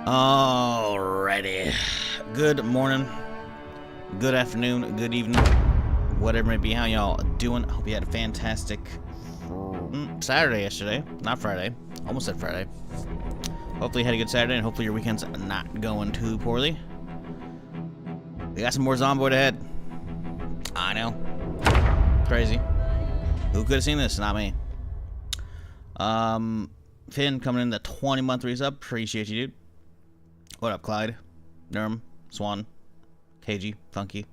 Alrighty. Good morning, good afternoon, good evening, whatever it may be. How y'all doing? Hope you had a fantastic Saturday yesterday. Not Friday. Almost said Friday. Hopefully you had a good Saturday, and hopefully your weekend's not going too poorly. We got some more Zomboid ahead. I know. Crazy. Who could have seen this? Not me. Finn coming in the 20-month resub. Appreciate you, dude. What up, Clyde? Nerm, Swan, KG, Funky,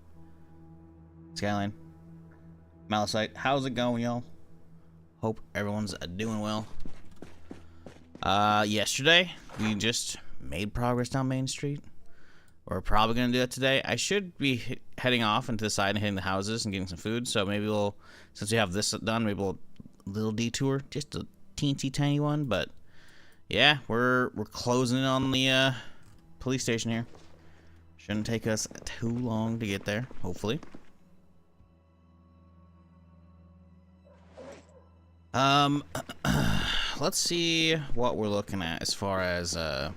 Skyline, Malicite. How's it going, y'all? Hope everyone's doing well. Yesterday, we just made progress down Main Street. We're probably going to do that today. I should be heading off into the side and hitting the houses and getting some food. So maybe we'll, since we have this done, maybe we'll little detour. Just a teensy tiny one. But yeah, we're closing in on the police station here. Shouldn't take us too long to get there, hopefully. Let's see what we're looking at as far as the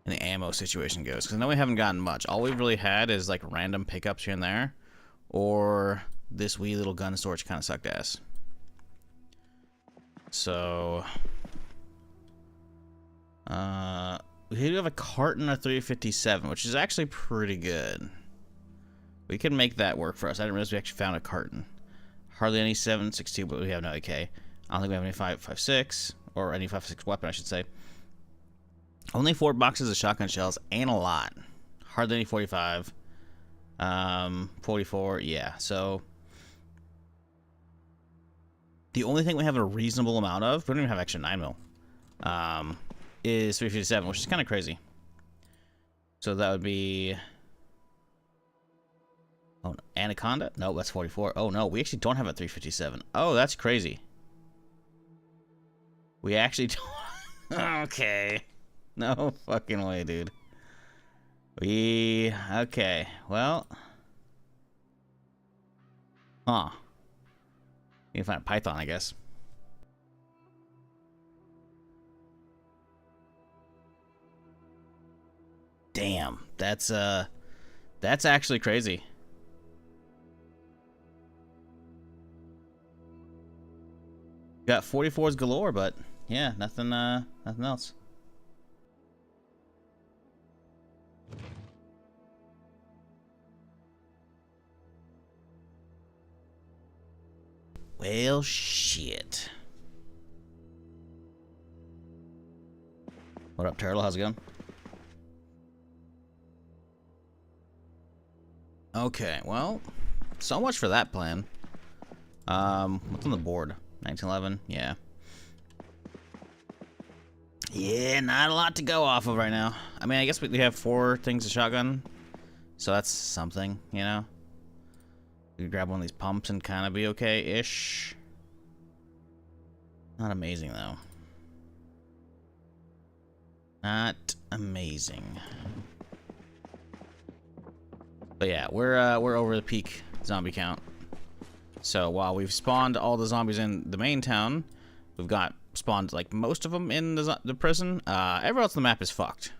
ammo situation goes, because I know we haven't gotten much. All we've really had is like random pickups here and there, or this wee little gun store, which kind of sucked ass. So we do have a carton of 357, which is actually pretty good. We can make that work for us. I didn't realize we actually found a carton. Hardly any 7.62, but we have no AK. I don't think we have any 5.56, or any 5.56 weapon, I should say. Only 4 boxes of shotgun shells, and a lot. Hardly any 45. 44, yeah. So the only thing we have a reasonable amount of, we don't even have extra 9mm, is 357, which is kind of crazy. So that would be... Oh, Anaconda? No, that's 44. Oh, no, we actually don't have a 357. Oh, that's crazy. We actually don't... Okay. No fucking way, dude. Okay, well... Huh. You can find a python, I guess. Damn, that's actually crazy. Got 44s galore, but yeah, nothing else. Well, shit. What up, Turtle? How's it going? Okay, well, so much for that plan. What's on the board? 1911, yeah. Yeah, not a lot to go off of right now. I mean, I guess we have 4 things of shotgun, so that's something, you know? We could grab one of these pumps and kind of be okay-ish. Not amazing, though. Not amazing. But yeah, we're over the peak zombie count. So while we've spawned all the zombies in the main town, we've got spawned like most of them in the prison. Everywhere else on the map is fucked.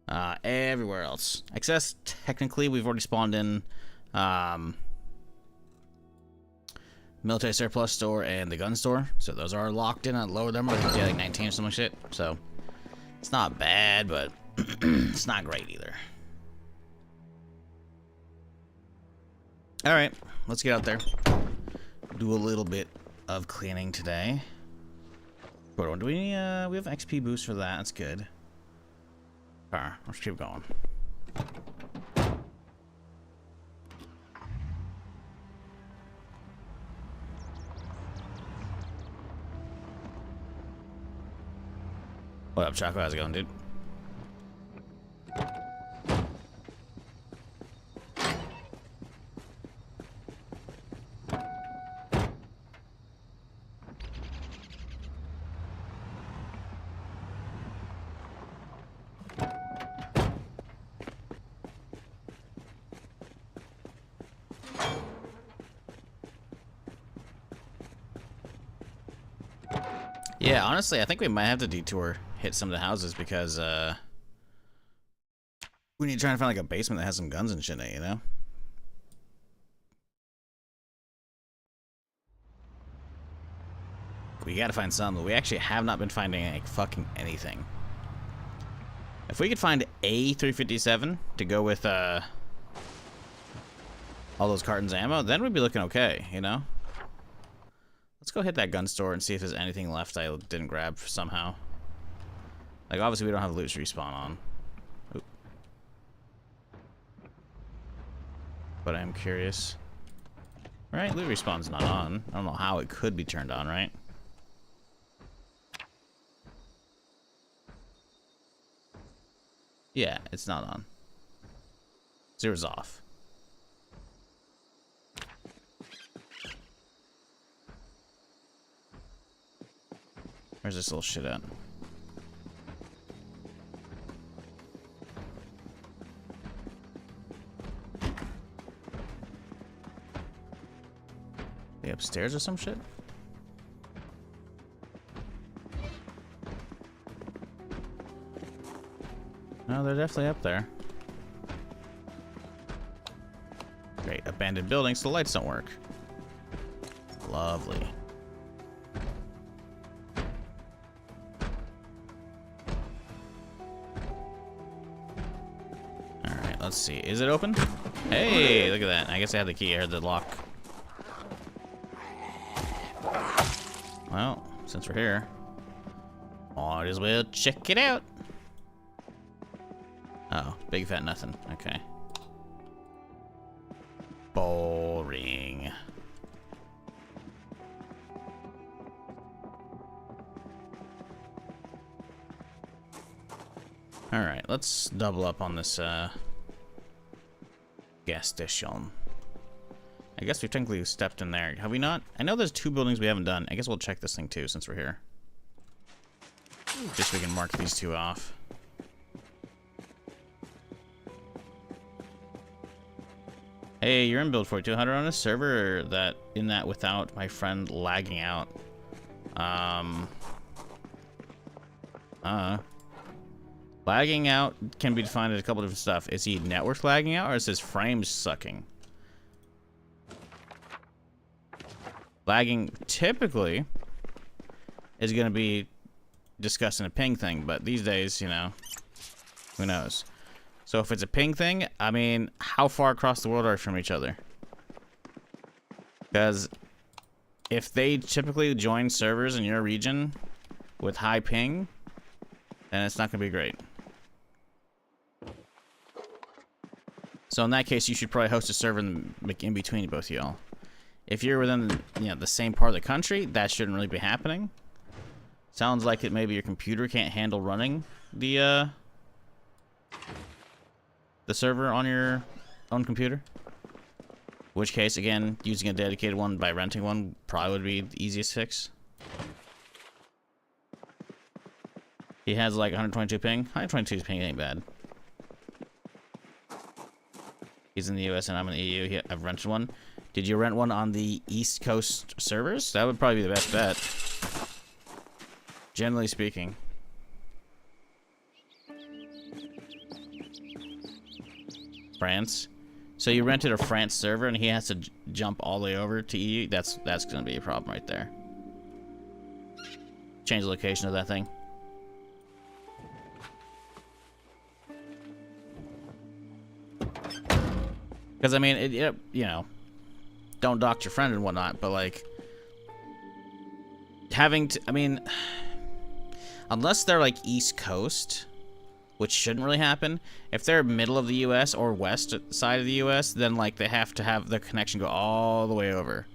Everywhere else, except technically we've already spawned in military surplus store and the gun store. So those are locked in. I lowered them. I think like 19 or some shit. So it's not bad, but it's not great either. All right, let's get out there. Do a little bit of cleaning today. Do we have XP boost for that? That's good. Alright, let's keep going. What up, Choco? How's it going, dude? Yeah, honestly, I think we might have to detour, hit some of the houses because we need to try and find like a basement that has some guns and shit in it, you know? We gotta find some, but we actually have not been finding like fucking anything. If we could find a 357 to go with all those cartons of ammo, then we'd be looking okay, you know? Let's go hit that gun store and see if there's anything left I didn't grab somehow. Like, obviously we don't have loot respawn on. Oop. But I am curious. Right, loot respawn's not on. I don't know how it could be turned on, right? Yeah, it's not on. Zero's off. Where's this little shit at? They upstairs or some shit? No, they're definitely up there. Great. Abandoned building, so the lights don't work. Lovely. Alright, let's see. Is it open? Hey, look at that. I guess I had the key. I heard the lock. Well, since we're here, might as well check it out. Oh, big fat nothing. Okay. Boring. Alright, let's double up on this gas station. I guess we've technically stepped in there. Have we not? I know there's 2 buildings we haven't done. I guess we'll check this thing too since we're here. Just so we can mark these 2 off. Hey, you're in build 4200 on a server that without my friend lagging out. Lagging out can be defined as a couple different stuff. Is he network lagging out or is his frames sucking? Lagging typically is going to be discussing a ping thing, but these days, you know, who knows? So if it's a ping thing, I mean, how far across the world are we from each other? Because if they typically join servers in your region with high ping, then it's not going to be great. So in that case, you should probably host a server in between both of y'all. If you're within, you know, the same part of the country, that shouldn't really be happening. Sounds like it maybe your computer can't handle running the server on your own computer. In which case, again, using a dedicated one by renting one probably would be the easiest fix. He has like 122 ping. 122 ping ain't bad. He's in the US and I'm in the EU. I've rented one. Did you rent one on the East Coast servers? That would probably be the best bet. Generally speaking. France. So you rented a France server and he has to jump all the way over to EU? That's going to be a problem right there. Change the location of that thing. Because, I mean, you know, don't dox your friend and whatnot, but, like, having to, I mean, unless they're, like, East Coast, which shouldn't really happen, if they're middle of the U.S. or west side of the U.S., then, like, they have to have the connection go all the way over.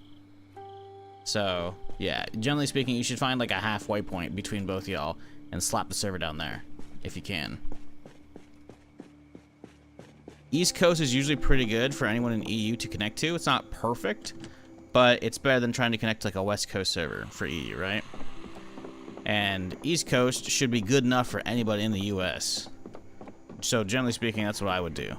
So, yeah, generally speaking, you should find, like, a halfway point between both y'all and slap the server down there, if you can. East Coast is usually pretty good for anyone in EU to connect to. It's not perfect, but it's better than trying to connect to like a West Coast server for EU, right? And East Coast should be good enough for anybody in the US. So generally speaking, that's what I would do.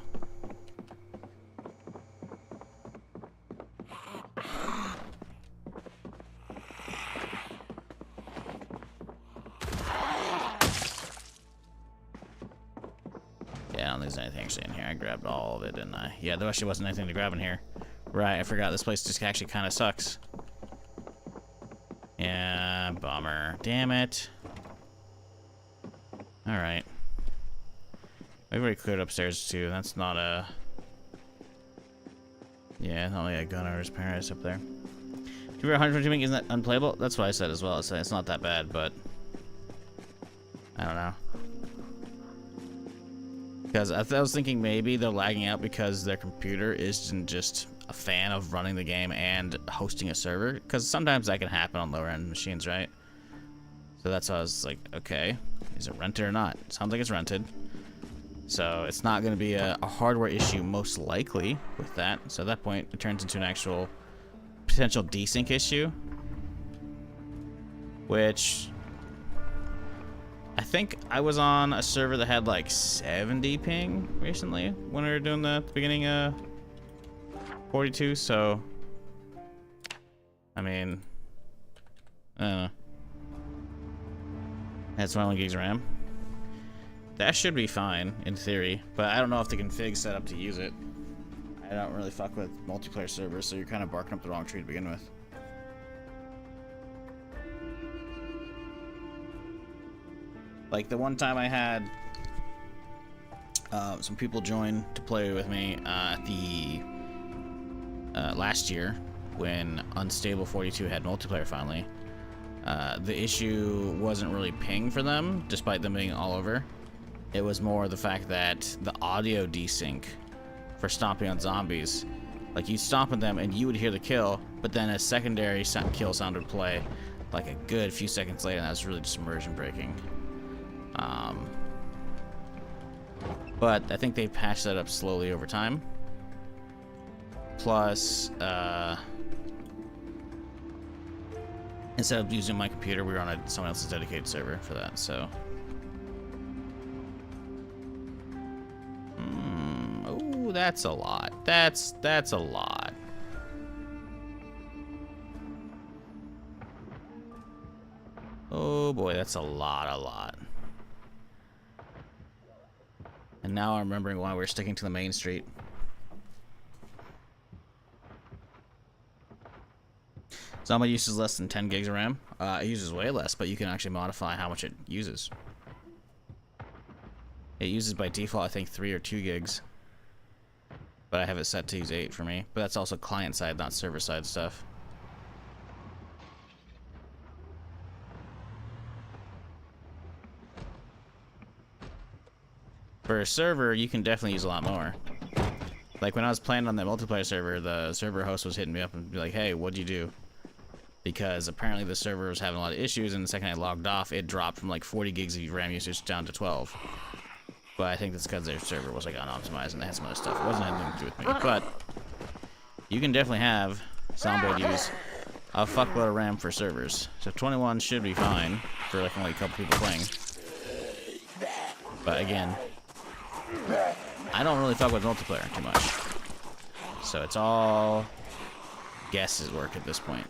anything actually in here. I grabbed all of it, didn't I? Yeah, there actually wasn't anything to grab in here. Right, I forgot. This place just actually kind of sucks. Yeah, bummer. Damn it. Alright. We've already cleared upstairs, too. That's not a... Yeah, not like a gun or his parents up there. 120 isn't that unplayable? That's what I said as well. It's not that bad, but... I don't know. Because I was thinking maybe they're lagging out because their computer isn't just a fan of running the game and hosting a server. Because sometimes that can happen on lower end machines, right? So that's why I was like, okay, is it rented or not? It sounds like it's rented. So it's not going to be a hardware issue most likely with that. So at that point, it turns into an actual potential desync issue. Which... I think I was on a server that had like 70 ping recently when we were doing the beginning of 42, so I mean, I don't know. That's 21 gigs of RAM. That should be fine in theory, but I don't know if the config's set up to use it. I don't really fuck with multiplayer servers, so you're kind of barking up the wrong tree to begin with. Like the one time I had some people join to play with me last year when Unstable 42 had multiplayer finally. The issue wasn't really ping for them, despite them being all over. It was more the fact that the audio desync for stomping on zombies, like you stomp on them and you would hear the kill, but then a secondary kill sound would play like a good few seconds later, and that was really just immersion breaking. But I think they patched that up slowly over time. Plus, instead of using my computer, we were on someone else's dedicated server for that, so. Oh, that's a lot. That's a lot. Oh boy, that's a lot. And now I'm remembering why we're sticking to the main street. Zomboid uses less than 10 gigs of RAM. It uses way less, but you can actually modify how much it uses. It uses by default, I think, 3 or 2 gigs. But I have it set to use 8 for me. But that's also client side, not server side stuff. For a server, you can definitely use a lot more. Like when I was playing on that multiplayer server, the server host was hitting me up and be like, hey, what'd you do? Because apparently the server was having a lot of issues, and the second I logged off, it dropped from like 40 gigs of RAM usage down to 12. But I think that's because their server was like unoptimized and they had some other stuff. It wasn't anything to do with me. But you can definitely have Zomboid use a fuckload of RAM for servers. So 21 should be fine for like only a couple people playing. But again, I don't really fuck with multiplayer too much. So it's all guess's work at this point.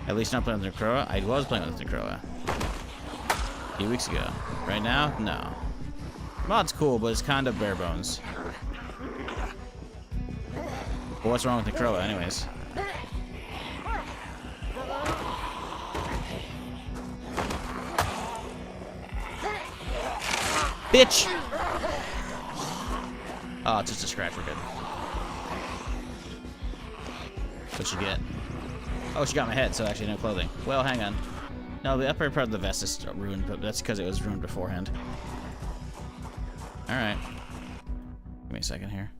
At least not playing with Necroa. I was playing with Necroa a few weeks ago. Right now, no. Mod's cool, but it's kind of bare bones. But what's wrong with Necroa, anyways? Bitch! Oh, it's just a scratch. We're good. What'd she get? Oh, she got my head, so actually no clothing. Well, hang on. No, the upper part of the vest is ruined, but that's because it was ruined beforehand. Alright. Give me a second here.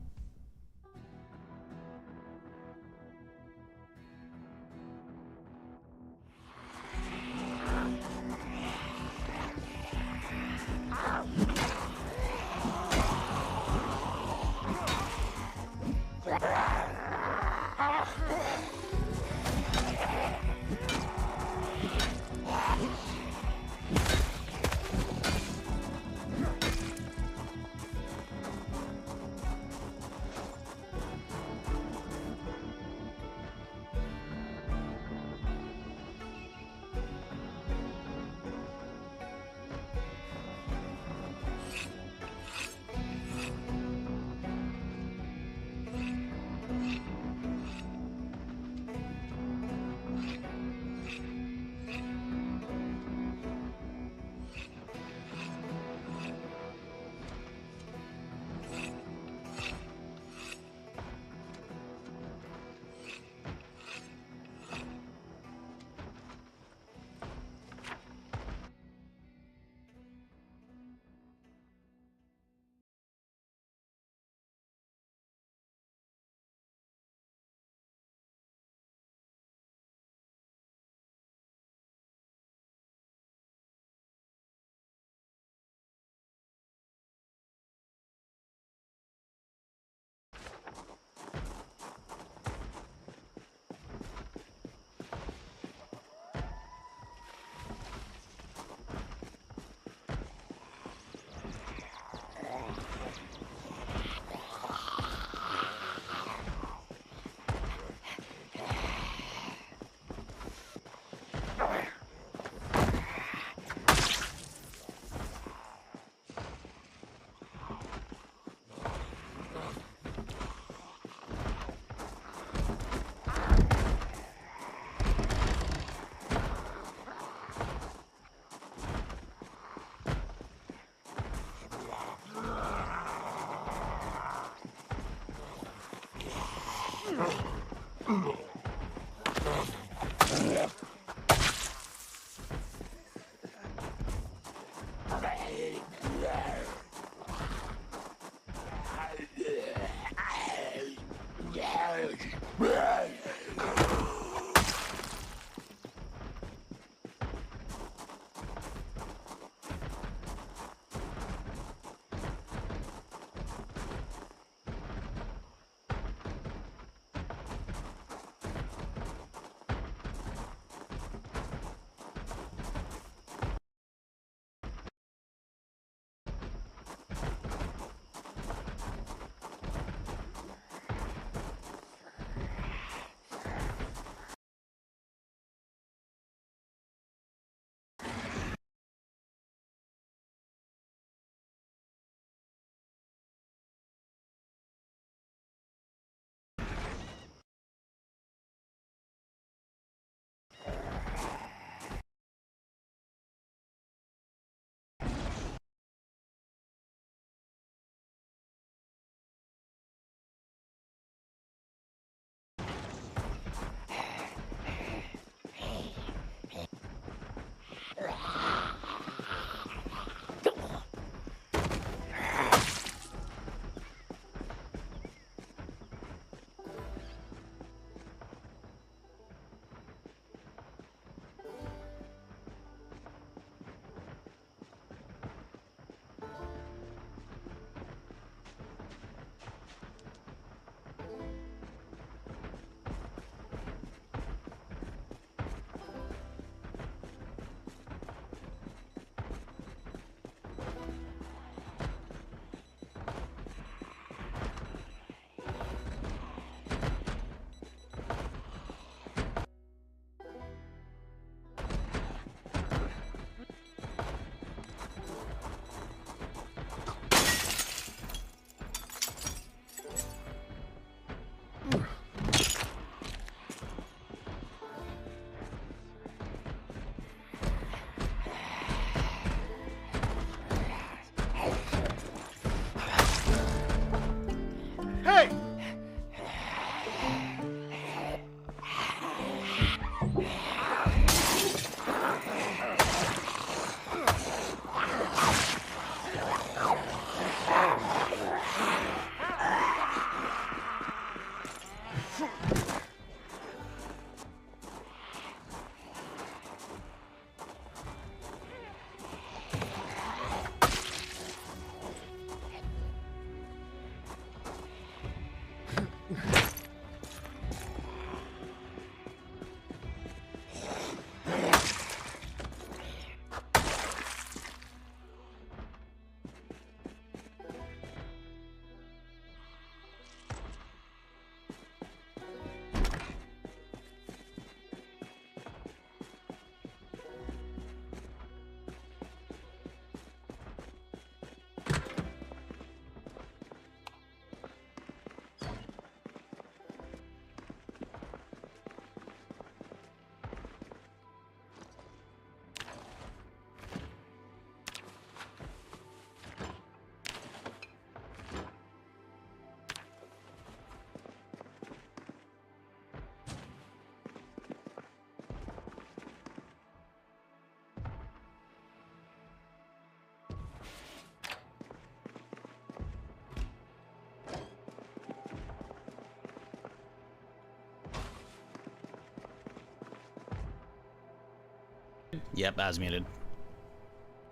Yep, I was muted.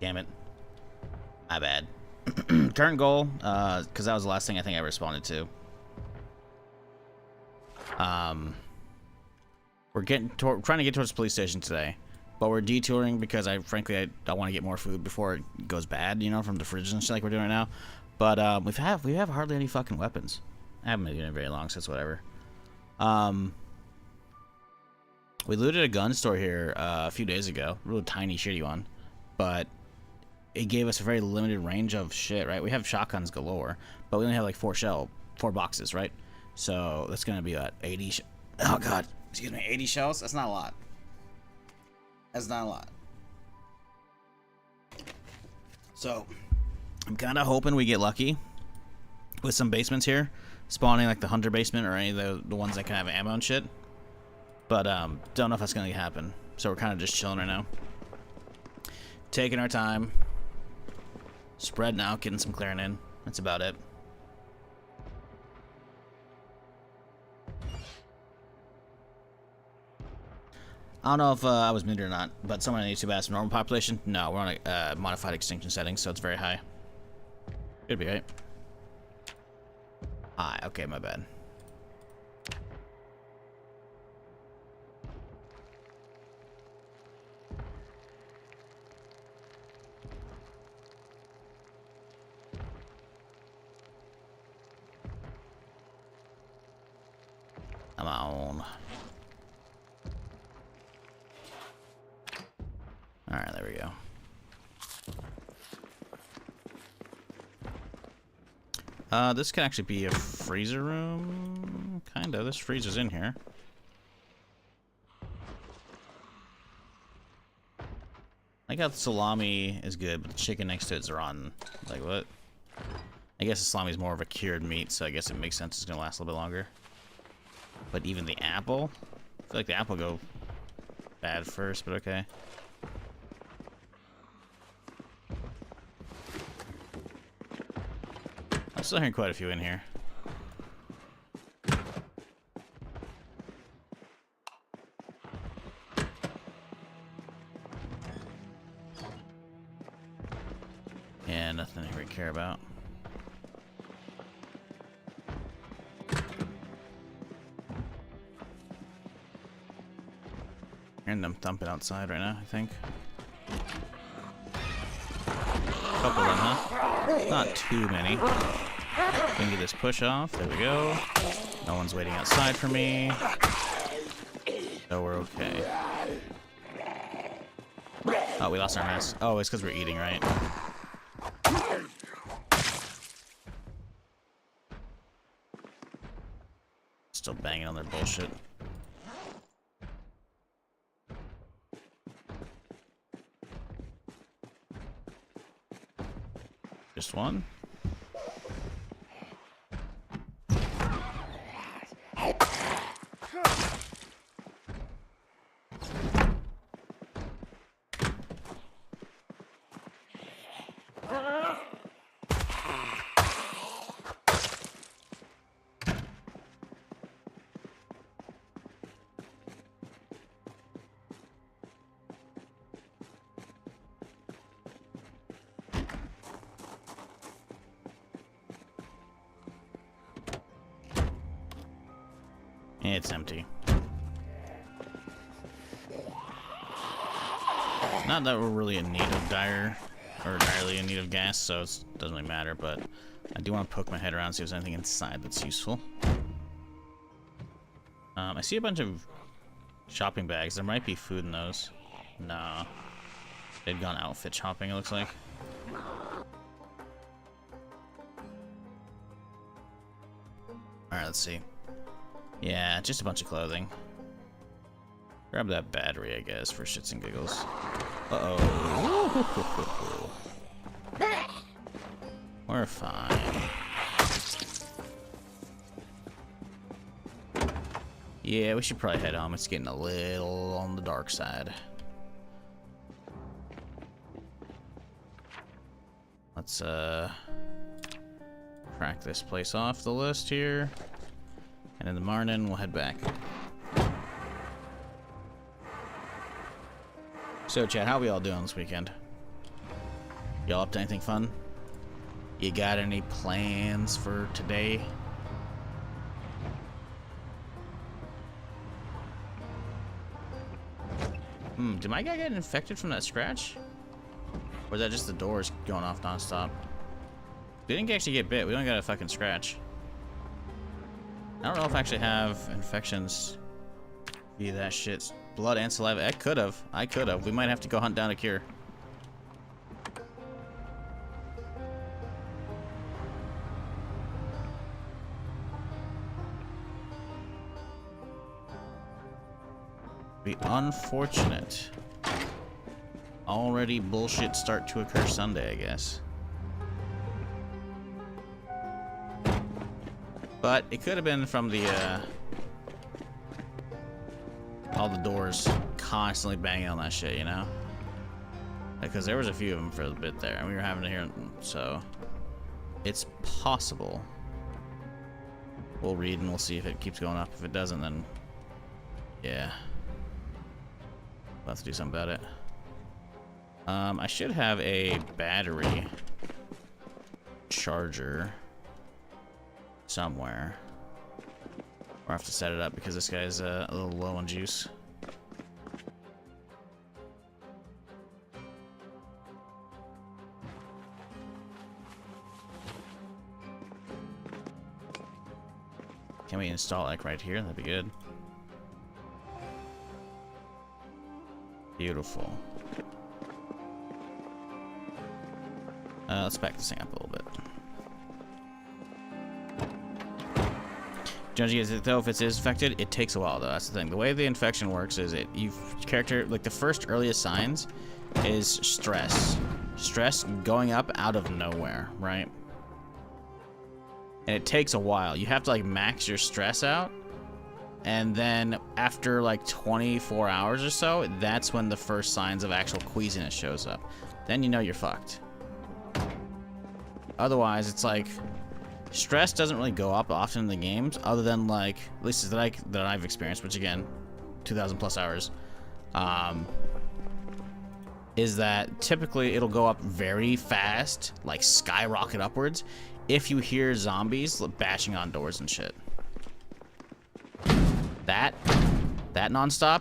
Damn it. My bad. Current goal, because that was the last thing I think I responded to. We're trying to get towards the police station today, but we're detouring because frankly I don't want to get more food before it goes bad, you know, from the fridge and shit like we're doing right now. But we have hardly any fucking weapons. I haven't been doing it very long, so it's whatever. We looted a gun store here a few days ago, a real tiny shitty one, but it gave us a very limited range of shit, right? We have shotguns galore, but we only have like 4 boxes, right? So that's gonna be about 80. Oh god, excuse me, 80 shells. That's not a lot. That's not a lot. So I'm kind of hoping we get lucky with some basements here, spawning like the hunter basement or any of the ones that can have ammo and shit. But don't know if that's gonna happen. So we're kind of just chilling right now, taking our time, spreading out, getting some clearing in. That's about it. I don't know if I was muted or not, but someone on YouTube asked normal population. No, we're on a modified extinction setting, so it's very high. Should be right. High. Okay, my bad. Come on. Alright, there we go. This can actually be a freezer room. Kinda. This freezer's in here. I got the salami is good, but the chicken next to it's rotten. Like, what? I guess the salami is more of a cured meat, so I guess it makes sense it's gonna last a little bit longer. But even the apple? I feel like the apple go bad first, but okay. I'm still hearing quite a few in here. Yeah, nothing here we care about. Hearing them thumping outside right now, I think. Couple of them, huh? Not too many. We can get this push off. There we go. No one's waiting outside for me. So we're okay. Oh, we lost our mess. Oh, it's because we're eating, right? Still banging on their bullshit. Just one. It's empty. Not that we're really in need of direly in need of gas, so it doesn't really matter, but I do want to poke my head around and see if there's anything inside that's useful. I see a bunch of shopping bags. There might be food in those. Nah. They'd gone outfit shopping, it looks like. Alright, let's see. Yeah, just a bunch of clothing. Grab that battery, I guess, for shits and giggles. Uh-oh. We're fine. Yeah, we should probably head home. It's getting a little on the dark side. Let's, crack this place off the list here. And in the morning, we'll head back. So, chat, how we all doing this weekend? Y'all up to anything fun? You got any plans for today? Did my guy get infected from that scratch? Or is that just the doors going off nonstop? We didn't actually get bit. We don't got a fucking scratch. I don't know if I actually have infections via that shit. Blood and saliva. I could have. We might have to go hunt down a cure. Be unfortunate. Already bullshit start to occur Sunday, I guess. But it could have been from the, all the doors constantly banging on that shit, you know? Because there was a few of them for a bit there, and we were having to hear them, so it's possible. We'll read and we'll see if it keeps going up. If it doesn't, then yeah, we'll have to do something about it. I should have a battery charger somewhere. Or I have to set it up because this guy's a little low on juice. Can we install it like right here? That'd be good. Beautiful. Let's back this thing up a little bit. Judging as though if it is infected, it takes a while though. That's the thing. The way the infection works is like the first earliest signs is stress. Stress going up out of nowhere, right? And it takes a while. You have to like max your stress out. And then after like 24 hours or so, that's when the first signs of actual queasiness shows up. Then you know you're fucked. Otherwise, it's like stress doesn't really go up often in the games, other than like at least that I've experienced, which again, 2,000 plus hours, is that typically it'll go up very fast, like skyrocket upwards, if you hear zombies bashing on doors and shit. That nonstop,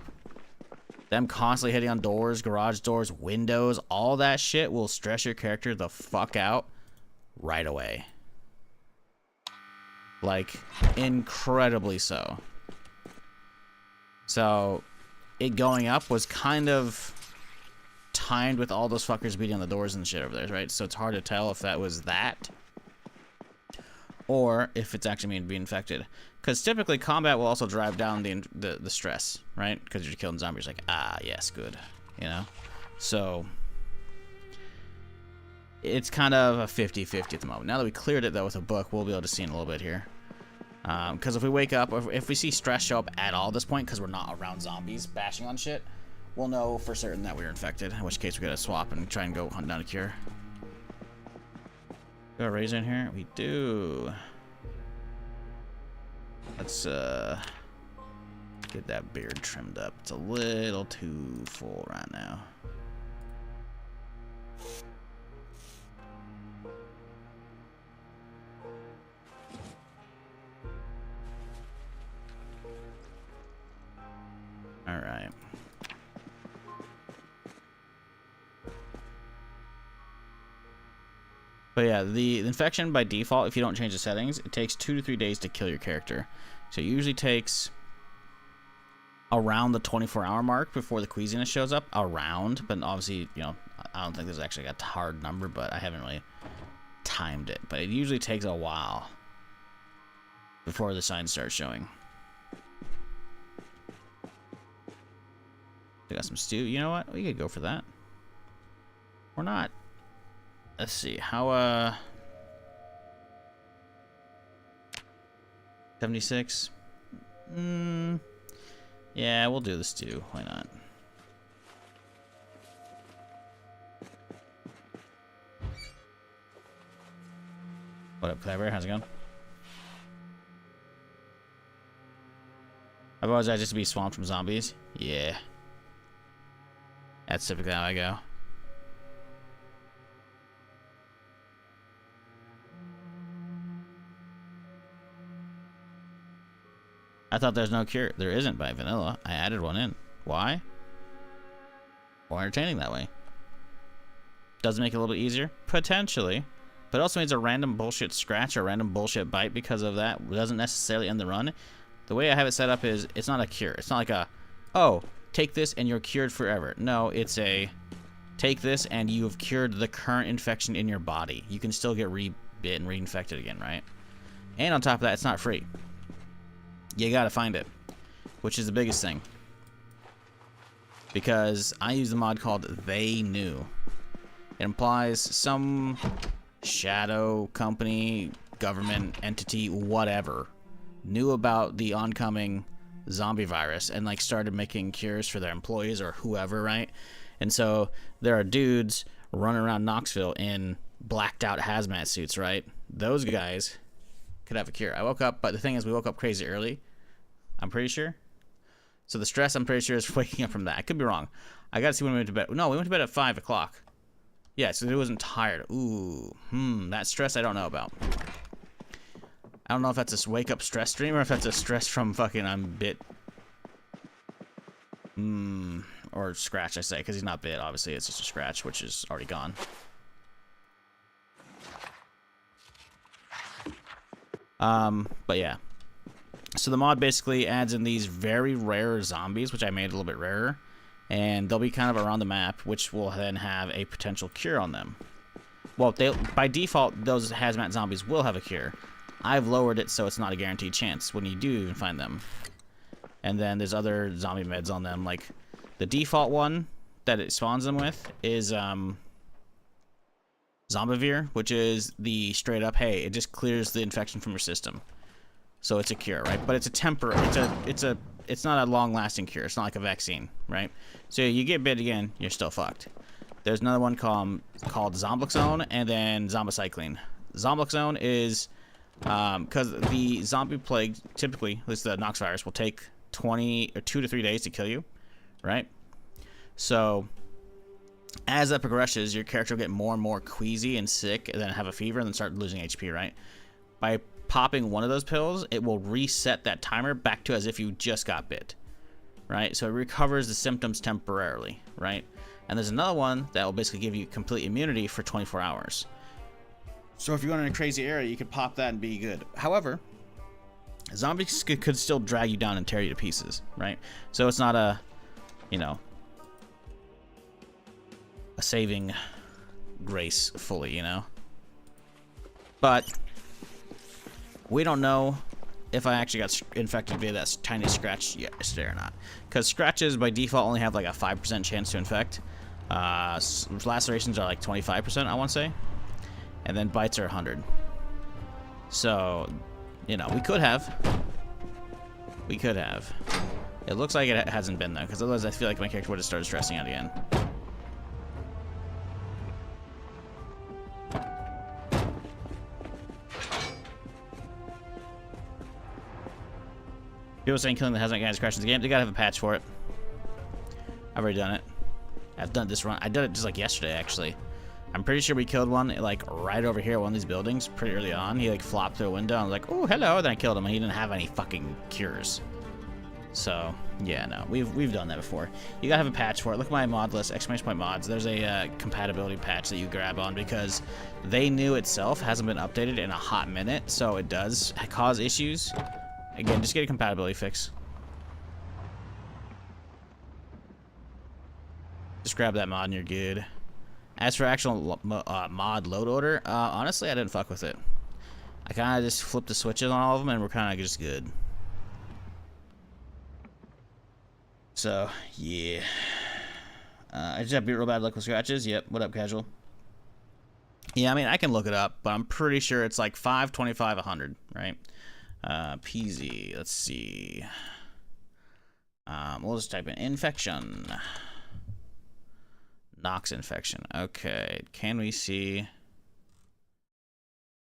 them constantly hitting on doors, garage doors, windows, all that shit will stress your character the fuck out right away. Like, incredibly so. So, it going up was kind of timed with all those fuckers beating on the doors and shit over there, right? So it's hard to tell if that was that, or if it's actually mean to be infected. Because typically combat will also drive down the stress, right? Because you're killing zombies, like, ah, yes, good, you know? So it's kind of a 50-50 at the moment. Now that we cleared it, though, with a book, we'll be able to see in a little bit here. Because if we wake up, or if we see stress show up at all at this point, because we're not around zombies bashing on shit, we'll know for certain that we're infected, in which case we gotta swap and try and go hunt down a cure. Got a razor in here? We do. Let's get that beard trimmed up. It's a little too full right now. All right. But yeah, the infection by default, if you don't change the settings, it takes 2 to 3 days to kill your character. So it usually takes around the 24-hour mark before the queasiness shows up. Around, but obviously, you know, I don't think there's actually a hard number, but I haven't really timed it. But it usually takes a while before the signs start showing. We got some stew. You know what? We could go for that. Or not. Let's see. How, 76? Yeah, we'll do the stew. Why not? What up, Clever? How's it going? I've always had just to be swamped from zombies. Yeah. That's typically how I go. I thought there's no cure. There isn't by vanilla. I added one in. Why? More entertaining that way. Does it make it a little bit easier? Potentially. But it also means a random bullshit scratch or a random bullshit bite because of that doesn't necessarily end the run. The way I have it set up is it's not a cure. It's not like a, oh, take this and you're cured forever. No, it's a take this and you have cured the current infection in your body. You can still get re-bit and reinfected again, right? And on top of that, it's not free. You gotta find it, which is the biggest thing. Because I use the mod called They Knew. It implies some shadow company government entity, whatever, knew about the oncoming zombie virus and like started making cures for their employees or whoever, right? And so there are dudes running around Knoxville in blacked out hazmat suits, right? Those guys could have a cure. I woke up, but the thing is we woke up crazy early, I'm pretty sure. So the stress, I'm pretty sure, is waking up from that. I could be wrong. I gotta see when we went to bed. No, we went to bed at 5 o'clock. Yeah, so it wasn't tired. Ooh, that stress I don't know about. I don't know if that's a wake up stress dream or if that's a stress from fucking I'm bit. Or scratch, I say, because he's not bit. Obviously, it's just a scratch, which is already gone. But yeah. So the mod basically adds in these very rare zombies, which I made a little bit rarer. And they'll be kind of around the map, which will then have a potential cure on them. Well, by default, those hazmat zombies will have a cure. I've lowered it so it's not a guaranteed chance when you do even find them. And then there's other zombie meds on them, like the default one that it spawns them with is Zombivir, which is the straight up, hey, it just clears the infection from your system. So it's a cure, right? But it's a it's not a long-lasting cure. It's not like a vaccine, right? So you get bit again, you're still fucked. There's another one called Zomboxone and then Zombicycline. Zomboxone is because the zombie plague, typically, at least the Nox virus, will take 2 to 3 days to kill you, right? So as that progresses, your character will get more and more queasy and sick, and then have a fever, and then start losing HP, right? By popping one of those pills, it will reset that timer back to as if you just got bit, right? So it recovers the symptoms temporarily, right? And there's another one that will basically give you complete immunity for 24 hours. So if you're going in a crazy area, you could pop that and be good. However, zombies could still drag you down and tear you to pieces, right? So it's not a, you know, a saving grace fully, you know? But we don't know if I actually got infected via that tiny scratch yesterday or not. Because scratches by default only have like a 5% chance to infect. Lacerations are like 25%, I want to say. And then bites are 100. So, you know, we could have. We could have. It looks like it hasn't been though, because otherwise I feel like my character would have started stressing out again. People saying killing the hazmat guys crashes the game. They gotta have a patch for it. I've already done it. I've done this run. I did it just like yesterday, actually. I'm pretty sure we killed one like right over here, one of these buildings, pretty early on. He like flopped through a window. I was like, oh, hello. Then I killed him, and he didn't have any fucking cures. So yeah, no, we've done that before. You gotta have a patch for it. Look at my mod list, exclamation point mods. There's a compatibility patch that you grab on because they knew itself hasn't been updated in a hot minute, so it does cause issues. Again, just get a compatibility fix. Just grab that mod and you're good. As for actual mod load order, honestly, I didn't fuck with it. I kind of just flipped the switches on all of them and we're kind of just good. So, yeah. I just have real bad luck with scratches. Yep, what up, casual? Yeah, I mean, I can look it up, but I'm pretty sure it's like 5, 25, 100, right? PZ, let's see. We'll just type in infection. Nox infection. Okay, can we see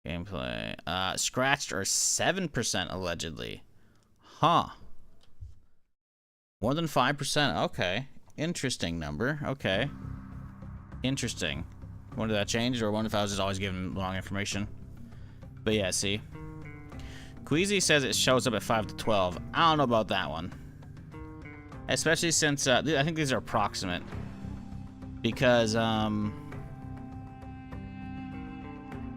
gameplay? Scratched are 7% allegedly. Huh. More than 5%. Okay. Interesting number. Okay. Interesting. Wonder if that changed, or wonder if I was just always giving wrong information. But yeah, see. Queasy says it shows up at 5 to 12. I don't know about that one. Especially since, I think these are approximate. Because,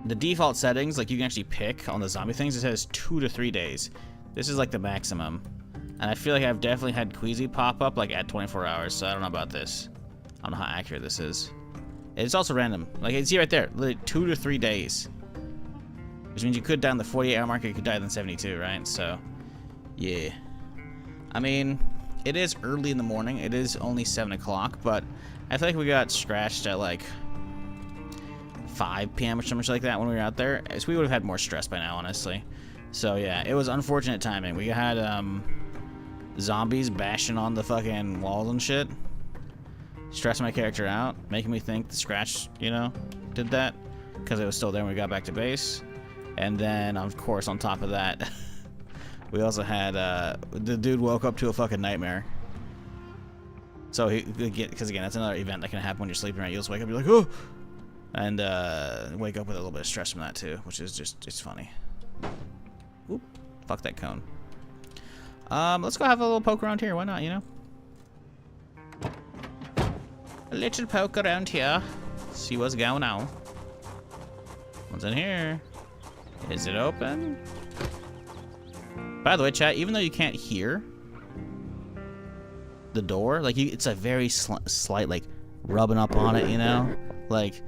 the default settings, like you can actually pick on the zombie things, it says 2 to 3 days. This is like the maximum. And I feel like I've definitely had Queasy pop up like at 24 hours, so I don't know about this. I don't know how accurate this is. It's also random. Like, it's here right there. Literally 2 to 3 days. Which means you could die on the 48-hour marker, you could die in 72, right? So, yeah. I mean, it is early in the morning. It is only 7 o'clock, but I feel like we got scratched at like 5 p.m. or something like that when we were out there. So we would have had more stress by now, honestly. So yeah, it was unfortunate timing. We had zombies bashing on the fucking walls and shit, stressing my character out, making me think the scratch, you know, did that because it was still there when we got back to base. And then, of course, on top of that, we also had the dude woke up to a fucking nightmare. So because again, that's another event that can happen when you're sleeping, right? You'll just wake up, you're like, oh, and wake up with a little bit of stress from that too, which is just, it's funny. Oop, fuck that cone. Let's go have a little poke around here. Why not, you know? A little poke around here. See what's going on. What's in here? Is it open? By the way, chat, even though you can't hear the door, like, it's a very slight, like, rubbing up on it, you know? Like,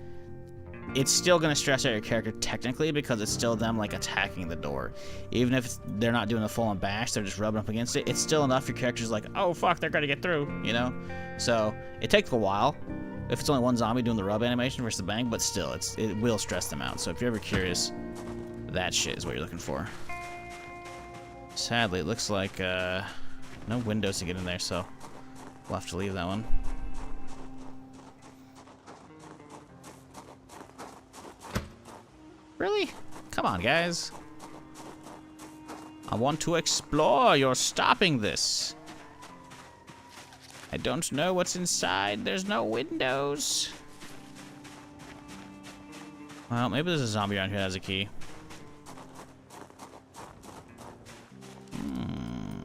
it's still gonna stress out your character technically because it's still them, like, attacking the door. Even if they're not doing a full-on bash, they're just rubbing up against it, it's still enough your character's like, oh, fuck, they're gonna get through, you know? So, it takes a while if it's only one zombie doing the rub animation versus the bang, but still, it will stress them out. So if you're ever curious, that shit is what you're looking for. Sadly, it looks like no windows to get in there, so we'll have to leave that one. Really? Come on, guys. I want to explore. You're stopping this. I don't know what's inside. There's no windows. Well, maybe there's a zombie around here that has a key.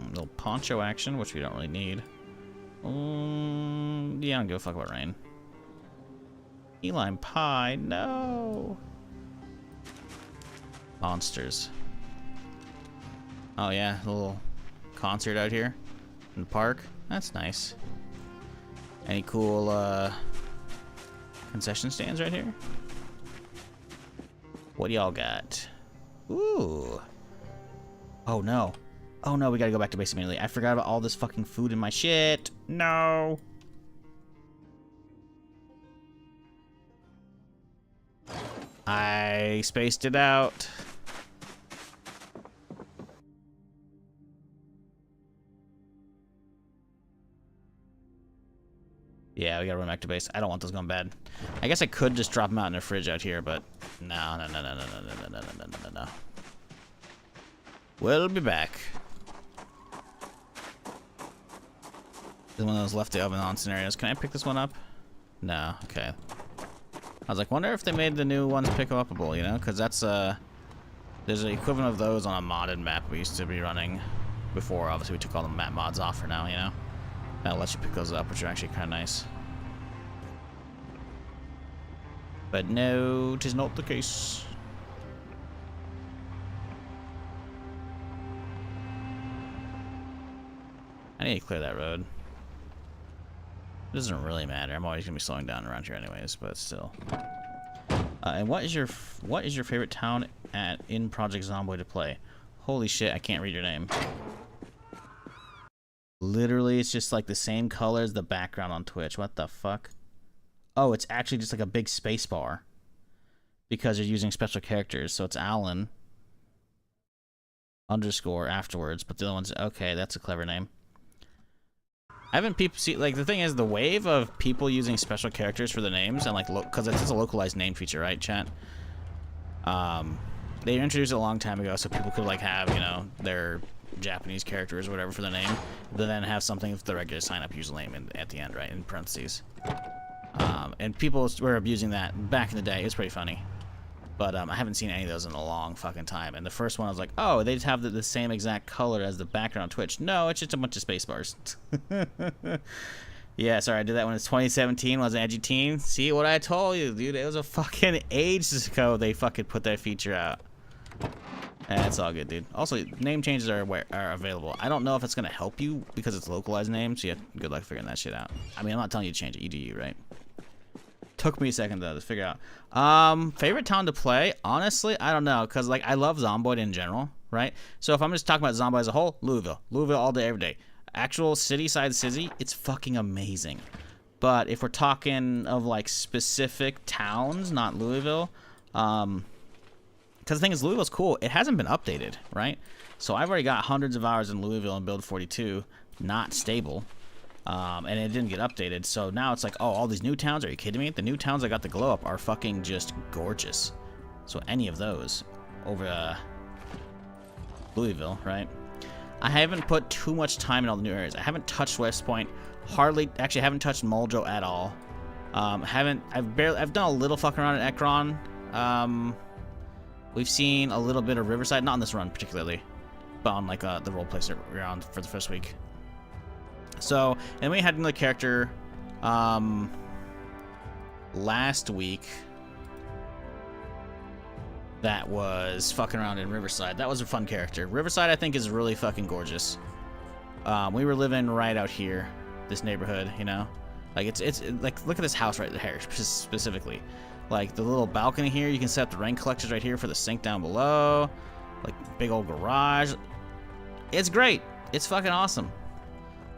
Little poncho action, which we don't really need. Yeah, I don't give a fuck about rain. Key lime pie, no. Monsters. Oh yeah, a little concert out here in the park. That's nice. Any cool concession stands right here? What do y'all got? Ooh. Oh no. Oh no, we gotta go back to base immediately. I forgot about all this fucking food in my shit. No. I spaced it out. Yeah, we gotta run back to base. I don't want those going bad. I guess I could just drop them out in the fridge out here, but no. We'll be back. This is one of those left the oven on scenarios. Can I pick this one up? No. Okay. I was like, wonder if they made the new ones pick upable, you know? Because that's there's an equivalent of those on a modded map we used to be running before. Obviously, we took all the map mods off for now, you know? That'll let you pick those up, which are actually kind of nice. But no, 'tis not the case. I need to clear that road. It doesn't really matter. I'm always gonna be slowing down around here anyways, but still. And what is your favorite town in Project Zomboid to play? Holy shit, I can't read your name. Literally, it's just like the same color as the background on Twitch. What the fuck? Oh, it's actually just like a big space bar. Because you're using special characters. So it's Alan _ afterwards. But the other one's... Okay, that's a clever name. I haven't like, the thing is, the wave of people using special characters for the names, and like, because it's a localized name feature, right, chat? They introduced it a long time ago, so people could like have, you know, their Japanese characters or whatever for the name, but then have something with the regular sign-up username at the end, right, in parentheses. And people were abusing that back in the day. It was pretty funny. But I haven't seen any of those in a long fucking time. And the first one, I was like, oh, they just have the same exact color as the background on Twitch. No, it's just a bunch of space bars. Yeah, sorry, I did that when it's 2017, was an edgy teen. See what I told you, dude? It was a fucking ages ago they fucking put that feature out. That's all good, dude. Also, name changes are available. I don't know if it's going to help you because it's localized names, so you have good luck figuring that shit out. I mean, I'm not telling you to change it. You do you, right? Took me a second, though, to figure out. Favorite town to play? Honestly, I don't know, because, like, I love Zomboid in general, right? So if I'm just talking about Zomboid as a whole, Louisville. Louisville all day, every day. Actual city-side Sizzy, it's fucking amazing. But if we're talking of like specific towns, not Louisville, because the thing is, Louisville's cool. It hasn't been updated, right? So I've already got hundreds of hours in Louisville and build 42, not stable, and it didn't get updated. So now it's like, oh, all these new towns? Are you kidding me? The new towns that got the glow up are fucking just gorgeous. So any of those over Louisville, right? I haven't put too much time in all the new areas. I haven't touched West Point. Actually, haven't touched Muldrow at all. I've done a little fucking around at Ekron. We've seen a little bit of Riverside, not on this run particularly, but on like the roleplay server we're on for the first week. So, and we had another character last week that was fucking around in Riverside. That was a fun character. Riverside, I think, is really fucking gorgeous. We were living right out here, this neighborhood, you know? Like, it's like, look at this house right there, specifically. Like, the little balcony here, you can set up the rain collectors right here for the sink down below. Like, big old garage. It's great. It's fucking awesome.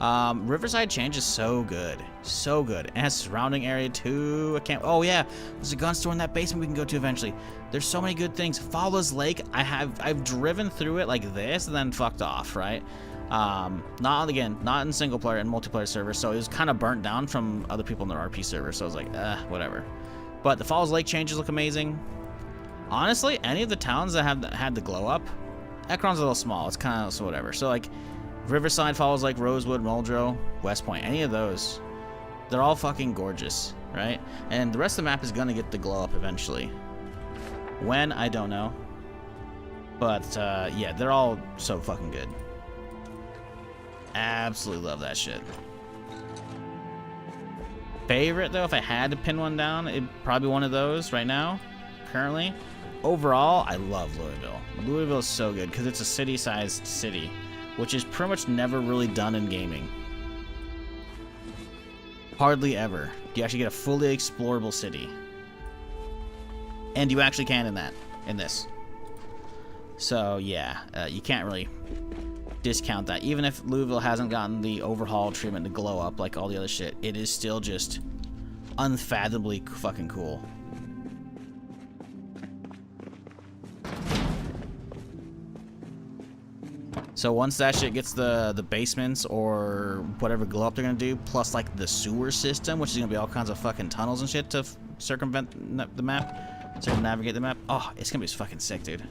Riverside Change is so good. So good. It has surrounding area too. Oh yeah, there's a gun store in that basement we can go to eventually. There's so many good things. Fowler's Lake, I've driven through it like this and then fucked off, right? Not in single player and multiplayer servers, so it was kind of burnt down from other people in their RP server, so I was like, whatever. But the Falls Lake changes look amazing. Honestly, any of the towns that have had the glow up, Ekron's a little small, it's kind of so whatever. So like Riverside, Falls Lake, Rosewood, Muldrow, West Point, any of those, they're all fucking gorgeous, right? And the rest of the map is gonna get the glow up eventually. When, I don't know. But yeah, they're all so fucking good. Absolutely love that shit. Favorite though, if I had to pin one down, it'd probably be one of those right now, currently. Overall, I love Louisville. Louisville is so good because it's a city-sized city, which is pretty much never really done in gaming. Hardly ever do you actually get a fully explorable city. And you actually can in this. So yeah, you can't really discount that. Even if Louisville hasn't gotten the overhaul treatment to glow up like all the other shit, it is still just unfathomably fucking cool. So once that shit gets the basements or whatever glow up they're gonna do, plus like the sewer system, which is gonna be all kinds of fucking tunnels and shit to circumvent the map, circumnavigate the map. Oh, it's gonna be fucking sick, dude.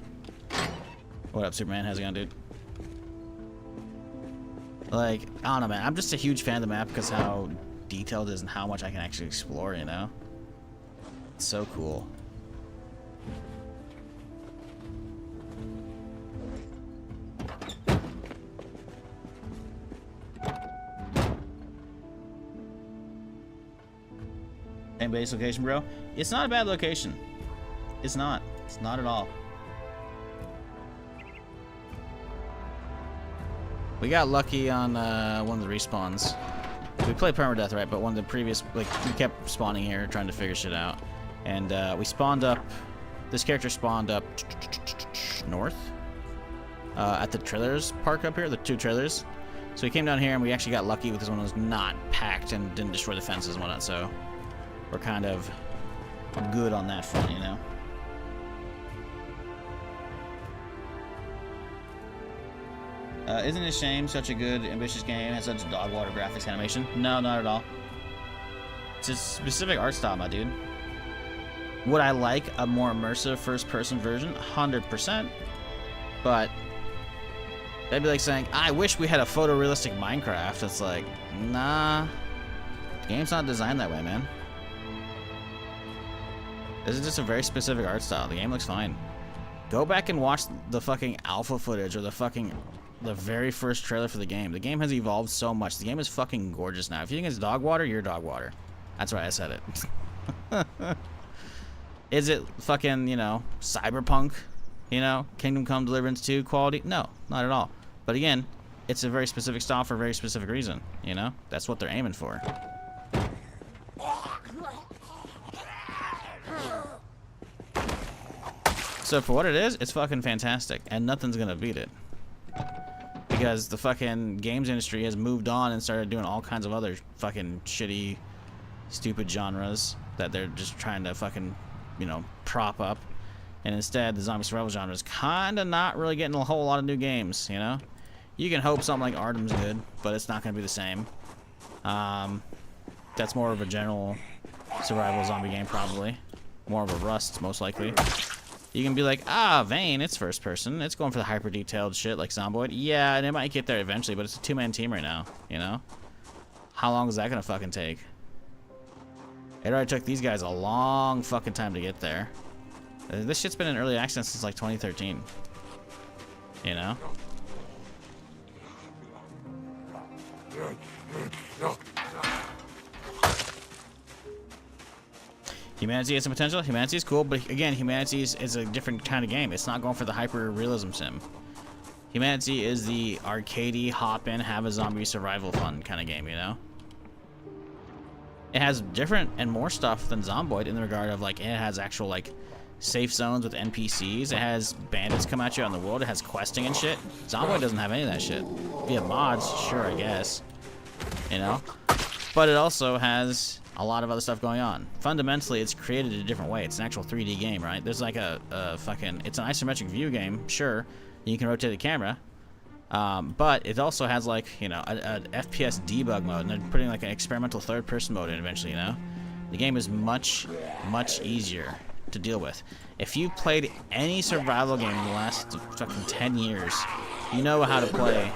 What up, Superman? How's it going, dude? Like, I don't know, man. I'm just a huge fan of the map because how detailed it is and how much I can actually explore, you know? It's so cool. And base location, bro? It's not a bad location. It's not. It's not at all. We got lucky on one of the respawns. We played permadeath, right? But one of the previous, like, we kept spawning here, trying to figure shit out. And we spawned up. This character spawned up north at the trailers park up here, the two trailers. So we came down here and we actually got lucky with this one was not packed and didn't destroy the fences and whatnot. So we're kind of good on that front, you know. Isn't it a shame such a good, ambitious game has such dog water graphics animation? No, not at all. It's a specific art style, my dude. Would I like a more immersive first-person version? 100%. But that'd be like saying, I wish we had a photorealistic Minecraft. It's like, nah. The game's not designed that way, man. This is just a very specific art style. The game looks fine. Go back and watch the fucking alpha footage or the very first trailer for the game. The game has evolved so much. The game is fucking gorgeous now. If you think it's dog water, you're dog water. That's right, I said it. Is it fucking, you know, cyberpunk? You know, Kingdom Come Deliverance 2 quality? No, not at all. But again, it's a very specific style for a very specific reason, you know? That's what they're aiming for. So for what it is, it's fucking fantastic, and nothing's gonna beat it. Because the fucking games industry has moved on and started doing all kinds of other fucking shitty stupid genres that they're just trying to fucking, you know, prop up. And instead, the zombie survival genre is kind of not really getting a whole lot of new games, you know? You can hope something like Artem's good, but it's not going to be the same. That's more of a general survival zombie game, probably. More of a Rust, most likely. You can be like, ah, Vane, it's first person. It's going for the hyper-detailed shit like Zomboid. Yeah, and it might get there eventually, but it's a two-man team right now, you know? How long is that going to fucking take? It already took these guys a long fucking time to get there. This shit's been in early access since like 2013. You know? Humanity has some potential. Humanity is cool, but again, Humanity is a different kind of game. It's not going for the hyper-realism sim. Humanity is the arcadey, hop in, have a zombie survival fun kind of game, you know? It has different and more stuff than Zomboid in the regard of, like, it has actual, like, safe zones with NPCs. It has bandits come at you out in the world. It has questing and shit. Zomboid doesn't have any of that shit. If you have mods, sure, I guess. You know? But it also has a lot of other stuff going on. Fundamentally, it's created in a different way. It's an actual 3D game, right? There's like a fucking... It's an isometric view game, sure. You can rotate the camera. But it also has, like, you know, a FPS debug mode. And they're putting, like, an experimental third-person mode in eventually, you know? The game is much, much easier to deal with. If you played any survival game in the last fucking 10 years, you know how to play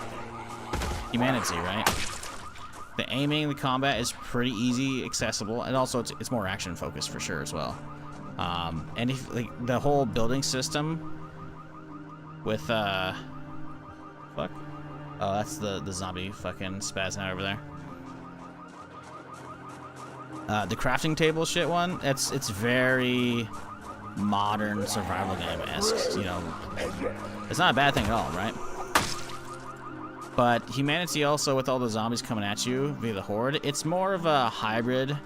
Humanity, right? The aiming, the combat is pretty easy, accessible, and also it's more action focused for sure as well. And if, like, the whole building system with fuck. Oh, that's the zombie fucking spazzing out over there. The crafting table shit one, it's very modern survival game-esque, you know. It's not a bad thing at all, right? But Humanity also, with all the zombies coming at you via the horde, it's more of a hybrid.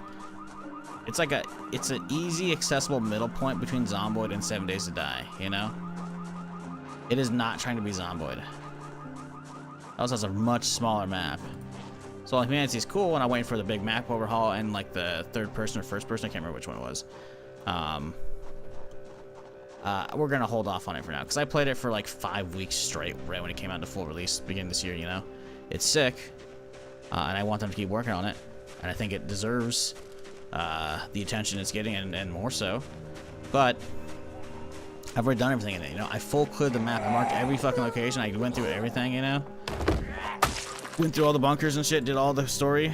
It's an easy, accessible middle point between Zomboid and 7 Days to Die, you know? It is not trying to be Zomboid. It also has a much smaller map. So while Humanity is cool, and I'm waiting for the big map overhaul and like the third person or first person, I can't remember which one it was. We're gonna hold off on it for now because I played it for like 5 weeks straight right when it came out to full release beginning this year, you know. It's sick, and I want them to keep working on it, and I think it deserves the attention it's getting and more so. But I've already done everything in it, you know. I full cleared the map, I marked every fucking location, I went through everything, you know. Went through all the bunkers and shit, did all the story.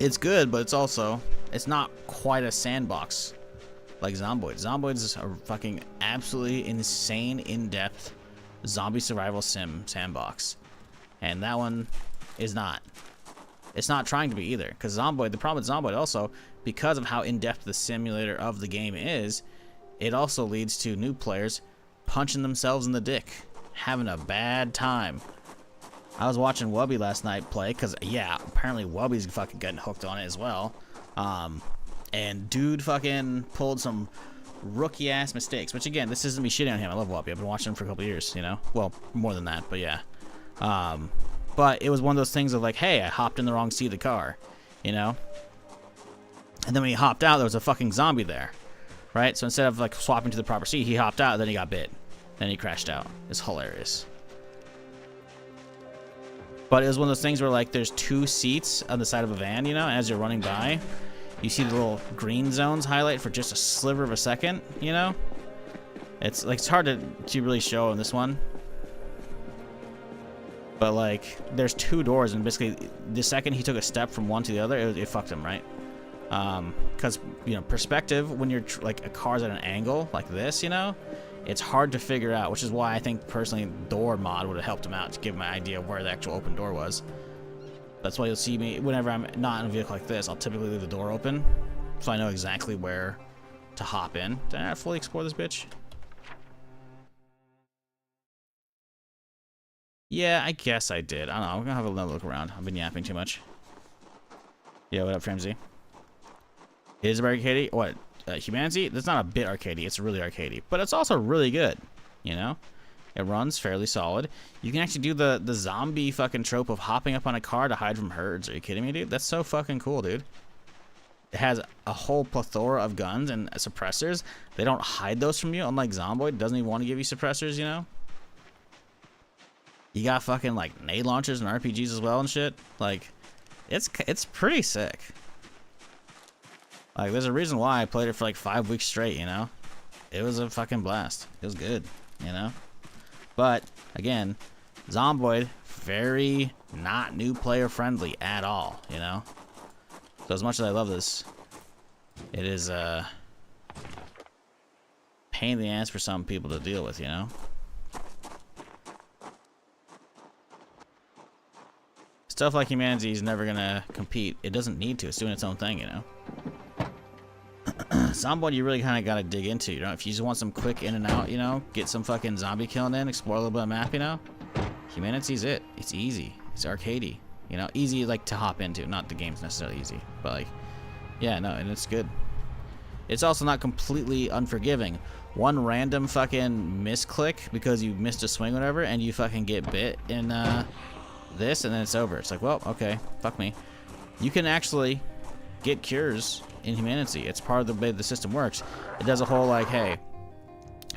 It's good, but it's not quite a sandbox like Zomboid. Zomboid's a fucking absolutely insane, in-depth zombie survival sim sandbox. And that one is not. It's not trying to be either. Because Zomboid, the problem with Zomboid also, because of how in-depth the simulator of the game is, it also leads to new players punching themselves in the dick. Having a bad time. I was watching Wubby last night play, because, yeah, apparently Wubby's fucking getting hooked on it as well. And dude fucking pulled some rookie-ass mistakes, which, again, this isn't me shitting on him. I love Wubby. I've been watching him for a couple years, you know? Well, more than that, but yeah. But it was one of those things of like, hey, I hopped in the wrong seat of the car, you know? And then when he hopped out, there was a fucking zombie there, right? So instead of, like, swapping to the proper seat, he hopped out, then he got bit. Then he crashed out. It's hilarious. But it was one of those things where, like, there's 2 seats on the side of a van, you know, and as you're running by, you see the little green zones highlight for just a sliver of a second, you know? It's, like, it's hard to really show in this one. But, like, there's 2 doors, and basically, the second he took a step from one to the other, it fucked him, right? Because, you know, perspective, when you're, like, a car's at an angle like this, you know? It's hard to figure out, which is why I think, personally, door mod would have helped him out to give him an idea of where the actual open door was. That's why you'll see me, whenever I'm not in a vehicle like this, I'll typically leave the door open, so I know exactly where to hop in. Did I not fully explore this bitch? Yeah, I guess I did. I don't know, I'm gonna have another look around. I've been yapping too much. Yeah, what up, Framsy? It is very arcadey. What? Humanity? That's not a bit arcadey. It's really arcadey, but it's also really good. You know, it runs fairly solid. You can actually do the zombie fucking trope of hopping up on a car to hide from herds. Are you kidding me, dude? That's so fucking cool, dude. It has a whole plethora of guns and suppressors. They don't hide those from you, unlike Zomboid. Doesn't even want to give you suppressors, you know? You got fucking, like, nade launchers and RPGs as well and shit. Like, it's pretty sick. Like, there's a reason why I played it for, like, 5 weeks straight, you know? It was a fucking blast. It was good, you know? But, again, Zomboid, very not new player friendly at all, you know? So as much as I love this, it is a pain in the ass for some people to deal with, you know? Stuff like Humanity is never gonna compete. It doesn't need to. It's doing its own thing, you know? Zomboid you really kind of gotta dig into, you know? If you just want some quick in and out, you know? Get some fucking zombie killing in, explore a little bit of map, you know? Humanity's it. It's easy. It's arcadey. You know, easy like to hop into. Not the game's necessarily easy, but like, yeah, no, and it's good. It's also not completely unforgiving. One random fucking misclick because you missed a swing or whatever, and you fucking get bit in this, and then it's over. It's like, well, okay, fuck me. You can actually get cures in Humanity. It's part of the way the system works. It does a whole like, hey,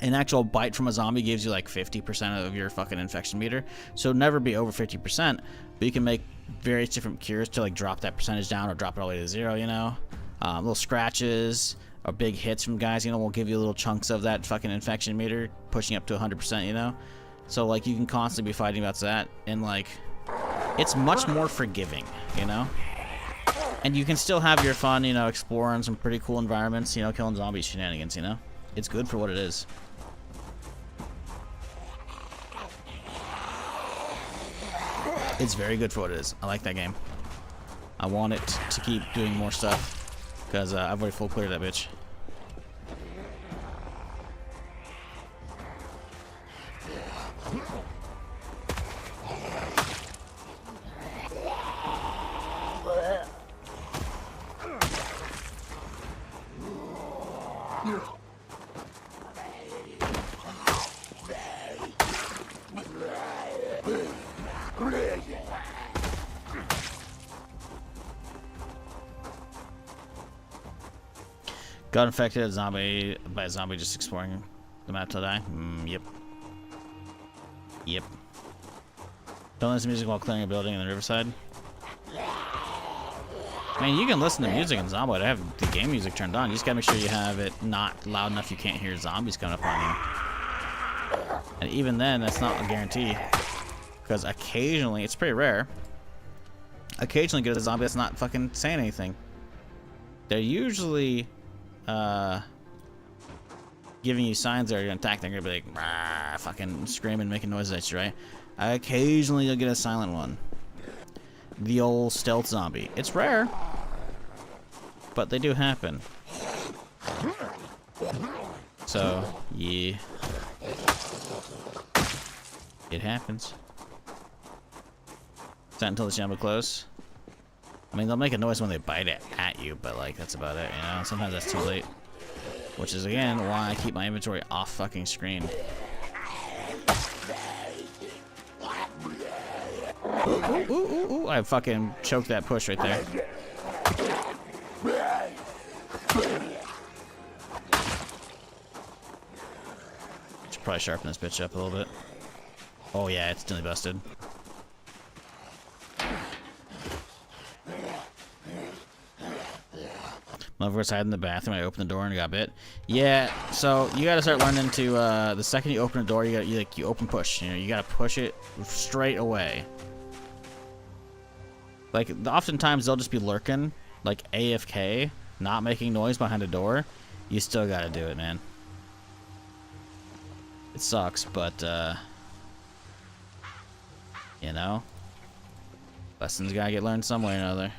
an actual bite from a zombie gives you like 50% of your fucking infection meter, so never be over 50%, but you can make various different cures to like drop that percentage down or drop it all the way to 0, you know? Little scratches or big hits from guys, you know, will give you little chunks of that fucking infection meter, pushing up to 100%, you know? So like you can constantly be fighting about that, and like it's much more forgiving, you know? And you can still have your fun, you know, exploring some pretty cool environments, you know, killing zombie shenanigans, you know? It's good for what it is. It's very good for what it is. I like that game. I want it to keep doing more stuff, because I've already full cleared that bitch. Got infected by a zombie just exploring the map till die? Yep. Yep. Don't listen to music while clearing a building in the riverside. I mean, you can listen to music in Zomboid. I have the game music turned on. You just gotta make sure you have it not loud enough you can't hear zombies coming up on you. And even then, that's not a guarantee. Because occasionally, it's pretty rare, occasionally get a zombie that's not fucking saying anything. They're usually giving you signs they're gonna attack. They're gonna be like, "Rah," fucking screaming, making noises at you, right? Occasionally you'll get a silent one. The old stealth zombie. It's rare, but they do happen. So, yeah. It happens. It's not until it's jump close. I mean, they'll make a noise when they bite it at you, but like that's about it, you know? Sometimes that's too late. Which is again why I keep my inventory off fucking screen. Ooh, I fucking choked that push right there. Should probably sharpen this bitch up a little bit. Oh yeah, it's nearly busted. Motherfucker's hiding in the bathroom. I opened the door and got bit. Yeah, so you gotta start learning to the second you open a door, you open push. You know, you gotta push it straight away. Like oftentimes they'll just be lurking, like AFK, not making noise behind a door. You still gotta do it, man. It sucks, but you know, lessons gotta get learned some way or another.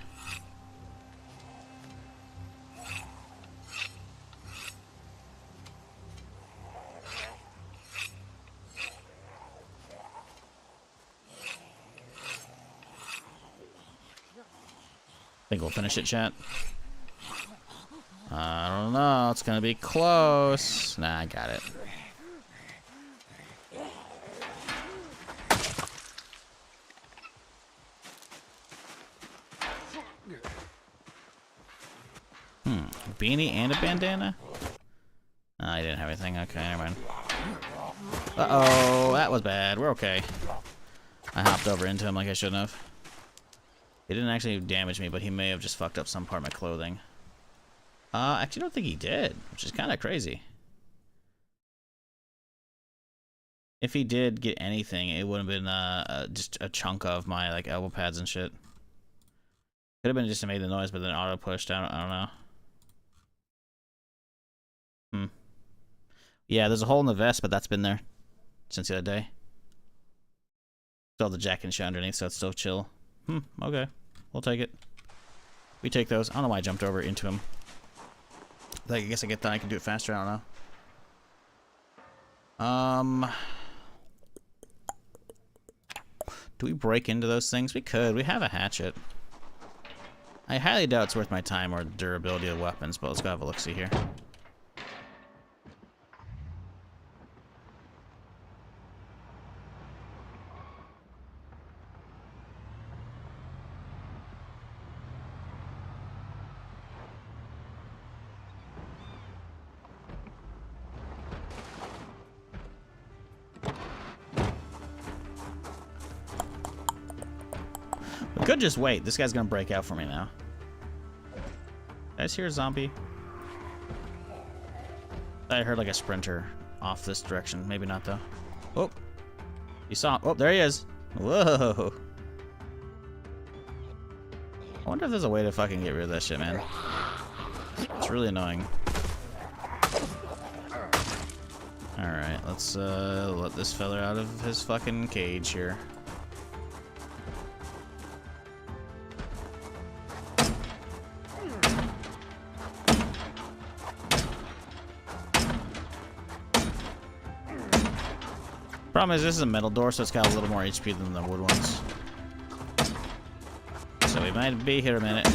Think we'll finish it, chat? I don't know. It's gonna be close. Nah, I got it. beanie and a bandana? Oh, I didn't have anything. Okay, never mind. Uh-oh, that was bad. We're okay. I hopped over into him like I shouldn't have. He didn't actually damage me, but he may have just fucked up some part of my clothing. I actually don't think he did, which is kind of crazy. If he did get anything, it would have been just a chunk of my like elbow pads and shit. Could have been just made the noise, but then auto pushed. I don't know. Yeah, there's a hole in the vest, but that's been there since the other day. Still the jacket and shit underneath, so it's still chill. Okay. We'll take it. We take those. I don't know why I jumped over into him. Like, I guess I get that I can do it faster. I don't know. Do we break into those things? We could. We have a hatchet. I highly doubt it's worth my time or the durability of weapons, but let's go have a look-see here. We could just wait. This guy's gonna break out for me now. Did I just hear a zombie? I heard like a sprinter off this direction. Maybe not though. Oh, you saw him. Oh, there he is. Whoa. I wonder if there's a way to fucking get rid of that shit, man. It's really annoying. Alright, let's let this fella out of his fucking cage here. Problem is, this is a metal door, so it's got a little more HP than the wood ones. So we might be here a minute.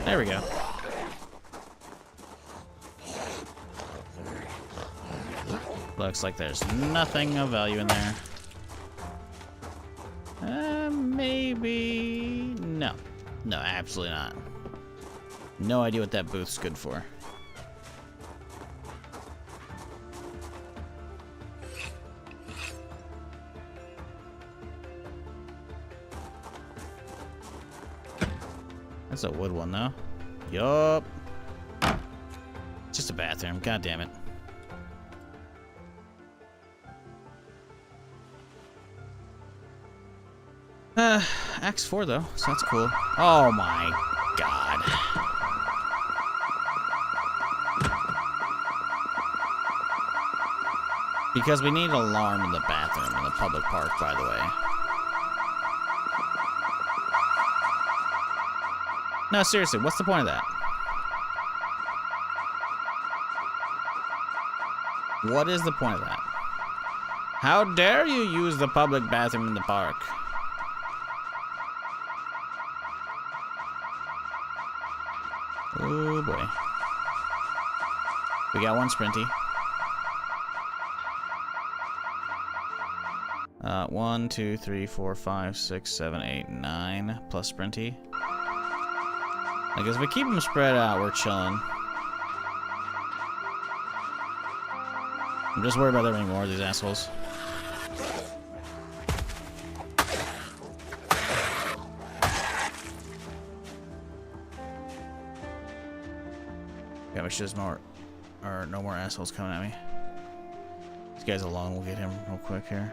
There we go. Looks like there's nothing of value in there. Maybe... No. No, absolutely not. No idea what that booth's good for. That's a wood one, though. Yup. Just a bathroom. God damn it. Axe 4, though, so that's cool. Oh my god. Because we need an alarm in the bathroom in the public park, by the way. No, seriously, what's the point of that? What is the point of that? How dare you use the public bathroom in the park? Oh boy. We got one sprinty. 1, 2, 3, 4, 5, 6, 7, 8, 9 plus sprinty. I guess if we keep them spread out, we're chilling. I'm just worried about there being more of these assholes. Yeah, make sure there's more, or no more assholes coming at me. This guy's alone. We'll get him real quick here.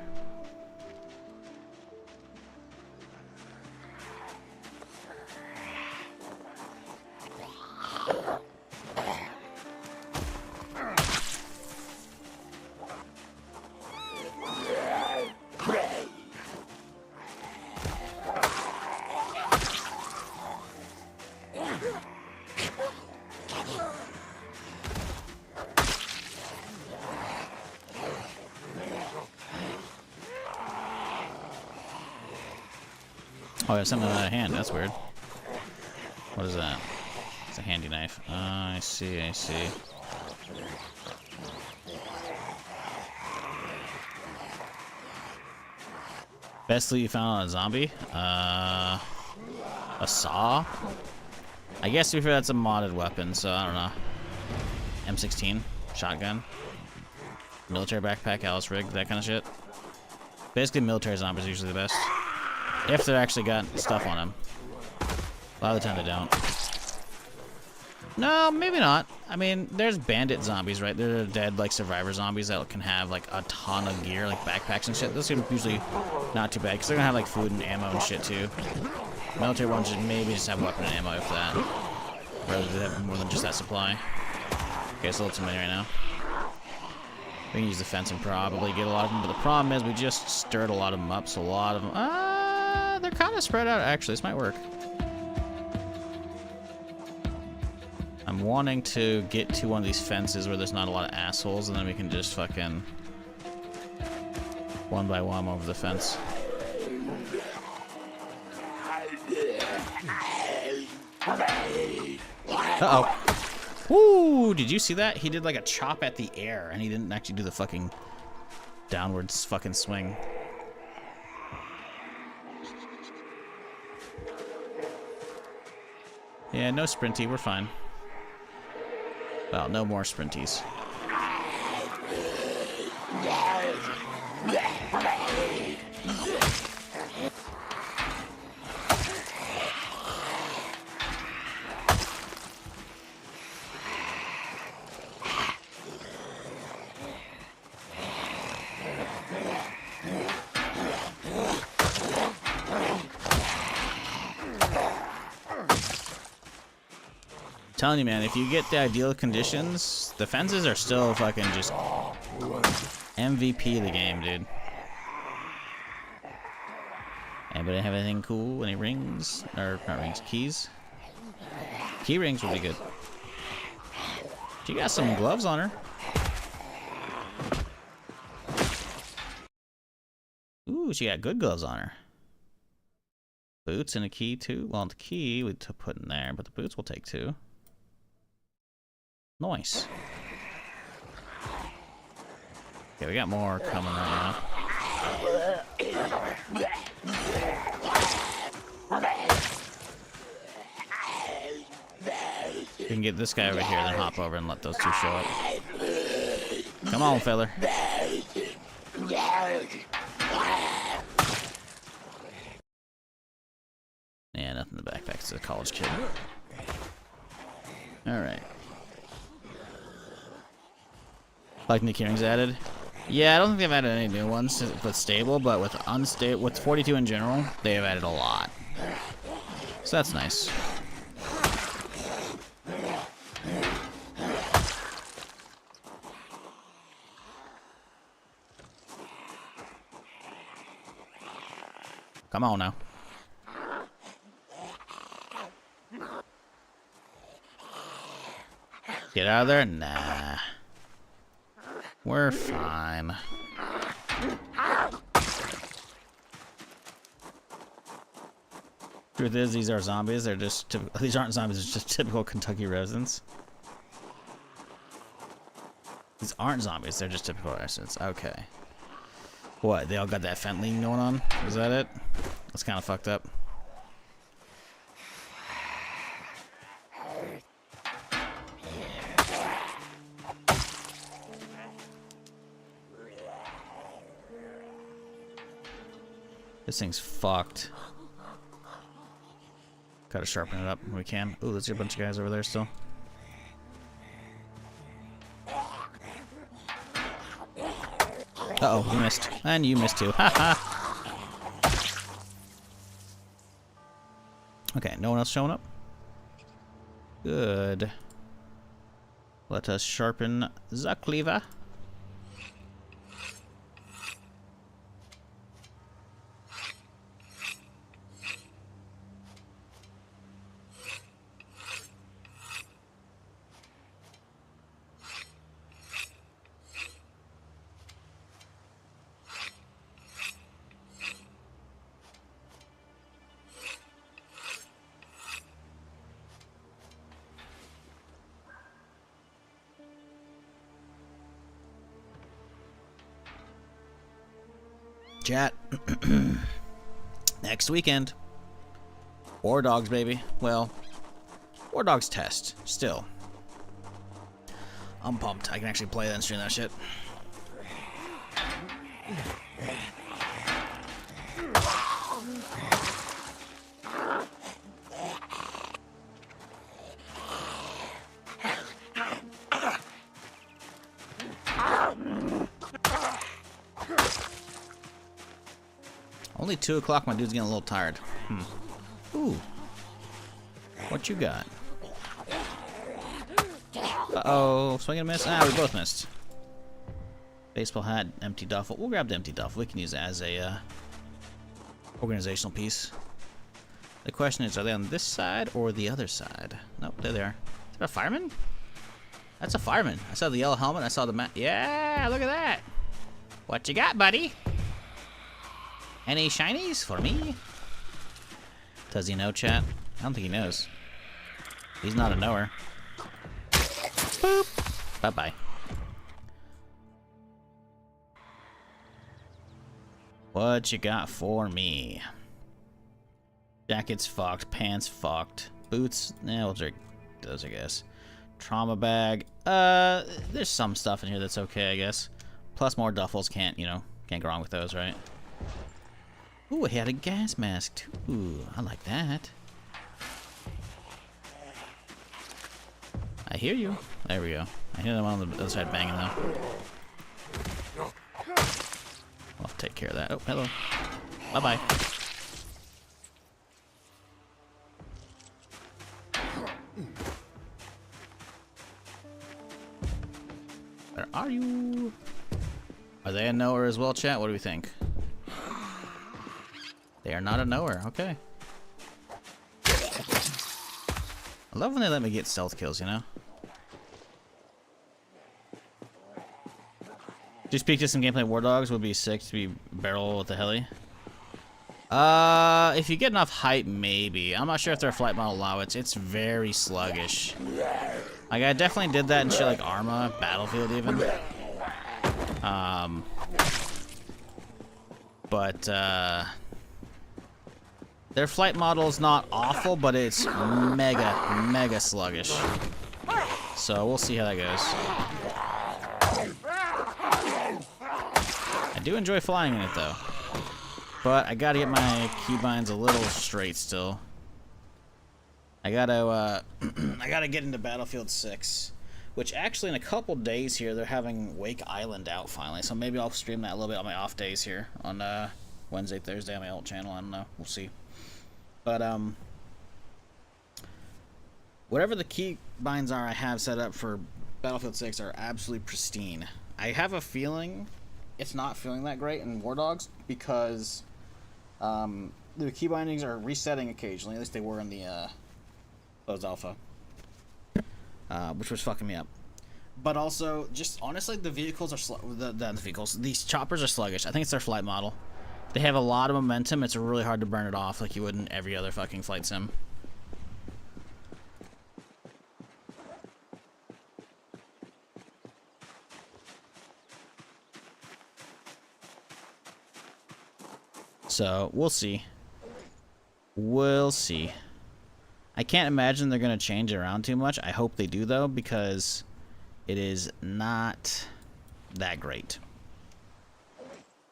Oh, I have something out of hand. That's weird. What is that? It's a handy knife. I see, I see. Best loot you found on a zombie? A saw? I guess to be fair, that's a modded weapon, so I don't know. M16, shotgun, military backpack, Alice rig, that kind of shit. Basically, military zombies are usually the best. If they're actually got stuff on them. A lot of the time they don't. No, maybe not. I mean, there's bandit zombies, right? They're dead, like, survivor zombies that can have, like, a ton of gear, like backpacks and shit. Those are usually not too bad, because they're gonna have, like, food and ammo and shit, too. Military ones should maybe just have weapon and ammo, if that. Rather than have more than just that supply. Okay, it's a little too many right now. We can use the fence and probably get a lot of them, but the problem is we just stirred a lot of them up, so a lot of them... they're kind of spread out, actually. This might work. I'm wanting to get to one of these fences where there's not a lot of assholes, and then we can just fucking one by one over the fence. Uh-oh. Woo! Did you see that? He did like a chop at the air, and he didn't actually do the fucking downwards fucking swing. Yeah, no sprinty, we're fine. Well, no more sprinties. Telling you, man, if you get the ideal conditions, the fences are still fucking just MVP of the game, dude. Anybody have anything cool? Any rings? Or not rings, keys? Key rings would be good. She got some gloves on her. Ooh, she got good gloves on her. Boots and a key too. Well, the key we put in there, but the boots we'll take too. Nice. Okay, we got more coming right now. We can get this guy over here, then hop over and let those two show up. Come on, feller. Yeah, nothing in the backpack. It's a college kid. Alright. Like new keyrings added? Yeah, I don't think they've added any new ones with stable, but with unstable, with 42 in general, they have added a lot. So that's nice. Come on now. Get out of there? Nah. We're fine. Truth is, these are zombies. They're just these aren't zombies. It's just typical Kentucky residents. These aren't zombies. They're just typical residents. Okay. What? They all got that fent lean going on? Is that it? That's kind of fucked up. This thing's fucked. Gotta sharpen it up when we can. Ooh, there's a bunch of guys over there still. Uh-oh, you missed. And you missed too. Haha. Okay, no one else showing up? Good. Let us sharpen the cleaver. Chat. Next weekend. War Dogs, baby. Well, War Dogs test. Still. I'm pumped. I can actually play that and stream that shit. Only 2 o'clock, my dude's getting a little tired. Ooh. What you got? Uh-oh. Swing and miss? Ah, we both missed. Baseball hat, empty duffel. We'll grab the empty duffel. We can use it as a organizational piece. The question is, are they on this side or the other side? Nope, there they are. Is that a fireman? That's a fireman. I saw the yellow helmet. I saw the yeah, look at that. What you got, buddy? Any shinies for me? Does he know, chat? I don't think he knows. He's not a knower. Boop. Bye-bye. What you got for me? Jacket's fucked. Pants fucked. Boots? Eh, we'll drink those, I guess. Trauma bag. There's some stuff in here that's okay, I guess. Plus more duffels. Can't go wrong with those, right? Ooh, he had a gas mask, too. I like that. I hear you. There we go. I hear them on the other side banging, though. I'll take care of that. Oh, hello. Bye-bye. Where are you? Are they a knower as well, chat? What do we think? They are not a knower. Okay. I love when they let me get stealth kills, you know? Do you speak to some gameplay War Dogs? Would be sick to be barrel with the heli. If you get enough height, maybe. I'm not sure if their flight model allow it. It's very sluggish. Like, I definitely did that in shit like Arma, Battlefield even. Their flight model is not awful, but it's mega sluggish. So we'll see how that goes. I do enjoy flying in it though, but I gotta get my keybinds a little straight still. I gotta get into Battlefield 6, which actually in a couple days here they're having Wake Island out finally. So maybe I'll stream that a little bit on my off days here on Wednesday, Thursday on my old channel. I don't know. We'll see. But whatever the key binds are I have set up for Battlefield 6 are absolutely pristine. I have a feeling it's not feeling that great in War Dogs because the key bindings are resetting occasionally. At least they were in the closed alpha, which was fucking me up. But also, just honestly, the vehicles are these choppers are sluggish. I think it's their flight model. They have a lot of momentum. It's really hard to burn it off like you would in every other fucking flight sim. So, we'll see. We'll see. I can't imagine they're going to change it around too much. I hope they do, though, because it is not that great.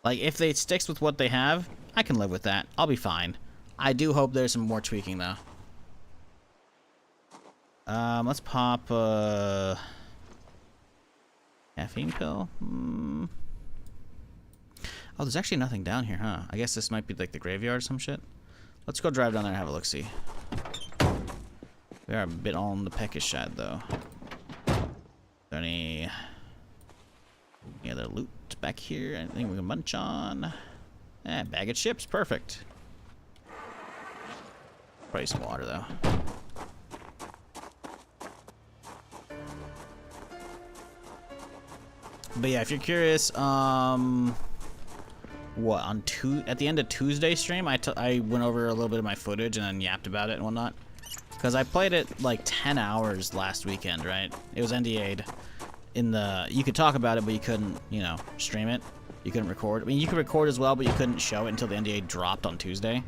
Like, if they sticks with what they have, I can live with that. I'll be fine. I do hope there's some more tweaking, though. Let's pop a caffeine pill. Oh, there's actually nothing down here, huh? I guess this might be like the graveyard or some shit. Let's go drive down there and have a look-see. We are a bit on the peckish side, though. Is there any other loot back here? Anything we can munch on? Bag of chips, perfect. Probably some water, though. But yeah, if you're curious, what, at the end of Tuesday stream, I went over a little bit of my footage and then yapped about it and whatnot. Because I played it like 10 hours last weekend, right? It was NDA'd. You could talk about it, but you couldn't, stream it. you couldn't record. I mean, you could record as well, but you couldn't show it until the NDA dropped on Tuesday.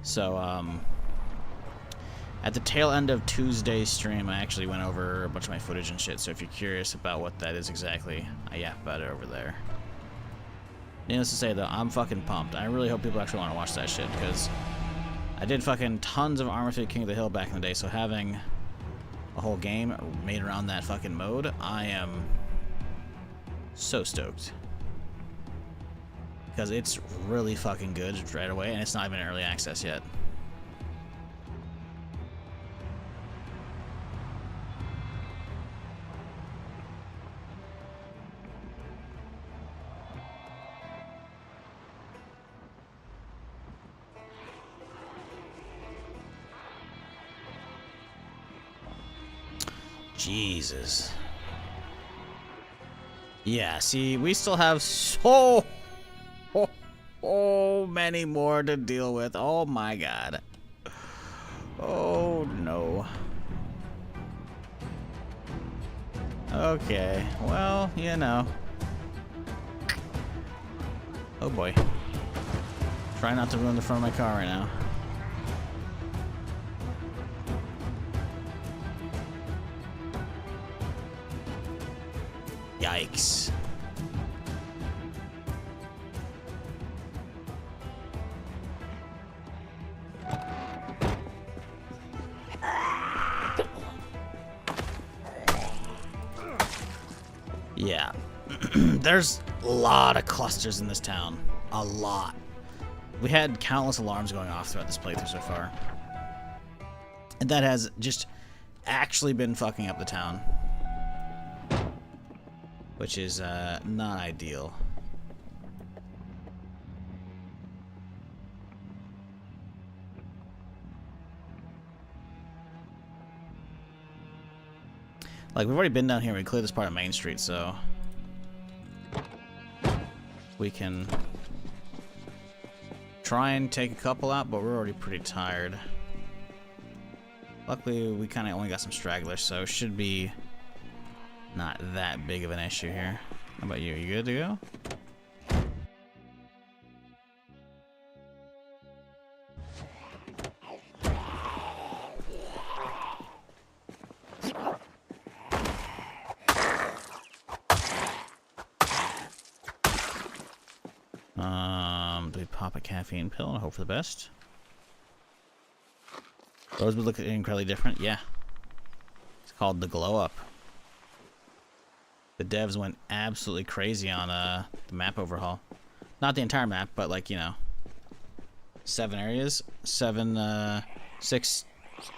So, at the tail end of Tuesday's stream, I actually went over a bunch of my footage and shit, so if you're curious about what that is exactly, I yap about it over there. Needless to say, though, I'm fucking pumped. I really hope people actually want to watch that shit, because I did fucking tons of Armor 3 King of the Hill back in the day, so having a whole game made around that fucking mode, I am so stoked. Because it's really fucking good right away, and it's not even early access yet. Jesus. Yeah, see, we still have so many more to deal with. Oh my god. Oh no. Okay, well, you know. Oh boy. Try not to ruin the front of my car right now. Yikes. Yeah. There's a lot of clusters in this town. A lot. We had countless alarms going off throughout this playthrough so far. And that has just actually been fucking up the town. Which is not ideal. Like, we've already been down here. We cleared this part of Main Street, so we can try and take a couple out, but we're already pretty tired. Luckily, we kind of only got some stragglers, so it should be not that big of an issue here. How about you? You good to go? Do we pop a caffeine pill and hope for the best? Those would look incredibly different. Yeah. It's called the glow up. The devs went absolutely crazy on the map overhaul. Not the entire map, but like, you know, 7 areas, 6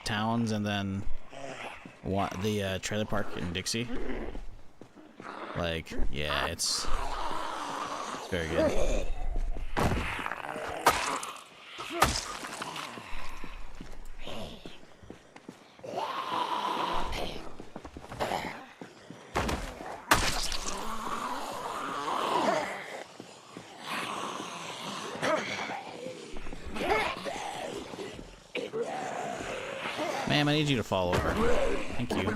towns, and then the trailer park in Dixie. Like, yeah, it's very good. Ma'am, I need you to fall over. Thank you.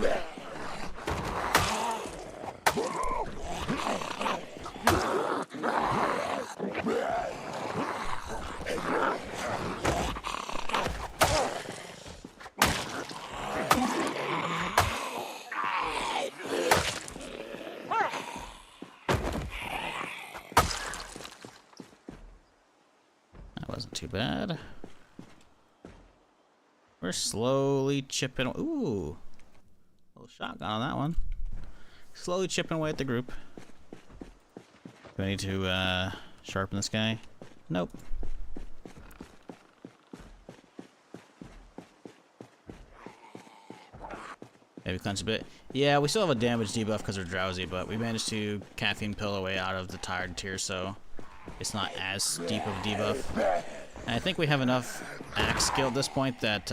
That wasn't too bad. We're slowly chipping. Ooh, a little shotgun on that one. Slowly chipping away at the group. Do I need to sharpen this guy? Nope. Maybe clench a bit. Yeah, we still have a damage debuff because we're drowsy, but we managed to caffeine pill away out of the tired tier, so it's not as deep of a debuff. And I think we have enough axe skill at this point that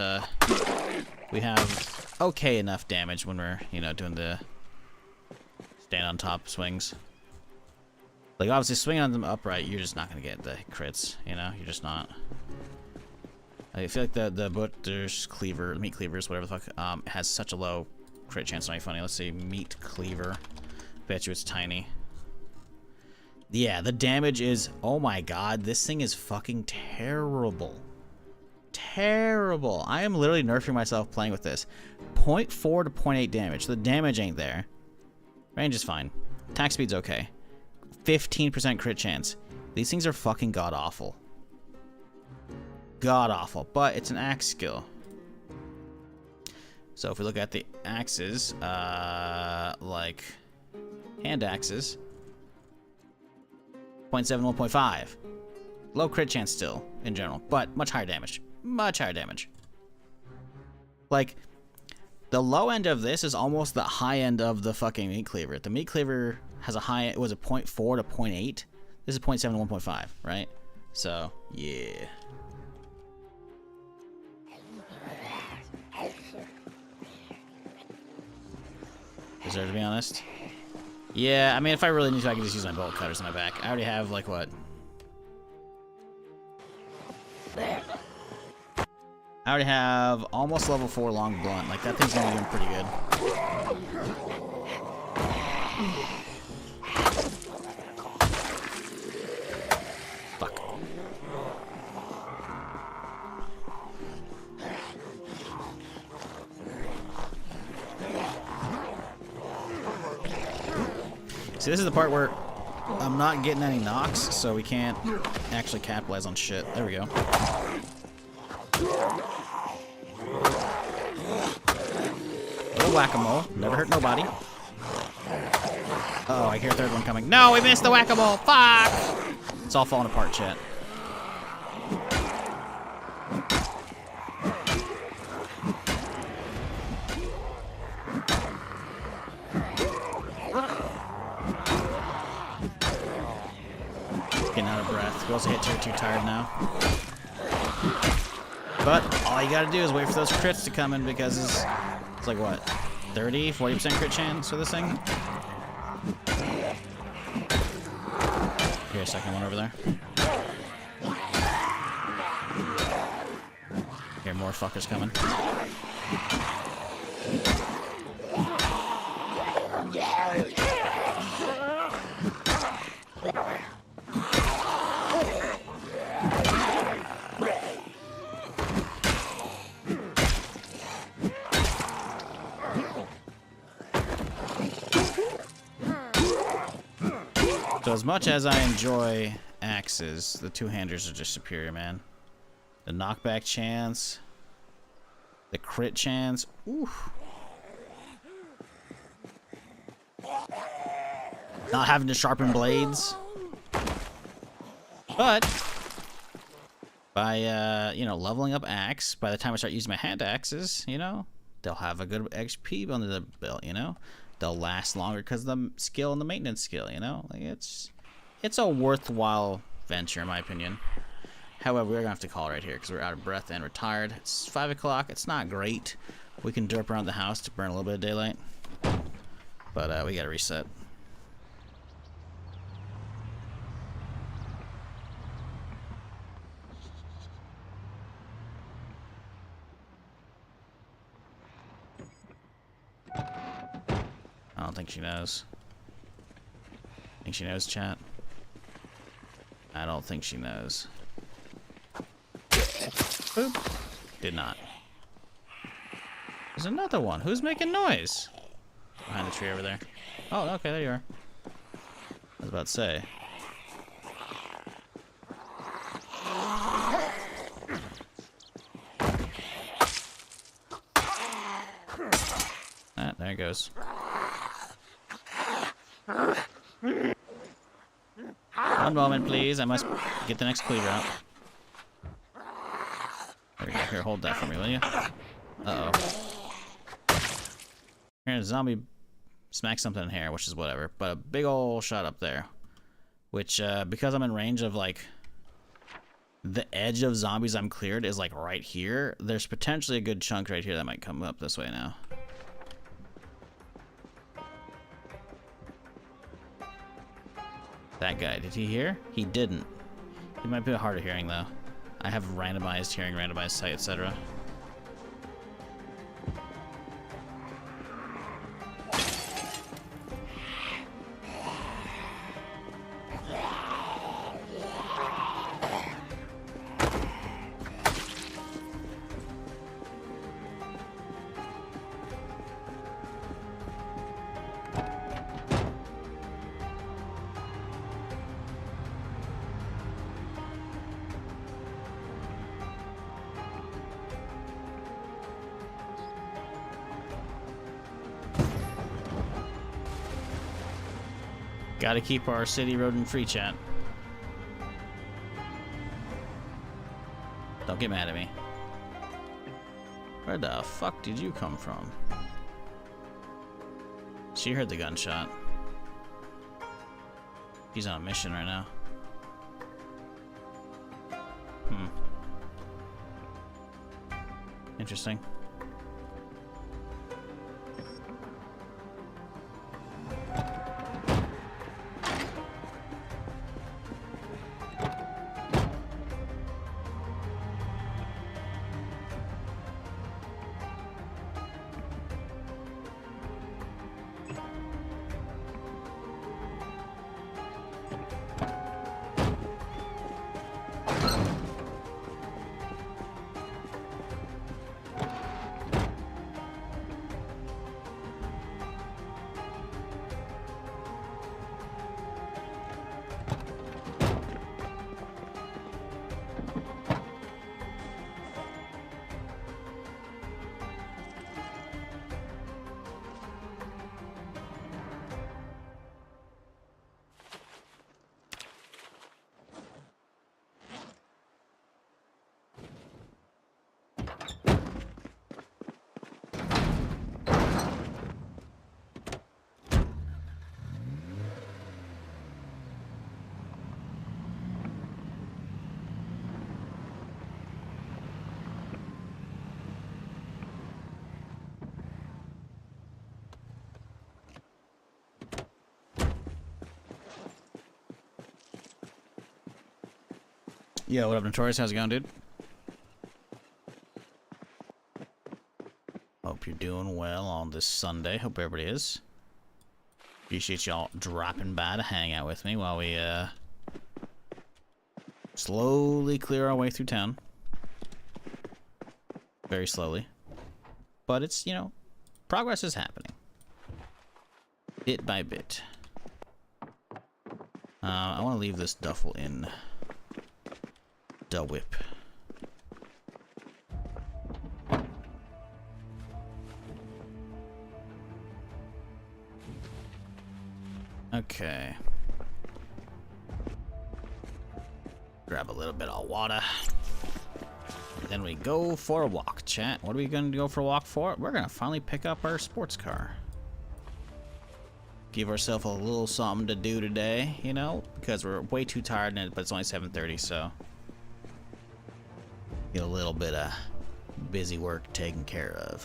we have okay enough damage when we're, you know, doing the stand on top swings. Like, obviously, swinging on them upright, you're just not going to get the crits, you know? You're just not. I feel like the butcher's cleaver, meat cleavers, whatever the fuck, has such a low crit chance. Not funny. Let's see, meat cleaver. Bet you it's tiny. Yeah, the damage is... Oh my god, this thing is fucking terrible. Terrible. I am literally nerfing myself playing with this. 0.4 to 0.8 damage. The damage ain't there. Range is fine. Attack speed's okay. 15% crit chance. These things are fucking god-awful. God-awful. But it's an axe skill. So if we look at the axes, like hand axes, 0.7, 1.5. Low crit chance still, in general, but much higher damage. Much higher damage. Like, the low end of this is almost the high end of the fucking meat cleaver. The meat cleaver has a high, it was a 0.4 to 0.8. This is 0.7 to 1.5, right? So, yeah. Deserve to be honest. Yeah, I mean, if I really need to, I can just use my bolt cutters in my back. I already have, like, what? I already have almost level 4 long blunt. Like, that thing's gonna be doing pretty good. Fuck. See, this is the part where I'm not getting any knocks, so we can't actually capitalize on shit. There we go. Little whack-a-mole. Never hurt nobody. Uh oh, I hear a third one coming. No, we missed the whack-a-mole! Fuck! It's all falling apart, chat. Getting out of breath. We also hit tier 2 tired now. But all you gotta do is wait for those crits to come in because it's like what? 30, 40% crit chance for this thing? Here, a second one over there. Here, more fuckers coming. So as much as I enjoy axes, the two-handers are just superior, man. The knockback chance, the crit chance, oof. Not having to sharpen blades. But by you know, leveling up axe, by the time I start using my hand axes, you know, they'll have a good XP under the belt, you know. They'll last longer because of the skill and the maintenance skill, you know? Like it's a worthwhile venture, in my opinion. However, we're going to have to call it right here because we're out of breath and we're tired. It's 5 o'clock. It's not great. We can derp around the house to burn a little bit of daylight. But we got to reset. I don't think she knows. Think she knows, chat? I don't think she knows. Boop. Did not. There's another one. Who's making noise? Behind the tree over there. Oh, okay, there you are. I was about to say. Ah, there it goes. One moment, please. I must get the next cleaver out. There we go. Here, hold that for me, will you? Uh-oh. Here, a zombie smacked something in here, which is whatever. But a big ol' shot up there. Which, because I'm in range of, like, the edge of zombies I'm cleared is, like, right here. There's potentially a good chunk right here that might come up this way now. That guy, did he hear? He didn't. He might be hard of hearing though. I have randomized hearing, randomized sight, etc. Gotta keep our city road and free, chat. Don't get mad at me. Where the fuck did you come from? She heard the gunshot. She's on a mission right now. Interesting. Yo, what up, Notorious? How's it going, dude? Hope you're doing well on this Sunday. Hope everybody is. Appreciate y'all dropping by to hang out with me while we slowly clear our way through town. Very slowly. But it's, you know, progress is happening. Bit by bit. I want to leave this duffel in the whip. Okay. Grab a little bit of water. And then we go for a walk, chat. What are we going to go for a walk for? We're going to finally pick up our sports car. Give ourselves a little something to do today, you know, because we're way too tired, but it's only 7:30, so get a little bit of busy work taken care of.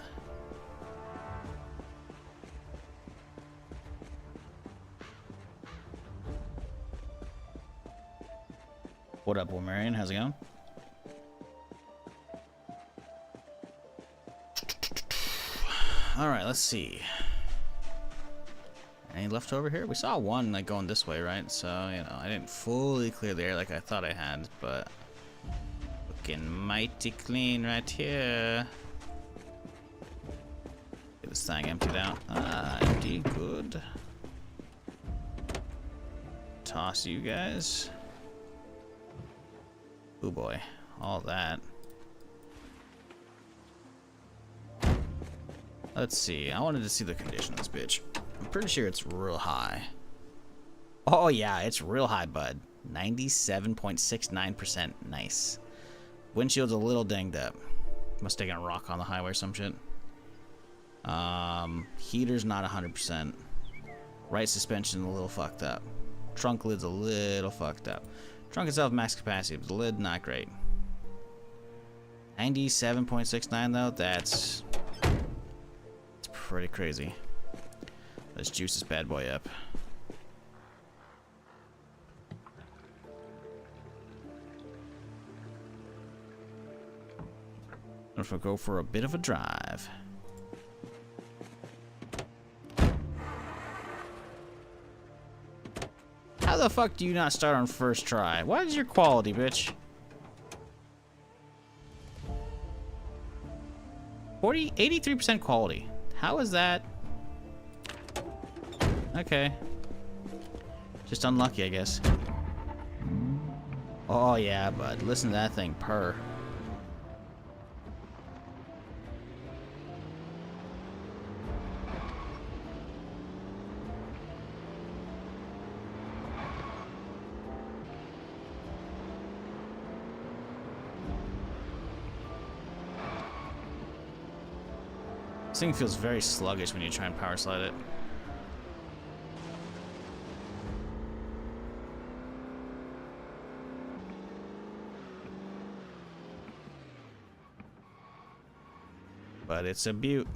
What up, Marion? How's it going? All right, let's see. Any left over here? We saw one like going this way, right? So, you know, I didn't fully clear the air like I thought I had, but looking mighty clean right here. Get this thing emptied out. Ah, empty, good. Toss you guys. Oh boy, all that. Let's see, I wanted to see the condition of this bitch. I'm pretty sure it's real high. Oh yeah, it's real high, bud. 97.69%, nice. Windshield's a little dinged up. Must have taken a rock on the highway or some shit. Heater's not 100%. Right suspension a little fucked up. Trunk lid's a little fucked up. Trunk itself max capacity, but the lid not great. 97.69 though, that's pretty crazy. Let's juice this bad boy up. If I go for a bit of a drive. How the fuck do you not start on first try? What is your quality, bitch? 83% quality. How is that? Okay. Just unlucky, I guess. Oh yeah, bud. Listen to that thing purr. This thing feels very sluggish when you try and power slide it. But it's a beaut.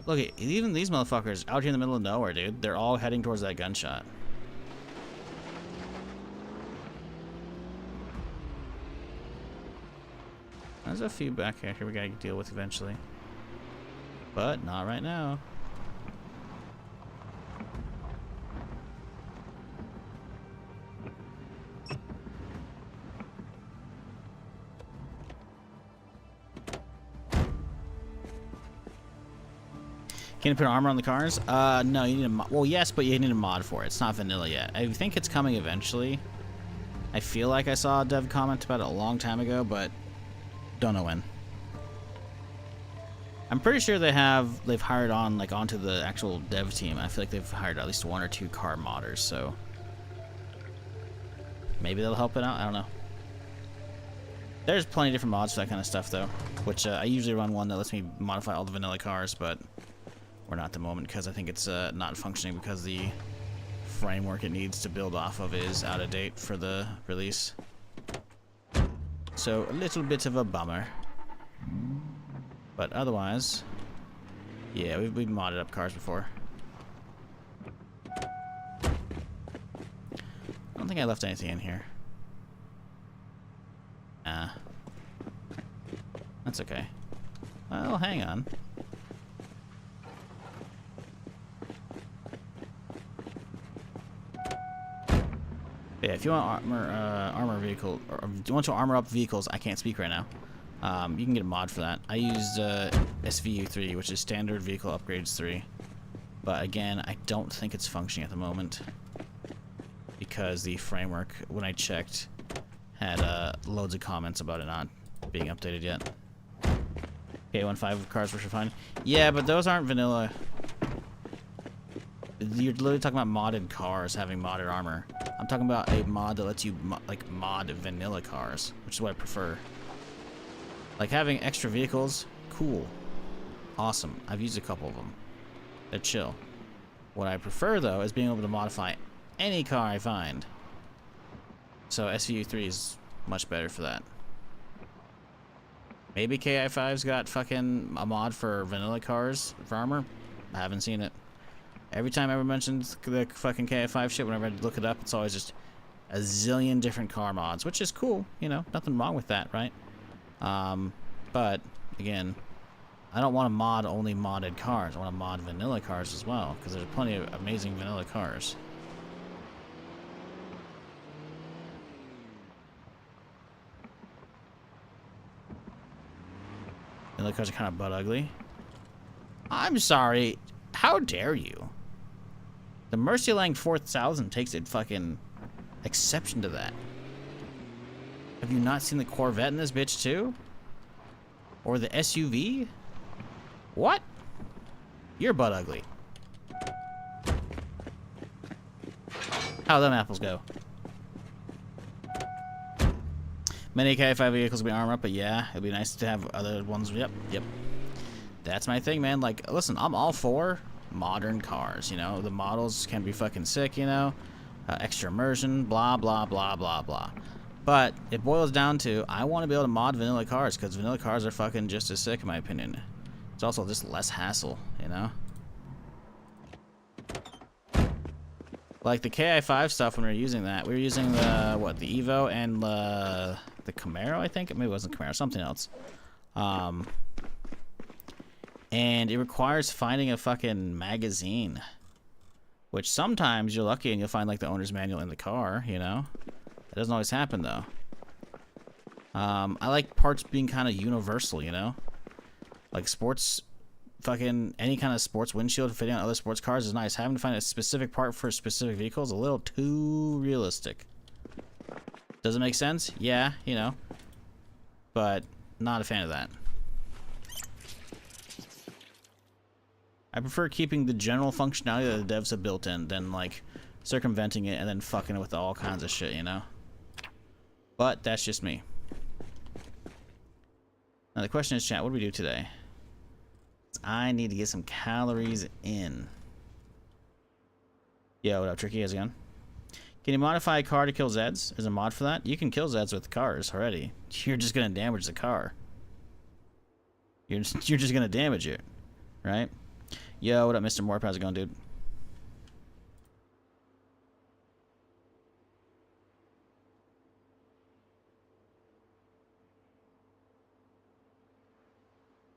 Look, even these motherfuckers out here in the middle of nowhere, dude. They're all heading towards that gunshot. There's a few back here we gotta deal with eventually. But not right now. Can you put armor on the cars? No, you need a mod. Well, yes, but you need a mod for it. It's not vanilla yet. I think it's coming eventually. I feel like I saw a dev comment about it a long time ago, but don't know when. I'm pretty sure they've hired on like onto the actual dev team. I feel like they've hired at least 1 or 2 car modders, so maybe they'll help it out. I don't know. There's plenty of different mods for that kind of stuff, though, which I usually run one that lets me modify all the vanilla cars, but we're not at the moment because I think it's not functioning because the framework it needs to build off of is out of date for the release. So a little bit of a bummer. But otherwise, yeah, we've modded up cars before. I don't think I left anything in here. That's okay. Well, hang on. Yeah, if you want armor vehicle, or if you want to armor up vehicles, I can't speak right now. You can get a mod for that. I used SVU3, which is Standard Vehicle Upgrades 3. But again, I don't think it's functioning at the moment because the framework, when I checked, had loads of comments about it not being updated yet. K15 cars were fine. Yeah, but those aren't vanilla. You're literally talking about modded cars having modded armor. I'm talking about a mod that lets you mod vanilla cars, which is what I prefer. Like having extra vehicles, cool, awesome. I've used a couple of them. They're chill. What I prefer though is being able to modify any car I find. So SVU3 is much better for that. Maybe KI5's got fucking a mod for vanilla cars for armor. I haven't seen it. Every time I ever mentioned the fucking KI5 shit, whenever I look it up, it's always just a zillion different car mods, which is cool. You know, nothing wrong with that, right? But again, I don't want to mod only modded cars. I want to mod vanilla cars as well, because there's plenty of amazing vanilla cars. Vanilla cars are kind of butt ugly. I'm sorry. How dare you? The Murcielago 4000 takes a fucking exception to that. Have you not seen the Corvette in this bitch too? Or the SUV? What? You're butt ugly. How them apples go? Many K5 vehicles will be armored up, but yeah, it'd be nice to have other ones. Yep. That's my thing, man. Like, listen, I'm all for modern cars, you know? The models can be fucking sick, you know? Extra immersion, blah, blah, blah, blah, blah. But it boils down to, I want to be able to mod vanilla cars, because vanilla cars are fucking just as sick, in my opinion. It's also just less hassle, you know? Like the KI5 stuff, when we were using that, we were using the, what, the Evo and the Camaro, I think? Maybe it wasn't Camaro, something else. And it requires finding a fucking magazine. Which sometimes you're lucky and you'll find like the owner's manual in the car, you know? It doesn't always happen though. I like parts being kind of universal, you know? Like sports, fucking any kind of sports windshield fitting on other sports cars is nice. Having to find a specific part for a specific vehicle is a little too realistic. Does it make sense? Yeah, you know. But not a fan of that. I prefer keeping the general functionality that the devs have built in than like circumventing it and then fucking with all kinds of shit, you know? But that's just me. Now the question is, chat, what do we do today? I need to get some calories in. Yo, what up, Tricky? How's it going? Can you modify a car to kill Zeds? Is a mod for that? You can kill Zeds with cars already. You're just gonna damage the car. You're just gonna damage it, right? Yo, what up, Mr. Morp? How's it going, dude?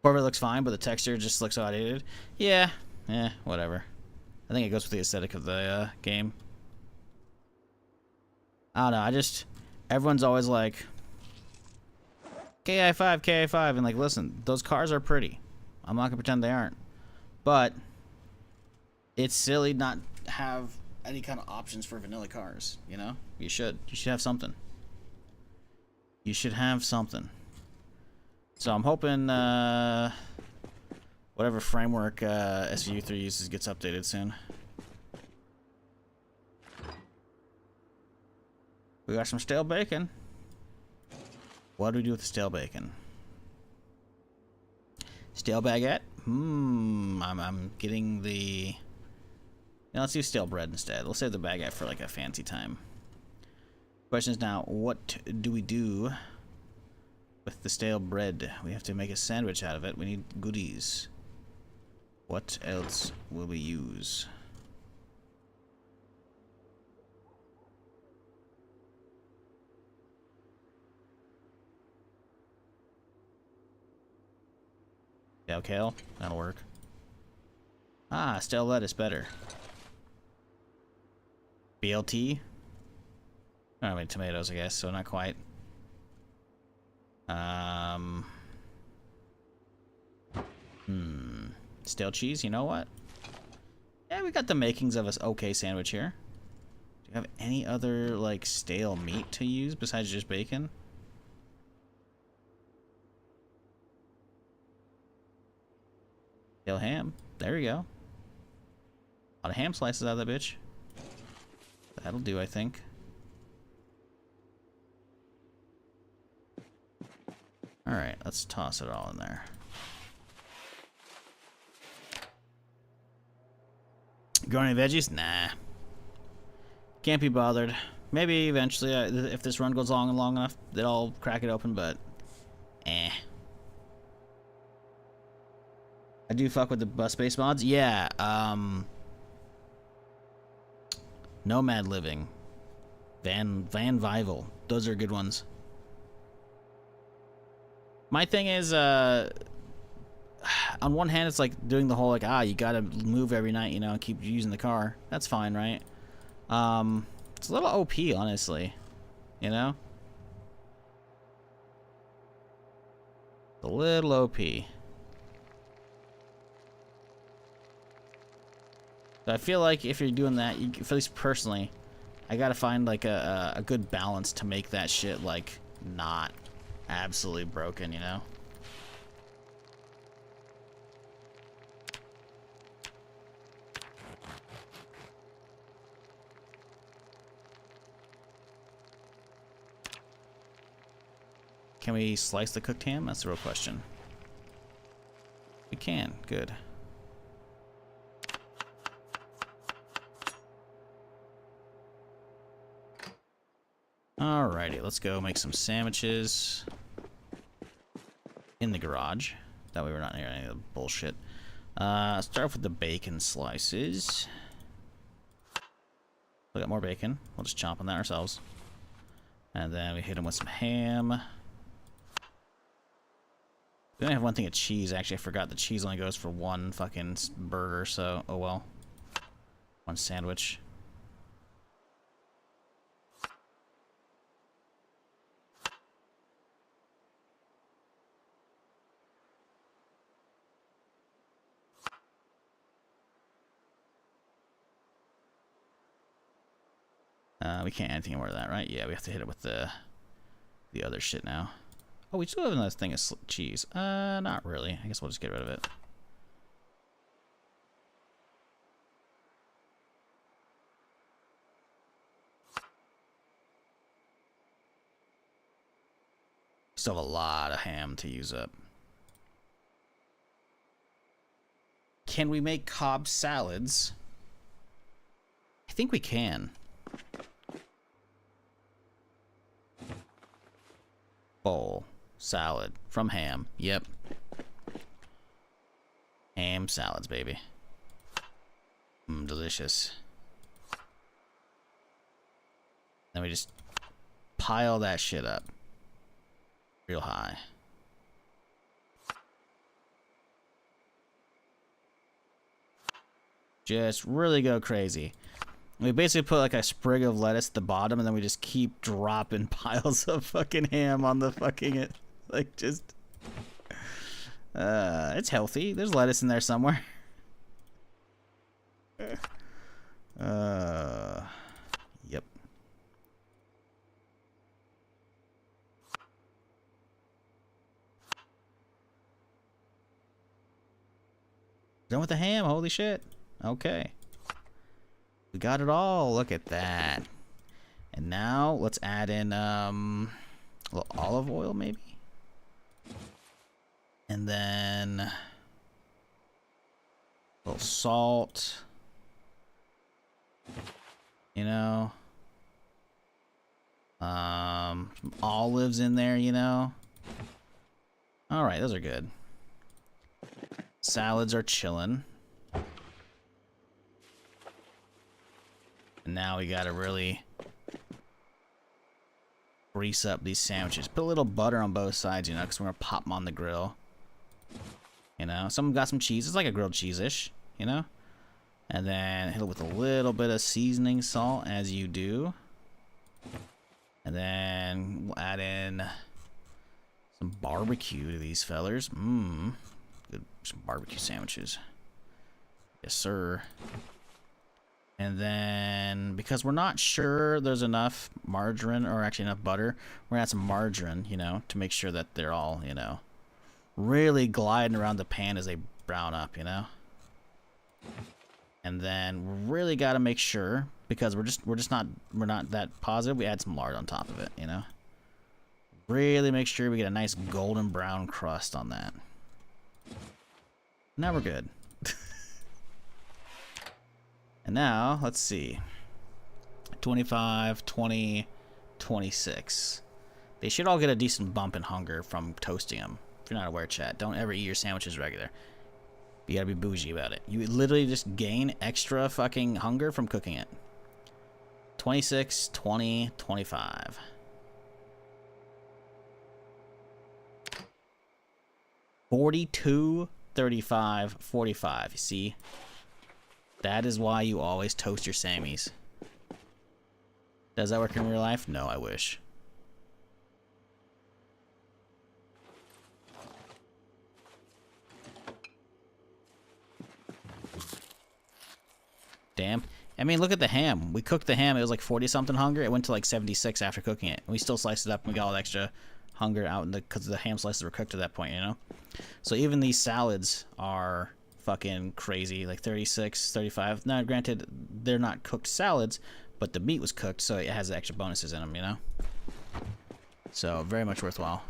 Corvette looks fine, but the texture just looks outdated. Yeah, whatever. I think it goes with the aesthetic of the game. I don't know, everyone's always like, KI5, KI5, and like, listen, those cars are pretty. I'm not gonna pretend they aren't. But it's silly not have any kind of options for vanilla cars, you know? You should have something. You should have something. So I'm hoping whatever framework SVU3 uses gets updated soon. We got some stale bacon. What do we do with the stale bacon? Stale baguette? I'm getting the... Yeah, let's do stale bread instead. Let's save the baguette for like a fancy time. Question is now, what do we do with the stale bread? We have to make a sandwich out of it. We need goodies. What else will we use? Yeah, kale. That'll work. Ah, stale lettuce better. BLT? I mean tomatoes, I guess, so not quite. Stale cheese, you know what? Yeah, we got the makings of an okay sandwich here. Do you have any other, like, stale meat to use besides just bacon? Stale ham. There we go. A lot of ham slices out of that bitch. That'll do, I think. Alright, let's toss it all in there. Growing any veggies? Nah. Can't be bothered. Maybe eventually, if this run goes long enough, then I'll crack it open, but... eh. I do fuck with the bus space mods. Yeah, Nomad Living. Van Vival. Those are good ones. My thing is, on one hand, it's like doing the whole, like, you gotta move every night, you know, and keep using the car. That's fine, right? It's a little OP, honestly. You know? A little OP. So I feel like if you're doing that, at least personally, I gotta find, like, a good balance to make that shit, like, not absolutely broken, you know? Can we slice the cooked ham? That's the real question. We can. Good. Alrighty, let's go make some sandwiches in the garage. That way we're not near any of the bullshit. Start off with the bacon slices. We got more bacon. We'll just chomp on that ourselves. And then we hit them with some ham. We only have one thing of cheese. Actually, I forgot the cheese only goes for one fucking burger, so oh well. One sandwich. We can't add anything more of that, right? Yeah, we have to hit it with the other shit now. Oh, we still have another thing of cheese. Not really. I guess we'll just get rid of it. Still have a lot of ham to use up. can we make Cobb salads? I think we can. Bowl. Salad. From ham. Yep. Ham salads, baby. Delicious. Then we just pile that shit up. Real high. Just really go crazy. We basically put like a sprig of lettuce at the bottom, and then we just keep dropping piles of fucking ham on the fucking it. Like, just... it's healthy. There's lettuce in there somewhere. Yep. Done with the ham, holy shit. Okay. We got it all. Look at that. And now let's add in a little olive oil maybe. And then a little salt. You know. Some olives in there, you know. Alright, those are good. Salads are chilling. And now we gotta really grease up these sandwiches. Put a little butter on both sides, you know, because we're gonna pop them on the grill. You know, some got some cheese. It's like a grilled cheese-ish, you know. And then hit it with a little bit of seasoning salt, as you do. And then we'll add in some barbecue to these fellers. Good, some barbecue sandwiches. Yes, sir. And then, because we're not sure there's enough margarine, or actually enough butter, we're gonna add some margarine, you know, to make sure that they're all, you know, really gliding around the pan as they brown up, you know. And then we really gotta make sure, because we're not that positive, we add some lard on top of it, you know. Really make sure we get a nice golden brown crust on that. Now we're good. And now, let's see. 25, 20, 26. They should all get a decent bump in hunger from toasting them. If you're not aware, chat, don't ever eat your sandwiches regular. You gotta be bougie about it. You literally just gain extra fucking hunger from cooking it. 26, 20, 25. $42, $35, $45. You see? That is why you always toast your Sammies. Does that work in real life? No, I wish. Damn. I mean, look at the ham. We cooked the ham. It was like 40-something hunger. It went to like 76 after cooking it. And we still sliced it up and we got all the extra hunger out because the ham slices were cooked at that point, you know? So even these salads are fucking crazy, like 36, 35. Now, granted, they're not cooked salads, but the meat was cooked, so it has extra bonuses in them, you know? So, very much worthwhile.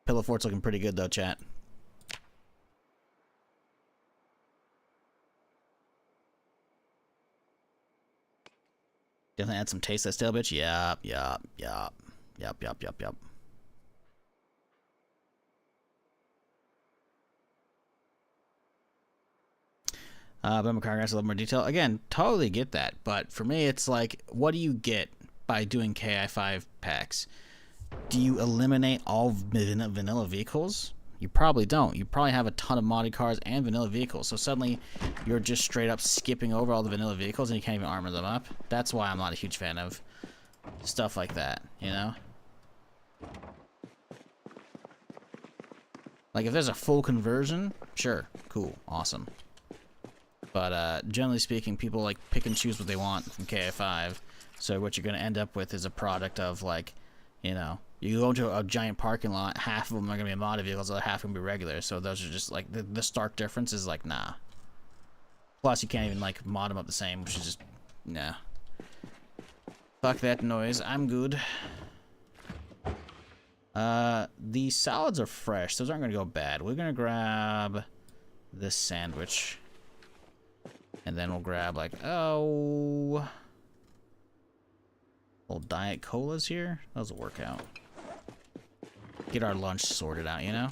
Pillow fort's looking pretty good, though, chat. Definitely add some taste to that stale bitch. Yup, yup, yup. Yup, yup, yup, yup. But I'm a car guys, a little more detail. Again, totally get that. But for me, it's like, what do you get by doing KI5 packs? Do you eliminate all vanilla vehicles? You probably don't. You probably have a ton of modded cars and vanilla vehicles. So suddenly, you're just straight up skipping over all the vanilla vehicles and you can't even armor them up. That's why I'm not a huge fan of stuff like that, you know? Like, if there's a full conversion, sure, cool, awesome. But generally speaking, people like pick and choose what they want from KI5. So what you're going to end up with is a product of, like, you know, you go into a giant parking lot, half of them are going to be modded vehicles, the other half are going to be regular. So those are just, like, the stark difference is, like, nah. Plus, you can't even, like, mod them up the same, which is just, nah. Fuck that noise. I'm good. The salads are fresh. Those aren't gonna go bad. We're gonna grab this sandwich. And then we'll grab like, little diet colas here. Those will work out. Get our lunch sorted out, you know?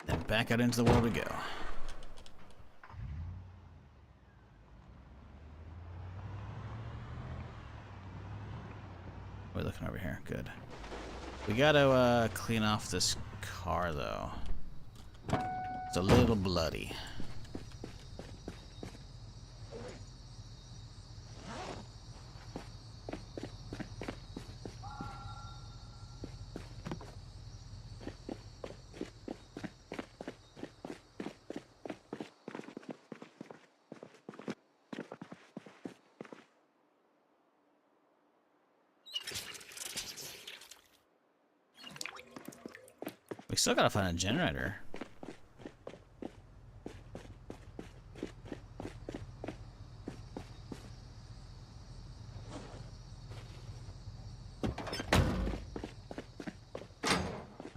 Then back out into the world we go. We're looking over here. Good. We gotta clean off this car though. It's a little bloody. We still gotta find a generator.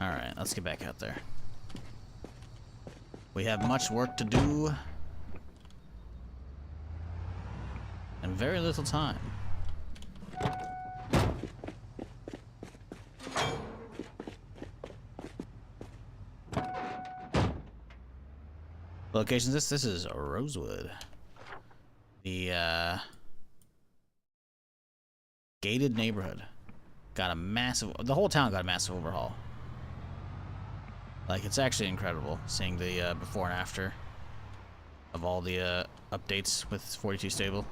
Alright, let's get back out there. We have much work to do. And very little time. Locations, this is Rosewood. The gated neighborhood. Got a massive, the whole town got a massive overhaul. Like, it's actually incredible seeing the before and after of all the updates with 42 stable.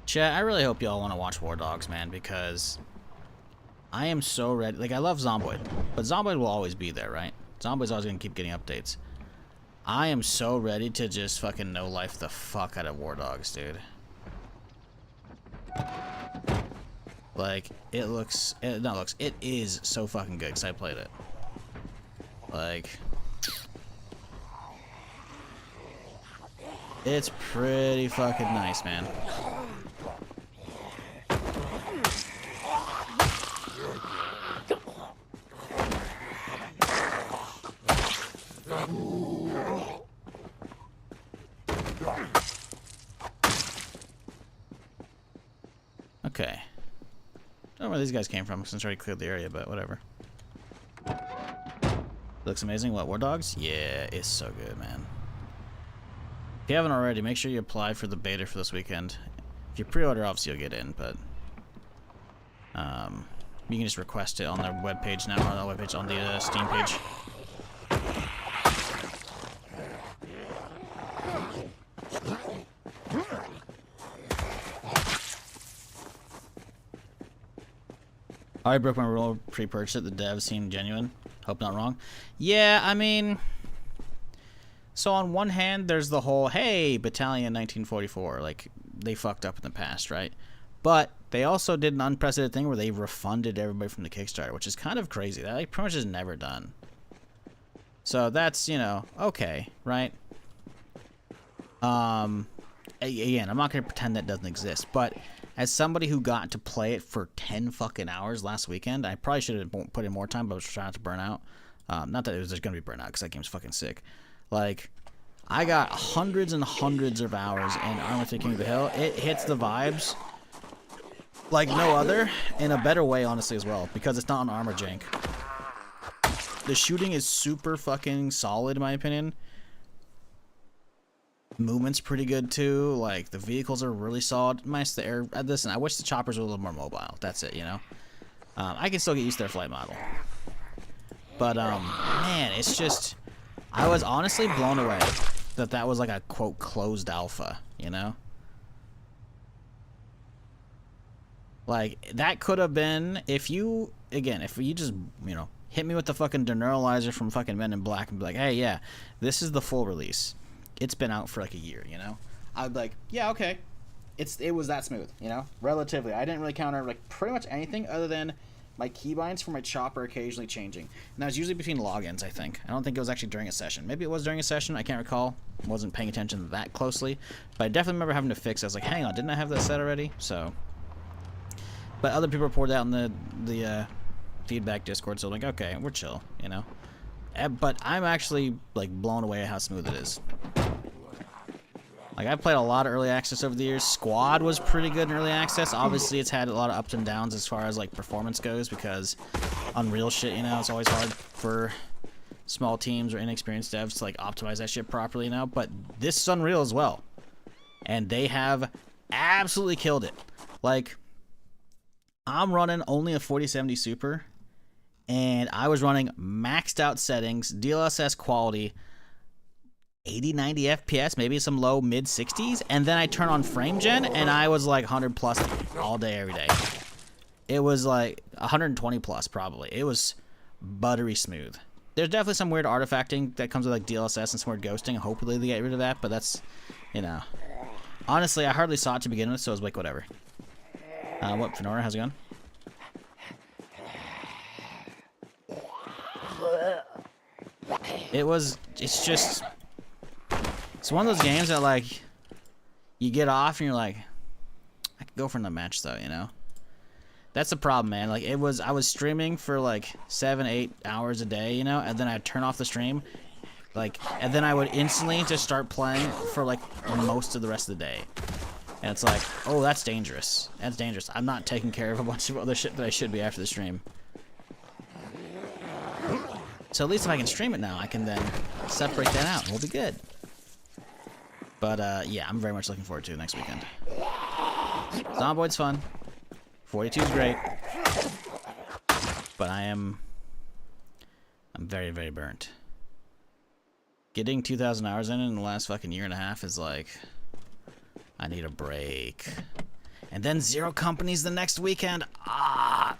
Chat, I really hope y'all want to watch War Dogs, man, because I am so ready. Like, I love Zomboid, but Zomboid will always be there, right? Zomboid's always gonna keep getting updates. I am so ready to just fucking no-life the fuck out of War Dogs, dude. Like, it is so fucking good because I played it. Like, it's pretty fucking nice, man. Okay. Don't know where these guys came from since I already cleared the area, but whatever. Looks amazing. What, War Dogs? Yeah, it's so good, man. If you haven't already, make sure you apply for the beta for this weekend. If you pre-order, obviously you'll get in, but you can just request it on their webpage now, on the webpage, on the Steam page. I broke my rule, pre-purchased it. The devs seemed genuine. Hope not wrong. Yeah, I mean, so on one hand, there's the whole, hey, Battalion 1944, like, they fucked up in the past, right? But they also did an unprecedented thing where they refunded everybody from the Kickstarter, which is kind of crazy. That, like, pretty much is never done. So that's, you know, okay, right? Again, I'm not going to pretend that doesn't exist, but as somebody who got to play it for 10 fucking hours last weekend, I probably should have put in more time, but I was trying not to burn out. Not that it was just going to be burnt out, because that game's fucking sick. Like, I got hundreds and hundreds of hours in Arma 3 King of the Hill. It hits the vibes like no other, in a better way, honestly, as well, because it's not an armor jank. The shooting is super fucking solid, in my opinion. Movement's pretty good too. Like, the vehicles are really solid. Minus the air. Listen, I wish the choppers were a little more mobile. That's it, you know. I can still get used to their flight model. But man, it's just, I was honestly blown away that that was like a quote closed alpha. You know. Like, that could have been, if you just, you know, hit me with the fucking deneuralizer from fucking Men in Black and be like, hey, yeah, this is the full release. It's been out for like a year, you know? I'd be like, yeah, okay. It was that smooth, you know? Relatively. I didn't really counter like pretty much anything other than my keybinds for my chopper occasionally changing. And that was usually between logins, I think. I don't think it was actually during a session. Maybe it was during a session, I can't recall. Wasn't paying attention that closely. But I definitely remember having to fix it. I was like, hang on, didn't I have that set already? So. But other people reported out in the feedback Discord, so I'm like, okay, we're chill, you know? But I'm actually, like, blown away at how smooth it is. Like, I've played a lot of early access over the years. Squad was pretty good in early access. Obviously, it's had a lot of ups and downs as far as, like, performance goes, because Unreal shit, you know, it's always hard for small teams or inexperienced devs to, like, optimize that shit properly, you know? But this is Unreal as well. And they have absolutely killed it. Like, I'm running only a 4070 Super, and I was running maxed out settings, DLSS quality, 80, 90 FPS, maybe some low mid 60s, and then I turn on frame gen, and I was like 100 plus all day, every day. It was like 120 plus probably. It was buttery smooth. There's definitely some weird artifacting that comes with like DLSS and some weird ghosting. Hopefully they get rid of that, but that's, you know. Honestly, I hardly saw it to begin with, so it was like whatever. What, Fenora, how's it going? It's one of those games that, like, you get off and you're like, I could go for another match, though, you know? That's the problem, man. Like, I was streaming for, like, 7-8 hours a day, you know? And then I'd turn off the stream, like, and then I would instantly just start playing for, like, most of the rest of the day. And it's like, oh, that's dangerous. That's dangerous. I'm not taking care of a bunch of other shit that I should be after the stream. So at least if I can stream it now, I can then separate that out, and we'll be good. But, yeah, I'm very much looking forward to it next weekend. Zomboid's fun. 42 is great. But I'm very, very burnt. Getting 2,000 hours in the last fucking year and a half is like, I need a break. And then 0 companies the next weekend.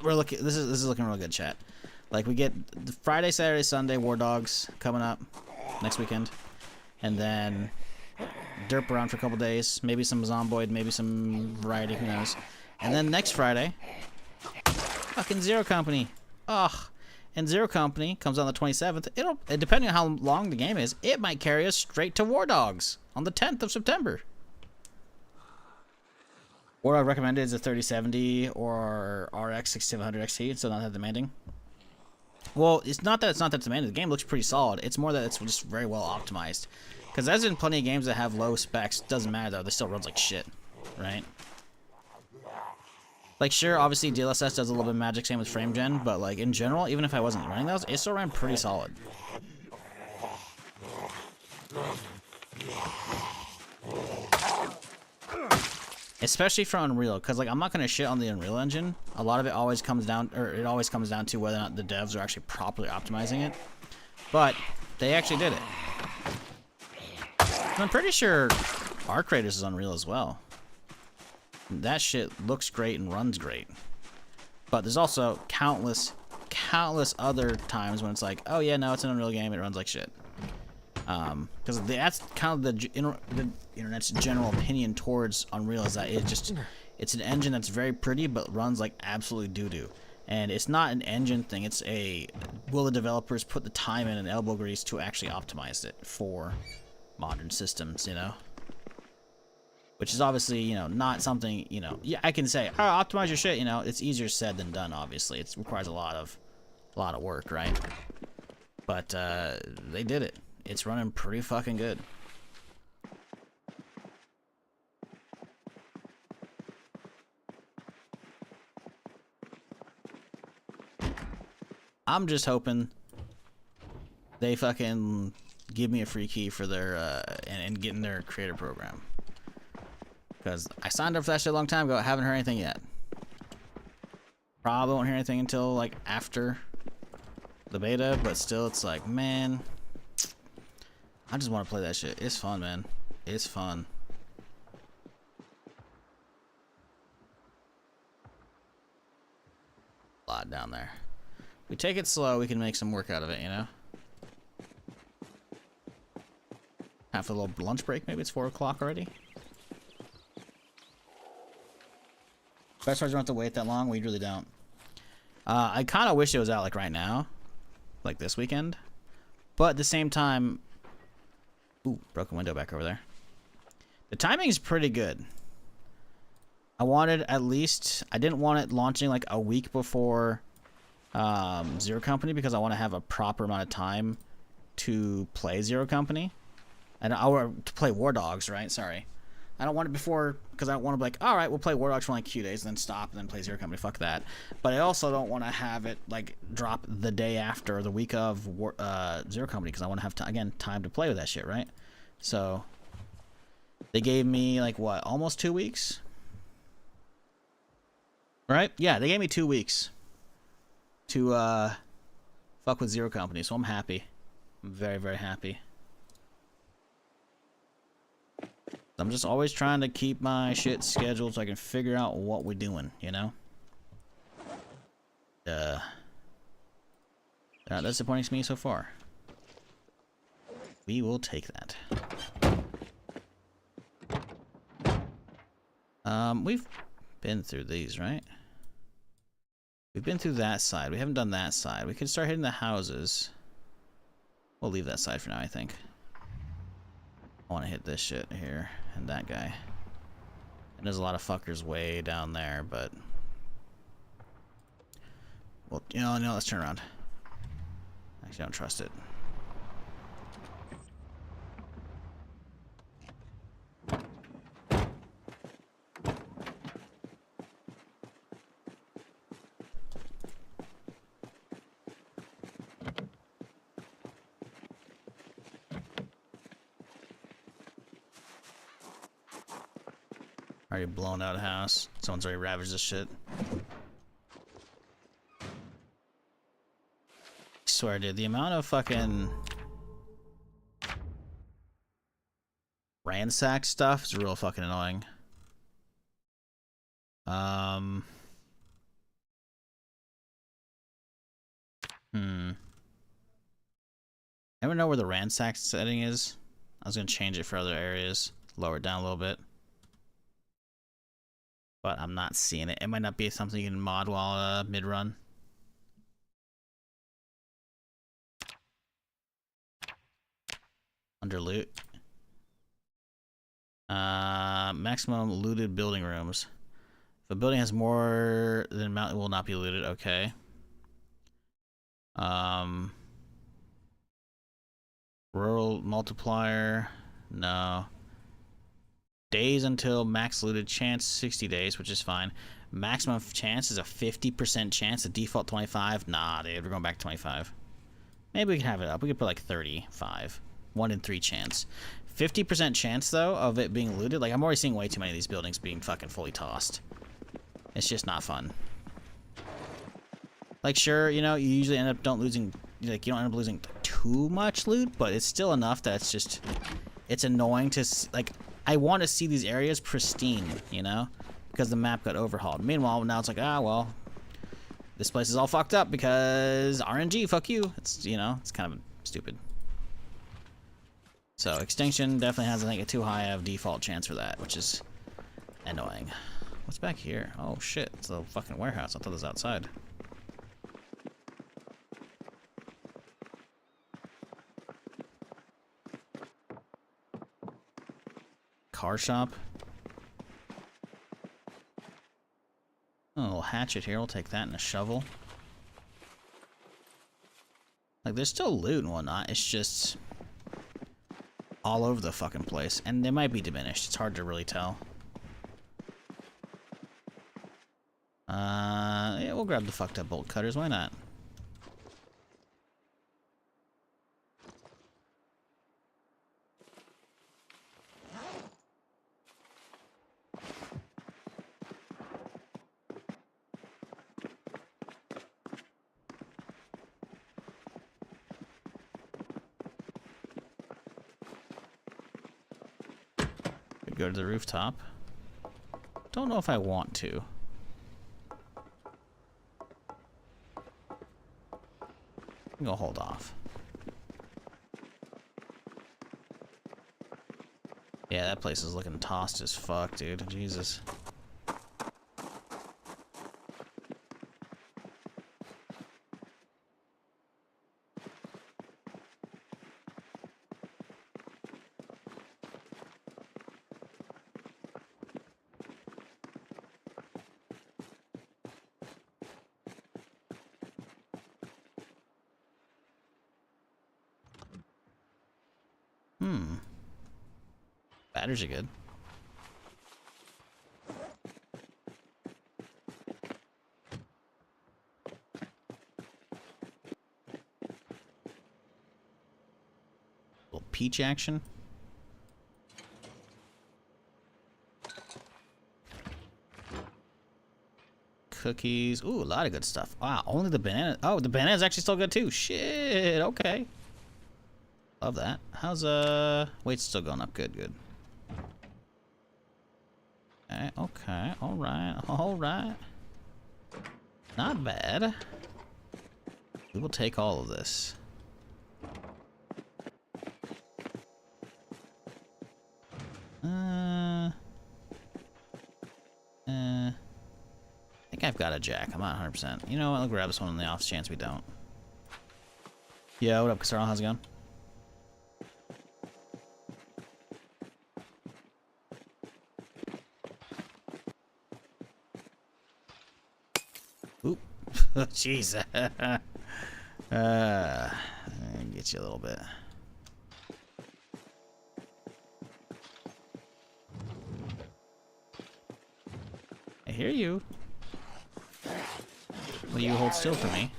This is looking real good, chat. Like, we get the Friday, Saturday, Sunday War Dogs coming up next weekend. And then derp around for a couple days. Maybe some Zomboid, maybe some variety, who knows. And then next Friday, fucking 0 Company. Ugh. And 0 Company comes on the 27th. Depending on how long the game is, it might carry us straight to War Dogs on the 10th of September. What I recommended is a 3070 or RX 6700 XT. It's still not that demanding. Well, it's not that demanding. The game looks pretty solid. It's more that it's just very well optimized. Because there's been plenty of games that have low specs. Doesn't matter though. They still runs like shit, right? Like, sure, obviously DLSS does a little bit of magic, same with frame gen, but like in general, even if I wasn't running those, it still ran pretty solid. Especially for Unreal, because like I'm not gonna shit on the Unreal Engine. A lot of it always comes down, to whether or not the devs are actually properly optimizing it. But they actually did it. And I'm pretty sure Arc Raiders is Unreal as well. That shit looks great and runs great. But there's also countless other times when it's like, oh yeah, no, it's an Unreal game, it runs like shit. Because that's kind of the internet's general opinion towards Unreal, is that it's an engine that's very pretty but runs like absolutely doo-doo. And it's not an engine thing, it's will the developers put the time in and elbow grease to actually optimize it for modern systems, you know? Which is obviously, you know, not something, you know, yeah, I can say, oh, optimize your shit, you know, it's easier said than done, obviously. It requires a lot of work, right? But they did it. It's running pretty fucking good. I'm just hoping they fucking give me a free key for their and get in their creator program. Because I signed up for that shit a long time ago. I haven't heard anything yet. Probably won't hear anything until like after the beta, but still, it's like, man, I just want to play that shit. It's fun, man. It's fun. A lot down there. We take it slow, we can make some work out of it, you know? Have a little lunch break, maybe it's 4 o'clock already. Best part is you don't have to wait that long, we really don't. I kind of wish it was out like right now, like this weekend. But at the same time, ooh, broken window back over there. The timing is pretty good. I wanted at least, I didn't want it launching like a week before Zero Company because I want to have a proper amount of time to play Zero Company. And or to play War Dogs, right? Sorry. I don't want it before, because I don't want to be like, alright, we'll play War Dogs for like a few days, and then stop, and then play Zero Company. Fuck that. But I also don't want to have it, like, drop the day after, the week of Zero Company, because I want to have, again, time to play with that shit, right? So, they gave me, like, what, almost 2 weeks? Right? Yeah, they gave me 2 weeks to, fuck with Zero Company, so I'm happy. I'm very, very happy. I'm just always trying to keep my shit scheduled so I can figure out what we're doing, you know? They're not disappointing to me so far. We will take that. We've been through these, right? We've been through that side. We haven't done that side. We could start hitting the houses. We'll leave that side for now, I think. I want to hit this shit here and that guy. And there's a lot of fuckers way down there, but... well, you know, no, let's turn around. Actually, I don't trust it. Already blown out a house. Someone's already ravaged this shit. I swear, dude, the amount of fucking ransacked stuff is real fucking annoying. Ever know where the ransack setting is? I was gonna change it for other areas. Lower it down a little bit. But I'm not seeing it. It might not be something you can mod while mid-run. Under loot. Maximum looted building rooms. If a building has more than amount, it will not be looted. Okay. Rural multiplier. No. Days until max looted chance, 60 days, which is fine. Maximum chance is a 50% chance. The default 25. Nah, dude, we're going back to 25. Maybe we can have it up. We could put like 35. 1 in 3 chance. 50% chance, though, of it being looted. Like, I'm already seeing way too many of these buildings being fucking fully tossed. It's just not fun. Like, sure, you know, you usually end up losing, like, you don't end up losing too much loot, but it's still enough that it's just, it's annoying to, like, I want to see these areas pristine, you know, because the map got overhauled. Meanwhile, now it's like, ah, well, this place is all fucked up because RNG, fuck you. It's, you know, it's kind of stupid. So, extinction definitely has, I think, a too high of default chance for that, which is annoying. What's back here? Oh, shit. It's a fucking warehouse. I thought it was outside. Car shop. Oh, a little hatchet here. We'll take that and a shovel. Like, there's still loot and whatnot. It's just all over the fucking place. And they might be diminished. It's hard to really tell. Yeah, we'll grab the fucked up bolt cutters. Why not? Go to the rooftop. Don't know if I want to. I'm gonna hold off. Yeah, that place is looking tossed as fuck, dude. Jesus. Batteries are good. Little peach action. Cookies. Ooh, a lot of good stuff. Wow, only the banana. Oh, the banana's actually still good too. Shit. Okay. Love that. How's weight's still going up? Good, good. Okay. All right. All right. Not bad. We will take all of this. I think I've got a jack. I'm not 100%. You know what? I'll grab this one on the off chance we don't. Yeah, what up, Casarl? How's it going? Oop. Jeez. Get you a little bit. I hear you. Will you hold still for me?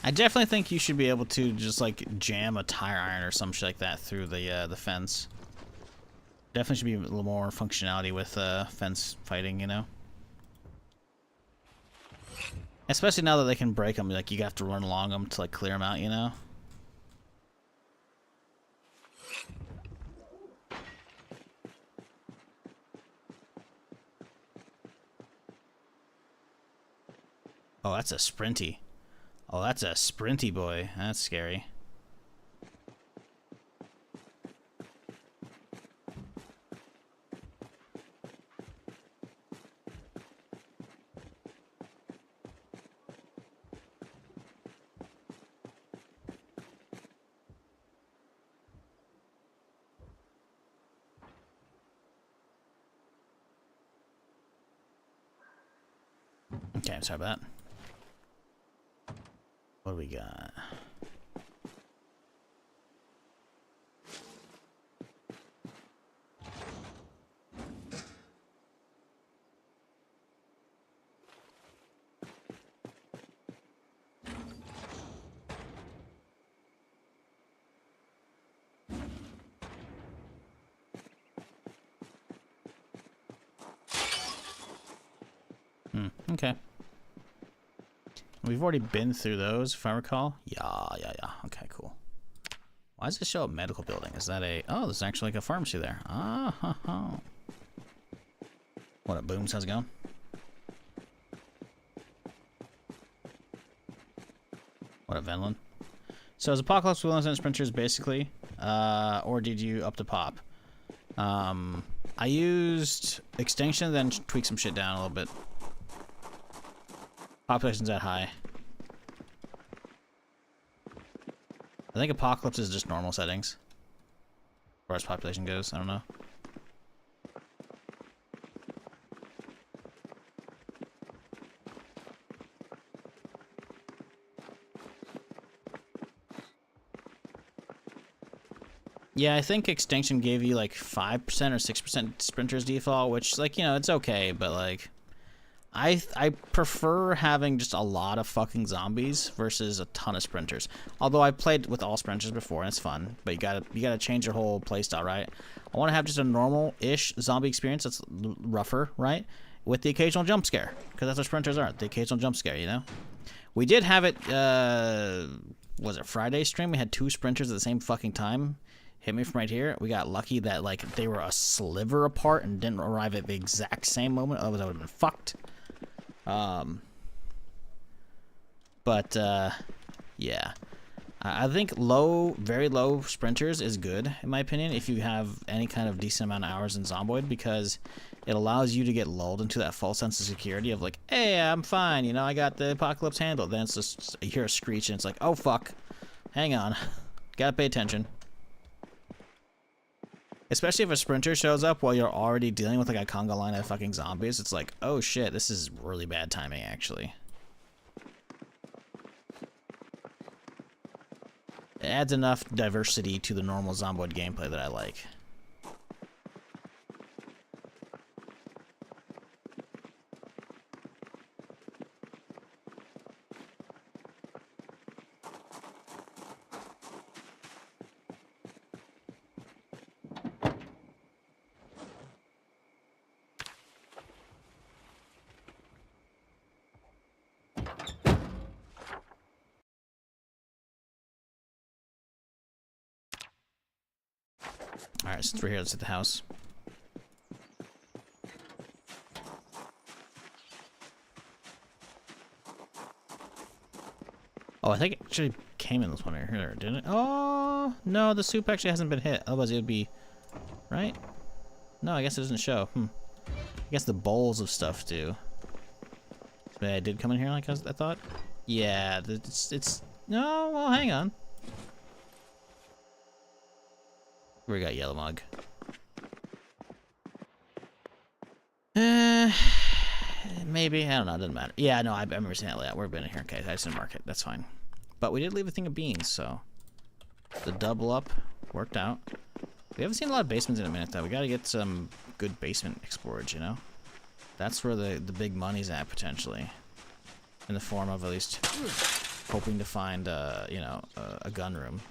I definitely think you should be able to just like jam a tire iron or some shit like that through the fence. Definitely should be a little more functionality with fence fighting, you know. Especially now that they can break them, like you have to run along them to like clear them out, you know. Oh, that's a sprinty. Oh, that's a sprinty boy. That's scary. Okay, I'm sorry about that. What do we got? Okay. We've already been through those, if I recall. Yeah. Okay, cool. Why does it show a medical building? Is that a... Oh, there's actually like a pharmacy there. Ah, What up, Booms? How's it going? What up, Venlin? So is Apocalypse Wheelers and Sprinters basically? Or did you up the pop? I used Extinction, then tweaked some shit down a little bit. Population's that high. I think Apocalypse is just normal settings. As far as population goes, I don't know. Yeah, I think Extinction gave you like 5% or 6% sprinters default, which, like, you know, it's okay, but like... I prefer having just a lot of fucking zombies versus a ton of sprinters. Although I played with all sprinters before and it's fun, but you gotta change your whole playstyle, right? I want to have just a normal-ish zombie experience that's rougher, right? With the occasional jump scare, because that's what sprinters are, the occasional jump scare, you know? We did have it, was it Friday stream? We had 2 sprinters at the same fucking time. Hit me from right here. We got lucky that like they were a sliver apart and didn't arrive at the exact same moment. Otherwise I would have been fucked. But, yeah. I think very low sprinters is good, in my opinion, if you have any kind of decent amount of hours in Zomboid, because it allows you to get lulled into that false sense of security of like, hey, I'm fine, you know, I got the apocalypse handled. Then it's just, you hear a screech and it's like, oh fuck, hang on, gotta pay attention. Especially if a sprinter shows up while you're already dealing with like a conga line of fucking zombies, it's like, oh shit, this is really bad timing actually. It adds enough diversity to the normal Zomboid gameplay that I like. Alright, since we're here, let's hit the house. Oh, I think it actually came in this one right here, didn't it? Oh, no, the soup actually hasn't been hit. Otherwise it would be... Right? No, I guess it doesn't show. I guess the bowls of stuff do. Maybe I did come in here like I thought? Yeah, it's... No, well, hang on. We got yellow mug. Maybe, I don't know, it doesn't matter. Yeah, no, I remember seeing that layout. We've been in here. Okay, I just didn't mark it. That's fine. But we did leave a thing of beans, so the double up worked out. We haven't seen a lot of basements in a minute, though. We gotta get some good basement explorers, you know? That's where the big money's at, potentially. In the form of at least hoping to find, you know, a gun room.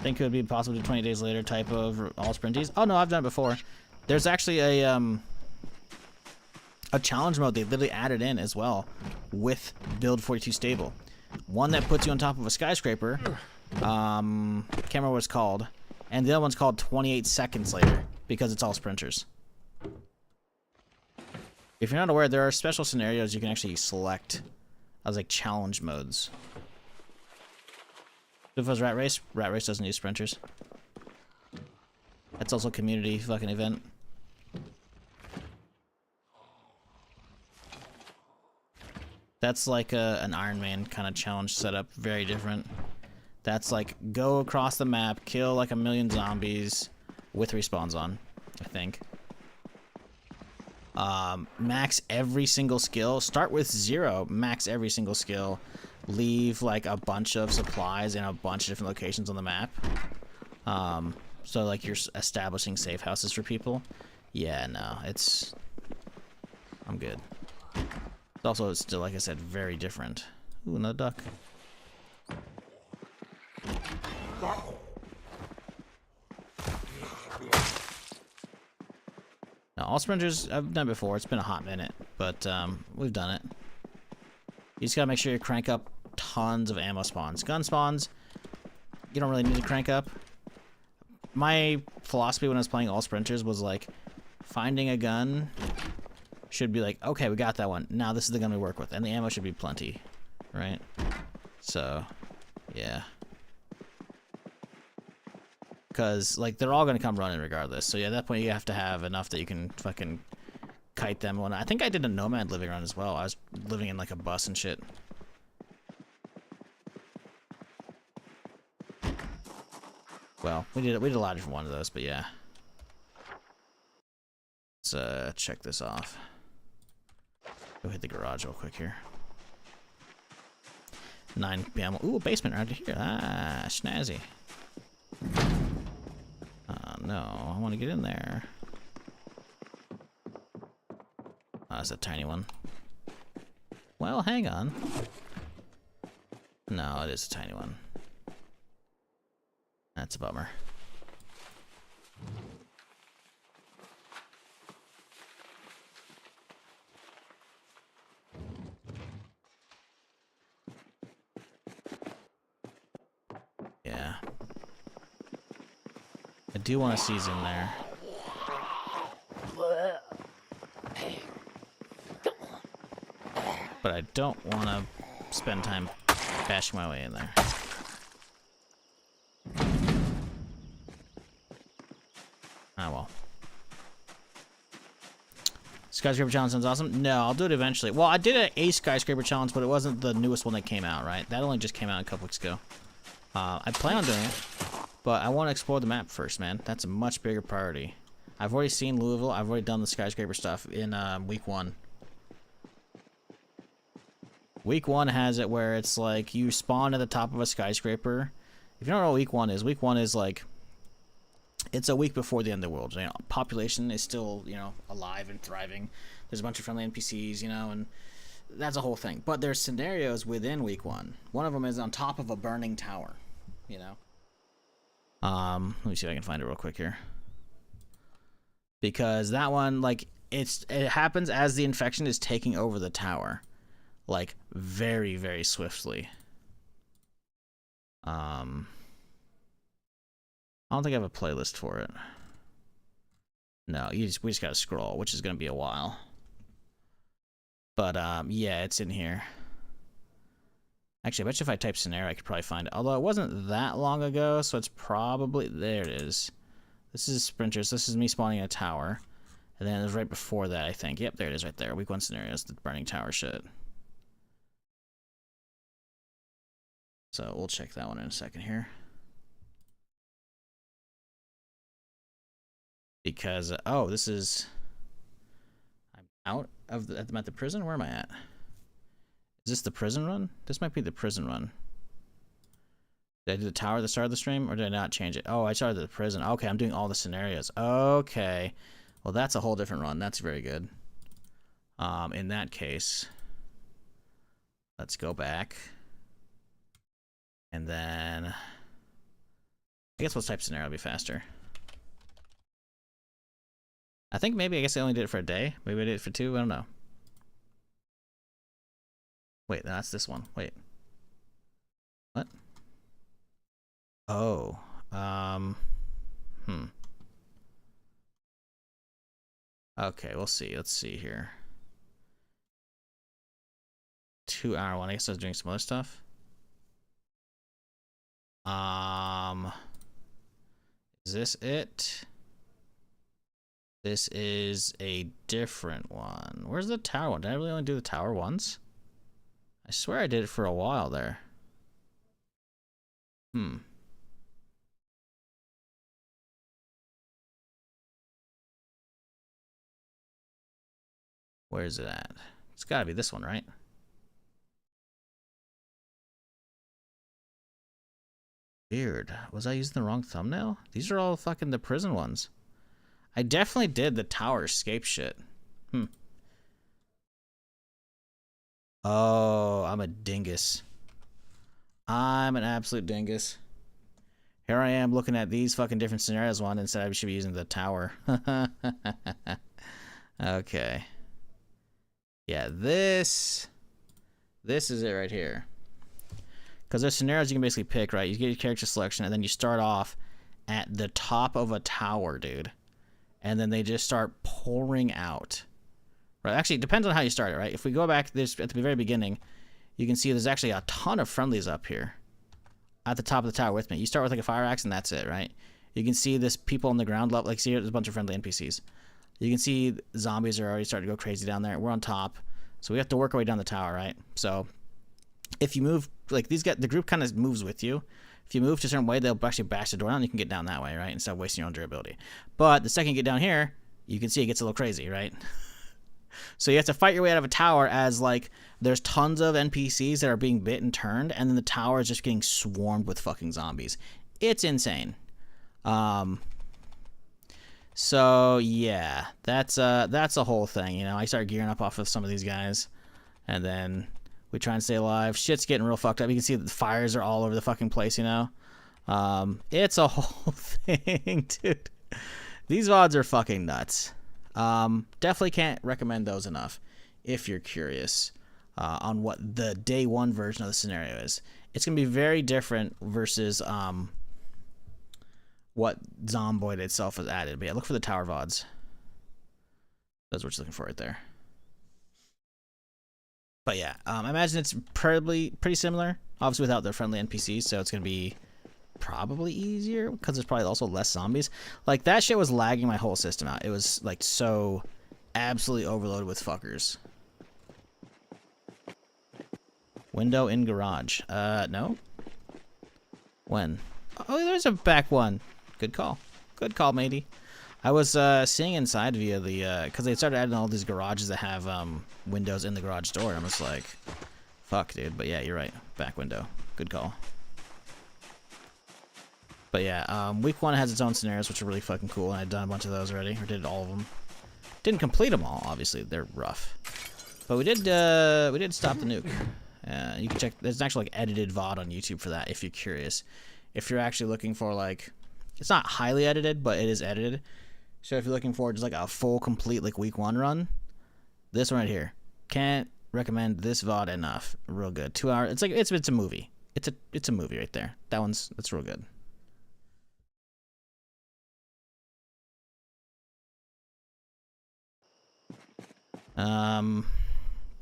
Think it would be possible to do 20 days later type of all sprinties. Oh no, I've done it before. There's actually a challenge mode they literally added in as well with build 42 stable. One that puts you on top of a skyscraper. Can't remember what it's called. And the other one's called 28 seconds later because it's all sprinters. If you're not aware, there are special scenarios you can actually select as like challenge modes. If it was Rat Race doesn't use sprinters. That's also a community fucking event. That's like an Iron Man kind of challenge setup, very different. That's like go across the map, kill like 1 million zombies with respawns on, I think. Max every single skill. Start with 0, max every single skill. Leave like a bunch of supplies in a bunch of different locations on the map. So like you're establishing safe houses for people. Yeah, no, I'm good. Also, it's still, like I said, very different. Ooh, another duck. Now, all sprinters I've done before. It's been a hot minute, but we've done it. You just gotta make sure you crank up tons of ammo spawns. Gun spawns, you don't really need to crank up. My philosophy when I was playing all sprinters was like, finding a gun should be like, okay, we got that one. Now this is the gun we work with, and the ammo should be plenty, right? So, yeah. Because, like, they're all gonna come running regardless. So, yeah, at that point, you have to have enough that you can fucking kite them. When I think I did a nomad living around as well. I was living in like a bus and shit. Well, we did a lot of different ones of those, but yeah. Let's check this off. Go hit the garage real quick here. 9 p.m. Ooh, a basement right here. Ah, snazzy. No, I want to get in there. That's a tiny one. Well, hang on. No, it is a tiny one. That's a bummer. Yeah. I do want to seize in there. but I don't want to spend time bashing my way in there. Ah, well. Skyscraper challenge sounds awesome. No, I'll do it eventually. Well, I did a skyscraper challenge, but it wasn't the newest one that came out, right? That only just came out a couple weeks ago. I plan on doing it, but I want to explore the map first, man. That's a much bigger priority. I've already seen Louisville. I've already done the skyscraper stuff in week 1. Week 1 has it where it's like you spawn at the top of a skyscraper. If you don't know what week 1 is like, it's a week before the end of the world. You know, population is still, you know, alive and thriving. There's a bunch of friendly NPCs, you know, and that's a whole thing. But there's scenarios within week 1. One of them is on top of a burning tower, you know. Let me see if I can find it real quick here. Because that one, like, it happens as the infection is taking over the tower. Like, very, very swiftly. I don't think I have a playlist for it. No, we just gotta scroll, which is gonna be a while. But, yeah, it's in here. Actually, I bet you if I type scenario, I could probably find it. Although it wasn't that long ago, so it's probably... There it is. This is sprinters. This is me spawning in a tower. And then it was right before that, I think. Yep, there it is right there. Week 1 scenarios, the burning tower shit. So we'll check that one in a second here. Because, oh, this is... I'm out of the... I'm at the prison? Where am I at? Is this the prison run? This might be the prison run. Did I do the tower at the start of the stream, or did I not change it? Oh, I started the prison. Okay, I'm doing all the scenarios. Okay. Well, that's a whole different run. That's very good. In that case, let's go back. And then... I guess let's type scenario. It'll be faster. I think maybe, I guess I only did it for a day. Maybe I did it for 2. I don't know. Wait, that's this one. Wait. What? Oh. Okay, we'll see. Let's see here. 2-hour one. I guess I was doing some other stuff. Is this it? This is a different one. Where's the tower one? Did I really only do the tower once? I swear I did it for a while there. Where is it at? It's gotta be this one, right? Weird. Was I using the wrong thumbnail? These are all fucking the prison ones. I definitely did the tower escape shit. Oh, I'm a dingus. I'm an absolute dingus. Here I am looking at these fucking different scenarios one and said I should be using the tower. Okay. Yeah, this is it right here. Because there's scenarios you can basically pick, right? You get your character selection, and then you start off at the top of a tower, dude. And then they just start pouring out. Right? Actually, it depends on how you start it, right? If we go back this at the very beginning, you can see there's actually a ton of friendlies up here at the top of the tower with me. You start with like a fire axe, and that's it, right? You can see this people on the ground level. Like, see, there's a bunch of friendly NPCs. You can see zombies are already starting to go crazy down there. We're on top, so we have to work our way down the tower, right? So if you move, like these guys, the group kind of moves with you. If you move to a certain way, they'll actually bash the door down, and you can get down that way, right? Instead of wasting your own durability. But the second you get down here, you can see it gets a little crazy, right? So you have to fight your way out of a tower as, like, there's tons of NPCs that are being bit and turned, and then the tower is just getting swarmed with fucking zombies. It's insane. So yeah, that's a whole thing, you know. I start gearing up off of some of these guys, and then we try and stay alive. Shit's getting real fucked up. You can see that the fires are all over the fucking place, you know. It's a whole thing, dude. These VODs are fucking nuts. Definitely can't recommend those enough if you're curious on what the day one version of the scenario is. It's gonna be very different versus what Zomboid itself has added. But yeah, look for the tower VODs. That's what you're looking for right there. But yeah, I imagine it's probably pretty similar. Obviously without the friendly NPCs, so it's gonna be probably easier because there's probably also less zombies. Like that shit was lagging my whole system out. It was like so absolutely overloaded with fuckers. Window in garage. No. When? Oh, there's a back one. Good call. Good call, matey. I was seeing inside via the because they started adding all these garages that have windows in the garage door. And I'm just like, fuck, dude. But yeah, you're right. Back window. Good call. But yeah, week 1 has its own scenarios, which are really fucking cool. And I've done a bunch of those already, or did all of them. Didn't complete them all, obviously. They're rough. But we did stop the nuke. You can check. There's an actual like edited VOD on YouTube for that if you're curious. If you're actually looking for like, it's not highly edited, but it is edited. So if you're looking for just like a full complete like week 1 run, this one right here. Can't recommend this VOD enough. Real good. 2 hours. It's like it's a movie. It's a movie right there. That's real good.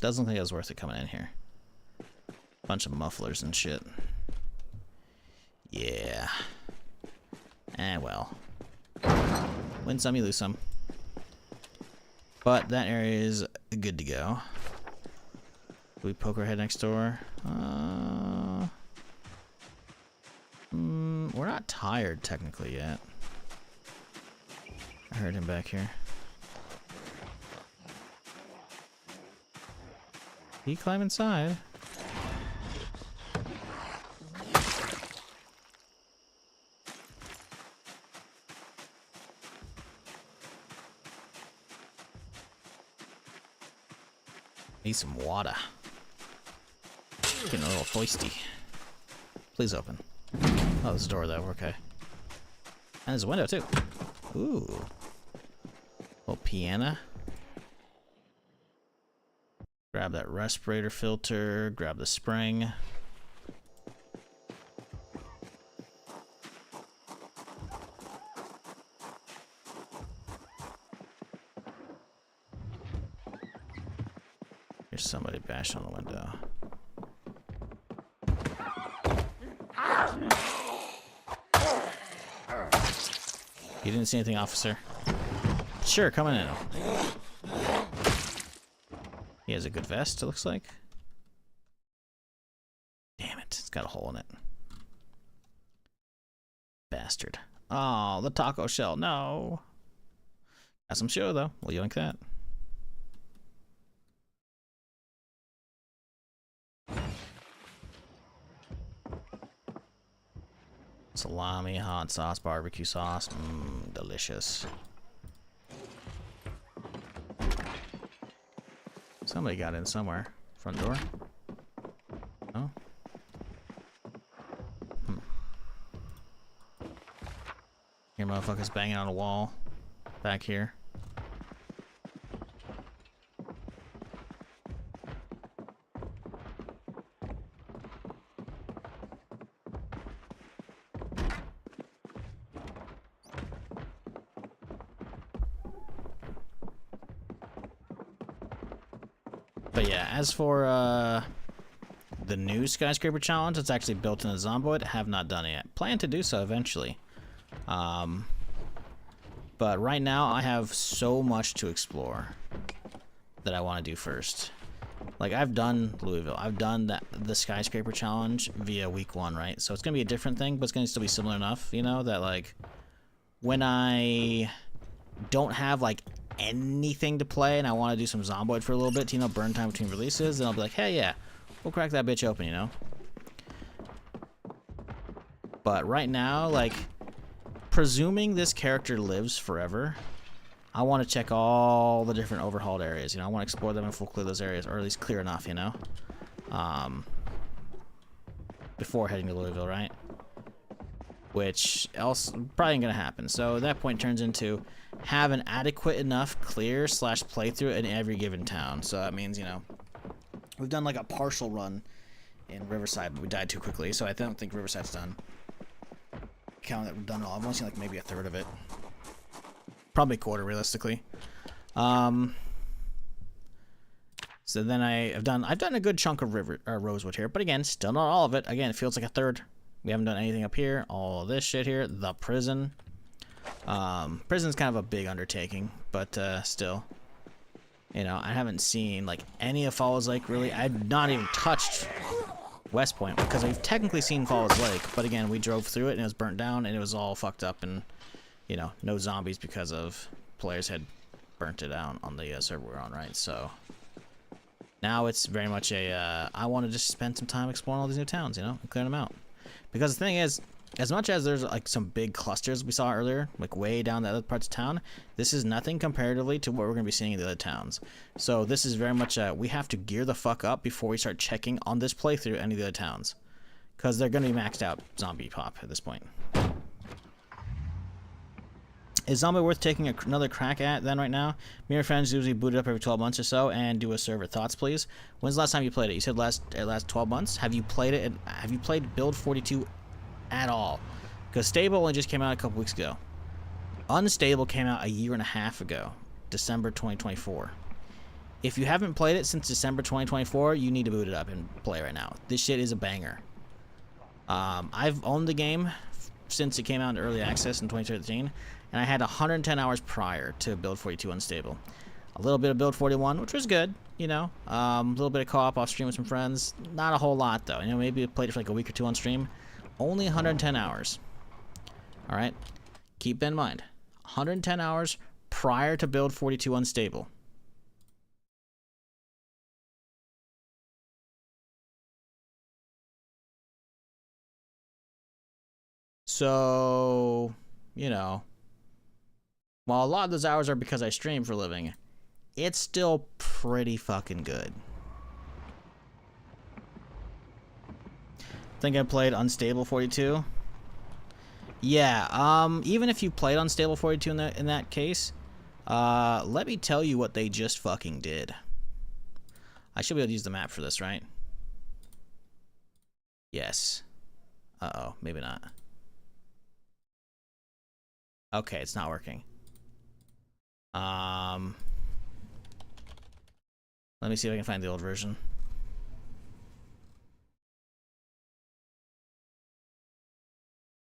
Doesn't think it was worth it coming in here. Bunch of mufflers and shit. Yeah. Well. Win some, you lose some. But that area is good to go. Do we poke our head next door? We're not tired technically yet. I heard him back here. He climb inside. Need some water. Getting a little thirsty. Please open. Oh, there's a door though. Okay. And there's a window too. Ooh. Little piano. Grab that respirator filter. Grab the spring. Here's somebody bashed on the window. You didn't see anything, officer? Sure, coming in. He has a good vest, it looks like. Damn it, it's got a hole in it. Bastard. Oh, the taco shell, no. Got some show, though. We'll yoink that. Salami, hot sauce, barbecue sauce. Delicious. Somebody got in somewhere. Front door? Oh. Here, motherfuckers banging on a wall. Back here. But yeah, as for the new skyscraper challenge, it's actually built in the Zomboid. Have not done it yet. Plan to do so eventually. But right now, I have so much to explore that I want to do first. Like, I've done Louisville. I've done the skyscraper challenge via week 1, right? So it's going to be a different thing, but it's going to still be similar enough, you know, that, like, when I don't have, like, anything to play and I want to do some Zomboid for a little bit to, you know, burn time between releases, then I'll be like, hey, yeah, we'll crack that bitch open, you know? But right now, like, presuming this character lives forever, I want to check all the different overhauled areas, you know? I want to explore them and full clear those areas, or at least clear enough, you know? Before heading to Louisville, right? Which else probably ain't gonna happen. So at that point turns into have an adequate enough clear / playthrough in every given town. So that means, you know, we've done like a partial run in Riverside, but we died too quickly, so I don't think Riverside's done. Counting that we've done it all, I've only seen like maybe a third of it. Probably a quarter, realistically. So then I've done a good chunk of Rosewood here, but again, still not all of it. Again, it feels like a third. We haven't done anything up here. All this shit here, the prison. Prison's kind of a big undertaking, but still, you know, I haven't seen like any of Falls Lake really. I've not even touched West Point because we've technically seen Falls Lake, but again, we drove through it and it was burnt down and it was all fucked up and, you know, no zombies because of players had burnt it down on the server we're on, right? So now it's very much a I want to just spend some time exploring all these new towns, you know, and clearing them out. Because the thing is, as much as there's like some big clusters we saw earlier, like way down the other parts of town, this is nothing comparatively to what we're going to be seeing in the other towns. So this is very much we have to gear the fuck up before we start checking on this playthrough any of the other towns. Because they're going to be maxed out zombie pop at this point. Is Zombie worth taking another crack at then right now? Me and your friends usually boot it up every 12 months or so and do a server. Thoughts, please? When's the last time you played it? You said last 12 months? Have you played it? Have you played Build 42 at all? Because Stable only just came out a couple weeks ago. Unstable came out a year and a half ago, December 2024. If you haven't played it since December 2024, you need to boot it up and play right now. This shit is a banger. I've owned the game since it came out in early access in 2013, and I had 110 hours prior to Build 42 Unstable. A little bit of Build 41, which was good, you know. A little bit of co-op off stream with some friends. Not a whole lot though. You know, maybe I played it for like a week or two on stream. Only 110 hours. All right, keep that in mind. 110 hours prior to Build 42 Unstable. So, you know, while a lot of those hours are because I stream for a living, it's still pretty fucking good. Think I played Unstable 42? Yeah, even if you played Unstable 42 in that case, let me tell you what they just fucking did. I should be able to use the map for this, right? Yes. Uh-oh, maybe not. Okay, it's not working. Let me see if I can find the old version.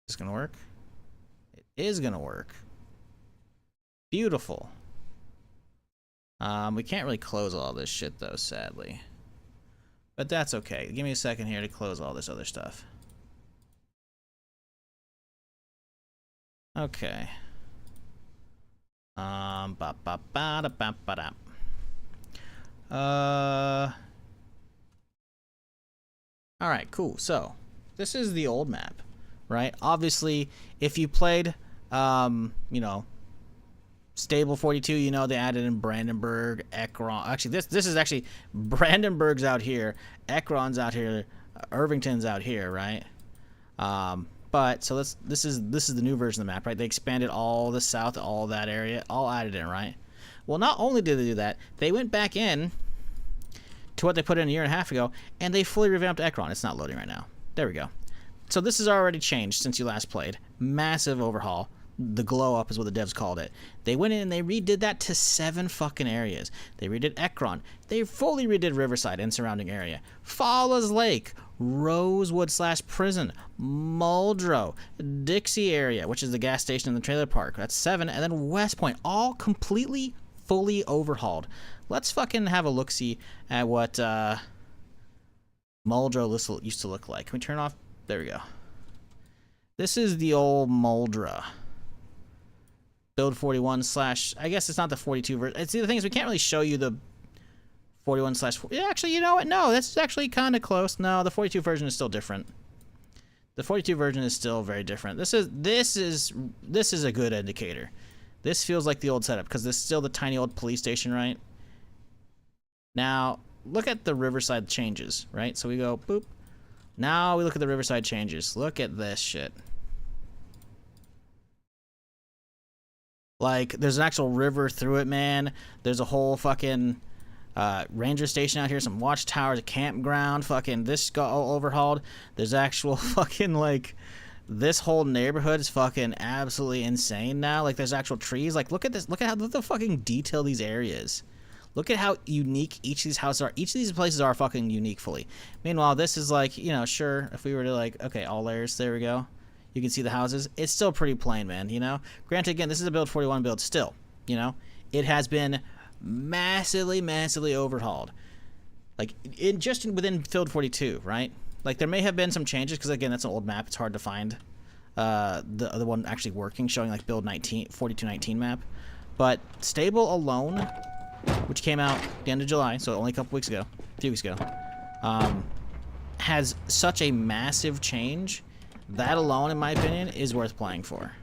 Is this gonna work? It is gonna work. Beautiful. We can't really close all this shit though, sadly. But that's okay. Give me a second here to close all this other stuff. Okay. All right, cool. So, this is the old map, right? Obviously, if you played, you know, Stable 42, you know they added in Brandenburg, Ekron. Actually, this is actually Brandenburg's out here, Ekron's out here, Irvington's out here, right? But so this is the new version of the map, right? They expanded all the south, all that area, all added in, right? Well, not only did they do that, they went back in to what they put in a year and a half ago, and they fully revamped Ekron. It's not loading right now. There we go. So this has already changed since you last played. Massive overhaul. The glow up is what the devs called it. They went in and they redid that to 7 fucking areas. They redid Ekron. They fully redid Riverside and surrounding area. Falls Lake, Rosewood/Prison, Muldrow, Dixie area, which is the gas station and the trailer park. That's 7, and then West Point, all completely, fully overhauled. Let's fucking have a look-see at what Muldrow used to look like. Can we turn off? There we go. This is the old Muldrow. Build 41 / I guess it's not the 42 version. See, the thing is, we can't really show you the 41 / yeah, actually, you know what? No, that's actually kind of close. No, the 42 version is still different. The 42 version is still very different. This is a good indicator. This feels like the old setup because this is still the tiny old police station, right? Now, look at the Riverside changes, right? So we go boop. Now we look at the Riverside changes. Look at this shit. Like, there's an actual river through it, man. There's a whole fucking ranger station out here, some watchtowers, a campground, fucking this got all overhauled. There's actual fucking, like, this whole neighborhood is fucking absolutely insane now. Like, there's actual trees. Like, look at this. Look at the fucking detail these areas. Look at how unique each of these houses are. Each of these places are fucking unique fully. Meanwhile, this is like, you know, sure, if we were to like, okay, all layers, there we go. You can see the houses. It's still pretty plain, man, you know? Granted, again, this is a build 41 build still, you know? It has been massively overhauled. Like, within build 42, right? Like, there may have been some changes, because, again, that's an old map. It's hard to find the other one actually working, showing, like, build 4219 map. But Stable alone, which came out the end of July, so only a few weeks ago, has such a massive change. That alone, in my opinion, is worth playing for.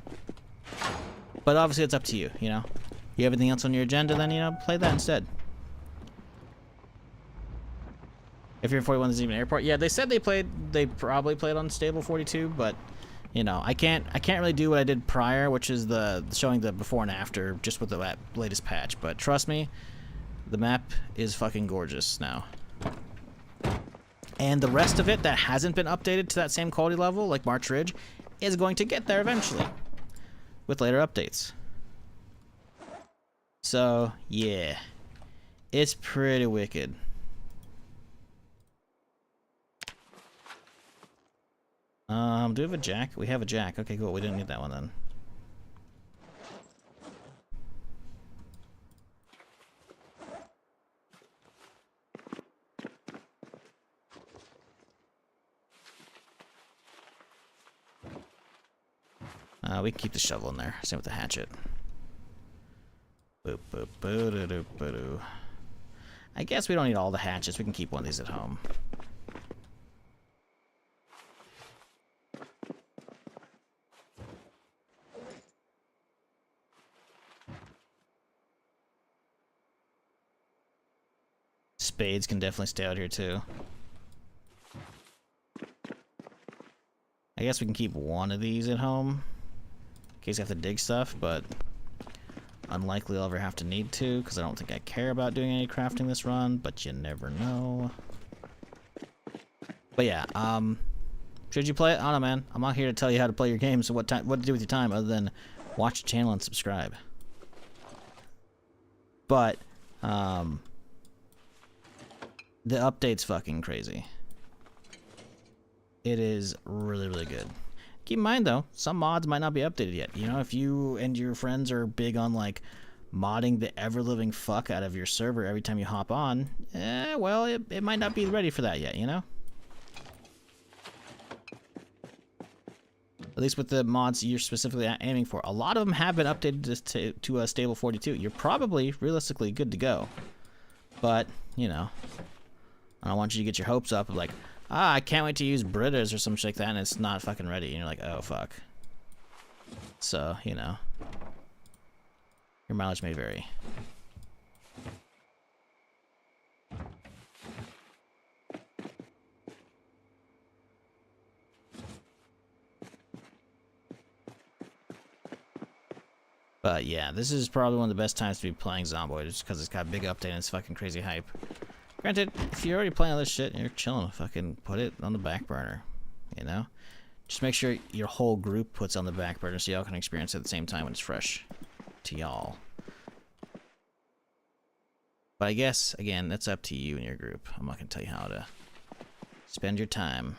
But obviously, it's up to you, you know? You have anything else on your agenda, then, you know, play that instead. If you're in 41, there's even an airport. Yeah, they said they probably played on Stable 42, but, you know, I can't really do what I did prior, which is showing the before and after, just with the latest patch. But trust me, the map is fucking gorgeous now. And the rest of it that hasn't been updated to that same quality level, like March Ridge, is going to get there eventually with later updates. So, yeah. It's pretty wicked. Do we have a jack? We have a jack. Okay, cool. We didn't need that one then. We can keep the shovel in there. Same with the hatchet. Boop, boop, boo, doo, doo, boo, doo. I guess we don't need all the hatchets. We can keep one of these at home. Spades can definitely stay out here too. I guess we can keep one of these at home in case I have to dig stuff, but unlikely I'll ever have to need to because I don't think I care about doing any crafting this run, but you never know. But yeah, should you play it? I don't know, man. I'm not here to tell you how to play your game, so what to do with your time other than watch the channel and subscribe. But the update's fucking crazy. It is really good. Keep in mind though, some mods might not be updated yet. You know, if you and your friends are big on like modding the ever-living fuck out of your server every time you hop on, well, it might not be ready for that yet, you know? At least with the mods you're specifically aiming for. A lot of them have been updated to Stable 42. You're probably, realistically, good to go. But, you know, I don't want you to get your hopes up of like, I can't wait to use Britas or some shit like that, and it's not fucking ready. And you're like, oh, fuck. So, you know, your mileage may vary. But yeah, this is probably one of the best times to be playing Zomboid, just because it's got a big update and it's fucking crazy hype. Granted, if you're already playing all this shit and you're chilling, fucking put it on the back burner, you know? Just make sure your whole group puts on the back burner so y'all can experience it at the same time when it's fresh to y'all. But I guess, again, that's up to you and your group. I'm not going to tell you how to spend your time.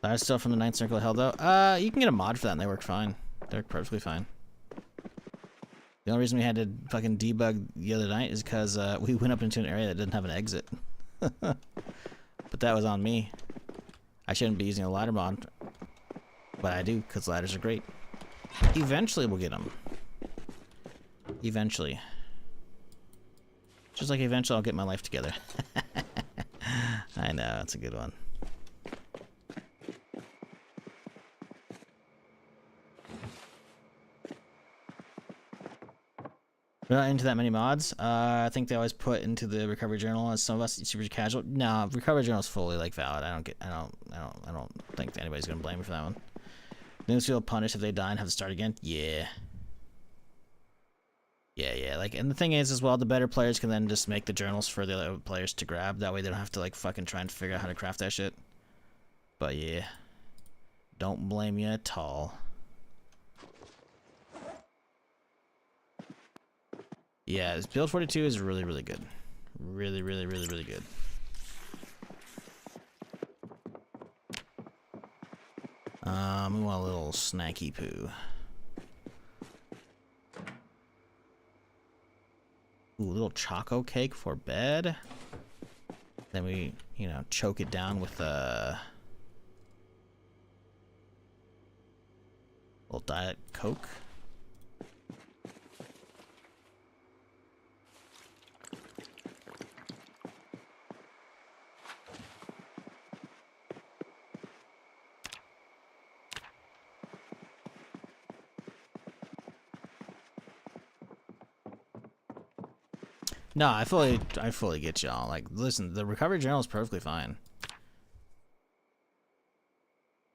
That stuff from the 9th Circle of Hell, though. You can get a mod for that and they work fine. They work perfectly fine. The only reason we had to fucking debug the other night is because we went up into an area that didn't have an exit. But that was on me. I shouldn't be using a ladder mod. But I do, because ladders are great. Eventually we'll get them. Eventually. Just like eventually I'll get my life together. I know, that's a good one. We're not into that many mods. I think they always put into the recovery journal as some of us super casual. No, recovery journal is fully like valid. I don't think anybody's gonna blame me for that one. Noobs feel punished if they die and have to start again. Yeah. Yeah. Like, and the thing is, as well, the better players can then just make the journals for the other players to grab. That way, they don't have to like fucking try and figure out how to craft that shit. But yeah, don't blame you at all. Yeah, this build 42 is really, really good. Really, really, really, really good. We want a little snacky poo. Ooh, a little choco cake for bed. Then we, you know, choke it down with a little Diet Coke. No, I fully get y'all. Like, listen, the recovery journal is perfectly fine.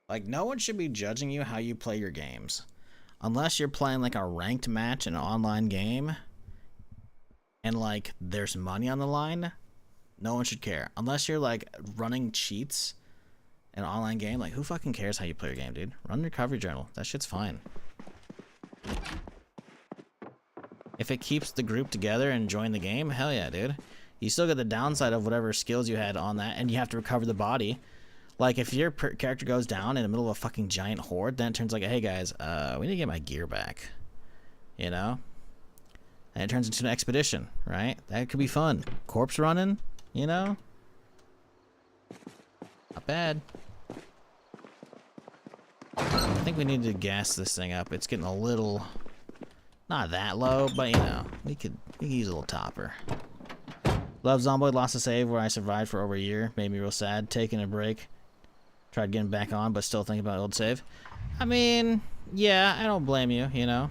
Like, no one should be judging you how you play your games. Unless you're playing, like, a ranked match in an online game, and, like, there's money on the line, no one should care. Unless you're, like, running cheats in an online game, like, who fucking cares how you play your game, dude? Run the recovery journal. That shit's fine. If it keeps the group together and enjoying the game, hell yeah, dude. You still get the downside of whatever skills you had on that, and you have to recover the body. Like, if your character goes down in the middle of a fucking giant horde, then it turns like, hey guys, we need to get my gear back. You know? And it turns into an expedition, right? That could be fun. Corpse running, you know? Not bad. I think we need to gas this thing up. It's getting a little... not that low, but you know, we could use a little topper. Love Zomboid, lost a save where I survived for over a year. Made me real sad. Taking a break. Tried getting back on, but still thinking about old save. I mean, yeah, I don't blame you, you know.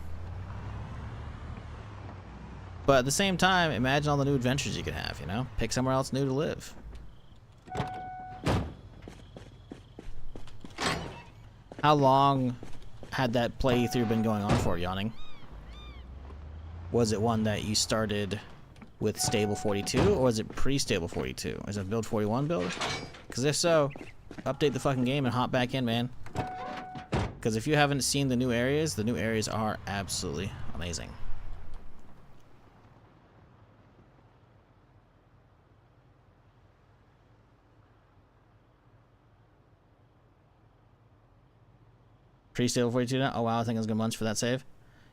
But at the same time, imagine all the new adventures you could have, you know? Pick somewhere else new to live. How long had that playthrough been going on for, Yawning? Was it one that you started with stable 42, or was it pre-stable 42? Is it build 41 build? Because if so, update the fucking game and hop back in, man. Because if you haven't seen the new areas are absolutely amazing. Pre-stable 42 now? Oh wow, I think it was good months for that save.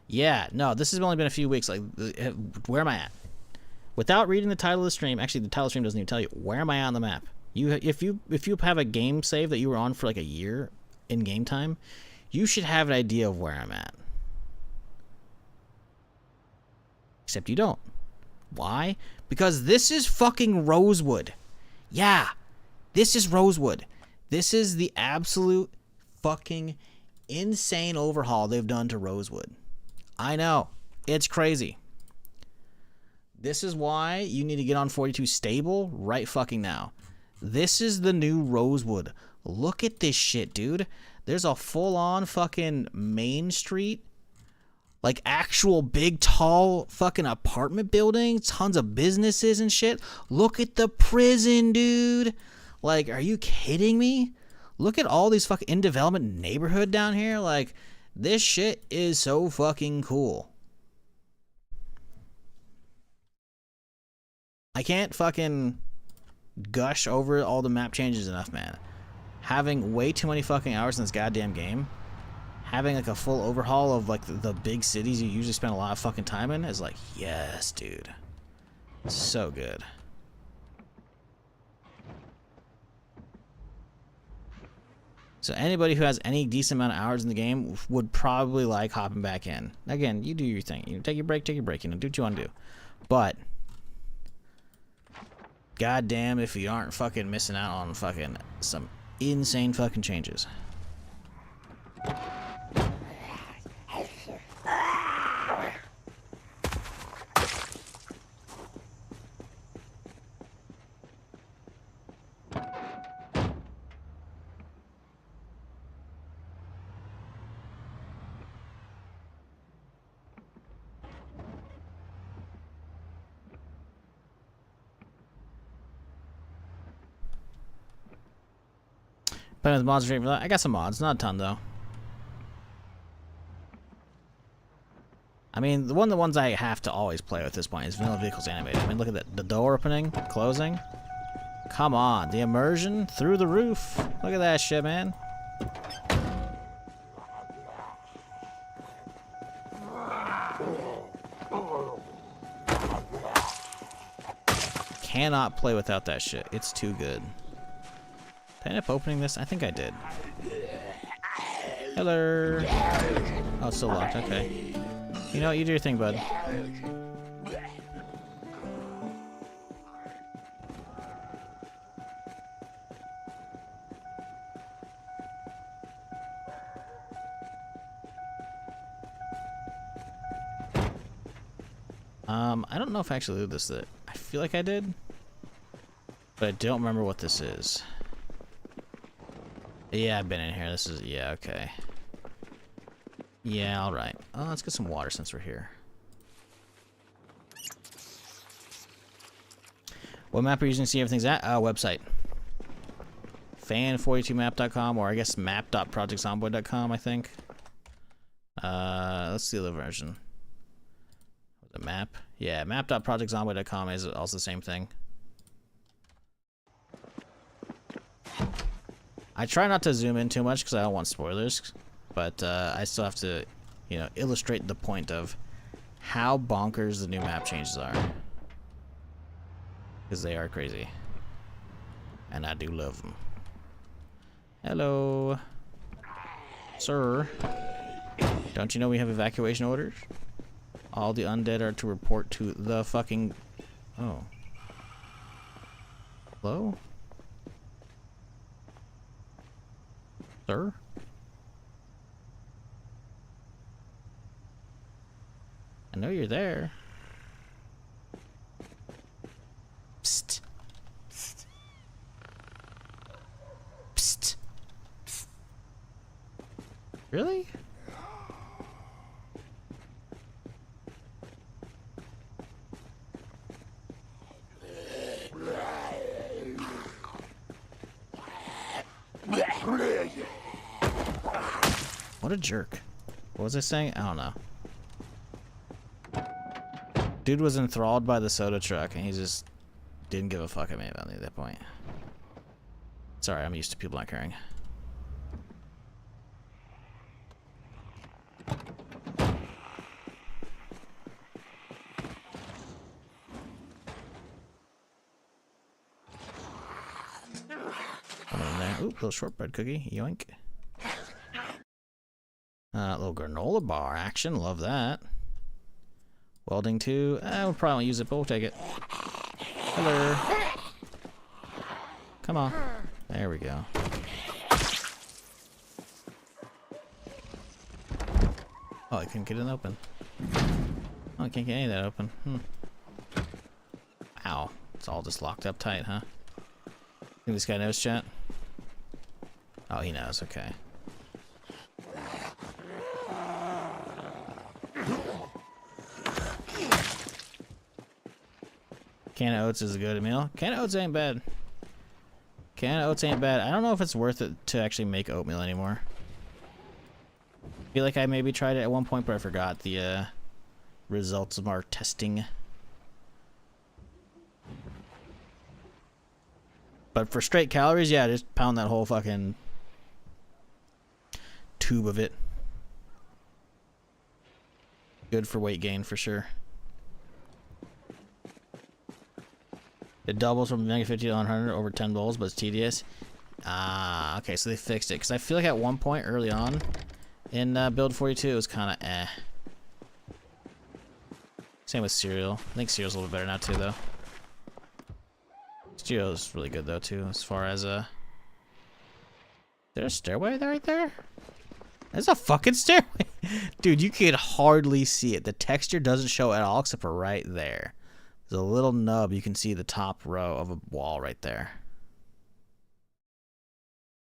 Yeah, no, this has only been a few weeks. Like, where am I at? Without reading the title of the stream, actually, the title of the stream doesn't even tell you. Where am I on the map? If you have a game save that you were on for like a year in game time, you should have an idea of where I'm at. Except you don't. Why? Because this is fucking Rosewood. Yeah, this is Rosewood. This is the absolute fucking insane overhaul they've done to Rosewood. I know. It's crazy. This is why you need to get on 42 stable right fucking now. This is the new Rosewood. Look at this shit, dude. There's a full-on fucking main street. Like, actual big, tall fucking apartment buildings. Tons of businesses and shit. Look at the prison, dude. Like, are you kidding me? Look at all these fucking in-development neighborhood down here. Like, this shit is so fucking cool. I can't fucking gush over all the map changes enough, man. Having way too many fucking hours in this goddamn game, having like a full overhaul of like the big cities you usually spend a lot of fucking time in is like, yes, dude. So good. So anybody who has any decent amount of hours in the game would probably like hopping back in. Again, you do your thing. You know, take your break, you know, do what you want to do. But goddamn if you aren't fucking missing out on fucking some insane fucking changes. Playing with mods for that. I got some mods, not a ton though. I mean, the ones I have to always play with at this point is vanilla vehicles animated. I mean, look at that. The door opening, closing. Come on, the immersion through the roof. Look at that shit, man. Cannot play without that shit. It's too good. Did I end up opening this? I think I did. Hello. Oh, it's still locked. Okay. You know what? You do your thing, bud. I don't know if I actually did this. I feel like I did, but I don't remember what this is. Yeah, I've been in here. This is, yeah, okay. Yeah, alright. Oh, let's get some water since we're here. What map are you using to see everything's at? Website. fan42map.com, or I guess map.projectzomboid.com, I think. Let's see the version. The map? Yeah, map.projectzomboid.com is also the same thing. I try not to zoom in too much because I don't want spoilers, but I still have to, you know, illustrate the point of how bonkers the new map changes are. Because they are crazy. And I do love them. Hello. Sir. Don't you know we have evacuation orders? All the undead are to report to the fucking... Oh. Hello? Sir? I know you're there. Psst. Psst. Psst. Psst. Really? What a jerk. What was I saying? I don't know. Dude was enthralled by the soda truck and he just didn't give a fuck at me about me at that point. Sorry, I'm used to people not caring. Ooh, little shortbread cookie. Yoink. Little granola bar action. Love that. Welding 2. We'll probably won't use it, but we'll take it. Hello. Come on. There we go. Oh, I couldn't get it open. Oh, I can't get any of that open. Ow. It's all just locked up tight, huh? Think this guy knows chat? Oh, he knows. Okay. Can of oats is a good meal. Can of oats ain't bad. Can of oats ain't bad. I don't know if it's worth it to actually make oatmeal anymore. I feel like I maybe tried it at one point, but I forgot the results of our testing. But for straight calories, yeah, just pound that whole fucking tube of it. Good for weight gain for sure. It doubles from -50 to 100 over 10 bowls, but it's tedious. Ah, okay, so they fixed it. Because I feel like at one point early on in build 42, it was kind of eh. Same with cereal. I think cereal's a little better now too, though. Cereal's really good though too, as far as Is there a stairway there right there? There's a fucking stairway. Dude, you can hardly see it. The texture doesn't show at all except for right there. There's a little nub. You can see the top row of a wall right there.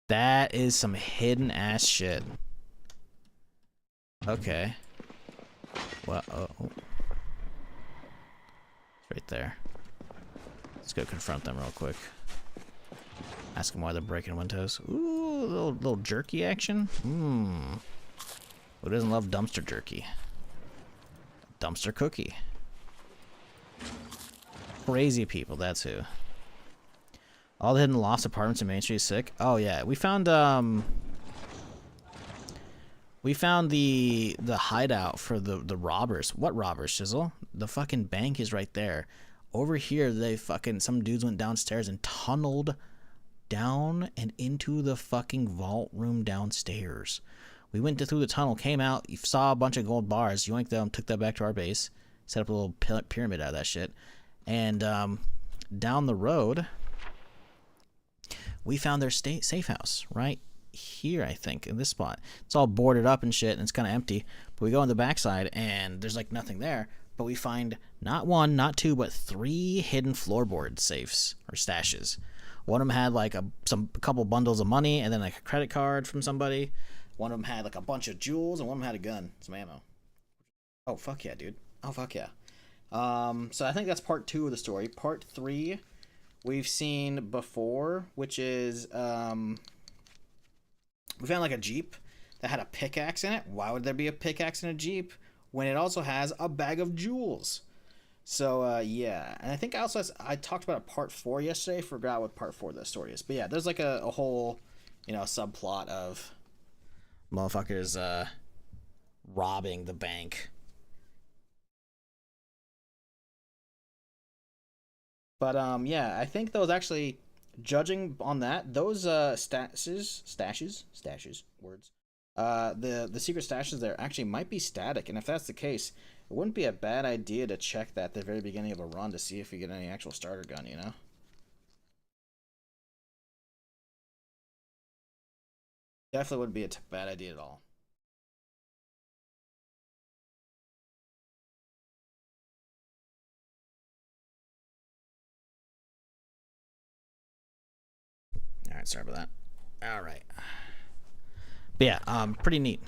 That is some hidden ass shit. Okay. Well, oh. Right there. Let's go confront them real quick. Ask them why they're breaking windows. Ooh, little jerky action. Who doesn't love dumpster jerky? Dumpster cookie. Crazy people, that's who. All the hidden lost apartments in Main Street sick. Oh yeah, we found the hideout for the robbers. What robbers, Shizzle? The fucking bank is right there. Over here, some dudes went downstairs and tunneled down and into the fucking vault room downstairs. We went through the tunnel, came out, you saw a bunch of gold bars, yoinked them, took that back to our base, set up a little pyramid out of that shit, and down the road, we found their safe house right here, I think, in this spot. It's all boarded up and shit, and it's kind of empty. But we go on the backside, and there's like nothing there. But we find not one, not two, but 3 hidden floorboard safes or stashes. One of them had like a couple bundles of money, and then like a credit card from somebody. One of them had like a bunch of jewels, and one of them had a gun, some ammo. Oh fuck yeah, dude! Oh fuck yeah. So I think that's part 2 of the story. Part 3. We've seen before, which is, we found like a Jeep that had a pickaxe in it. Why would there be a pickaxe in a Jeep when it also has a bag of jewels? So, yeah. And I think I talked about part 4 yesterday. Forgot what part 4 of the story is. But yeah, there's like a whole, subplot of motherfuckers, robbing the bank. But, yeah, I think those actually, judging on that, those, stashes, words, the secret stashes there actually might be static, and if that's the case, it wouldn't be a bad idea to check that at the very beginning of a run to see if you get any actual starter gun, Definitely wouldn't be a bad idea at all. Alright, sorry about that. Alright. But yeah, pretty neat.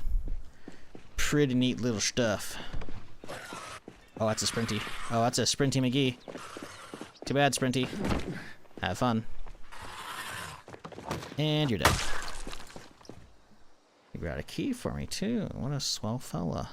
Pretty neat little stuff. Oh, that's a Sprinty. Oh, that's a Sprinty McGee. Too bad, Sprinty. Have fun. And you're dead. You got a key for me, too. What a swell fella.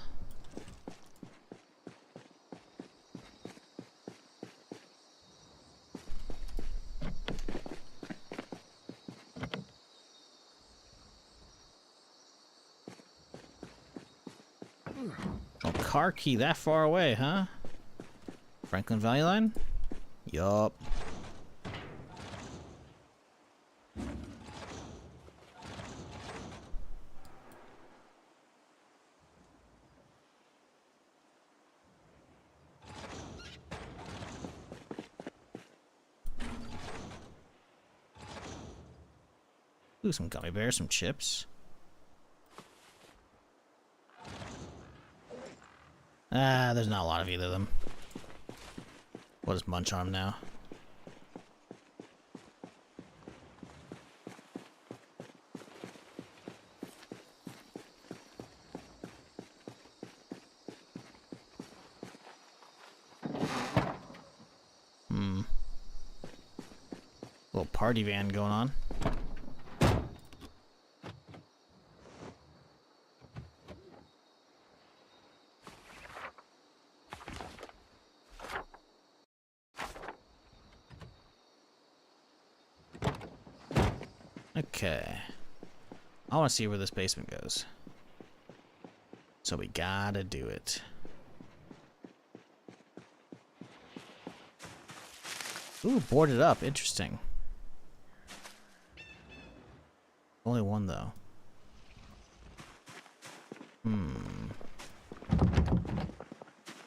Oh, car key that far away, huh? Franklin Valley Line? Yup. Ooh, some gummy bears, some chips. Ah, there's not a lot of either of them. We'll just munch on them now. Little party van going on. Okay. I want to see where this basement goes. So we gotta do it. Ooh, boarded up. Interesting. Only one, though.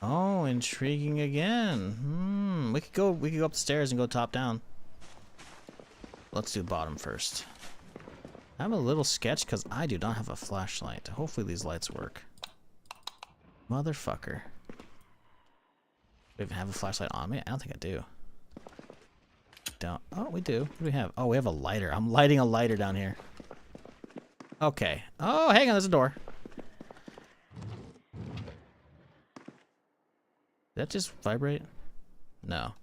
Oh, intriguing again. We could go up the stairs and go top down. Let's do bottom first. I'm a little sketched because I do not have a flashlight. Hopefully these lights work. Motherfucker. Do I even have a flashlight on me? I don't think I do. Don't. Oh, we do. What do we have? Oh, we have a lighter. I'm lighting a lighter down here. Okay. Oh, hang on. There's a door. Did that just vibrate? No.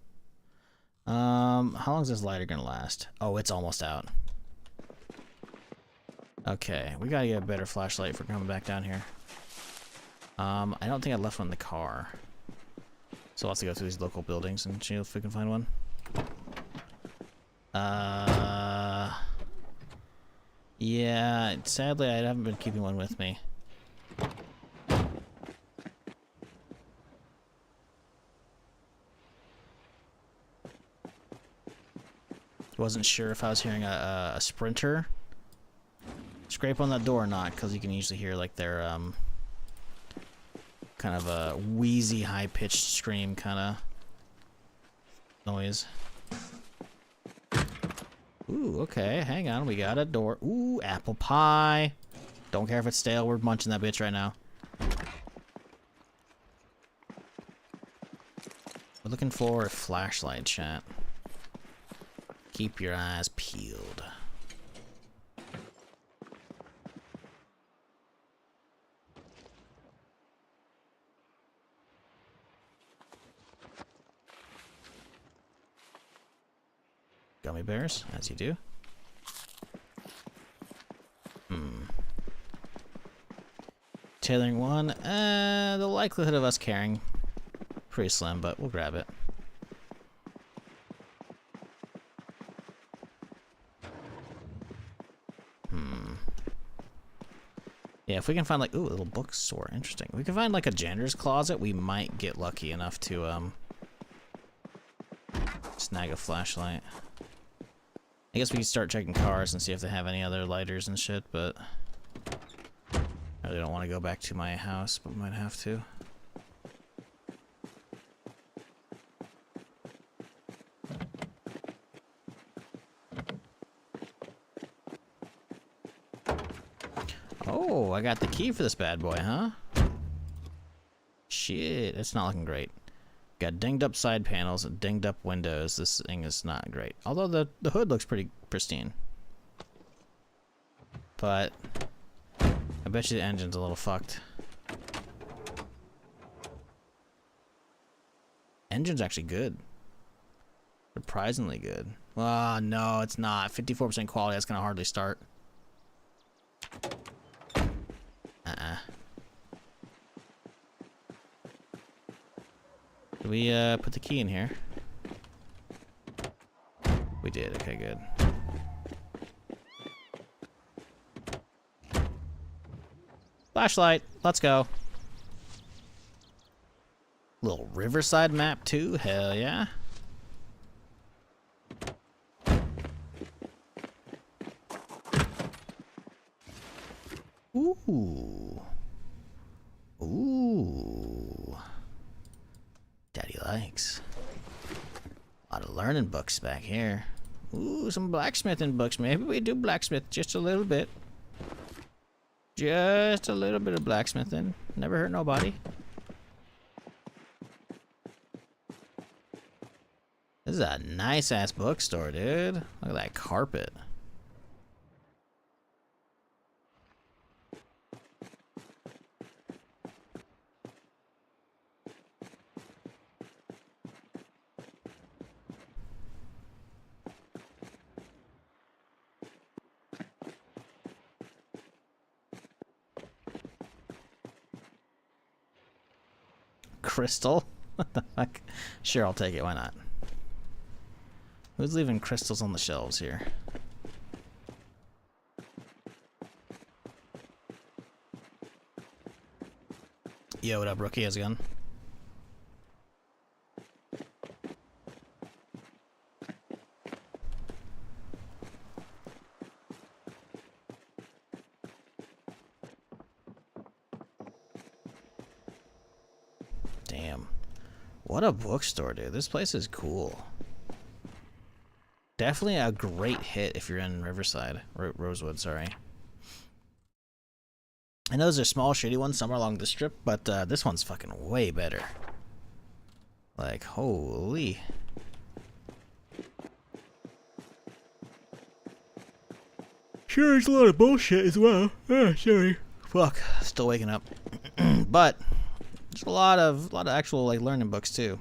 How long is this lighter gonna last? Oh, it's almost out. Okay, we gotta get a better flashlight for coming back down here. I don't think I left one in the car. So I'll have to go through these local buildings and see if we can find one. Yeah, sadly I haven't been keeping one with me. Wasn't sure if I was hearing a sprinter scrape on that door or not, because you can usually hear like their kind of a wheezy, high-pitched scream kind of noise. Ooh, okay, hang on, we got a door. Ooh, apple pie. Don't care if it's stale, we're munching that bitch right now. We're looking for a flashlight, chat. Keep your eyes peeled. Gummy bears, as you do. Tailoring one. The likelihood of us carrying pretty slim, but we'll grab it. Yeah, if we can find like, ooh, a little bookstore, interesting. We can find like a janitor's closet, we might get lucky enough to snag a flashlight. I guess we could start checking cars and see if they have any other lighters and shit, but I really don't want to go back to my house, but we might have to. Oh, I got the key for this bad boy, huh? Shit, it's not looking great. Got dinged up side panels and dinged up windows. This thing is not great. Although the hood looks pretty pristine. But I bet you the engine's a little fucked. Engine's actually good. Surprisingly good. Oh, no, it's not. 54% quality, that's gonna hardly start. Did we put the key in here? We did, okay, good. Flashlight, let's go. Little riverside map too, hell yeah. Ooh. Ooh. Daddy likes. A lot of learning books back here. Ooh, some blacksmithing books. Maybe we do blacksmith just a little bit. Just a little bit of blacksmithing. Never hurt nobody. This is a nice ass bookstore, dude. Look at that carpet. Crystal? What the fuck? Sure, I'll take it. Why not? Who's leaving crystals on the shelves here? Yo, what up, rookie? How's it going? Damn. What a bookstore, dude. This place is cool. Definitely a great hit if you're in Riverside. Rosewood, sorry. I know there's a small, shitty one somewhere along the strip, but this one's fucking way better. Like, holy. Sure, there's a lot of bullshit as well. Ah, sorry. Fuck, still waking up. But there's a lot of actual like learning books too.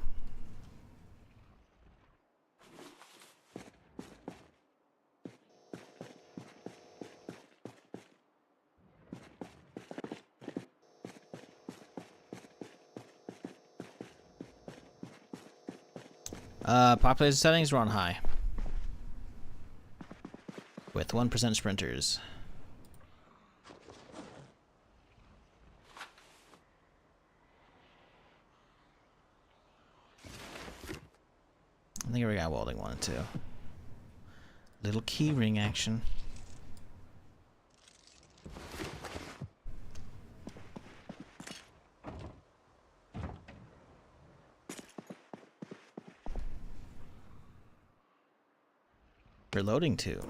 Population settings were on high. With 1% sprinters. I think we got welding 1 and 2. Little key ring action. Reloading 2.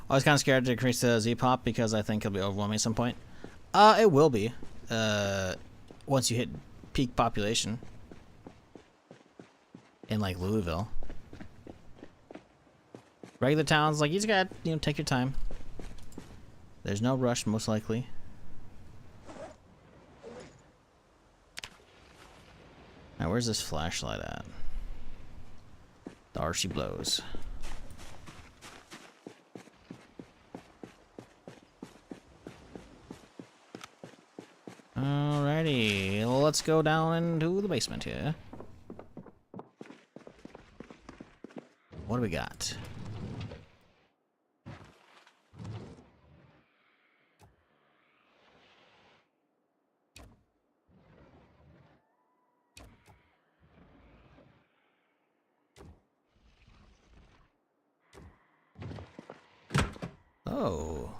I was kind of scared to increase the Z-pop because I think it'll be overwhelming at some point. It will be. Once you hit peak population. In, like, Louisville. Regular towns, like, you just gotta, you know, take your time. There's no rush, most likely. Now, where's this flashlight at? There she blows. Alrighty, let's go down into the basement here. What do we got? Oh.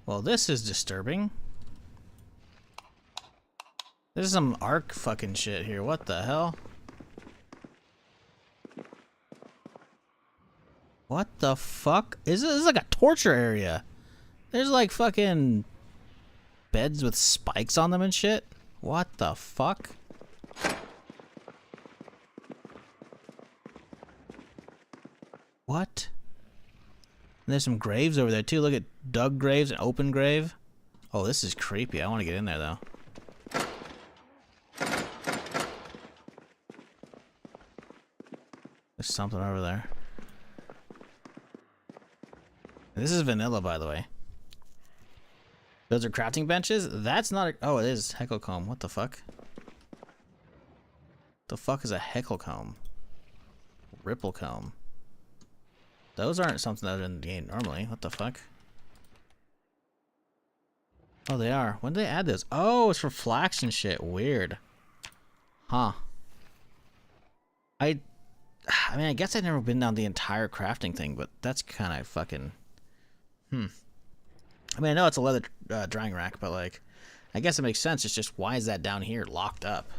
Well, this is disturbing. This is some arc fucking shit here. What the hell? What the fuck? This is like a torture area. There's like fucking beds with spikes on them and shit. What the fuck? What? And there's some graves over there too. Look at dug graves and open grave. Oh, this is creepy. I want to get in there though. There's something over there. This is vanilla, by the way. Those are crafting benches? That's not a... Oh, it is. Heckle comb. What the fuck? The fuck is a heckle comb? Ripple comb. Those aren't something that are in the game normally. What the fuck? Oh, they are. When did they add this? Oh, it's for flax and shit. Weird. Huh. I mean, I guess I've never been down the entire crafting thing, but that's kind of fucking... I mean, I know it's a leather drying rack, but, like, I guess it makes sense. It's just, why is that down here locked up?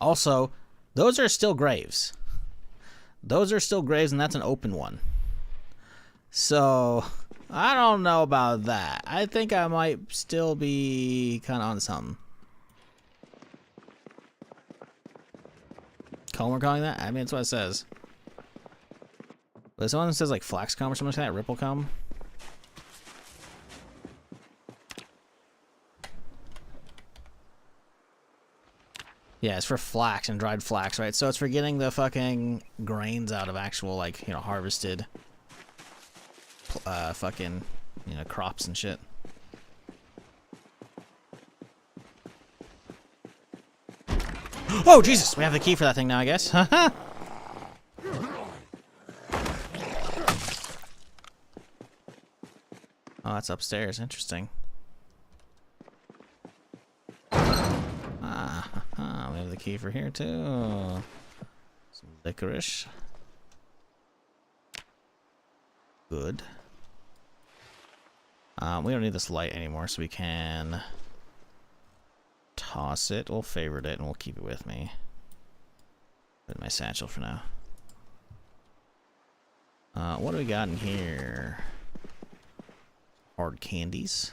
Also, those are still graves. Those are still graves, and that's an open one. So, I don't know about that. I think I might still be kind of on something. Comb we're calling that? I mean, that's what it says. This one says like flax comb or something like that. Ripple comb. Yeah, it's for flax and dried flax, right? So it's for getting the fucking grains out of actual, like, you know, harvested fucking, you know, crops and shit. Oh, Jesus! We have the key for that thing now, I guess. Haha! Oh, that's upstairs. Interesting. We have the key for here, too. Some licorice. Good. We don't need this light anymore, so we can... toss it. We'll favorite it and we'll keep it with me. Put it in my satchel for now. What do we got in here? Hard candies.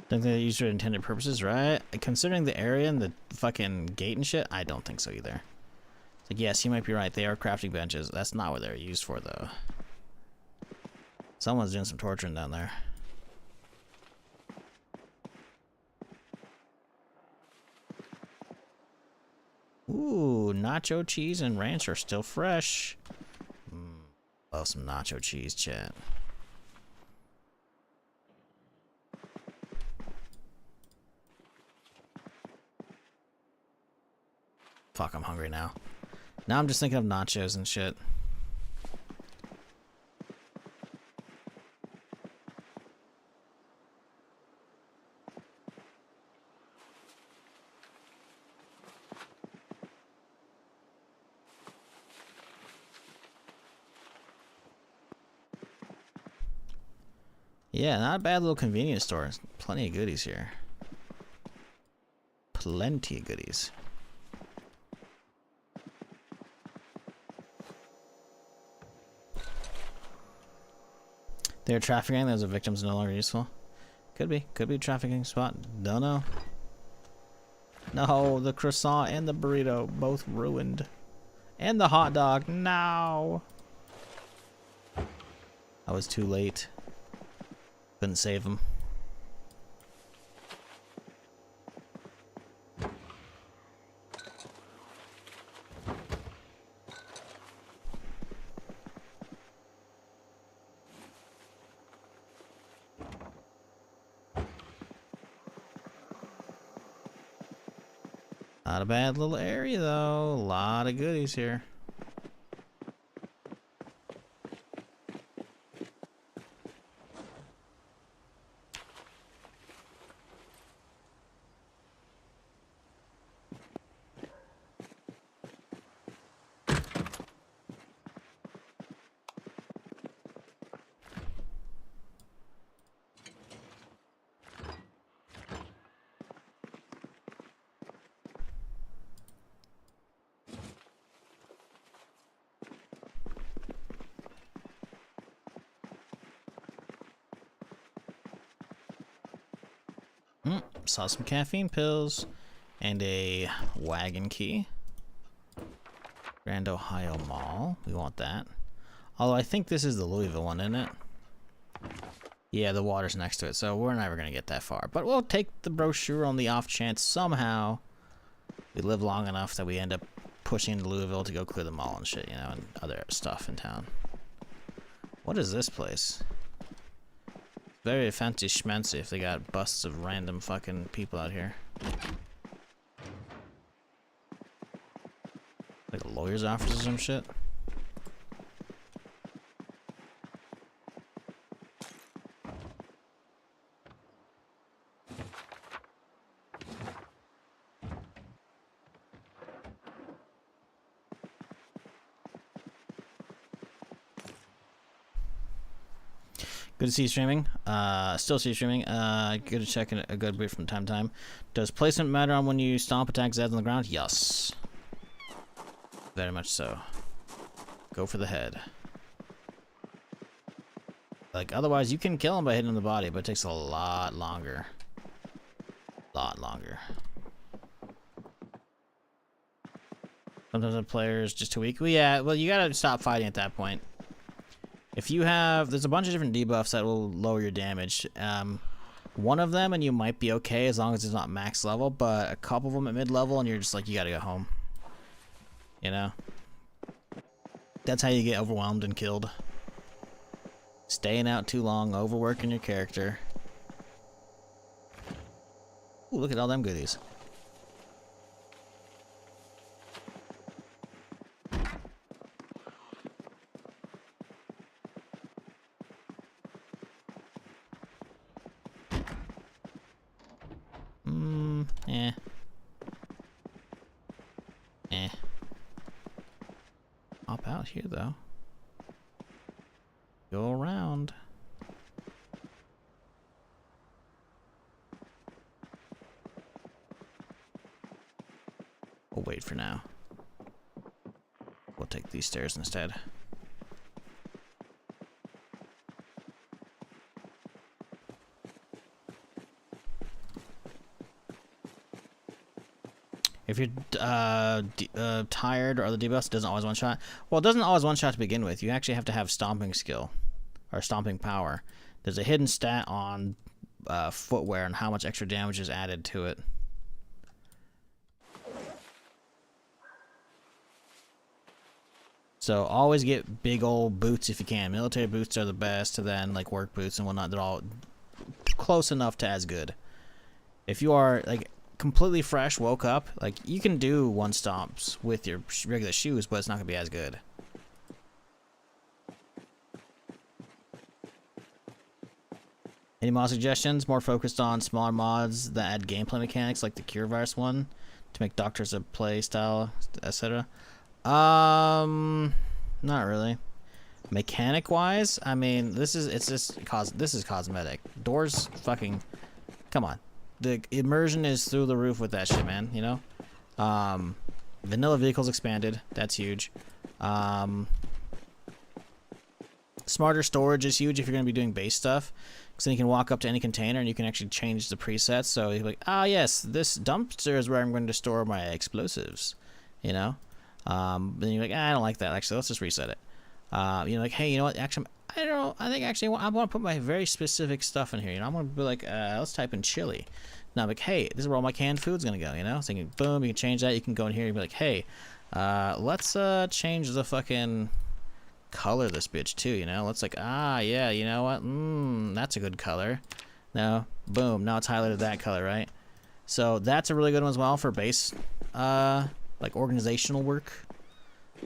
Don't think they use for intended purposes, right? Considering the area and the fucking gate and shit, I don't think so either. It's like, yes, you might be right. They are crafting benches. That's not what they're used for, though. Someone's doing some torturing down there. Ooh, nacho cheese and ranch are still fresh. Love some nacho cheese, chat. Fuck, I'm hungry now. Now I'm just thinking of nachos and shit. Yeah, not a bad little convenience store. Plenty of goodies here. Plenty of goodies. They're trafficking. Those victims no longer useful. Could be a trafficking spot. Don't know. No, the croissant and the burrito both ruined. And the hot dog. No. I was too late. Couldn't save him. Not a bad little area though. A lot of goodies here. Saw some caffeine pills and a wagon key. Grand Ohio Mall. We want that. Although I think this is the Louisville one, isn't it? Yeah, the water's next to it, so we're never going to get that far. But we'll take the brochure on the off chance somehow we live long enough that we end up pushing into Louisville to go clear the mall and shit, you know, and other stuff in town. What is this place? Very fancy schmancy if they got busts of random fucking people out here. Like a lawyer's office or some shit. Good to see you streaming. Still see you streaming. Good to check in a good bit from time to time. Does placement matter on when you stomp attack Zeds on the ground? Yes. Very much so. Go for the head. Like, otherwise you can kill him by hitting the body, but it takes a lot longer. Sometimes the player's just too weak. Well, yeah, well, you gotta stop fighting at that point. If you have, there's a bunch of different debuffs that will lower your damage. One of them and you might be okay as long as it's not max level, but a couple of them at mid level and you're just like, you gotta go home. You know? That's how you get overwhelmed and killed. Staying out too long, overworking your character. Ooh, look at all them goodies. Hop out here though. Go around. We'll wait for now. We'll take these stairs instead. if you're tired or the debuffs, it doesn't always one-shot. Well, it doesn't always one-shot to begin with. You actually have to have stomping skill or stomping power. There's a hidden stat on footwear and how much extra damage is added to it. So always get big old boots if you can. Military boots are the best, and then like work boots and whatnot. They're all close enough to as good. If you are like completely fresh, woke up, like you can do one stomps with your regular shoes, but it's not gonna be as good. Any mod suggestions? More focused on smaller mods that add gameplay mechanics, like the Cure Virus one, to make doctors a play style, etc. Not really. Mechanic wise, I mean, this is cosmetic. Doors, fucking, come on. The immersion is through the roof with that shit, man. You know. Vanilla vehicles expanded. That's huge. Smarter storage is huge if you're gonna be doing base stuff, because then you can walk up to any container and you can actually change the presets. So you're like, ah, yes, this dumpster is where I'm going to store my explosives. You know. Then you're like, I don't like that. Actually, let's just reset it. You're like, hey, you know what? Actually, I don't know. I think actually I want to put my very specific stuff in here. You know, I'm going to be like, let's type in chili. Now I'm like, hey, this is where all my canned food's going to go. You know, so you can, boom, you can change that. You can go in here and be like, hey, let's change the fucking color of this bitch too. You know, let's like, ah, yeah, you know what? That's a good color. Now, boom, now it's highlighted that color, right? So that's a really good one as well for base, like organizational work.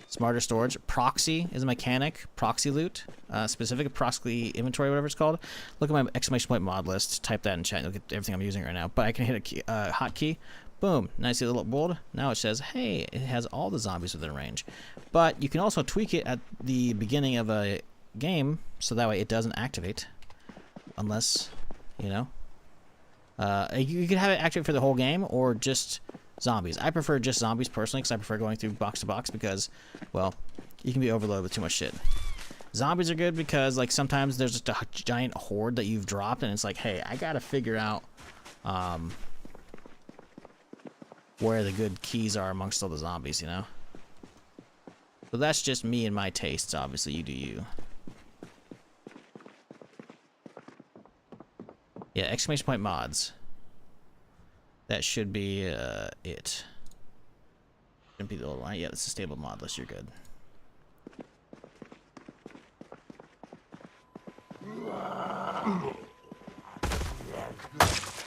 Smarter storage. Proxy is a mechanic. Proxy loot. Specific proxy inventory, whatever it's called. Look at my exclamation point mod list. Type that in chat. Look at everything I'm using right now. But I can hit a key, hotkey. Boom. Now you see the little bold. Now it says, hey, it has all the zombies within range. But you can also tweak it at the beginning of a game, so that way it doesn't activate. Unless, you know. You can have it activate for the whole game, or just zombies. I prefer just zombies personally, because I prefer going through box to box, because, well, you can be overloaded with too much shit. Zombies are good because, like, sometimes there's just a giant horde that you've dropped, and it's like, hey, I gotta figure out where the good keys are amongst all the zombies, you know? So that's just me and my tastes, obviously. You do you. Yeah, exclamation point mods. That should be it. Shouldn't be the old one. Yeah, it's a stable mod list. You're good.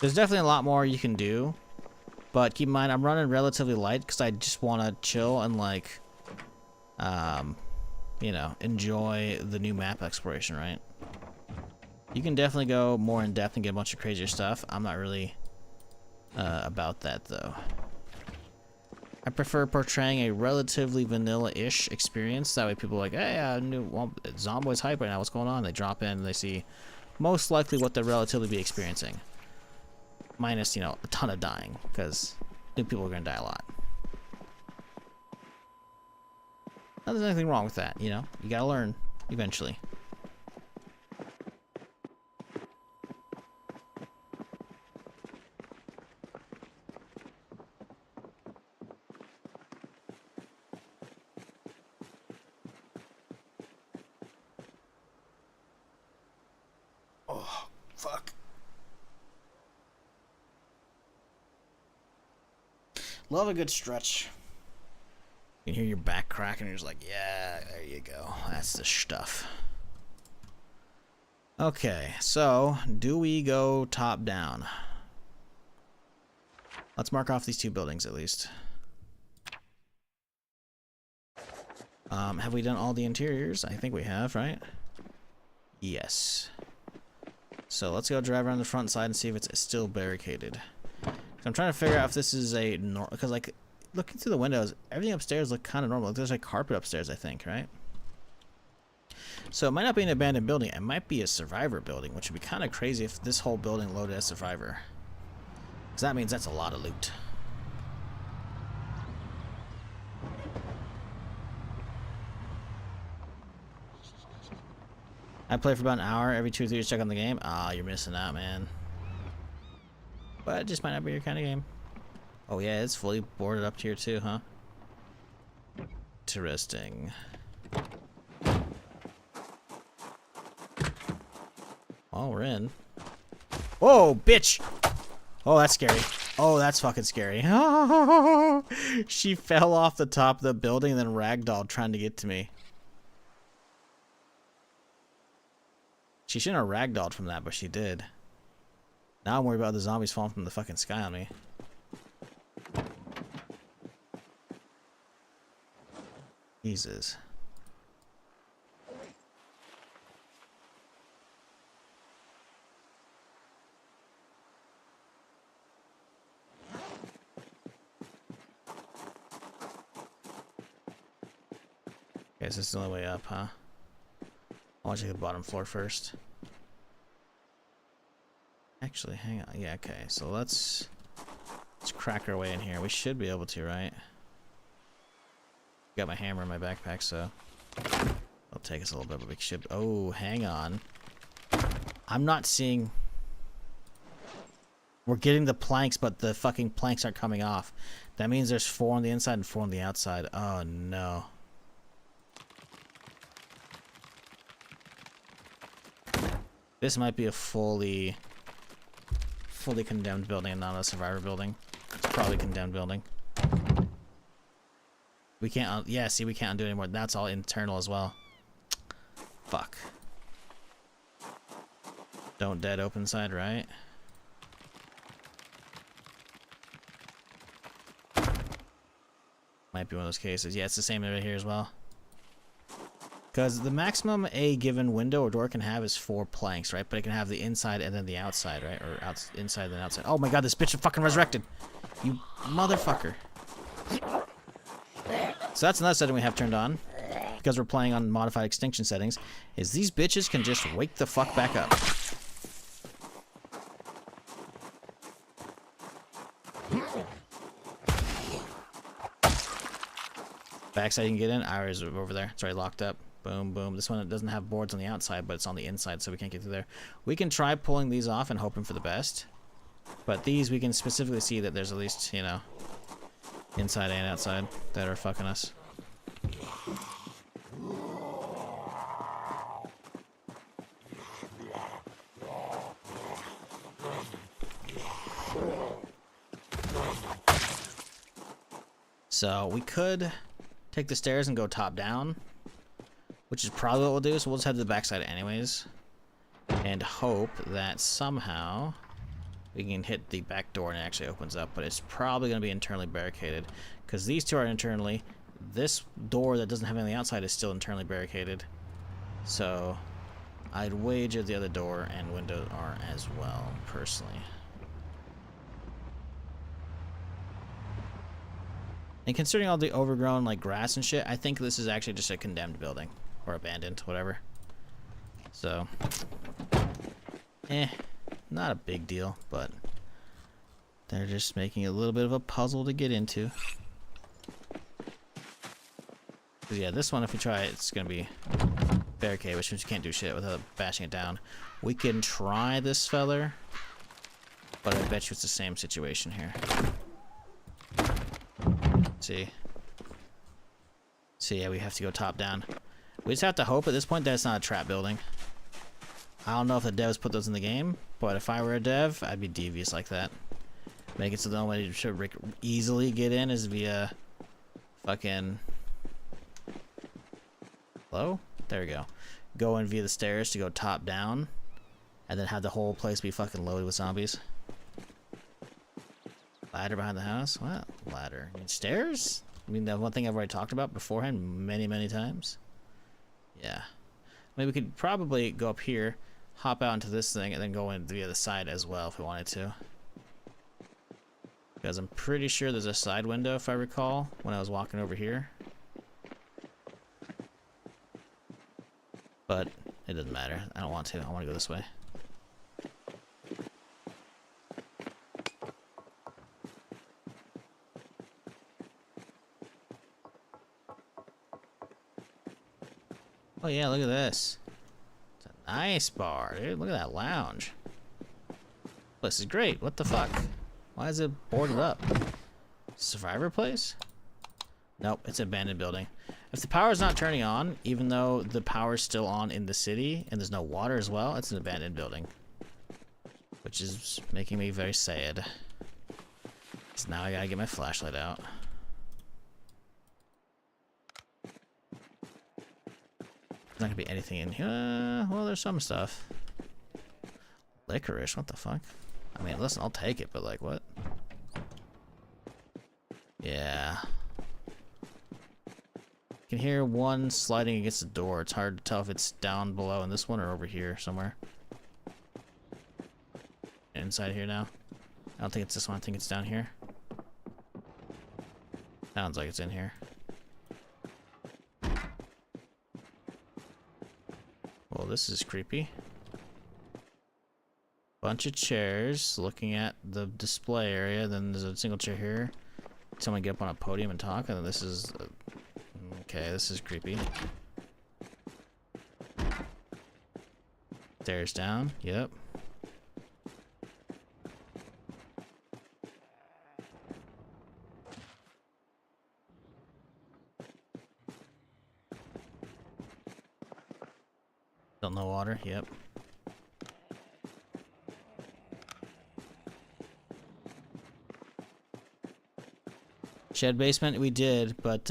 There's definitely a lot more you can do, but keep in mind I'm running relatively light because I just want to chill and like, you know, enjoy the new map exploration. Right? You can definitely go more in depth and get a bunch of crazier stuff. I'm not really about that though. I prefer portraying a relatively vanilla-ish experience. That way people are like, hey, I knew, well, Zomboid's hype right now. What's going on? They drop in and they see most likely what they'll relatively be experiencing. Minus, you know, a ton of dying, because new people are going to die a lot. Now, there's anything wrong with that, you know? You got to learn eventually. Oh, fuck. Love a good stretch. You can hear your back crack and you're just like, yeah, there you go. That's the stuff. Okay, so do we go top down? Let's mark off these two buildings at least. Have we done all the interiors? I think we have, right? Yes. So let's go drive around the front side and see if it's still barricaded. So I'm trying to figure out if this is a normal, because like looking through the windows, everything upstairs look kind of normal. There's like carpet upstairs, I think, right? So it might not be an abandoned building. It might be a survivor building, which would be kind of crazy if this whole building loaded as survivor. Because that means that's a lot of loot. I play for about an hour every 2 or 3 to check on the game. Ah, you're missing out, man. But it just might not be your kind of game. Oh yeah, it's fully boarded up here too, huh? Interesting. Oh, we're in. Whoa, bitch! Oh, that's scary. Oh, that's fucking scary. She fell off the top of the building and then ragdolled trying to get to me. She shouldn't have ragdolled from that, but she did. Now I'm worried about the zombies falling from the fucking sky on me. Jesus. Okay, so this is the only way up, huh? I want to check the bottom floor first. Actually, hang on. Yeah, okay. So let's crack our way in here. We should be able to, right? Got my hammer in my backpack, so it'll take us a little bit, but we should. Oh, hang on. I'm not seeing. We're getting the planks, but the fucking planks aren't coming off. That means there's 4 on the inside and 4 on the outside. Oh no. This might be a fully condemned building and not a survivor building. It's probably a condemned building. We can't, yeah, see, we can't undo it anymore. That's all internal as well. Fuck. Don't dead open side, right? Might be one of those cases. Yeah, it's the same over here as well. Because the maximum a given window or door can have is 4 planks, right? But it can have the inside and then the outside, right? Or inside and then outside. Oh my god, this bitch is fucking resurrected! You motherfucker. So that's another setting we have turned on. Because we're playing on modified extinction settings. Is these bitches can just wake the fuck back up. Backside you can get in. Ours are over there. It's already locked up. Boom, boom. This one doesn't have boards on the outside, but it's on the inside, so we can't get through there. We can try pulling these off and hoping for the best. But these, we can specifically see that there's at least, you know, inside and outside that are fucking us. So we could take the stairs and go top down, which is probably what we'll do, so we'll just head to the backside anyways. And hope that somehow we can hit the back door and it actually opens up, but it's probably going to be internally barricaded. Because these two are internally. This door that doesn't have anything outside is still internally barricaded. So I'd wager the other door and window are as well, personally. And considering all the overgrown like grass and shit, I think this is actually just a condemned building. Or abandoned, whatever. So, not a big deal, but they're just making it a little bit of a puzzle to get into. Yeah, this one, if we try it, it's gonna be barricade, which means you can't do shit without bashing it down. We can try this feller, but I bet you it's the same situation here. See? So yeah, we have to go top down. We just have to hope at this point that it's not a trap building. I don't know if the devs put those in the game, but if I were a dev, I'd be devious like that. Make it so the only way to easily get in is via fucking... Hello? There we go. Go in via the stairs to go top down, and then have the whole place be fucking loaded with zombies. Ladder behind the house? What? Ladder. I mean, stairs? I mean, that one thing I've already talked about beforehand many, many times. Yeah. I mean, we could probably go up here, hop out into this thing, and then go in via the side as well if we wanted to. Because I'm pretty sure there's a side window, if I recall, when I was walking over here. But it doesn't matter. I don't want to. I want to go this way. Oh yeah, look at this. It's a nice bar, dude. Look at that lounge. This is great. What the fuck? Why is it boarded up? Survivor place? Nope, it's an abandoned building. If the power is not turning on, even though the power is still on in the city and there's no water as well, it's an abandoned building. Which is making me very sad. So now I gotta get my flashlight out. There's not gonna be anything in here. Well, there's some stuff. Licorice, what the fuck? I mean, listen, I'll take it, but like, what? Yeah. You can hear one sliding against the door. It's hard to tell if it's down below in this one or over here somewhere. Inside here now. I don't think it's this one. I think it's down here. Sounds like it's in here. Well, this is creepy. Bunch of chairs looking at the display area. Then there's a single chair here. Someone get up on a podium and talk. And then this is... okay, this is creepy. Stairs down. Yep. Still no water. Yep. Shed basement, we did, but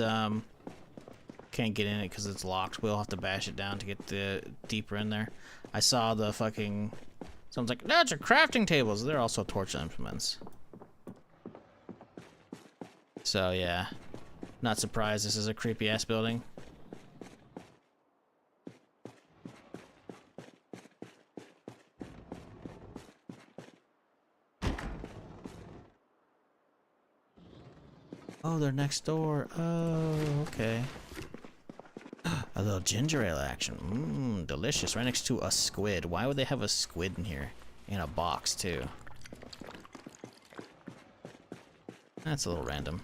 can't get in it because it's locked. We'll have to bash it down to get the deeper in there. I saw the fucking... someone's like, no, it's your crafting tables. They're also torch implements. So, yeah. Not surprised this is a creepy-ass building. Oh, they're next door. Oh, okay. A little ginger ale action. Mmm, delicious. Right next to a squid. Why would they have a squid in here? In a box, too. That's a little random.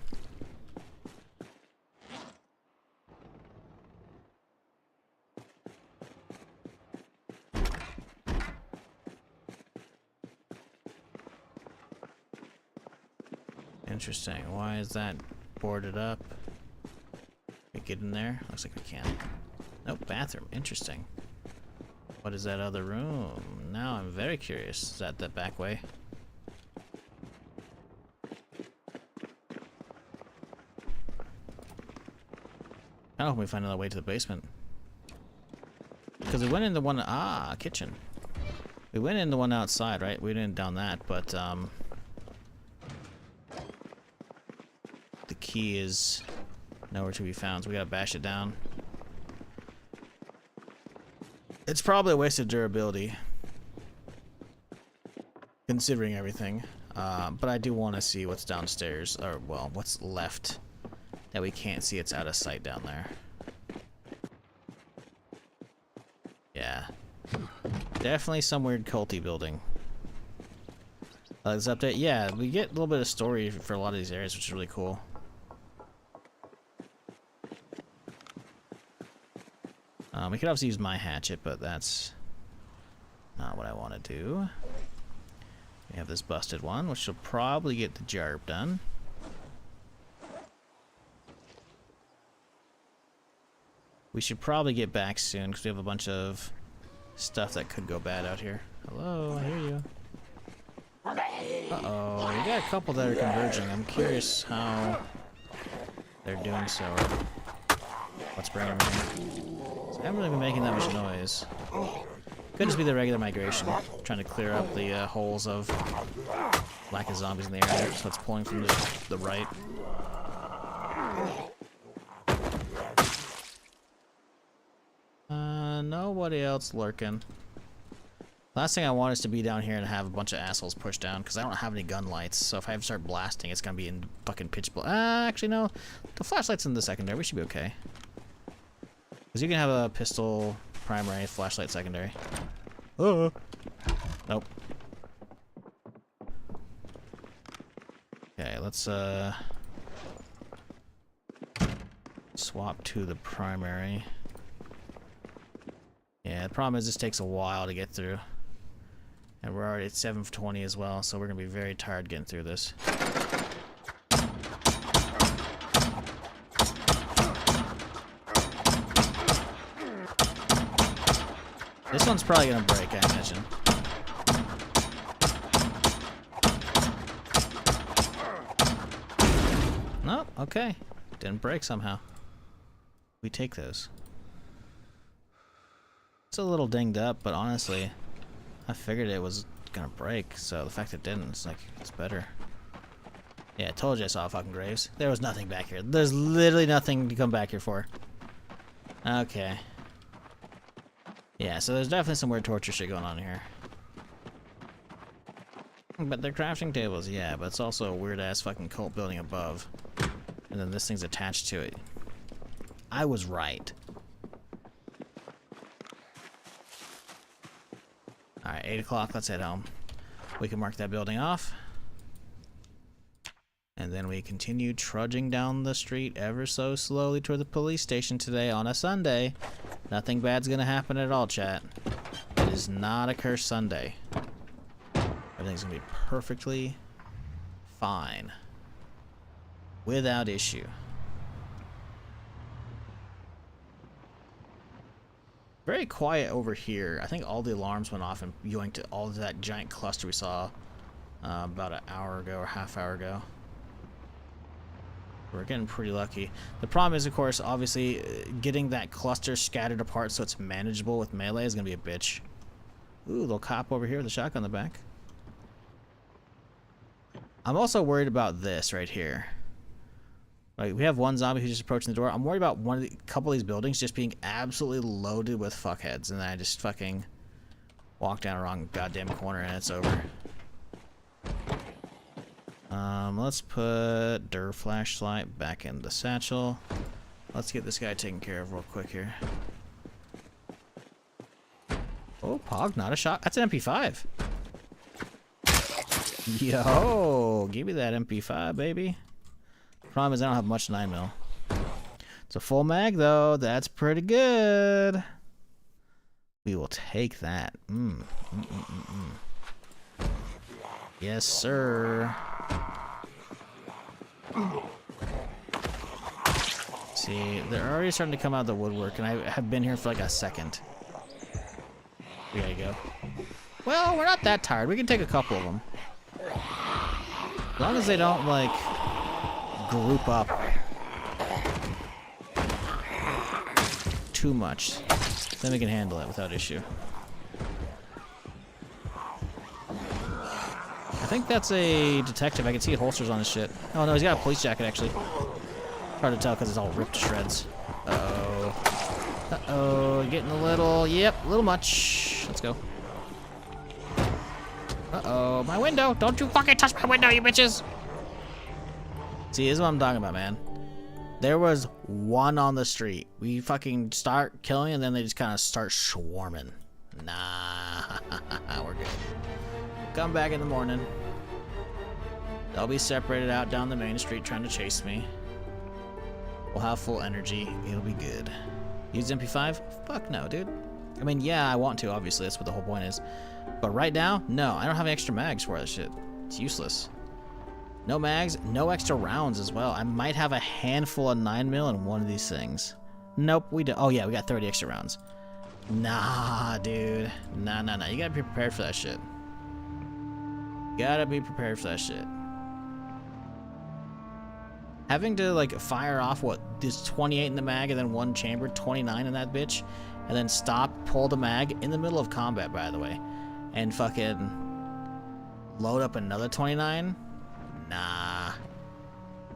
Interesting. Why is that boarded up? Can we get in there? Looks like we can. Nope, bathroom. Interesting. What is that other room? Now I'm very curious. Is that the back way? I hope we find another way to the basement. Because we went in the one... ah, kitchen. We went in the one outside, right? We didn't down that, but the key is nowhere to be found, so we gotta bash it down. It's probably a waste of durability, considering everything. But I do want to see what's downstairs, or well, what's left that we can't see. It's out of sight down there. Yeah, definitely some weird culty building. This update, yeah, we get a little bit of story for a lot of these areas, which is really cool. We could obviously use my hatchet, but that's not what I want to do. We have this busted one, which will probably get the job done. We should probably get back soon, because we have a bunch of stuff that could go bad out here. Hello, I hear you. Uh-oh, we got a couple that are converging. I'm curious how they're doing so. Let's bring them in. I haven't really been making that much noise. Could just be the regular migration, trying to clear up the holes of lack of zombies in the area, so it's pulling from the right. Nobody else lurking. Last thing I want is to be down here and have a bunch of assholes push down, because I don't have any gun lights, so if I have to start blasting, it's going to be in fucking pitch black. Actually, no. The flashlight's in the secondary. We should be okay. Because you can have a pistol primary, flashlight secondary. Oh. Nope. Okay, let's swap to the primary. Yeah, the problem is this takes a while to get through. And we're already at 7:20 as well, so we're gonna be very tired getting through this. This one's probably gonna break, I imagine. Nope, okay. Didn't break somehow. We take those. It's a little dinged up, but honestly, I figured it was gonna break, so the fact it didn't, it's like, it's better. Yeah, I told you I saw fucking graves. There was nothing back here. There's literally nothing to come back here for. Okay. Yeah, so there's definitely some weird torture shit going on here. But they're crafting tables, yeah, but it's also a weird-ass fucking cult building above. And then this thing's attached to it. I was right. Alright, 8 o'clock, let's head home. We can mark that building off. And then we continue trudging down the street ever so slowly toward the police station today on a Sunday. Nothing bad's gonna happen at all, chat. It is not a cursed Sunday. Everything's gonna be perfectly fine. Without issue. Very quiet over here. I think all the alarms went off and yoinked to all of that giant cluster we saw about an hour ago or half hour ago. We're getting pretty lucky. The problem is, of course, obviously, getting that cluster scattered apart so it's manageable with melee is going to be a bitch. Ooh, little cop over here with a shotgun in the back. I'm also worried about this right here. Like, we have one zombie who's just approaching the door. I'm worried about couple of these buildings just being absolutely loaded with fuckheads, and then I just fucking walk down a wrong goddamn corner and it's over. Let's put Der flashlight back in the satchel. Let's get this guy taken care of real quick here. Oh, Pog, not a shot. That's an MP5. Yo, give me that MP5, baby. Problem is I don't have much 9mm. It's a full mag, though. That's pretty good. We will take that. Yes, sir. See, they're already starting to come out of the woodwork, and I have been here for like a second. We gotta go. Well, we're not that tired. We can take a couple of them. As long as they don't, like, group up too much, then we can handle it without issue. I think that's a detective. I can see holsters on his shit. Oh no, he's got a police jacket actually. Hard to tell because it's all ripped to shreds. Uh-oh. Uh-oh, getting a little, yep, a little much. Let's go. Uh-oh, my window. Don't you fucking touch my window, you bitches. See, this is what I'm talking about, man. There was one on the street. We fucking start killing and then they just kind of start swarming. Nah, we're good. Come back in the morning. They'll be separated out down the main street trying to chase me. We'll have full energy. It'll be good. Use MP5? Fuck no, dude. I mean, yeah, I want to, obviously. That's what the whole point is. But right now, no. I don't have any extra mags for this shit. It's useless. No mags, no extra rounds as well. I might have a handful of 9mm in one of these things. Nope, we don't. Oh, yeah, we got 30 extra rounds. Nah, dude. Nah. You gotta be prepared for that shit. Gotta be prepared for that shit. Having to, like, fire off, what, there's 28 in the mag and then one chamber, 29 in that bitch, and then stop, pull the mag in the middle of combat, by the way, and fucking load up another 29? Nah.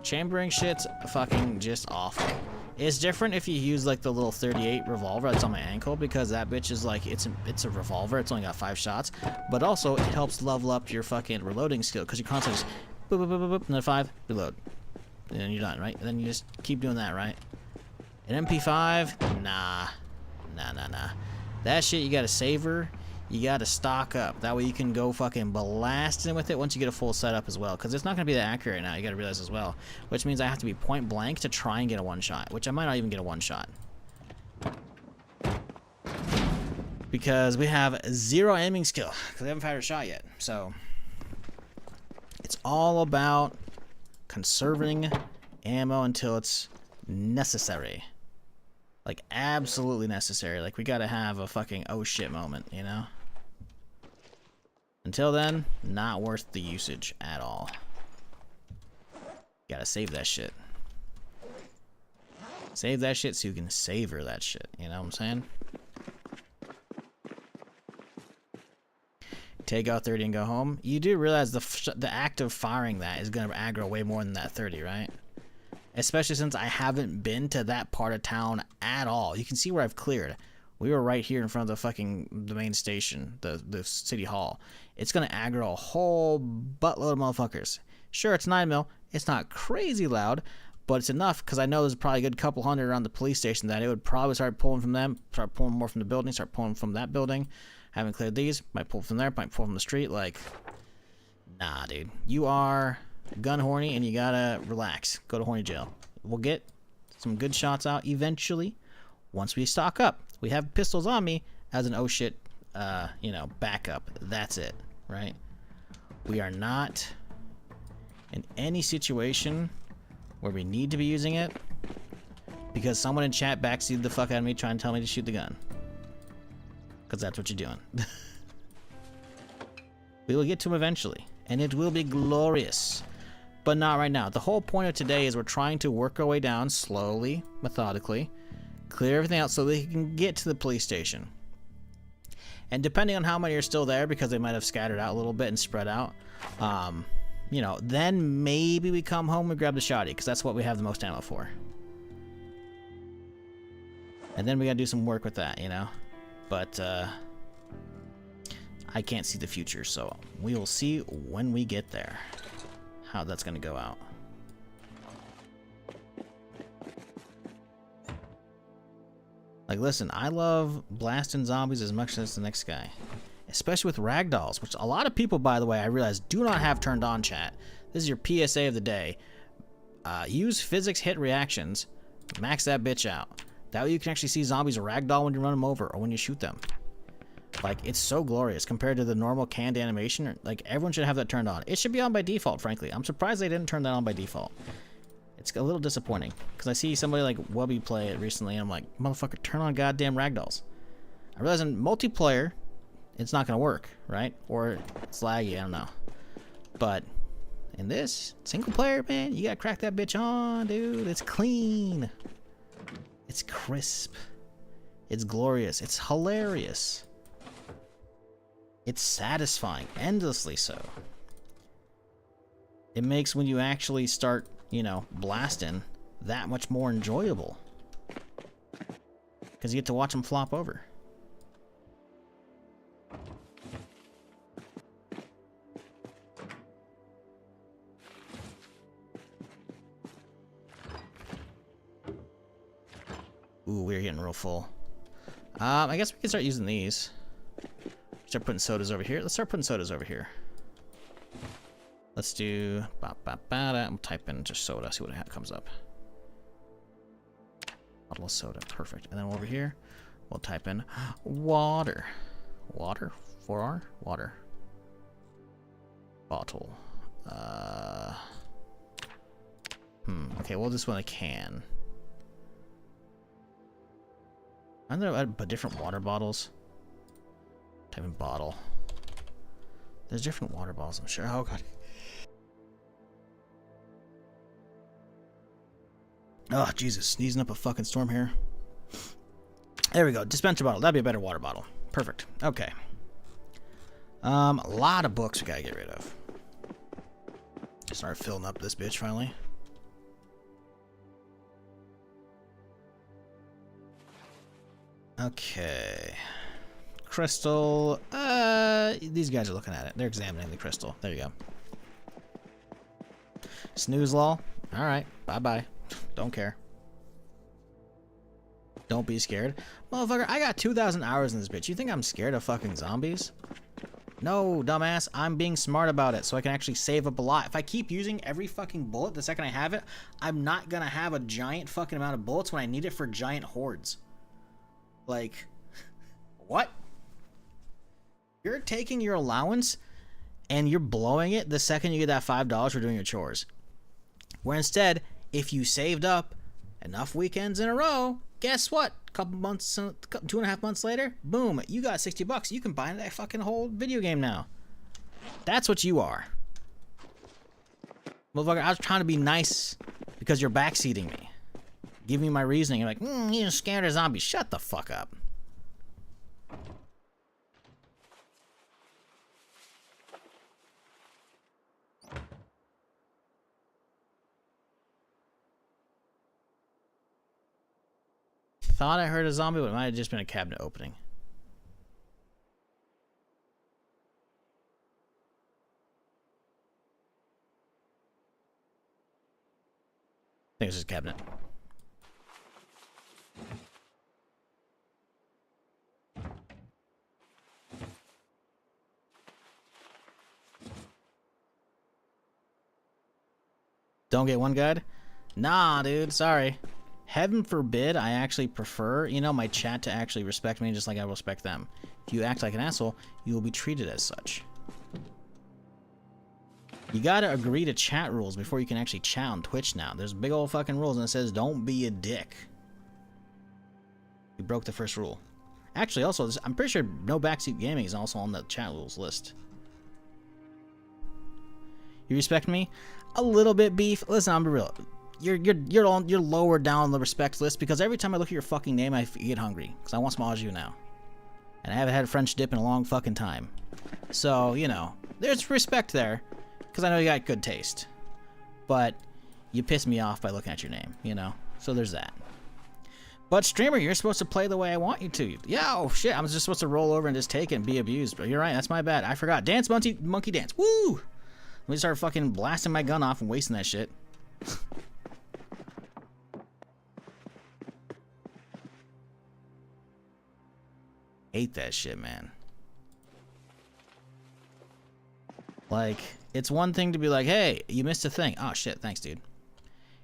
Chambering shit's fucking just awful. It's different if you use, like, the little 38 revolver that's on my ankle, because that bitch is, like, it's a revolver, it's only got 5 shots, but also it helps level up your fucking reloading skill, because you constantly just boop, boop, boop, boop, boop, another 5, reload. And then you're done, right? And then you just keep doing that, right? An MP5? Nah. Nah. That shit you gotta savor. You gotta stock up. That way you can go fucking blasting with it once you get a full setup as well. Because it's not gonna be that accurate now, you gotta realize as well. Which means I have to be point blank to try and get a one shot. Which I might not even get a one shot. Because we have 0 aiming skill. Because we haven't fired a shot yet. So it's all about conserving ammo until it's necessary. Like, absolutely necessary. Like, we gotta have a fucking oh shit moment, you know? Until then, not worth the usage at all. Gotta save that shit. Save that shit so you can savor that shit, you know what I'm saying? Take out 30 and go home. You do realize the act of firing that is gonna aggro way more than that 30, right? Especially since I haven't been to that part of town at all. You can see where I've cleared. We were right here in front of the main station, the city hall. It's gonna aggro a whole buttload of motherfuckers. Sure, it's 9 mil. It's not crazy loud, but it's enough because I know there's probably a good couple hundred around the police station that it would probably start pulling from them, start pulling more from the building, start pulling from that building. Haven't cleared these, might pull from there, might pull from the street. Like, nah, dude. You are gun horny and you gotta relax. Go to horny jail. We'll get some good shots out eventually once we stock up. We have pistols on me as an oh shit, you know, backup. That's it, right? We are not in any situation where we need to be using it because someone in chat backseated the fuck out of me trying to tell me to shoot the gun. Because that's what you're doing. We will get to him eventually, and it will be glorious. But not right now. The whole point of today is we're trying to work our way down slowly, methodically, clear everything out so they can get to the police station. And depending on how many are still there, because they might have scattered out a little bit and spread out, you know, then maybe we come home and grab the shotty, because that's what we have the most ammo for. And then we gotta do some work with that, you know? But, I can't see the future, so we will see when we get there how that's gonna go out. Like, listen, I love blasting zombies as much as the next guy. Especially with ragdolls, which a lot of people, by the way, I realize do not have turned on, chat. This is your PSA of the day. Use physics hit reactions. Max that bitch out. That way you can actually see zombies ragdoll when you run them over or when you shoot them. Like, it's so glorious compared to the normal canned animation. Like, everyone should have that turned on. It should be on by default, frankly. I'm surprised they didn't turn that on by default. It's a little disappointing because I see somebody like Wubby play it recently and I'm like, motherfucker, turn on goddamn ragdolls. I realize in multiplayer, it's not going to work, right? Or it's laggy, I don't know. But in this, single player, man, you got to crack that bitch on, dude. It's clean. It's crisp. It's glorious. It's hilarious. It's satisfying. Endlessly so. It makes when you actually start, you know, blasting that much more enjoyable. Because you get to watch them flop over. Ooh, we're getting real full. I guess we can start using these. Start putting sodas over here. Let's start putting sodas over here. Let's do... I'll type in just soda, see what comes up. Bottle of soda, perfect. And then over here, we'll type in water. Water? 4R? Water. Bottle. Okay, we'll just want a can. Aren't there different water bottles? Type in bottle. There's different water bottles, I'm sure. Oh, God. Oh, Jesus. Sneezing up a fucking storm here. There we go. Dispenser bottle. That'd be a better water bottle. Perfect. Okay. A lot of books we gotta get rid of. Start filling up this bitch finally. Okay. Crystal. These guys are looking at it. They're examining the crystal. There you go. Snooze lol. Alright. Bye-bye. Don't care. Don't be scared. Motherfucker, I got 2,000 hours in this bitch. You think I'm scared of fucking zombies? No, dumbass. I'm being smart about it so I can actually save up a lot. If I keep using every fucking bullet the second I have it, I'm not gonna have a giant fucking amount of bullets when I need it for giant hordes. Like, what? You're taking your allowance and you're blowing it the second you get that $5 for doing your chores. Where instead, if you saved up enough weekends in a row, Guess what? Couple months, 2.5 months later, boom, you got $60. You can buy that fucking whole video game now. That's what you are. Motherfucker, I was trying to be nice because you're backseating me. Give me my reasoning. You're like, you're scared of zombies. Shut the fuck up. Thought I heard a zombie, but it might have just been a cabinet opening. I think it's just a cabinet. Don't get one guide? Nah, dude, sorry. Heaven forbid I actually prefer, you know, my chat to actually respect me just like I respect them. If you act like an asshole, you will be treated as such. You gotta agree to chat rules before you can actually chat on Twitch now. There's big old fucking rules and it says don't be a dick. You broke the first rule. Actually, also, I'm pretty sure no backseat gaming is also on the chat rules list. You respect me? A little bit, beef. Listen, I'm real. You're lower down on the respect list because every time I look at your fucking name, I get hungry because I want some au jus now, and I haven't had a French dip in a long fucking time. So you know, there's respect there because I know you got good taste, but you piss me off by looking at your name, you know. So there's that. But streamer, you're supposed to play the way I want you to. Yeah, oh shit, I was just supposed to roll over and just take it and be abused. But you're right, that's my bad. I forgot. Dance, monkey dance. Woo! Let me start fucking blasting my gun off and wasting that shit. Hate that shit, man. Like, it's one thing to be like, hey, you missed a thing. Oh shit, thanks, dude.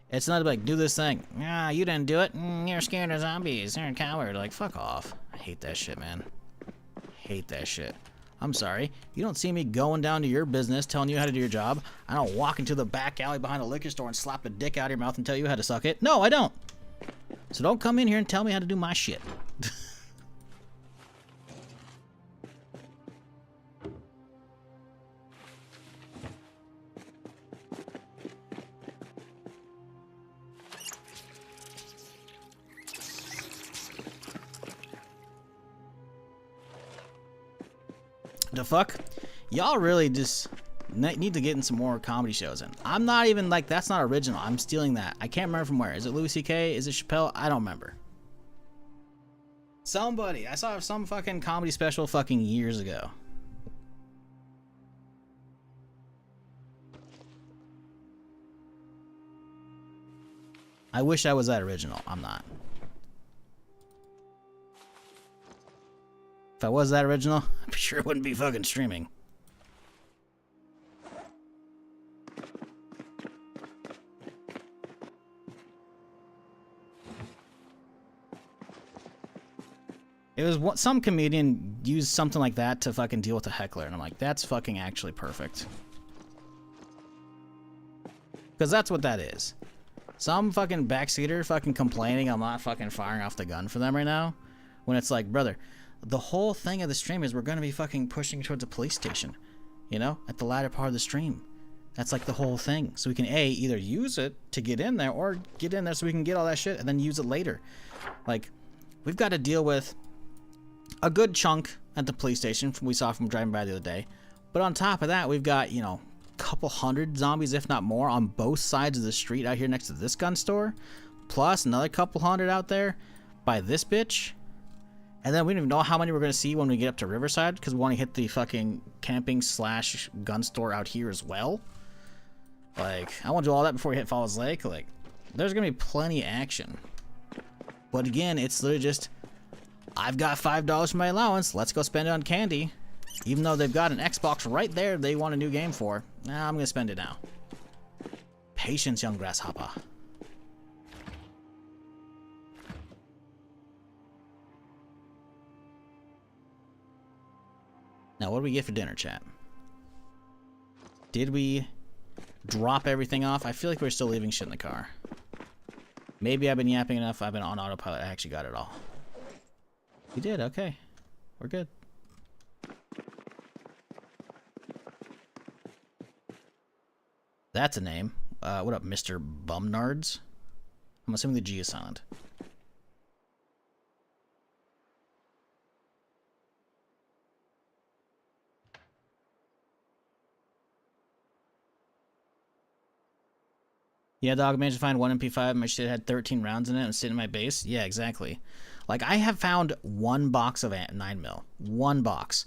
It's not like, do this thing. Ah, you didn't do it. You're scared of zombies. You're a coward. Like, fuck off. I hate that shit, man. Hate that shit. I'm sorry. You don't see me going down to your business telling you how to do your job. I don't walk into the back alley behind a liquor store and slap a dick out of your mouth and tell you how to suck it. No, I don't. So don't come in here and tell me how to do my shit. The fuck? Y'all really just need to get in some more comedy shows in. I'm not even like, that's not original. I'm stealing that. I can't remember from where. Is it Louis C.K.? Is it Chappelle? I don't remember. Somebody. I saw some fucking comedy special fucking years ago. I wish I was that original. I'm not. If I was that original, I'm sure it wouldn't be fucking streaming. It was what some comedian used something like that to fucking deal with a heckler, and I'm like, that's fucking actually perfect. Because that's what that is. Some fucking backseater fucking complaining I'm not fucking firing off the gun for them right now, when it's like, brother, the whole thing of the stream is we're going to be fucking pushing towards a police station, you know, at the latter part of the stream. That's like the whole thing. So we can A, either use it to get in there or get in there so we can get all that shit and then use it later. Like, we've got to deal with a good chunk at the police station we saw from driving by the other day. But on top of that, we've got, you know, a couple hundred zombies, if not more, on both sides of the street out here next to this gun store. Plus another couple hundred out there by this bitch. And then we don't even know how many we're going to see when we get up to Riverside, because we want to hit the fucking camping / gun store out here as well. Like, I want to do all that before we hit Falls Lake. Like, there's going to be plenty of action. But again, it's literally just, I've got $5 for my allowance. Let's go spend it on candy. Even though they've got an Xbox right there they want a new game for. Nah, I'm going to spend it now. Patience, young grasshopper. Now, what do we get for dinner, chat? Did we drop everything off? I feel like we're still leaving shit in the car. Maybe I've been yapping enough. I've been on autopilot. I actually got it all. You did? Okay. We're good. That's a name. What up, Mr. Bumnards? I'm assuming the G is silent. Yeah, dog, managed to find one MP5. My shit had 13 rounds in it and sitting in my base. Yeah, exactly. Like, I have found one box of 9mm. One box.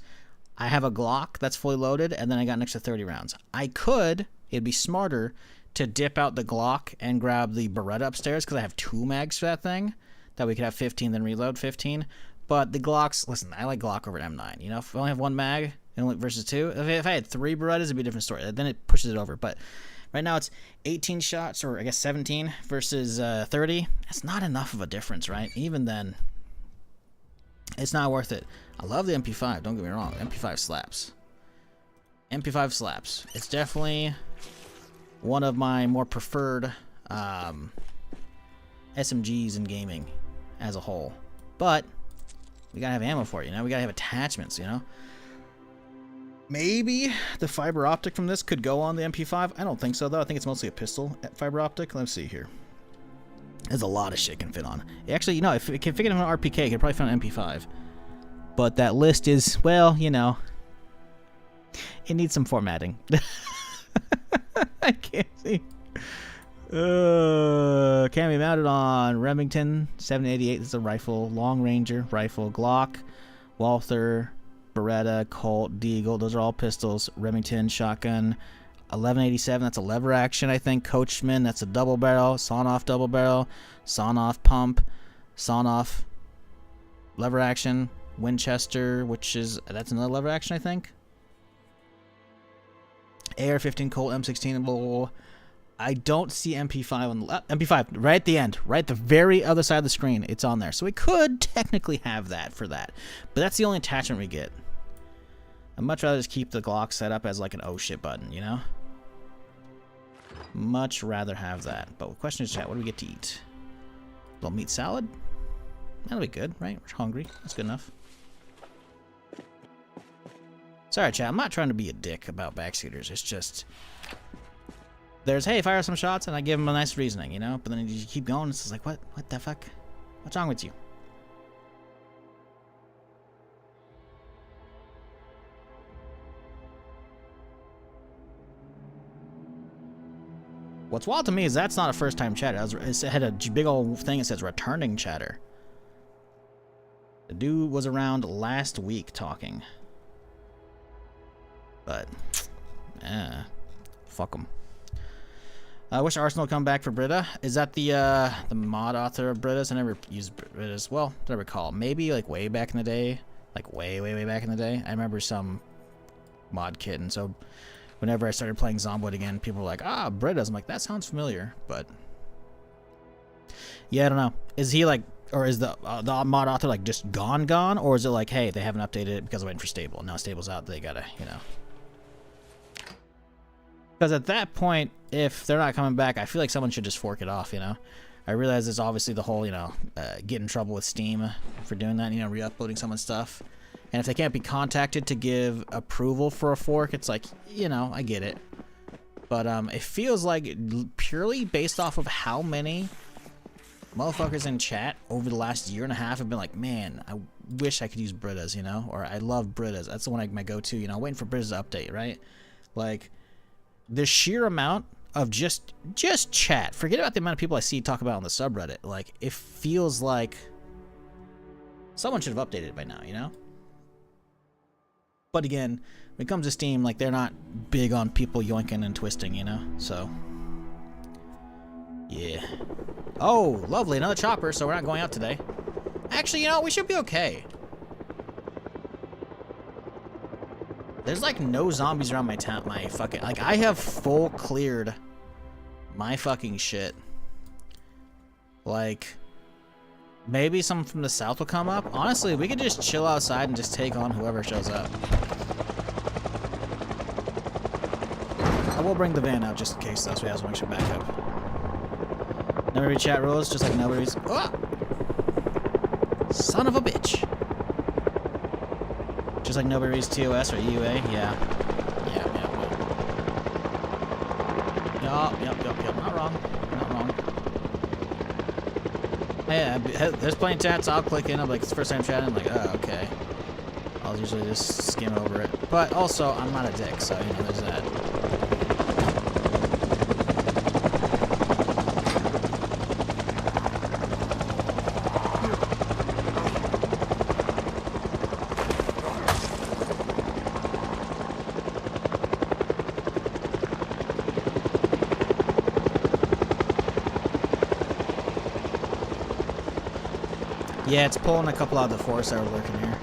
I have a Glock that's fully loaded, and then I got an extra 30 rounds. I could, it'd be smarter, to dip out the Glock and grab the Beretta upstairs, because I have 2 mags for that thing. That we could have 15, then reload 15. But the Glocks, listen, I like Glock over an M9. You know, if I only have 1 mag versus 2, if I had 3 Berettas, it'd be a different story. Then it pushes it over. But right now it's 18 shots, or I guess 17 versus 30. That's not enough of a difference, right? Even then, it's not worth it. I love the MP5, don't get me wrong. MP5 slaps. MP5 slaps. It's definitely one of my more preferred SMGs in gaming as a whole. But we gotta have ammo for it, you know? We gotta have attachments, you know? Maybe the fiber optic from this could go on the MP5. I don't think so, though. I think it's mostly a pistol fiber optic. Let's see here. There's a lot of shit can fit on. Actually, you know, if it can fit on an RPK, it could probably fit on an MP5. But that list is, well, you know, it needs some formatting. I can't see. Can be mounted on Remington 788. This is a rifle. Long Ranger rifle. Glock, Walther, Beretta, Colt, Deagle. Those are all pistols. Remington shotgun. 1187. That's a lever action, I think. Coachman. That's a double barrel. Sawn-off double barrel. Sawn-off pump. Sawn-off lever action. Winchester, which is, that's another lever action, I think. AR-15 Colt M16. Blah, blah, blah. I don't see MP5 on the MP5 right at the end, right at the very other side of the screen. It's on there, so we could technically have that for that, but that's the only attachment we get. I'd much rather just keep the Glock set up as like an oh shit button, you know. Much rather have that. But the question is, chat, what do we get to eat? A little meat salad. That'll be good, right? We're hungry. That's good enough. Sorry, chat. I'm not trying to be a dick about backseaters. It's just there's, hey, fire some shots, and I give them a nice reasoning, you know? But then you keep going, it's just like, what the fuck? What's wrong with you? What's wild to me is that's not a first-time chatter. It had a big old thing that says returning chatter. The dude was around last week talking. But, fuck him. I wish Arsenal would come back for Brita. Is that the mod author of Britas? I never used Britas. Well, I recall. Maybe like way back in the day. Like way back in the day. I remember some mod kit, and so whenever I started playing Zomboid again, people were like, ah, Britas. I'm like, that sounds familiar, but yeah, I don't know. Is he like, or is the mod author like just gone, or is it like, hey, they haven't updated it because I'm waiting for stable. Now stable's out, they gotta, you know. Because at that point, if they're not coming back, I feel like someone should just fork it off, you know? I realize there's obviously the whole, you know, get in trouble with Steam for doing that, you know, re-uploading someone's stuff. And if they can't be contacted to give approval for a fork, it's like, you know, I get it. But it feels like purely based off of how many motherfuckers in chat over the last year and a half have been like, man, I wish I could use Britas, you know? Or I love Britas. That's the one my go-to, you know, waiting for Britas to update, right? Like, the sheer amount of just chat. Forget about the amount of people I see talk about on the subreddit. Like, it feels like someone should have updated it by now, you know? But again, when it comes to Steam, like, they're not big on people yoinking and twisting, you know? So, yeah. Oh, lovely, another chopper, so we're not going out today. Actually, you know, we should be okay. There's like no zombies around my town, my fucking, like, I have full cleared my fucking shit. Like, maybe someone from the south will come up. Honestly, we could just chill outside and just take on whoever shows up. I will bring the van out just in case, though, so we have some extra backup. Never read chat rules, just like nobody's. Oh! Son of a bitch. Just like nobody reads TOS or EUA. Yeah. Yep. Not wrong. Hey, there's plenty of chats. I'll click in. I'm like, it's the first time chatting. I'm like, oh, okay. I'll usually just skim over it. But also, I'm not a dick, so, you know, there's that. Yeah, it's pulling a couple out of the forest that are working here.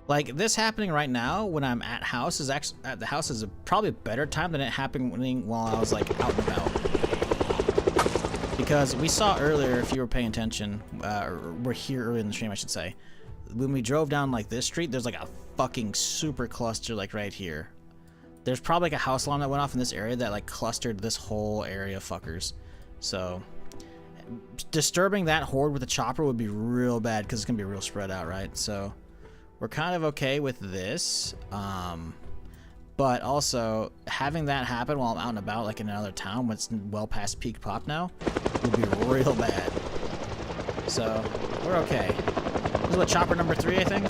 Like, this happening right now when I'm at house is actually at the house is probably a better time than it happening while I was like out and about. Because we saw earlier, if you were paying attention, we're here early in the stream, I should say. When we drove down like this street, there's like a fucking super cluster like right here. There's probably like a house alarm that went off in this area that like clustered this whole area of fuckers. So disturbing that horde with a chopper would be real bad because it's gonna be real spread out, right? So we're kind of okay with this, but also having that happen while I'm out and about like in another town when it's well past peak pop now would be real bad. So we're okay. This is what, chopper number 3, I think.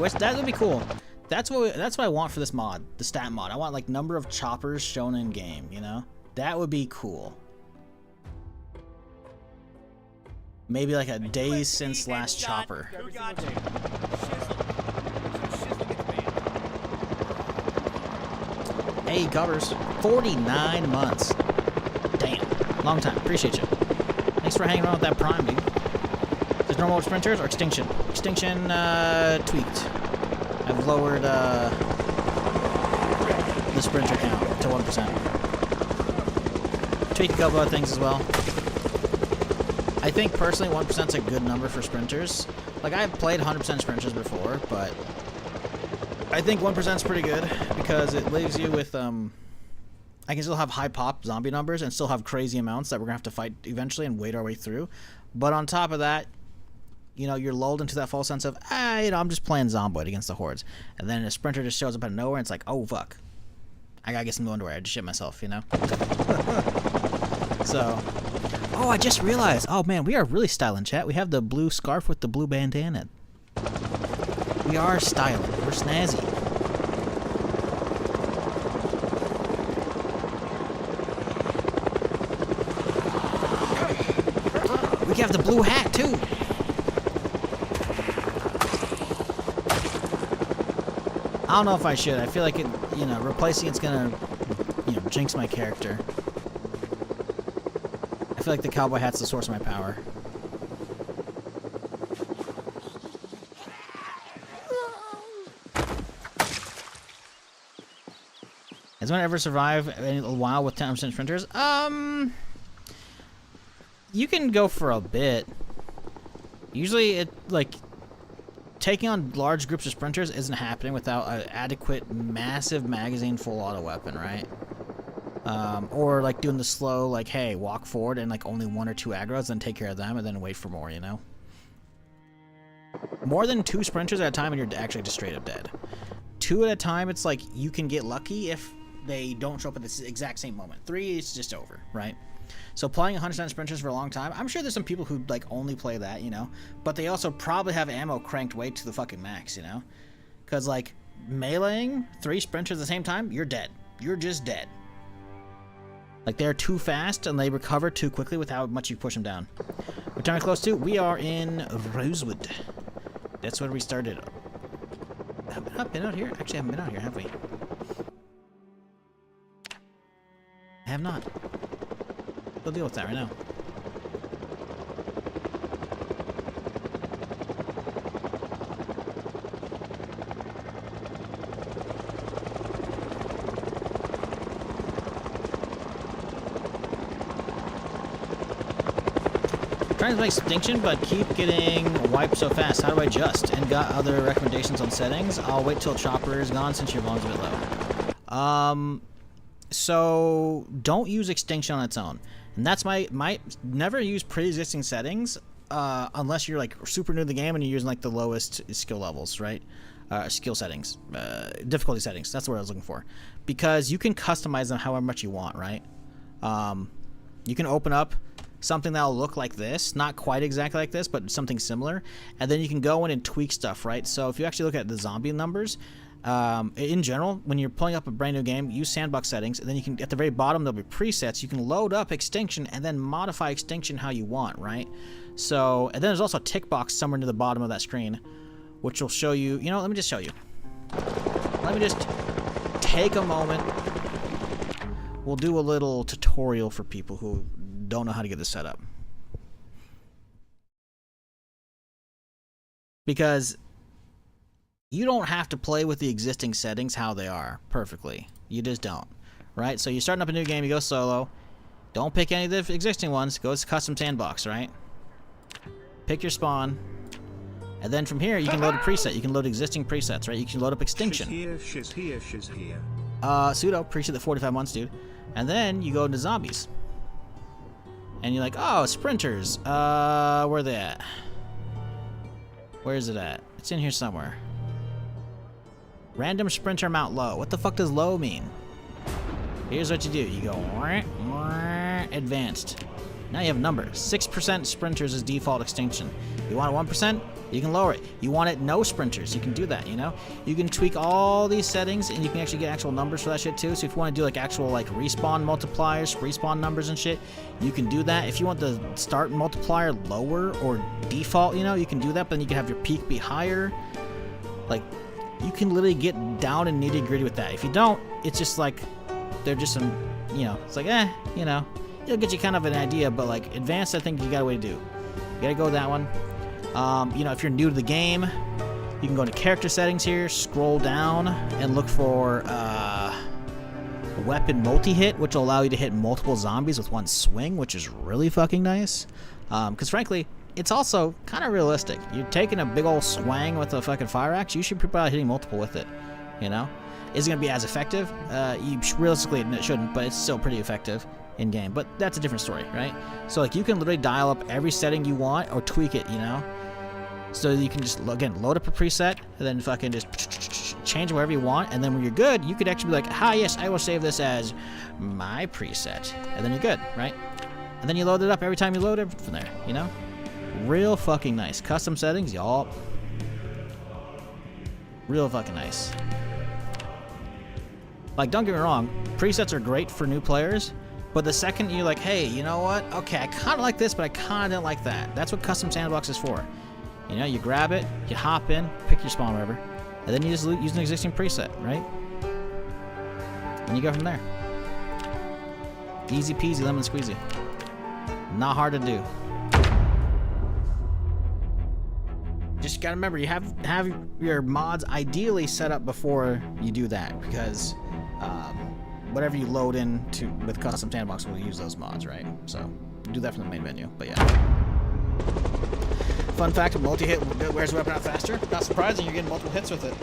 Which that would be cool. That's what I want for this mod, the stat mod. I want like number of choppers shown in game, you know? That would be cool. Maybe like a days since last chopper. Hey, covers. 49 months. Damn. Long time. Appreciate you. Thanks for hanging around with that prime, dude. Is normal sprinters or extinction? Extinction tweaked. I've lowered the sprinter count to 1%. Tweaked a couple other things as well. I think personally 1% is a good number for sprinters. Like, I've played 100% sprinters before, but I think 1% is pretty good because it leaves you with I can still have high pop zombie numbers and still have crazy amounts that we're gonna have to fight eventually and wait our way through. But on top of that, you know, you're lulled into that false sense of, you know, I'm just playing Zomboid against the hordes. And then a sprinter just shows up out of nowhere and it's like, oh, fuck. I gotta get some underwear. I just shit myself, you know? So, oh, I just realized. Oh, man, we are really styling, chat. We have the blue scarf with the blue bandana. We are styling. We're snazzy. We have the blue hat, too. I don't know if I should. I feel like it, you know, replacing it's gonna, you know, jinx my character. I feel like the cowboy hat's the source of my power. Has one ever survived a while with 10% sprinters? You can go for a bit. Usually it, like, taking on large groups of sprinters isn't happening without an adequate, massive magazine full auto weapon, right? Or like doing the slow, like, hey, walk forward and like only 1 or 2 aggros, then take care of them and then wait for more, you know? More than 2 sprinters at a time and you're actually just straight up dead. 2 at a time, it's like you can get lucky if they don't show up at the exact same moment. 3 is just over, right? So playing 100% sprinters for a long time, I'm sure there's some people who like only play that, you know, but they also probably have ammo cranked way to the fucking max, you know, because like meleeing 3 sprinters at the same time, you're dead. You're just dead. Like, they're too fast and they recover too quickly with how much you push them down. What time are we close to? We are in Rosewood. That's where we started. Have we not been out here? Actually, I haven't been out here, have we? I have not. We'll deal with that right now. trying to make extinction, but keep getting wiped so fast. How do I adjust? And got other recommendations on settings. I'll wait till chopper is gone since your volume's a bit low. So don't use extinction on its own. And that's my never use pre-existing settings unless you're like super new to the game and you're using like the lowest skill levels, right? Skill settings, difficulty settings. That's what I was looking for, because you can customize them however much you want, right? You can open up something that'll look like this, not quite exactly like this, but something similar, and then you can go in and tweak stuff, right? So if you actually look at the zombie numbers, in general, when you're pulling up a brand new game, use sandbox settings, and then you can, at the very bottom, there'll be presets. You can load up extinction and then modify extinction how you want, right? So, and then there's also a tick box somewhere near the bottom of that screen, which will show you, you know, let me just show you. Let me just take a moment. We'll do a little tutorial for people who don't know how to get this set up. Because you don't have to play with the existing settings how they are perfectly. You just don't, right? So you're starting up a new game, you go solo. Don't pick any of the existing ones. Go to custom sandbox, right? Pick your spawn. And then from here, you can load a preset. You can load existing presets, right? You can load up extinction. She's here. Pseudo, appreciate the 45 months, dude. And then you go into zombies. And you're like, oh, sprinters. Where are they at? Where is it at? It's in here somewhere. Random sprinter mount low. What the fuck does low mean? Here's what you do. You go advanced. Now you have a number. 6% sprinters is default extinction. You want it 1%? You can lower it. You want it no sprinters? You can do that, you know? You can tweak all these settings, and you can actually get actual numbers for that shit too. So if you want to do like actual like respawn multipliers, respawn numbers and shit, you can do that. If you want the start multiplier lower or default, you know, you can do that, but then you can have your peak be higher. Like, you can literally get down and nitty gritty with that. If you don't, it's just like, they're just some, you know, it's like, you know, it'll get you kind of an idea, but like advanced, I think you got a way to do. You gotta go with that one. You know, if you're new to the game, you can go into character settings here, scroll down, and look for weapon multi-hit, which will allow you to hit multiple zombies with one swing, which is really fucking nice. Because frankly, it's also kind of realistic. You're taking a big old swang with a fucking fire axe, you should be probably hitting multiple with it, you know? Is it going to be as effective? Realistically, it shouldn't, but it's still pretty effective in-game. But that's a different story, right? So, like, you can literally dial up every setting you want or tweak it, you know? So you can just, again, load up a preset and then fucking just change wherever you want. And then when you're good, you could actually be like, yes, I will save this as my preset. And then you're good, right? And then you load it up every time you load it from there, you know? Real fucking nice. Custom settings, y'all. Real fucking nice. Like, don't get me wrong, presets are great for new players, but the second you're like, hey, you know what? Okay, I kind of like this, but I kind of didn't like that. That's what custom sandbox is for. You know, you grab it, you hop in, pick your spawn, whatever, and then you just use an existing preset, right? And you go from there. Easy peasy, lemon squeezy. Not hard to do. Just gotta remember, you have your mods ideally set up before you do that, because whatever you load in with custom sandbox will use those mods, right? So do that from the main menu. But yeah. Fun fact: multi-hit wears the weapon out faster. Not surprising, you're getting multiple hits with it.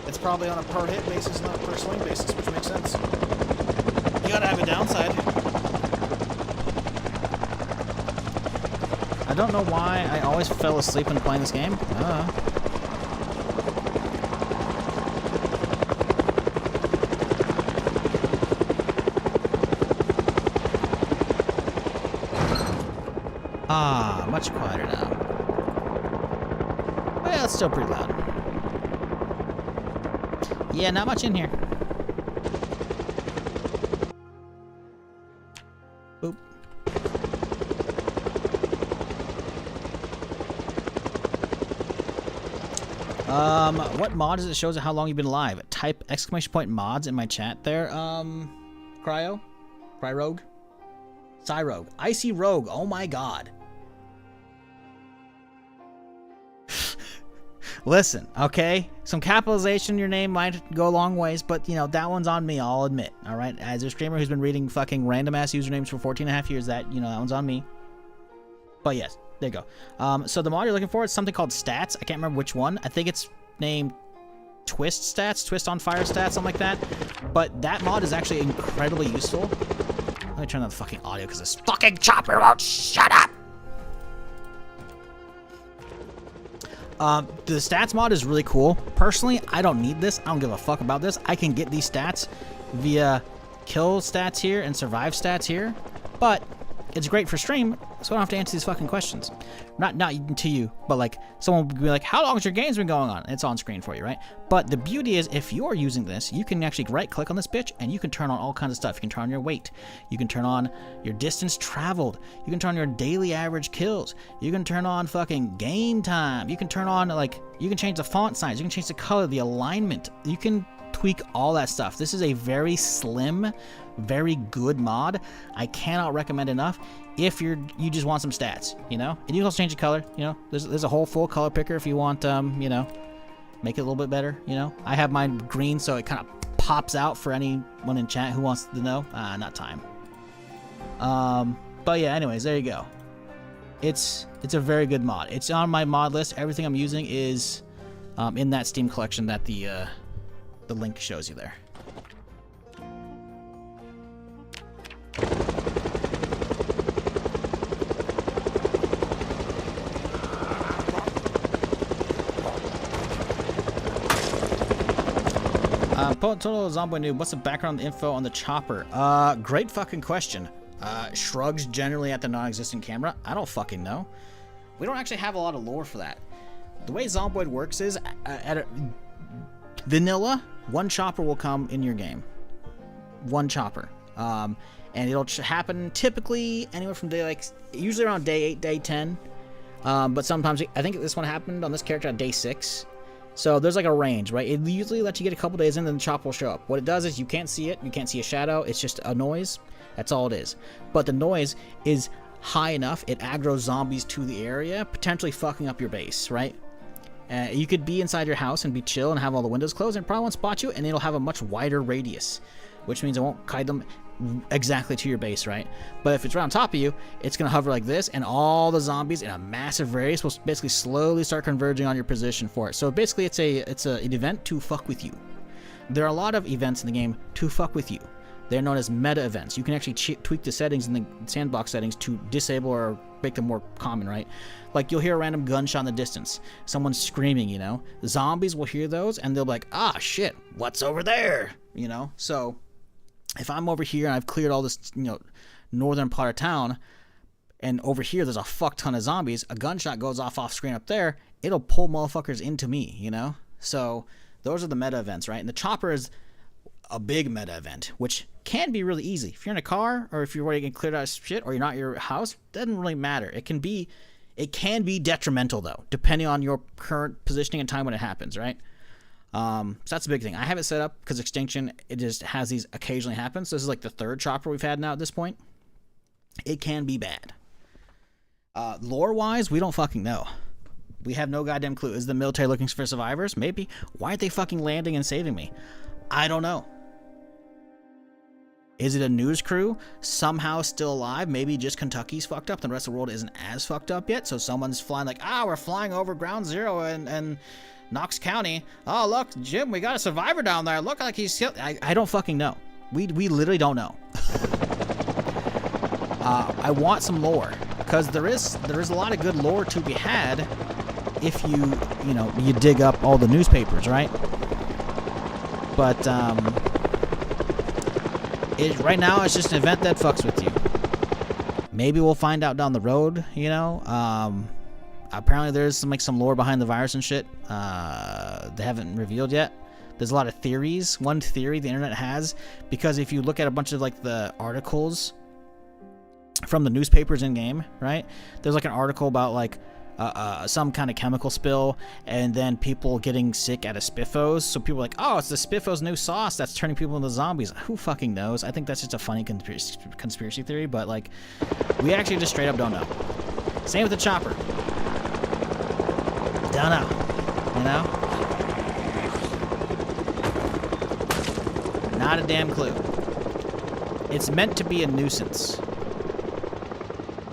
It's probably on a per hit basis, not a per swing basis, which makes sense. You gotta have a downside. I don't know why I always fell asleep when playing this game. Much quieter now. Well, it's still pretty loud. Yeah, not much in here. Boop. What mod is it shows how long you've been live? Type !mods in my chat there. Cryo? Cryrogue? Cyrogue. Icy Rogue. Oh my god. Listen, okay? Some capitalization in your name might go a long ways, but, you know, that one's on me, I'll admit, all right? As a streamer who's been reading fucking random-ass usernames for 14 and a half years, that, you know, that one's on me. But, yes, there you go. So the mod you're looking for is something called Stats. I can't remember which one. I think it's named Twist Stats, Twist on Fire Stats, something like that. But that mod is actually incredibly useful. Let me turn on the fucking audio because this fucking chopper won't shut up! The stats mod is really cool. Personally, I don't need this. I don't give a fuck about this. I can get these stats via kill stats here and survive stats here, but it's great for stream, so I don't have to answer these fucking questions. Not to you, but like someone would be like, how long has your game's been going on? And it's on screen for you, right? But the beauty is, if you're using this, you can actually right click on this bitch and you can turn on all kinds of stuff. You can turn on your weight, you can turn on your distance traveled, you can turn on your daily average kills, you can turn on fucking game time, you can turn on, like, you can change the font size, you can change the color, the alignment, you can tweak all that stuff. This is a very slim, very good mod. I cannot recommend enough if you just want some stats, you know? And you can also change the color, you know? There's a whole full color picker if you want, you know, make it a little bit better, you know? I have mine green so it kind of pops out for anyone in chat who wants to know. Not time. But yeah, anyways, there you go. It's a very good mod. It's on my mod list. Everything I'm using is in that Steam collection that the link shows you there. Total Zomboid noob, what's the background info on the chopper? Great fucking question. Shrugs generally at the non-existent camera. I don't fucking know. We don't actually have a lot of lore for that. The way Zomboid works is, vanilla, one chopper will come in your game. One chopper. And it'll happen typically anywhere from usually around day 8, day 10. But sometimes, I think this one happened on this character at day 6. So there's like a range, right? It usually lets you get a couple days in, then the chopper will show up. What it does is you can't see it. You can't see a shadow. It's just a noise. That's all it is. But the noise is high enough. It aggroes zombies to the area, potentially fucking up your base, right? You could be inside your house and be chill and have all the windows closed and it probably won't spot you, and it'll have a much wider radius, which means it won't kite them exactly to your base, right? But if it's right on top of you, it's going to hover like this, and all the zombies in a massive radius will basically slowly start converging on your position for it. So basically it's an event to fuck with you. There are a lot of events in the game to fuck with you. They're known as meta events. You can actually tweak the settings in the sandbox settings to disable or make them more common, right? Like, you'll hear a random gunshot in the distance. Someone's screaming, you know? The zombies will hear those, and they'll be like, ah, shit, what's over there? You know? So, if I'm over here and I've cleared all this, you know, northern part of town, and over here there's a fuck ton of zombies, a gunshot goes off screen up there, it'll pull motherfuckers into me, you know? So, those are the meta events, right? And the chopper is a big meta event, which can be really easy. If you're in a car, or if you're already getting cleared out of shit, or you're not at your house, doesn't really matter. It can be detrimental though, depending on your current positioning and time when it happens, right? So that's a big thing. I have it set up because Extinction, it just has these occasionally happen. So this is like the third chopper we've had now at this point. It can be bad. Lore-wise, we don't fucking know. We have no goddamn clue. Is the military looking for survivors? Maybe. Why aren't they fucking landing and saving me? I don't know. Is it a news crew somehow still alive? Maybe just Kentucky's fucked up and the rest of the world isn't as fucked up yet, so someone's flying like, we're flying over ground zero in Knox County. Oh, look, Jim, we got a survivor down there. Look like he's killed. I don't fucking know. We literally don't know. I want some lore, because there is a lot of good lore to be had if you dig up all the newspapers, right? But right now it's just an event that fucks with you. Maybe we'll find out down the road, you know. Apparently there's some lore behind the virus and shit. They haven't revealed yet. There's a lot of theories. One theory the internet has, because if you look at a bunch of like the articles from the newspapers in game, right? There's like an article about like some kind of chemical spill, and then people getting sick at a Spiffos. So people are like, oh, it's the Spiffos new sauce that's turning people into zombies. Who fucking knows? I think that's just a funny conspiracy theory, but like, we actually just straight up don't know. Same with the chopper. Don't know. You know? Not a damn clue. It's meant to be a nuisance.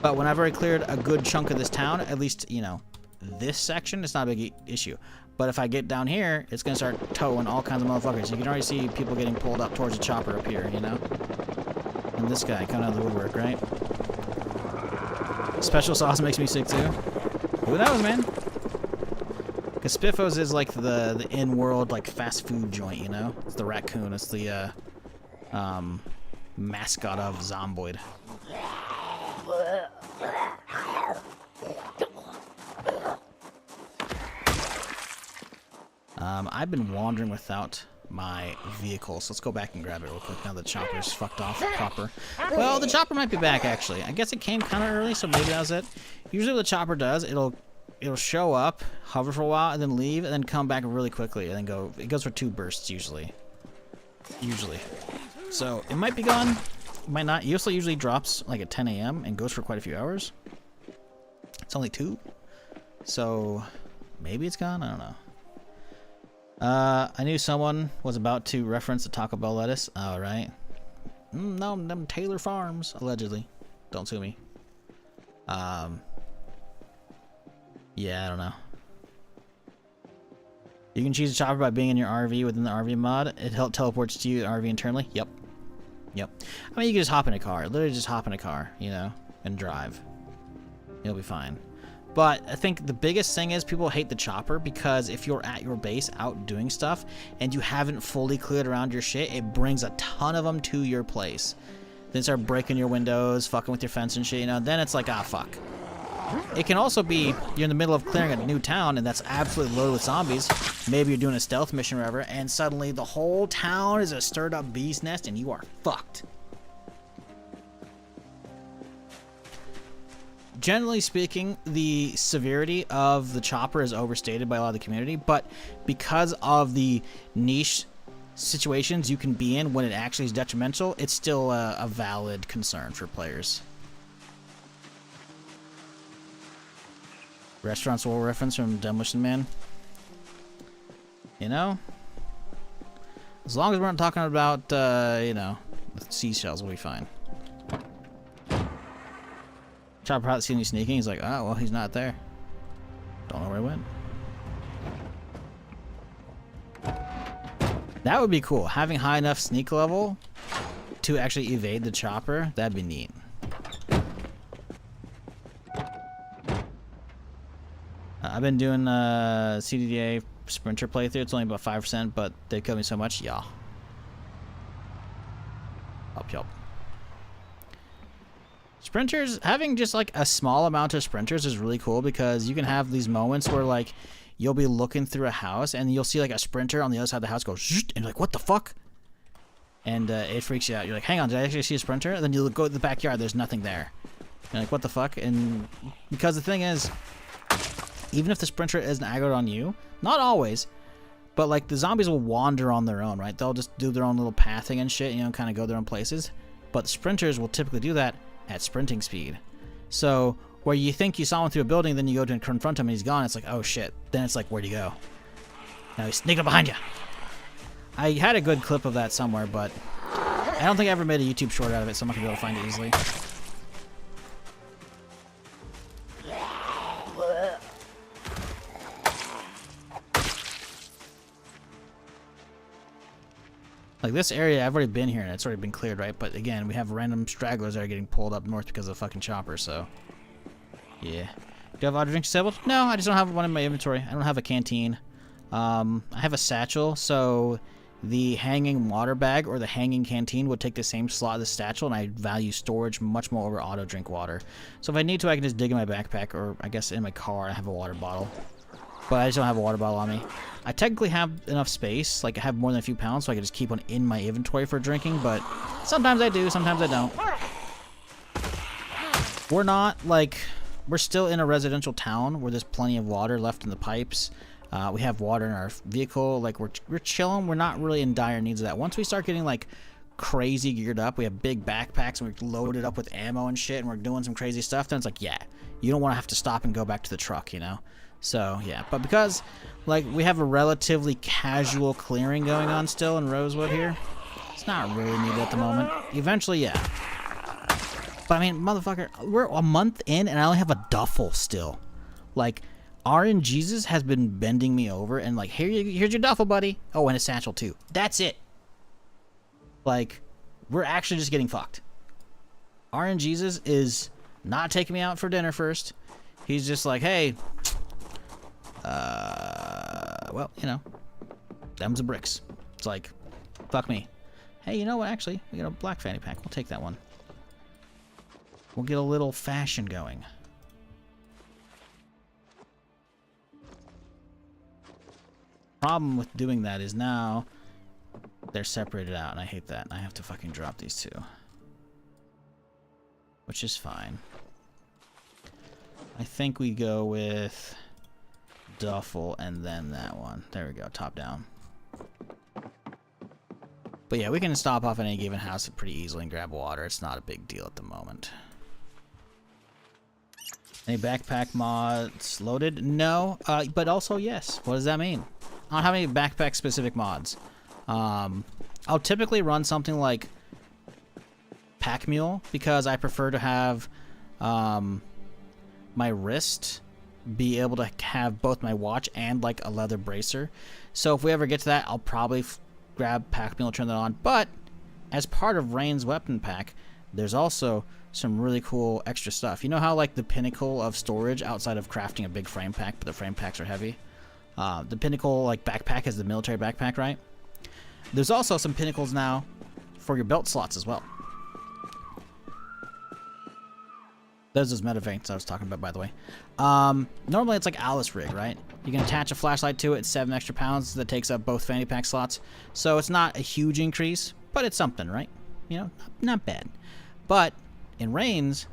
But whenever I cleared a good chunk of this town, at least, you know, this section, it's not a big issue. But if I get down here, it's going to start towing all kinds of motherfuckers. You can already see people getting pulled up towards the chopper up here, you know? And this guy coming out of the woodwork, right? Special sauce makes me sick, too. Who knows, man? Because Spiffos is like the in-world, like, fast food joint, you know? It's the raccoon. It's the, mascot of Zomboid. I've been wandering without my vehicle, so let's go back and grab it real quick now the chopper's fucked off proper. Well, the chopper might be back, actually. I guess it came kind of early, so maybe that was it. Usually what the chopper does, it'll show up, hover for a while, and then leave, and then come back really quickly, and then go. It goes for 2 bursts, usually. So, it might be gone, it might not. It usually drops, like, at 10 a.m. and goes for quite a few hours. It's only 2. So, maybe it's gone? I don't know. I knew someone was about to reference the Taco Bell lettuce. Oh, right. No, them Taylor Farms, allegedly. Don't sue me. Yeah, I don't know. You can choose a chopper by being in your RV within the RV mod. It teleports to you, the RV internally. Yep. I mean, you can just hop in a car. Literally just hop in a car, you know, and drive. You'll be fine. But I think the biggest thing is people hate the chopper because if you're at your base out doing stuff and you haven't fully cleared around your shit, it brings a ton of them to your place. Then start breaking your windows, fucking with your fence and shit, you know, then it's like, ah, fuck. It can also be you're in the middle of clearing a new town and that's absolutely loaded with zombies. Maybe you're doing a stealth mission or whatever, and suddenly the whole town is a stirred up bee's nest and you are fucked. Generally speaking, the severity of the chopper is overstated by a lot of the community, but because of the niche situations you can be in when it actually is detrimental, it's still a valid concern for players. Restaurants will reference from Demolition Man. You know? As long as we're not talking about, you know, seashells, we'll be fine. Chopper probably seen you sneaking. He's like, oh, well, he's not there. Don't know where he went. That would be cool. Having high enough sneak level to actually evade the chopper, that'd be neat. I've been doing CDDA Sprinter playthrough. It's only about 5%, but they killed me so much. Yeah. Yup. Sprinters, having just like a small amount of sprinters is really cool because you can have these moments where like you'll be looking through a house and you'll see like a sprinter on the other side of the house go and you're like, what the fuck? And it freaks you out. You're like, hang on, did I actually see a sprinter? And then you go to the backyard, there's nothing there. You're like, what the fuck? And because the thing is, even if the sprinter isn't aggroed on you, not always, but like the zombies will wander on their own, right? They'll just do their own little pathing and shit, you know, kind of go their own places. But sprinters will typically do that at sprinting speed. So where you think you saw him through a building, then you go to confront him and he's gone, it's like, oh shit. Then it's like, where'd he go? Now he's sneaking up behind you. I had a good clip of that somewhere, but I don't think I ever made a YouTube short out of it, so I'm not gonna be able to find it easily. Like this area, I've already been here and it's already been cleared, right? But again, we have random stragglers that are getting pulled up north because of the fucking chopper, so. Yeah. Do I have auto drinks disabled? No, I just don't have one in my inventory. I don't have a canteen. I have a satchel, so the hanging water bag or the hanging canteen would take the same slot as the satchel, and I value storage much more over auto drink water. So if I need to, I can just dig in my backpack, or I guess in my car, I have a water bottle. But I just don't have a water bottle on me. I technically have enough space, like I have more than a few pounds, so I can just keep one in my inventory for drinking, but sometimes I do, sometimes I don't. We're not, like, we're still in a residential town where there's plenty of water left in the pipes. We have water in our vehicle, like we're chilling, we're not really in dire needs of that. Once we start getting, like, crazy geared up, we have big backpacks and we're loaded up with ammo and shit, and we're doing some crazy stuff, then it's like, yeah, you don't want to have to stop and go back to the truck, you know? So, yeah. But because, like, we have a relatively casual clearing going on still in Rosewood here, it's not really needed at the moment. Eventually, yeah. But, I mean, motherfucker, we're a month in, and I only have a duffel still. Like, RNGesus has been bending me over, and, like, here's your duffel, buddy. Oh, and a satchel, too. That's it. Like, we're actually just getting fucked. RNGesus is not taking me out for dinner first. He's just like, hey, well, you know, them's the bricks. It's like, fuck me. Hey, you know what? Actually, we got a black fanny pack. We'll take that one. We'll get a little fashion going. Problem with doing that is now they're separated out, and I hate that. I have to fucking drop these two. Which is fine. I think we go with duffel and then that one. There we go, top down. But yeah, we can stop off at any given house pretty easily and grab water. It's not a big deal at the moment. Any backpack mods loaded? No, but also yes. What does that mean? I don't have any backpack specific mods. I'll typically run something like Pack Mule because I prefer to have my wrist be able to have both my watch and like a leather bracer. So if we ever get to that, I'll probably grab Pack Mule and turn that on. But as part of Rain's weapon pack, there's also some really cool extra stuff. You know how like the pinnacle of storage outside of crafting a big frame pack, but the frame packs are heavy? The pinnacle like backpack is the military backpack, right? There's also some pinnacles now for your belt slots as well. Those are those meta veints I was talking about, by the way. Normally it's like Alice rig, right? You can attach a flashlight to it. It's 7 extra pounds that takes up both fanny pack slots. So it's not a huge increase, but it's something, right? You know, not bad. But in Reigns,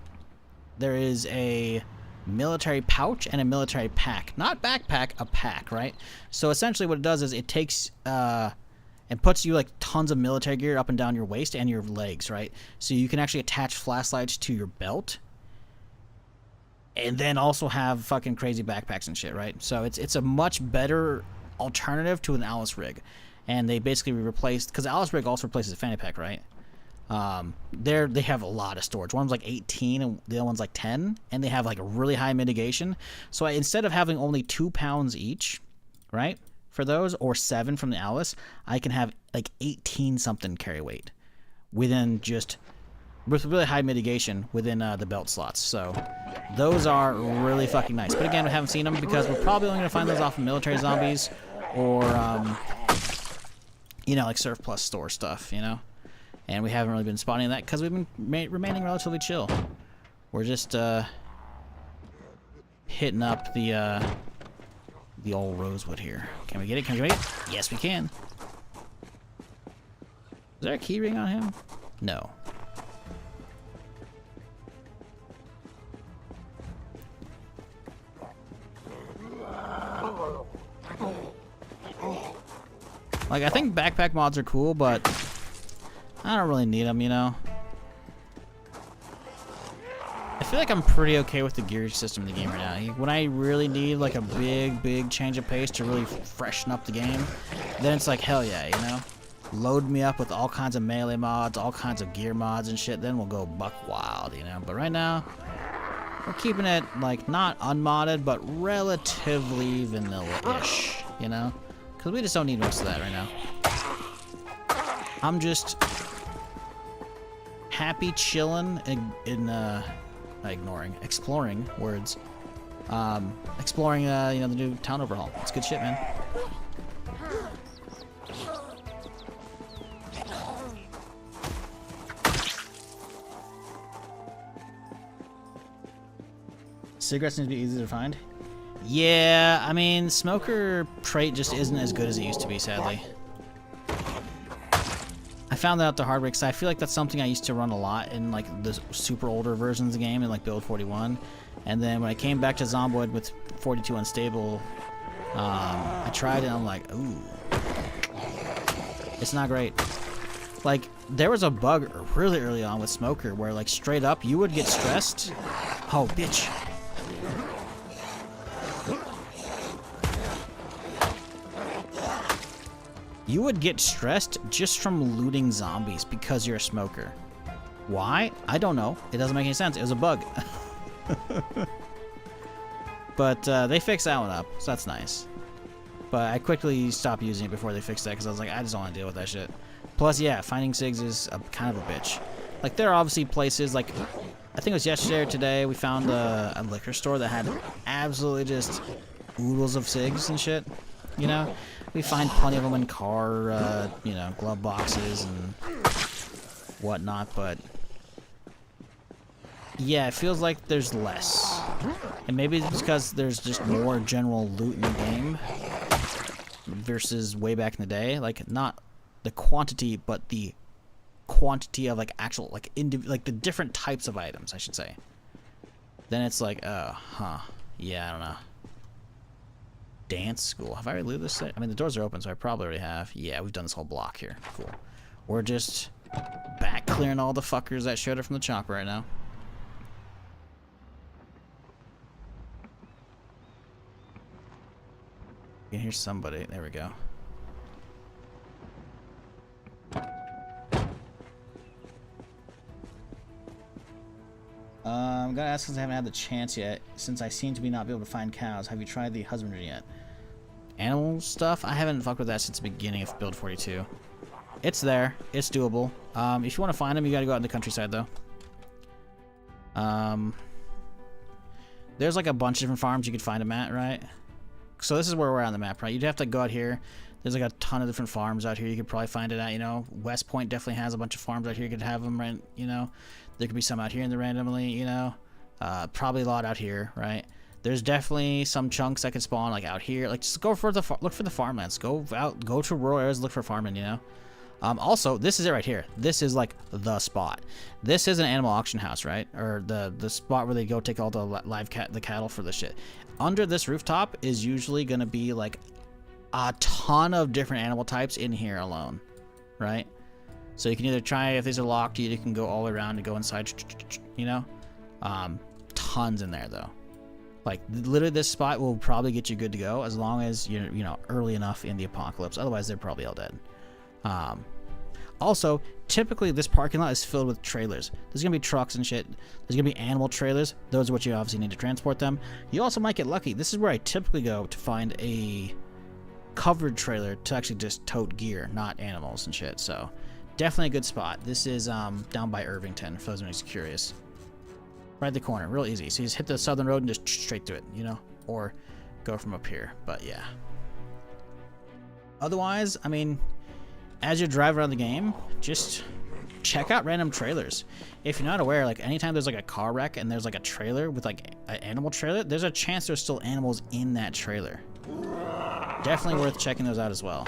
there is a military pouch and a military pack. Not backpack, a pack, right? So essentially what it does is it takes and puts you like tons of military gear up and down your waist and your legs, right? So you can actually attach flashlights to your belt and then also have fucking crazy backpacks and shit, right? So it's a much better alternative to an Alice rig. And they basically replaced, because Alice rig also replaces a fanny pack, right? They have a lot of storage. One's like 18 and the other one's like 10, and they have like a really high mitigation. So instead of having only 2 pounds each, right, for those, or 7 from the Alice, I can have like 18 something carry weight within just with really high mitigation within the belt slots. So those are really fucking nice. But again, we haven't seen them because we're probably only gonna find those off of military zombies or you know, like Surf Plus store stuff, you know. And we haven't really been spotting that because we've been remaining relatively chill. We're just hitting up the old Rosewood here. Can we get it? Can we get it? Yes, we can. Is there a key ring on him? No. Like, I think backpack mods are cool, but I don't really need them, you know? I feel like I'm pretty okay with the gear system in the game right now. When I really need, like, a big change of pace to really freshen up the game, then it's like, hell yeah, you know? Load me up with all kinds of melee mods, all kinds of gear mods and shit, then we'll go buck wild, you know? But right now, we're keeping it, like, not unmodded, but relatively vanilla-ish, you know? Because we just don't need most of that right now. I'm just happy chilling exploring words. Exploring, you know, the new town overhaul. It's good shit, man. Cigarettes need to be easy to find. Yeah, I mean, smoker trait just isn't as good as it used to be, sadly. I found that out the hard way because I feel like that's something I used to run a lot in like the super older versions of the game in like build 41. And then when I came back to Zomboid with 42 unstable, I tried it and I'm like, ooh, it's not great. Like, there was a bug really early on with smoker where like straight up you would get stressed. Oh, bitch. You would get stressed just from looting zombies because you're a smoker. Why? I don't know. It doesn't make any sense. It was a bug. But they fixed that one up, so that's nice. But I quickly stopped using it before they fixed that because I was like, I just don't want to deal with that shit. Plus, yeah, finding SIGs is kind of a bitch. Like, there are obviously places, like, I think it was yesterday or today, we found a liquor store that had absolutely just oodles of SIGs and shit, you know? We find plenty of them in car, you know, glove boxes and whatnot, but yeah, it feels like there's less. And maybe it's because there's just more general loot in the game versus way back in the day. Like, not the quantity, but the quantity of, like, actual, like, like the different types of items, I should say. Then it's like, oh, huh. Yeah, I don't know. Dance school. Have I already looted this site? I mean, the doors are open, so I probably already have. Yeah, we've done this whole block here. Cool. We're just back clearing all the fuckers that showed up from the chopper right now. You can hear somebody. There we go. I'm gonna ask since I haven't had the chance yet. Since I seem to be not be able to find cows, have you tried the husbandry yet? Animal stuff? I haven't fucked with that since the beginning of Build 42. It's there. It's doable. If you want to find them, you gotta go out in the countryside, though. There's like a bunch of different farms you could find them at, right? So this is where we're on the map, right? You'd have to go out here. There's like a ton of different farms out here. You could probably find it at, you know, West Point definitely has a bunch of farms out here. You could have them rent, you know. There could be some out here in the randomly, you know. Probably a lot out here, right? There's definitely some chunks that could spawn like out here. Like, just go for the look for the farmlands. Go out, go to rural areas, look for farming, you know. Also, this is it right here. This is like the spot. This is an animal auction house, right? Or the spot where they go take all the cattle for the shit. Under this rooftop is usually gonna be like a ton of different animal types in here alone, right? So you can either try, if these are locked, you can go all the way around and go inside, you know. Tons in there though. Like, literally this spot will probably get you good to go as long as you're, you know, early enough in the apocalypse. Otherwise, they're probably all dead. Also, typically this parking lot is filled with trailers. There's gonna be trucks and shit. There's gonna be animal trailers. Those are what you obviously need to transport them. You also might get lucky. This is where I typically go to find a covered trailer to actually just tote gear, not animals and shit. So definitely a good spot. This is down by Irvington, for those who's curious. Right at the corner, real easy. So you just hit the southern road and just straight through it, you know, or go from up here. But yeah. Otherwise, I mean, as you drive around the game, just check out random trailers. If you're not aware, like, anytime there's like a car wreck and there's like a trailer with like an animal trailer, there's a chance there's still animals in that trailer. Definitely worth checking those out as well.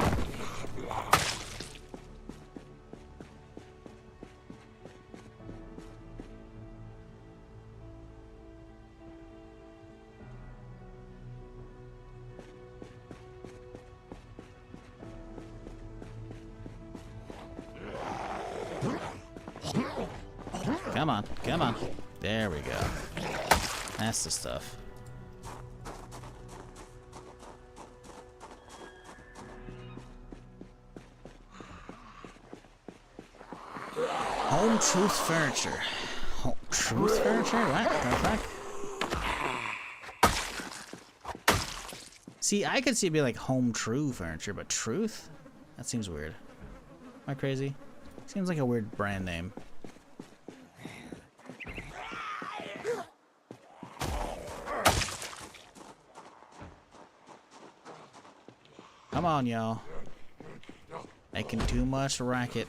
Come on, come on. There we go. That's the stuff. Home Truth Furniture. Home Truth Furniture? What the fuck? See, I could see it be like Home True Furniture, but Truth? That seems weird. Am I crazy? Seems like a weird brand name. Come on, y'all. Making too much racket.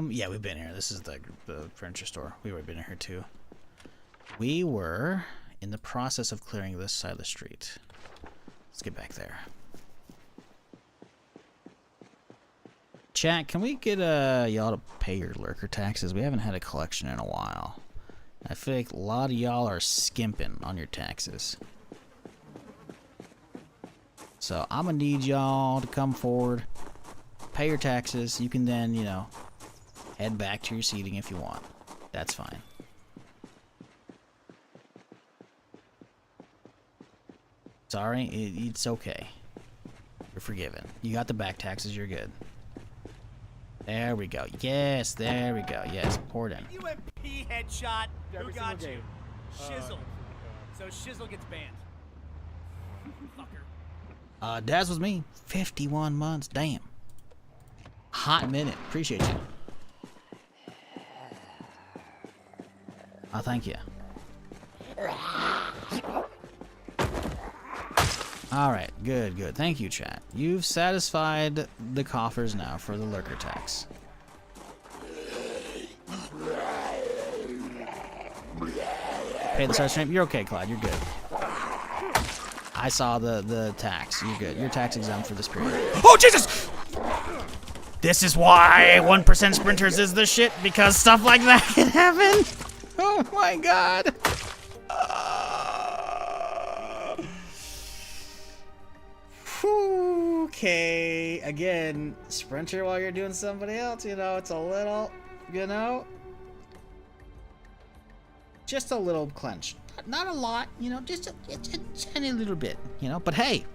Yeah, we've been here. This is the furniture store. We've already been here too. We were in the process of clearing this side of the street. Let's get back there. Chat, can we get y'all to pay your lurker taxes? We haven't had a collection in a while. I feel like a lot of y'all are skimping on your taxes. So I'm gonna need y'all to come forward, pay your taxes. You can then, you know, head back to your seating if you want. That's fine. Sorry, it's okay. You're forgiven. You got the back taxes, you're good. There we go. Yes, there we go. Yes, pour it in. UMP headshot. Who got you? game. Shizzle. So Shizzle gets banned. Fucker. Daz was me. 51 months. Damn. Hot minute. Appreciate you. Thank you. Alright, good, good. Thank you, chat. You've satisfied the coffers now for the lurker tax. Pay the start stream. You're okay, Clyde. You're good. I saw the tax. You're good. You're tax exempt for this period. Oh, Jesus! This is why 1% sprinters is the shit, because stuff like that can happen. Oh my god. Okay, again, sprinter while you're doing somebody else, you know, it's a little, you know, just a little clench. Not a lot, you know, just a tiny little bit, you know, but hey,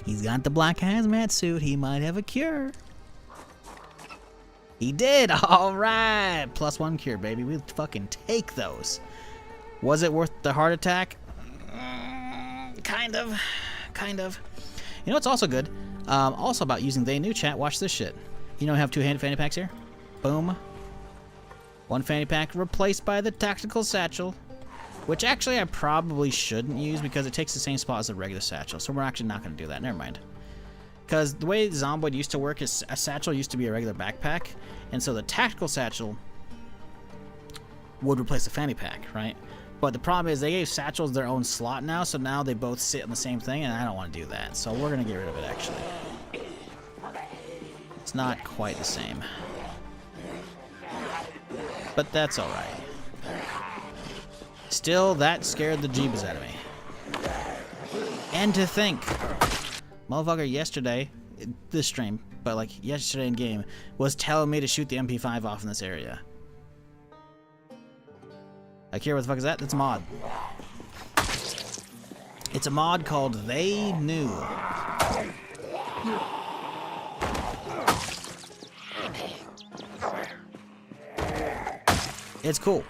he's got the black hazmat suit, he might have a cure. He did, all right, +1 cure, baby, we'll fucking take those. Was it worth the heart attack? Kind of. You know what's also good? Also about using they new chat, watch this shit. You know I have 2 fanny packs here? Boom. 1 fanny pack replaced by the tactical satchel. Which actually I probably shouldn't use because it takes the same spot as the regular satchel. So we're actually not going to do that. Never mind. Because the way Zomboid used to work is a satchel used to be a regular backpack. And so the tactical satchel would replace the fanny pack, right? But the problem is they gave satchels their own slot now, so now they both sit in the same thing, and I don't want to do that. So we're going to get rid of it, actually. It's not quite the same. But that's alright. Still, that scared the jeebus out of me. And to think, motherfucker yesterday, this stream, but like yesterday in game, was telling me to shoot the MP5 off in this area. Like here, what the fuck is that? That's a mod. It's a mod called They Knew. It's cool.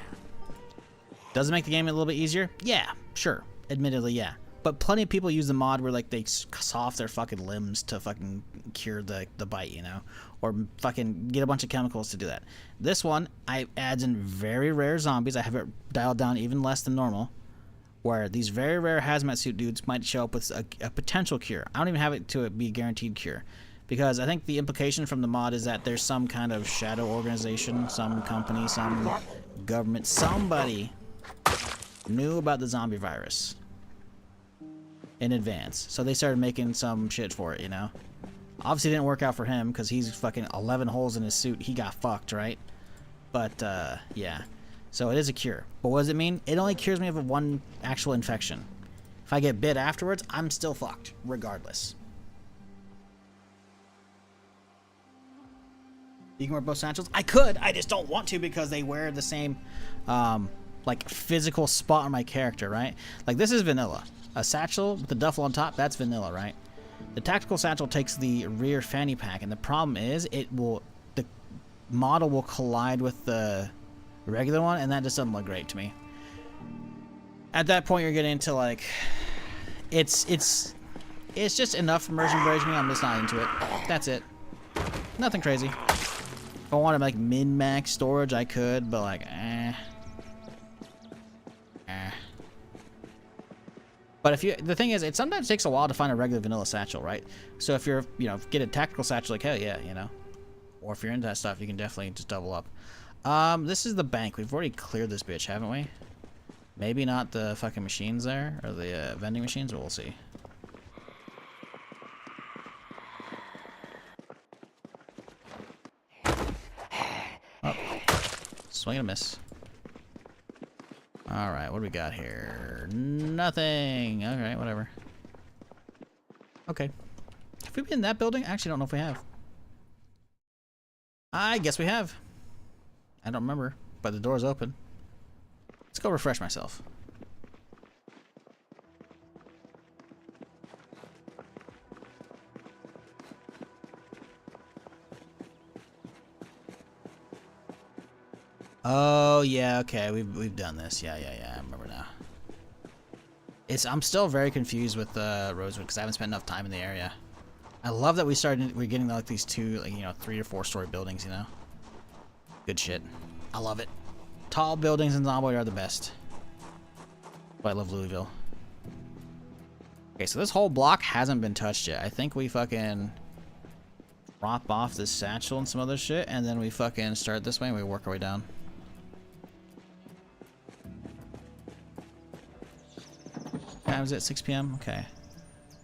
Does it make the game a little bit easier? Yeah, sure. Admittedly, yeah. But plenty of people use the mod where like they saw off their fucking limbs to fucking cure the bite, you know? Or fucking get a bunch of chemicals to do that. This one, I adds in very rare zombies. I have it dialed down even less than normal. Where these very rare hazmat suit dudes might show up with a potential cure. I don't even have it to be a guaranteed cure. Because I think the implication from the mod is that there's some kind of shadow organization, some company, some government, somebody knew about the zombie virus in advance. So they started making some shit for it, you know? Obviously it didn't work out for him because he's fucking 11 holes in his suit. He got fucked, right? But, yeah. So it is a cure. But what does it mean? It only cures me of one actual infection. If I get bit afterwards, I'm still fucked, regardless. You can wear both satchels? I could, I just don't want to because they wear the same, like, physical spot on my character, right? Like, this is vanilla. A satchel with the duffel on top, that's vanilla, right? The tactical satchel takes the rear fanny pack, and the problem is the model will collide with the regular one, and that just doesn't look great to me. At that point, you're getting into like, it's just enough immersion breaks me. I'm just not into it. That's it. Nothing crazy. If I wanted like min-max storage, I could, but like, But if the thing is, it sometimes takes a while to find a regular vanilla satchel, right? So if you're, get a tactical satchel, like hell yeah, Or if you're into that stuff, you can definitely just double up. This is the bank. We've already cleared this bitch, haven't we? Maybe not the fucking machines there, or the vending machines, but we'll see. Oh, swing and a miss. Alright, what do we got here? Nothing. Alright, whatever. Okay. Have we been in that building? I actually don't know if we have. I guess we have. I don't remember, but the door's open. Let's go refresh myself. Oh yeah, okay, we've done this. Yeah, I remember now. I'm still very confused with Rosewood because I haven't spent enough time in the area. I love that we're getting like these two, like, you know, 3 or 4 story buildings, you know. Good shit. I love it. Tall buildings in Zomboid are the best. But I love Louisville. Okay, so this whole block hasn't been touched yet. I think we fucking drop off this satchel and some other shit, and then we fucking start this way and we work our way down. Time is it? 6 p.m.? Okay.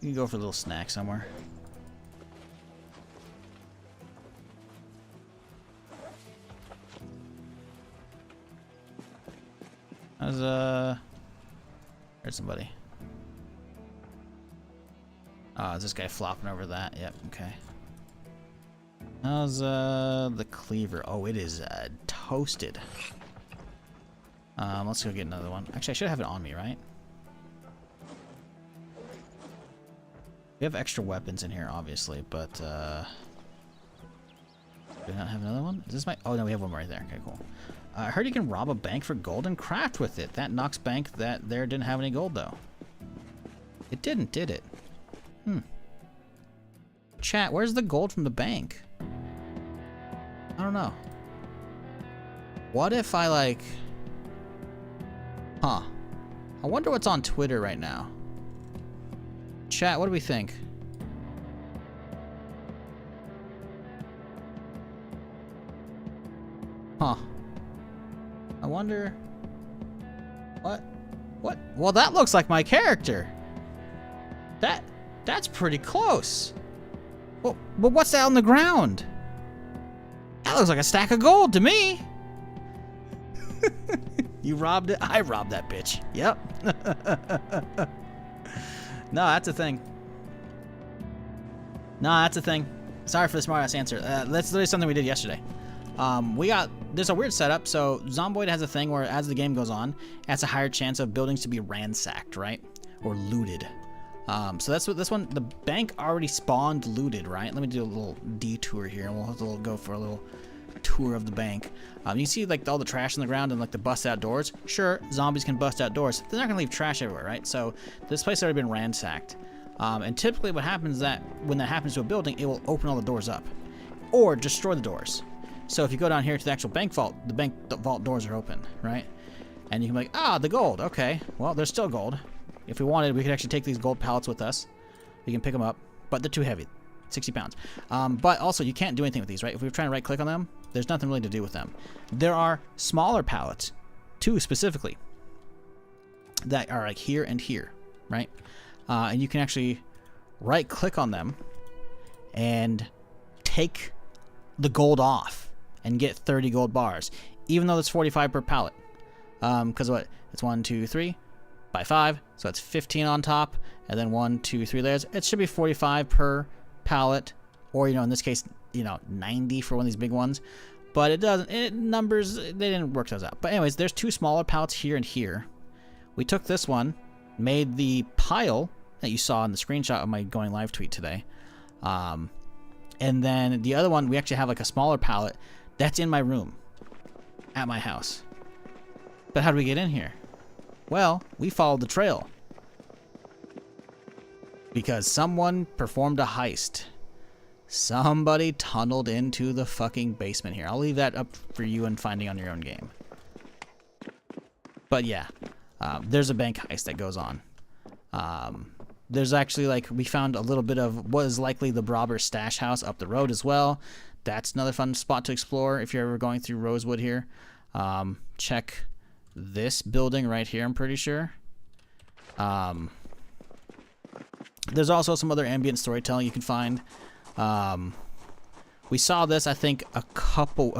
You can go for a little snack somewhere. There's somebody. Oh, is this guy flopping over that? Yep, okay. How's the cleaver? Oh, it is toasted. Let's go get another one. Actually, I should have it on me, right? We have extra weapons in here, obviously, but do we not have another one? Is this my? Oh no, we have one right there. Okay, cool. I heard you can rob a bank for gold and craft with it. That Knox bank that there didn't have any gold though. It didn't, did it? Chat, where's the gold from the bank? I don't know. What if I like... Huh. I wonder what's on Twitter right now. Chat, what do we think? Huh. I wonder... What? What? Well, that looks like my character. That's pretty close. Well, but what's that on the ground? That looks like a stack of gold to me. You robbed it? I robbed that bitch. Yep. No, that's a thing. No, that's a thing. Sorry for the smart ass answer. That's literally something we did yesterday. There's a weird setup. So Zomboid has a thing where as the game goes on, it has a higher chance of buildings to be ransacked, right? Or looted. So that's what this one, the bank already spawned looted, right? Let me do a little detour here and we'll have to go for a little tour of the bank. You see like all the trash on the ground and like the bust out doors. Sure, zombies can bust out doors. They're not gonna leave trash everywhere, right? So this place has already been ransacked. And typically what happens is that when that happens to a building, it will open all the doors up or destroy the doors. So if you go down here to the actual bank vault, the vault doors are open, right? And you can be like, ah, the gold. Okay, well, there's still gold. If we wanted, we could actually take these gold pallets with us. We can pick them up, but they're too heavy, 60 pounds. But also, you can't do anything with these, right? If we try and right-click on them, there's nothing really to do with them. There are smaller pallets, 2 specifically, that are like here and here, right? And you can actually right-click on them and take the gold off and get 30 gold bars, even though it's 45 per pallet. Because what? It's 1, 2, 3 by 5, so it's 15 on top, and then 1, 2, 3 layers. It should be 45 per pallet, or, you know, in this case, you know, 90 for one of these big ones. But it doesn't, numbers, they didn't work those out. But anyways, there's 2 smaller pallets here and here. We took this one, made the pile that you saw in the screenshot of my going live tweet today. And then the other one, we actually have like a smaller pallet that's in my room at my house. But how do we get in here? Well, we followed the trail. Because someone performed a heist. Somebody tunneled into the fucking basement here. I'll leave that up for you and finding on your own game. But yeah, there's a bank heist that goes on. There's actually, like, we found a little bit of what is likely the robber's stash house up the road as well. That's another fun spot to explore if you're ever going through Rosewood here. Check this building right here, I'm pretty sure. There's also some other ambient storytelling you can find. We saw this, I think, a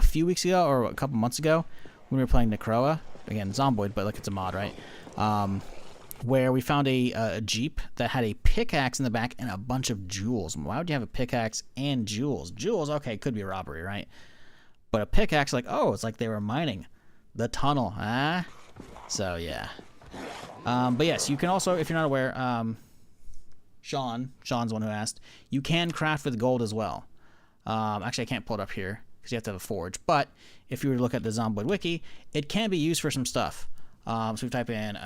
few weeks ago or a couple months ago when we were playing Necroa. again, Zomboid, but like it's a mod, right? Where we found a Jeep that had a pickaxe in the back and a bunch of jewels. Why would you have a pickaxe and jewels? Jewels, okay, could be a robbery, right? But a pickaxe, like, oh, it's like they were mining the tunnel, ah? So, yeah. But yes, you can also, if you're not aware, Sean's the one who asked, you can craft with gold as well. Actually, I can't pull it up here because you have to have a forge. But if you were to look at the Zomboid wiki, it can be used for some stuff. So we type in,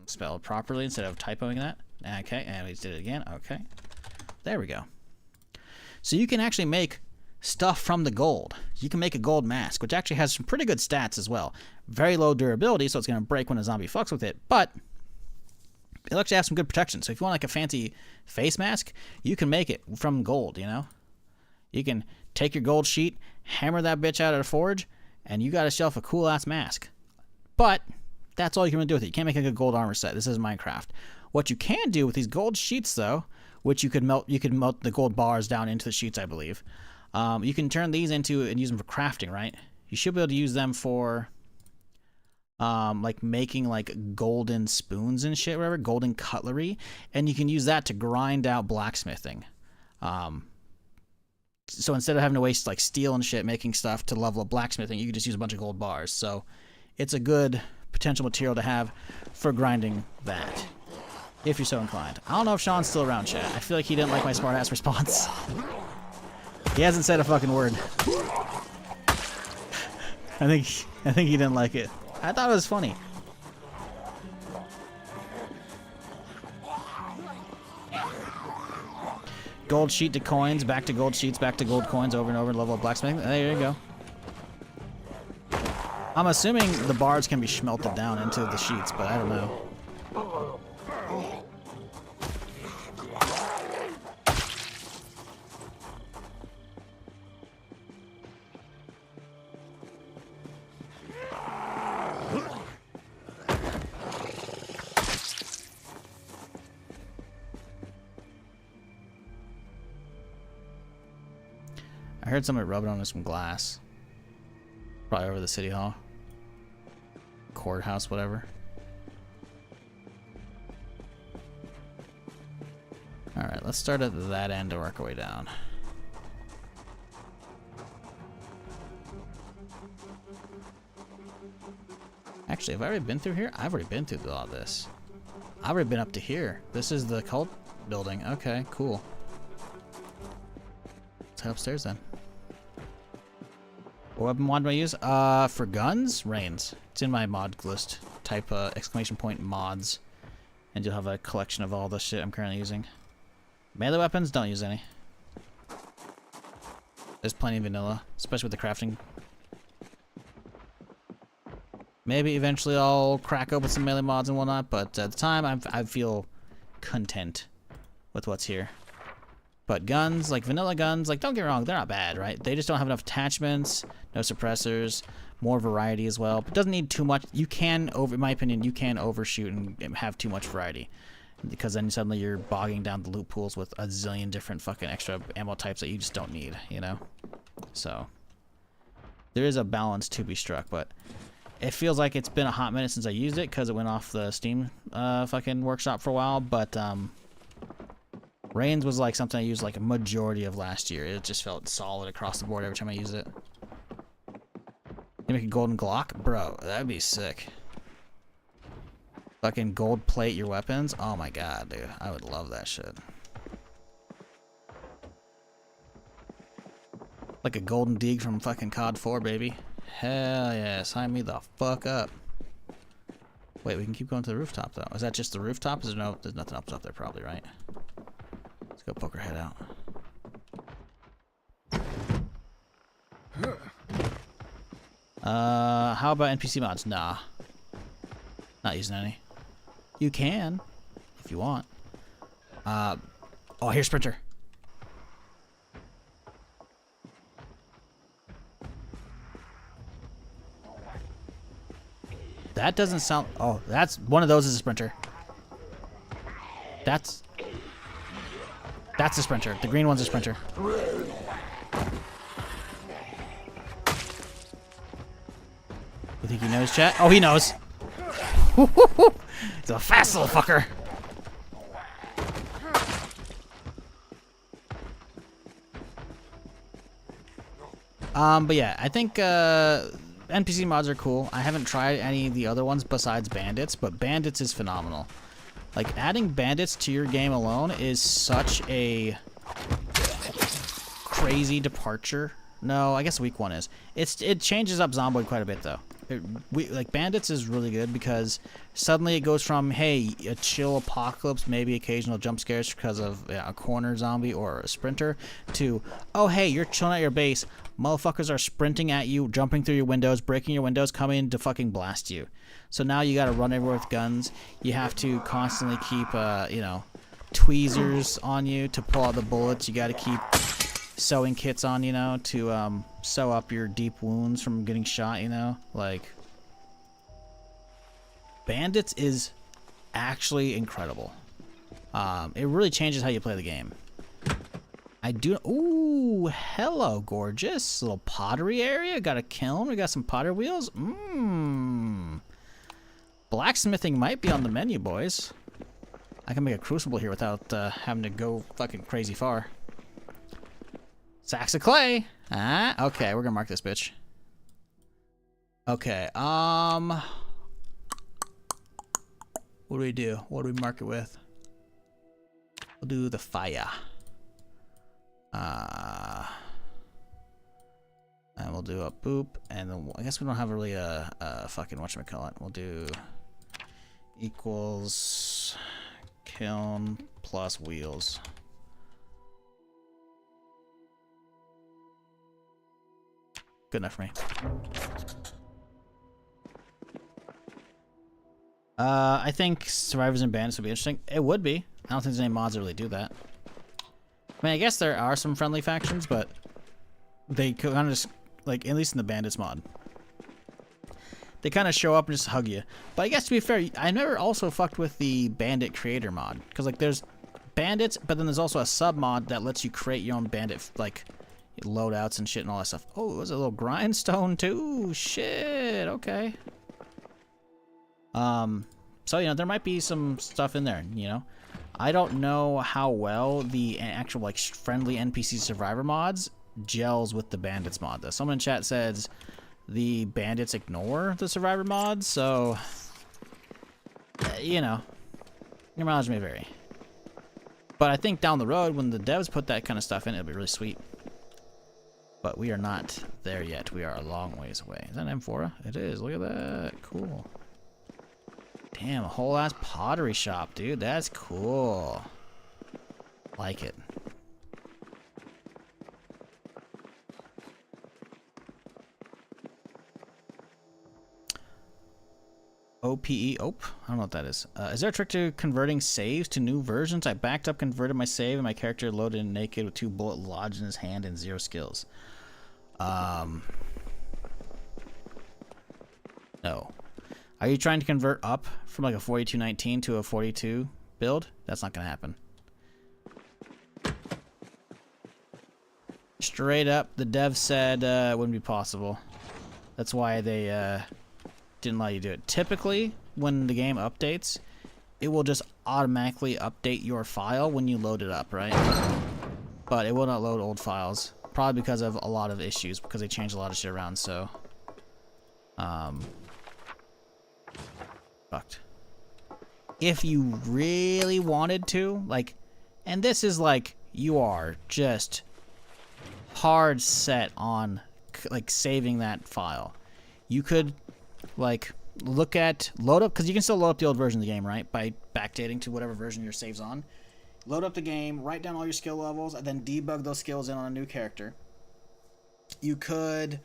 spell it properly instead of typoing that. Okay, and we did it again. Okay, there we go. So you can actually make stuff from the gold. You can make a gold mask, which actually has some pretty good stats as well. Very low durability, so it's going to break when a zombie fucks with it, but it'll actually have some good protection. So if you want like a fancy face mask, you can make it from gold, you know? You can take your gold sheet, hammer that bitch out at a forge, and you got yourself a cool-ass mask. But that's all you can really do with it. You can't make like a gold armor set. This is Minecraft. What you can do with these gold sheets, though, which you could melt the gold bars down into the sheets, I believe. You can turn these into and use them for crafting, right? You should be able to use them for like making like golden spoons and shit, whatever, golden cutlery, and you can use that to grind out blacksmithing. So instead of having to waste like steel and shit making stuff to level up blacksmithing, you can just use a bunch of gold bars. So it's a good potential material to have for grinding that, if you're so inclined. I don't know if Sean's still around, chat. I feel like he didn't like my smart-ass response. He hasn't said a fucking word. I think he didn't like it. I thought it was funny. Gold sheet to coins, back to gold sheets, back to gold coins, over and over, level up blacksmithing. There you go. I'm assuming the bars can be smelted down into the sheets, but I don't know. I heard somebody rubbing on some glass. Probably over the city hall. Courthouse, whatever. Alright, let's start at that end and work our way down. Actually, have I already been through here? I've already been through all this. I've already been up to here. This is the cult building. Okay, cool. Let's head upstairs then. What weapon mod do I use? For guns? Reigns. It's in my mod list. Type exclamation point mods. And you'll have a collection of all the shit I'm currently using. Melee weapons? Don't use any. There's plenty of vanilla, especially with the crafting. Maybe eventually I'll crack open some melee mods and whatnot, but at the time I feel content with what's here. But guns, like vanilla guns, like don't get me wrong, they're not bad, right? They just don't have enough attachments, no suppressors, more variety as well. But it doesn't need too much. You can, in my opinion, you can overshoot and have too much variety. Because then suddenly you're bogging down the loot pools with a zillion different fucking extra ammo types that you just don't need, you know? So, there is a balance to be struck, but it feels like it's been a hot minute since I used it because it went off the Steam fucking workshop for a while, but Reigns was like something I used like a majority of last year. It just felt solid across the board every time I use it. You make a golden Glock? Bro, that'd be sick. Fucking gold plate your weapons? Oh my god, dude. I would love that shit. Like a golden dig from fucking COD 4, baby. Hell yeah, sign me the fuck up. Wait, we can keep going to the rooftop though. Is that just the rooftop? There's nothing up top there probably, right? Let's go poke our head out. How about NPC mods? Nah. Not using any. You can, if you want. Oh, here's Sprinter. That doesn't sound... Oh, that's... One of those is a Sprinter. That's a Sprinter. The green one's a Sprinter. You think he knows, chat? Oh, he knows. He's a fast little fucker. But yeah, I think NPC mods are cool. I haven't tried any of the other ones besides bandits, but bandits is phenomenal. Like, adding bandits to your game alone is such a crazy departure. No, I guess week one is. It changes up Zomboid quite a bit though. Like bandits is really good because suddenly it goes from, hey, a chill apocalypse, maybe occasional jump scares because of a corner zombie or a sprinter, to, oh hey, you're chilling at your base, motherfuckers are sprinting at you, jumping through your windows, breaking your windows, coming to fucking blast you. So now you gotta run everywhere with guns. You have to constantly keep you know, tweezers on you to pull out the bullets. You gotta keep sewing kits on, you know, to sew up your deep wounds from getting shot, you know. Like, bandits is actually incredible. It really changes how you play the game. I do. Ooh, hello, gorgeous little pottery area. Got a kiln. We got some potter wheels. Blacksmithing might be on the menu, boys. I can make a crucible here without having to go fucking crazy far. Sacks of clay. Ah, okay, we're gonna mark this bitch. Okay, what do we do? What do we mark it with? We'll do the fire. And we'll do a boop, and then I guess we don't have really a fucking whatchamacallit. We'll do equals kiln plus wheels. Good enough for me. I think Survivors and Bandits would be interesting. It would be. I don't think there's any mods that really do that. I mean, I guess there are some friendly factions, but they kind of just, like, at least in the Bandits mod, they kind of show up and just hug you. But I guess to be fair, I never also fucked with the Bandit Creator mod. Because, like, there's Bandits, but then there's also a sub mod that lets you create your own Bandit, like, loadouts and shit and all that stuff. Oh, it was a little grindstone too. Shit. Okay. So, you know, there might be some stuff in there, you know. I don't know how well the actual, like, friendly NPC survivor mods gels with the bandits mod, though. Someone in chat says the bandits ignore the survivor mods, so, you know, your mileage may vary. But I think down the road, when the devs put that kind of stuff in, it'll be really sweet. But we are not there yet. We are a long ways away. Is that an amphora? It is. Look at that. Cool. Damn, a whole ass pottery shop, dude. That's cool. Like it. OPE. Oh, I don't know what that is. Is there a trick to converting saves to new versions? I backed up, converted my save, and my character loaded in naked with 2 bullets lodged in his hand and 0 skills. No. Are you trying to convert up from like a 4219 to a 42 build? That's not gonna happen. Straight up, the dev said it wouldn't be possible. That's why they didn't let you do it. Typically, when the game updates, it will just automatically update your file when you load it up, right? But it will not load old files. Probably because of a lot of issues, because they changed a lot of shit around, so... fucked. If you really wanted to, like... And this is like, you are just hard set on, like, saving that file. You could, like, look at... Load up, because you can still load up the old version of the game, right? By backdating to whatever version your save's on. Load up the game, write down all your skill levels, and then debug those skills in on a new character. You could,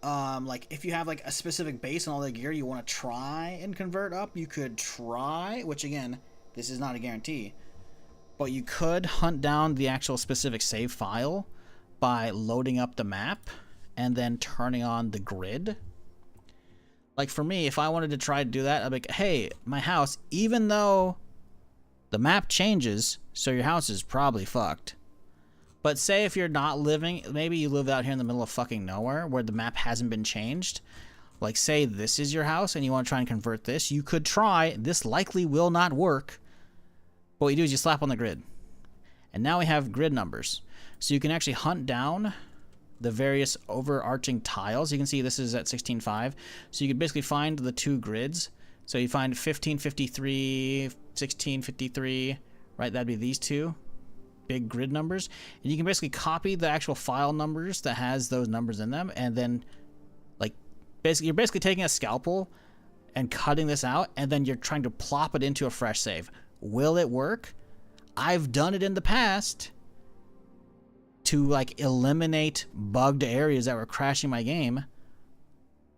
like, if you have, like, a specific base and all the gear you want to try and convert up, you could try, which, again, this is not a guarantee, but you could hunt down the actual specific save file by loading up the map and then turning on the grid. Like, for me, if I wanted to try to do that, I'd be like, hey, my house, even though the map changes, so your house is probably fucked. But say if you're not living, maybe you live out here in the middle of fucking nowhere where the map hasn't been changed. Like, say this is your house and you want to try and convert this. You could try. This likely will not work. But what you do is you slap on the grid. And now we have grid numbers. So you can actually hunt down the various overarching tiles. You can see this is at 16.5. So you can basically find the two grids. So you find 1553, 1653, right? That'd be these two big grid numbers. And you can basically copy the actual file numbers that has those numbers in them, and then like you're basically taking a scalpel and cutting this out, and then you're trying to plop it into a fresh save. Will it work? I've done it in the past to like eliminate bugged areas that were crashing my game,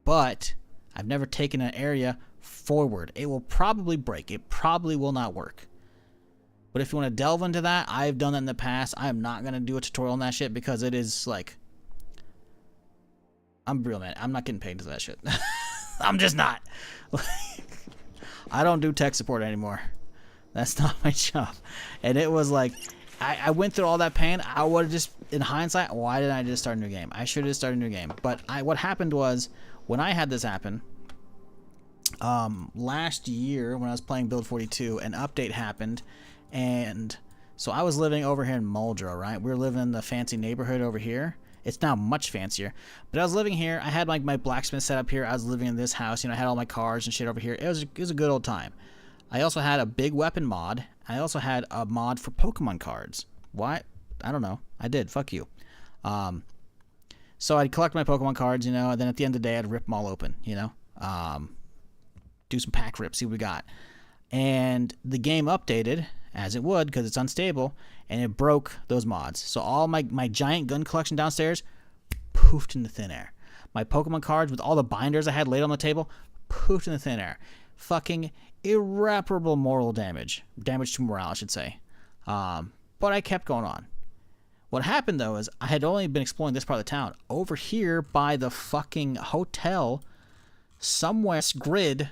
but I've never taken an area forward. It will probably break. It probably will not work. But if you want to delve into that, I've done that in the past. I am not going to do a tutorial on that shit because it is like, I'm real, man. I'm not getting paid for that shit. I'm just not. I don't do tech support anymore. That's not my job. And it was like, I went through all that pain. I would have just, in hindsight, why didn't I just start a new game? I should have started a new game. But what happened was, when I had this happen, last year when I was playing Build 42, an update happened. And so I was living over here in Muldrow, right? We were living in the fancy neighborhood over here. It's now much fancier. But I was living here. I had like my blacksmith set up here. I was living in this house. You know, I had all my cars and shit over here. It was a good old time. I also had a big weapon mod. I also had a mod for Pokemon cards. Why? I don't know. I did. Fuck you. So I'd collect my Pokemon cards, you know, and then at the end of the day, I'd rip them all open, you know. Do some pack rips, see what we got. And the game updated, as it would, because it's unstable, and it broke those mods. So all my giant gun collection downstairs poofed into thin air. My Pokemon cards with all the binders I had laid on the table poofed into thin air. Fucking irreparable moral damage. Damage to morale, I should say. But I kept going on. What happened, though, is I had only been exploring this part of the town. Over here by the fucking hotel, somewhere grid,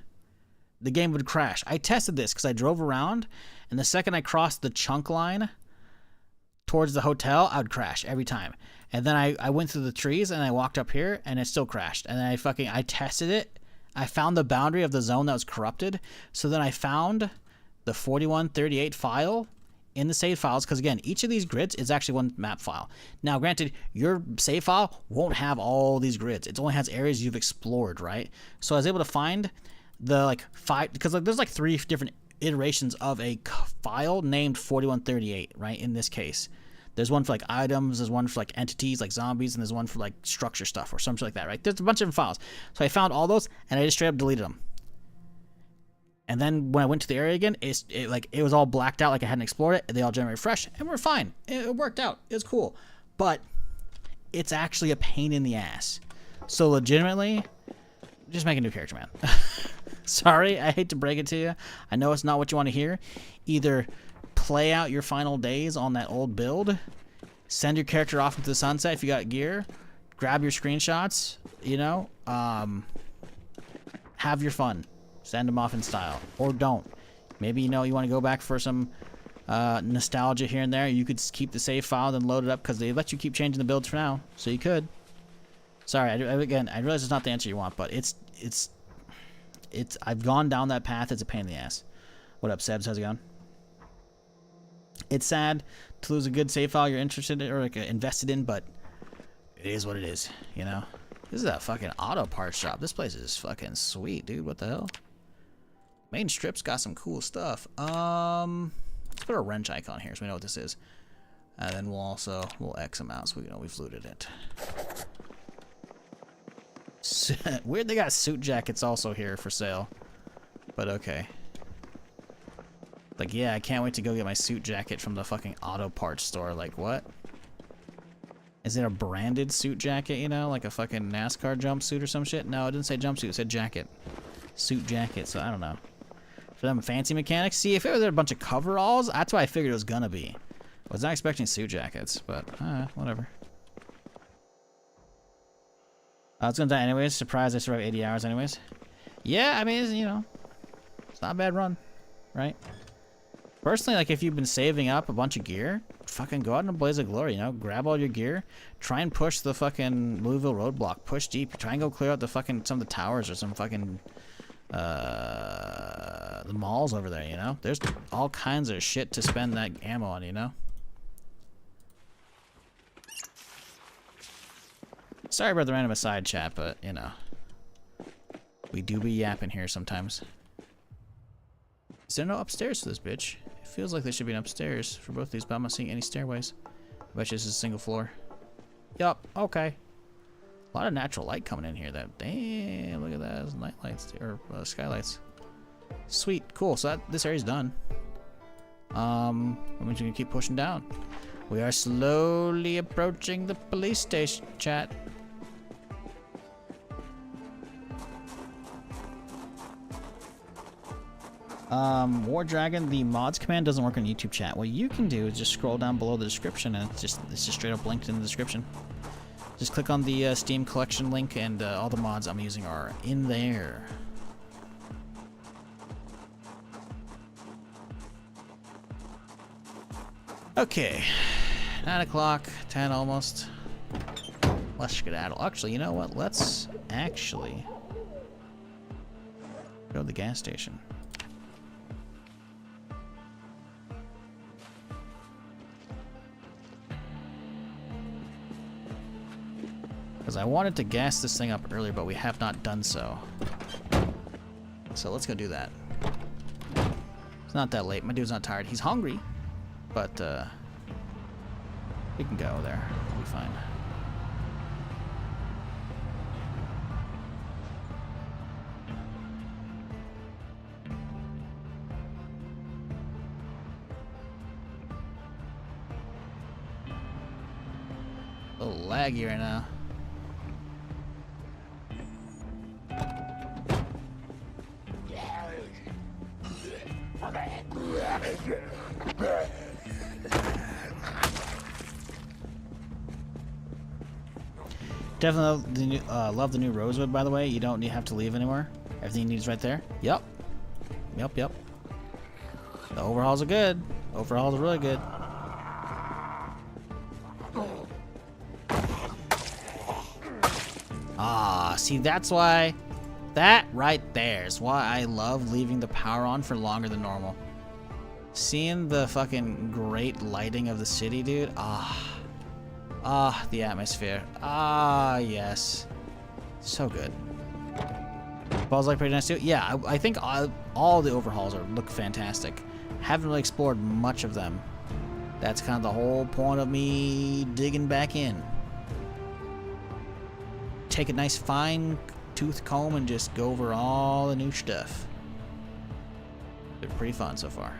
the game would crash. I tested this because I drove around, and the second I crossed the chunk line towards the hotel, I would crash every time. And then I went through the trees, and I walked up here, and it still crashed. And then I tested it. I found the boundary of the zone that was corrupted. So then I found the 4138 file in the save files, because again, each of these grids is actually one map file. Now, granted, your save file won't have all these grids. It only has areas you've explored, right? So I was able to find the like 5, because like there's like 3 different iterations of a file named 4138, right? In this case, there's one for like items, there's one for like entities like zombies, and there's one for like structure stuff or something like that, right? There's a bunch of different files. So I found all those, and I just straight up deleted them. And then when I went to the area again, it was all blacked out, like I hadn't explored it. They all generated fresh, and we're fine. It worked out. It was cool. But it's actually a pain in the ass. So legitimately, just make a new character, man. Sorry, I hate to break it to you. I know it's not what you want to hear. Either play out your final days on that old build, send your character off into the sunset if you got gear, grab your screenshots, you know, have your fun. Send them off in style. Or don't. Maybe, you know, you want to go back for some nostalgia here and there. You could keep the save file, then load it up, because they let you keep changing the builds for now. So you could. Sorry, again, I realize it's not the answer you want, but it's I've gone down that path. It's a pain in the ass. What up, Sebs? How's it going? It's sad to lose a good save file you're interested in or like invested in, but it is what it is, you know? This is a fucking auto parts shop. This place is fucking sweet, dude. What the hell? Main strip's got some cool stuff. Let's put a wrench icon here so we know what this is. And then we'll X them out so we know we've looted it. Weird they got suit jackets also here for sale. But okay. Like, yeah, I can't wait to go get my suit jacket from the fucking auto parts store. Like, what? Is it a branded suit jacket, you know? Like a fucking NASCAR jumpsuit or some shit? No, it didn't say jumpsuit. It said jacket. Suit jacket, so I don't know. For them fancy mechanics? See, if it was a bunch of coveralls, that's what I figured it was gonna be. I was not expecting suit jackets, but whatever. I was gonna die anyways. Surprised I survived 80 hours anyways. Yeah, I mean, you know, it's not a bad run, right? Personally, like, if you've been saving up a bunch of gear, fucking go out in a blaze of glory, you know? Grab all your gear, try and push the fucking Louisville roadblock, push deep, try and go clear out the fucking, some of the towers or some fucking, the malls over there, you know? There's all kinds of shit to spend that ammo on, you know? Sorry about the random aside chat, but, you know. We do be yapping here sometimes. Is there no upstairs for this bitch? It feels like there should be an upstairs for both these, but I'm not seeing any stairways. I bet you this is a single floor. Yup, okay. A lot of natural light coming in here. That damn, look at that. Those night lights or skylights. Sweet, cool. So this area's done. That means we can keep pushing down. We are slowly approaching the police station, chat. War Dragon, the mods command doesn't work on YouTube chat. What you can do is just scroll down below the description, and it's just straight up linked in the description. Just click on the Steam collection link, and all the mods I'm using are in there. Okay, 9 o'clock, 10 almost. Let's skedaddle. Actually, you know what? Let's actually go to the gas station. Because I wanted to gas this thing up earlier, but we have not done so. So let's go do that. It's not that late. My dude's not tired. He's hungry, but we can go there. We'll be fine. A little laggy right now. Definitely love the new Rosewood, by the way. You don't have to leave anywhere. Everything you need is right there. Yep. Yep. The overhauls are good. Overhauls are really good. Ah, see, that's why... That right there is why I love leaving the power on for longer than normal. Seeing the fucking great lighting of the city, dude. The atmosphere. Yes. So good. Balls like pretty nice too. Yeah, I think all the overhauls look fantastic. Haven't really explored much of them. That's kind of the whole point of me digging back in. Take a nice fine tooth comb and just go over all the new stuff. They're pretty fun so far.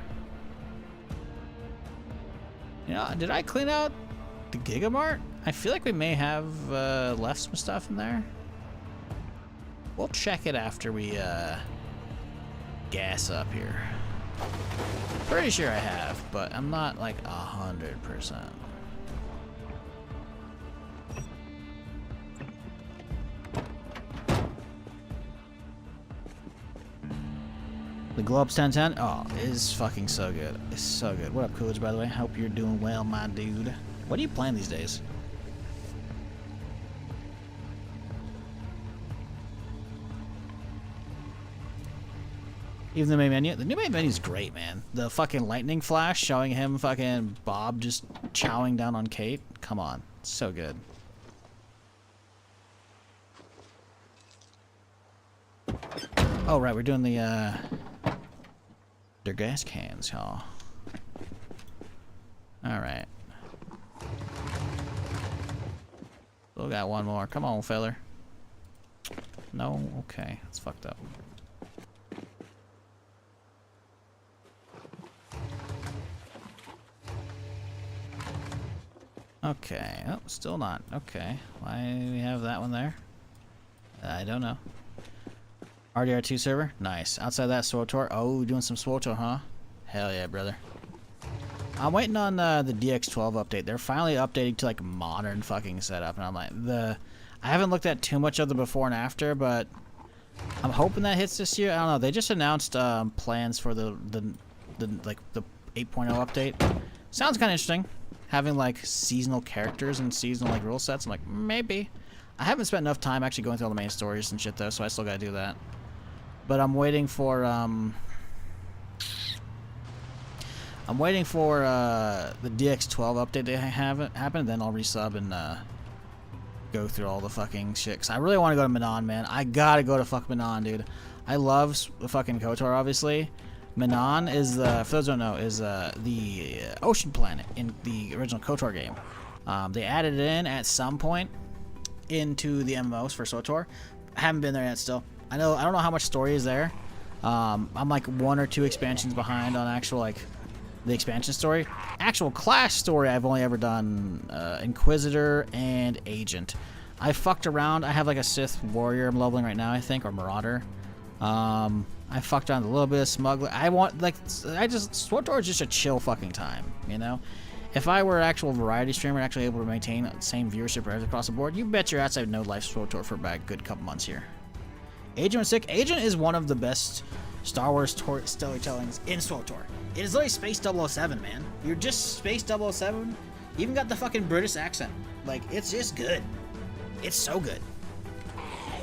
You know, did I clean out the Gigamart? I feel like we may have left some stuff in there. We'll check it after we gas up here. Pretty sure I have, but I'm not like 100%. The Globes 1010, oh, it is fucking so good. It's so good. What up, Coolidge, by the way? Hope you're doing well, my dude. What are you playing these days? Even the main menu? The new main menu is great, man. The fucking lightning flash showing him fucking Bob just chowing down on Kate. Come on. So good. Oh, right. We're doing the, their gas cans, y'all. Alright. Still got one more. Come on, feller. No? Okay. That's fucked up. Okay. Oh, still not. Okay. Why do we have that one there? I don't know. RDR2 server? Nice. Outside that, SWTOR. Oh, doing some SWTOR, huh? Hell yeah, brother. I'm waiting on the DX12 update. They're finally updating to like modern fucking setup, and I'm like, I haven't looked at too much of the before and after, but I'm hoping that hits this year. I don't know. They just announced plans for the 8.0 update. Sounds kind of interesting. Having like seasonal characters and seasonal like rule sets. I'm like, maybe. I haven't spent enough time actually going through all the main stories and shit though, so I still gotta do that. But I'm waiting for the DX12 update to happen, then I'll resub and go through all the fucking shit. Cause I really want to go to Manon, man. I gotta go to fucking Manon, dude. I love the fucking KOTOR, obviously. Manon is for those who don't know, is the ocean planet in the original KOTOR game. They added it in at some point into the MMOs for SWTOR. I haven't been there yet still. I don't know how much story is there. I'm like 1 or 2 expansions behind on actual like the expansion story. Actual class story I've only ever done Inquisitor and Agent. I fucked around. I have like a Sith Warrior I'm leveling right now, I think, or Marauder. I fucked around a little bit of Smuggler. SWTOR is just a chill fucking time, you know? If I were an actual variety streamer and actually able to maintain the same viewership right across the board, you bet your ass I'd know life SWTOR for about a good couple months here. Agent was sick. Agent is one of the best Star Wars storytellings in SWTOR. It is literally Space 007, man. You're just Space 007. You even got the fucking British accent. Like, it's just good. It's so good.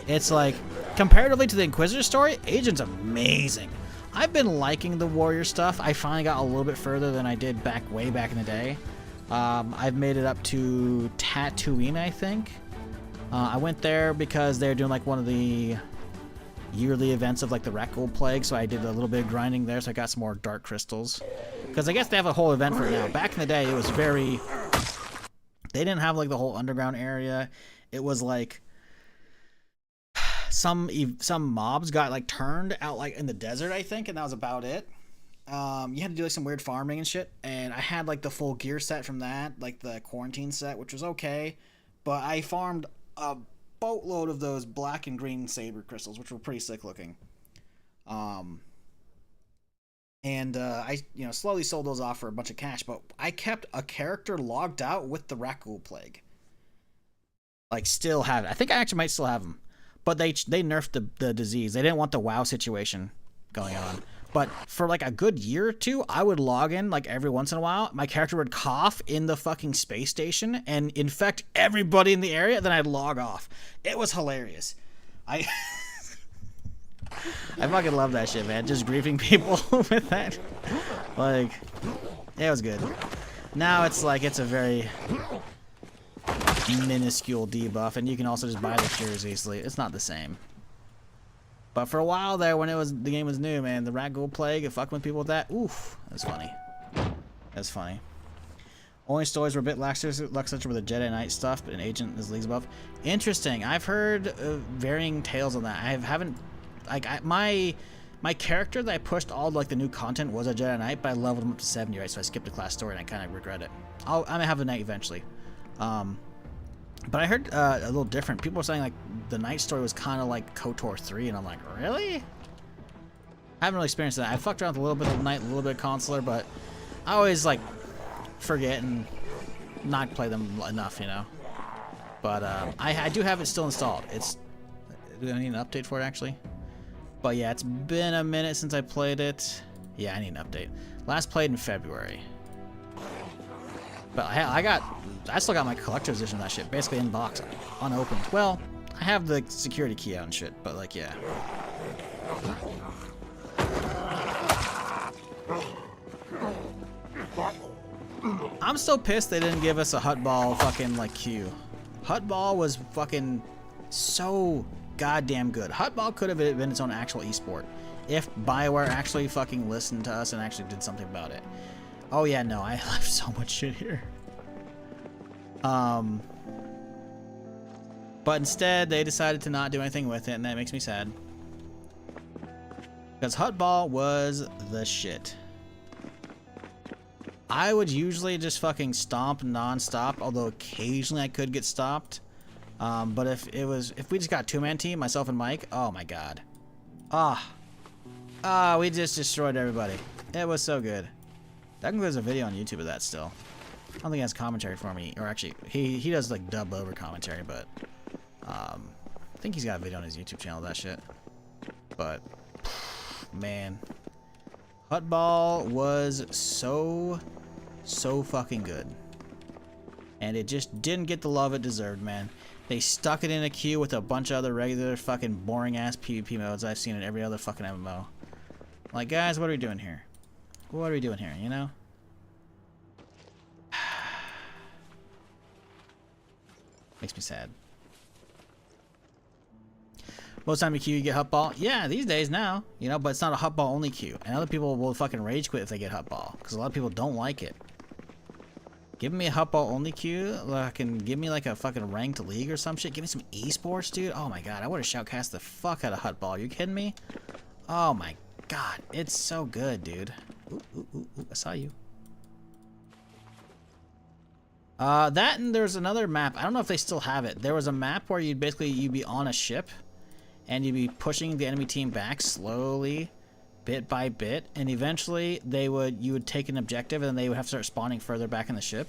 It's like, comparatively to the Inquisitor story, Agent's amazing. I've been liking the Warrior stuff. I finally got a little bit further than I did way back in the day. I've made it up to Tatooine, I think. I went there because they're doing like one of the yearly events of like the Rakghoul Plague, so I did a little bit of grinding there, so I got some more dark crystals. Because I guess they have a whole event for it now. Back in the day, it was very... They didn't have like the whole underground area. It was like... Some mobs got like turned out like in the desert, I think, and that was about it. You had to do like some weird farming and shit, and I had like the full gear set from that, like the quarantine set, which was okay, but I farmed a boatload of those black and green saber crystals, which were pretty sick looking. I slowly sold those off for a bunch of cash, but I kept a character logged out with the Rakghoul Plague. Like, still have it. I think I actually might still have them. But they nerfed the disease. They didn't want the WoW situation going on. But for like a good year or two, I would log in like every once in a while. My character would cough in the fucking space station and infect everybody in the area. Then I'd log off. It was hilarious. I fucking love that shit, man. Just griefing people with that. Like, it was good. Now it's like it's a very minuscule debuff, and you can also just buy the cures easily. It's not the same. But for a while there, when the game was new, man, the Rakghoul Plague, and fucking with people with that, oof, that's funny. That's funny. Only stories were a bit lackluster with the Jedi Knight stuff, but an Agent is leagues above. Interesting. I've heard varying tales on that. I haven't, like, my character that I pushed all like the new content was a Jedi Knight, but I leveled him up to 70, right? So I skipped a class story, and I kind of regret it. I might have a Knight eventually. But I heard a little different. People were saying like the Knight story was kind of like KOTOR 3, and I'm like, really? I haven't really experienced that. I fucked around with a little bit of Knight, a little bit of Consular, but I always like forget and not play them enough, you know. But I do have it still installed. Do I need an update for it actually? But yeah, it's been a minute since I played it. Yeah, I need an update. Last played in February. But I still got my collector's edition of that shit, basically in box, unopened. Well, I have the security key out and shit, but like, yeah. I'm still pissed they didn't give us a Hutball fucking like queue. Hutball was fucking so goddamn good. Hutball could have been its own actual esport if BioWare actually fucking listened to us and actually did something about it. Oh yeah, no, I left so much shit here. But instead, they decided to not do anything with it, and that makes me sad. Because Hutball was the shit. I would usually just fucking stomp non-stop, although occasionally I could get stopped. But if we just got two-man team, myself and Mike, oh my god. We just destroyed everybody. It was so good. That includes a video on YouTube of that still. I don't think he has commentary for me, or actually, he does like dub over commentary, but I think he's got a video on his YouTube channel of that shit. But man, Hutball was so fucking good. And it just didn't get the love it deserved, man. They stuck it in a queue with a bunch of other regular fucking boring ass PvP modes I've seen in every other fucking MMO. Like, guys, what are we doing here? What are we doing here, you know? Makes me sad. Most time you queue, you get Hutball. Yeah, these days now, you know, but it's not a Hutball only queue. And other people will fucking rage quit if they get Hutball, because a lot of people don't like it. Give me a Hutball only queue, give me like a fucking ranked league or some shit. Give me some esports, dude. Oh my god, I would have shoutcast the fuck out of Hutball. Are you kidding me? Oh my god, it's so good, dude. Ooh, ooh, ooh, ooh, I saw you. That and there's another map. I don't know if they still have it. There was a map where you'd be on a ship and you'd be pushing the enemy team back slowly, bit by bit, and eventually you would take an objective and then they would have to start spawning further back in the ship.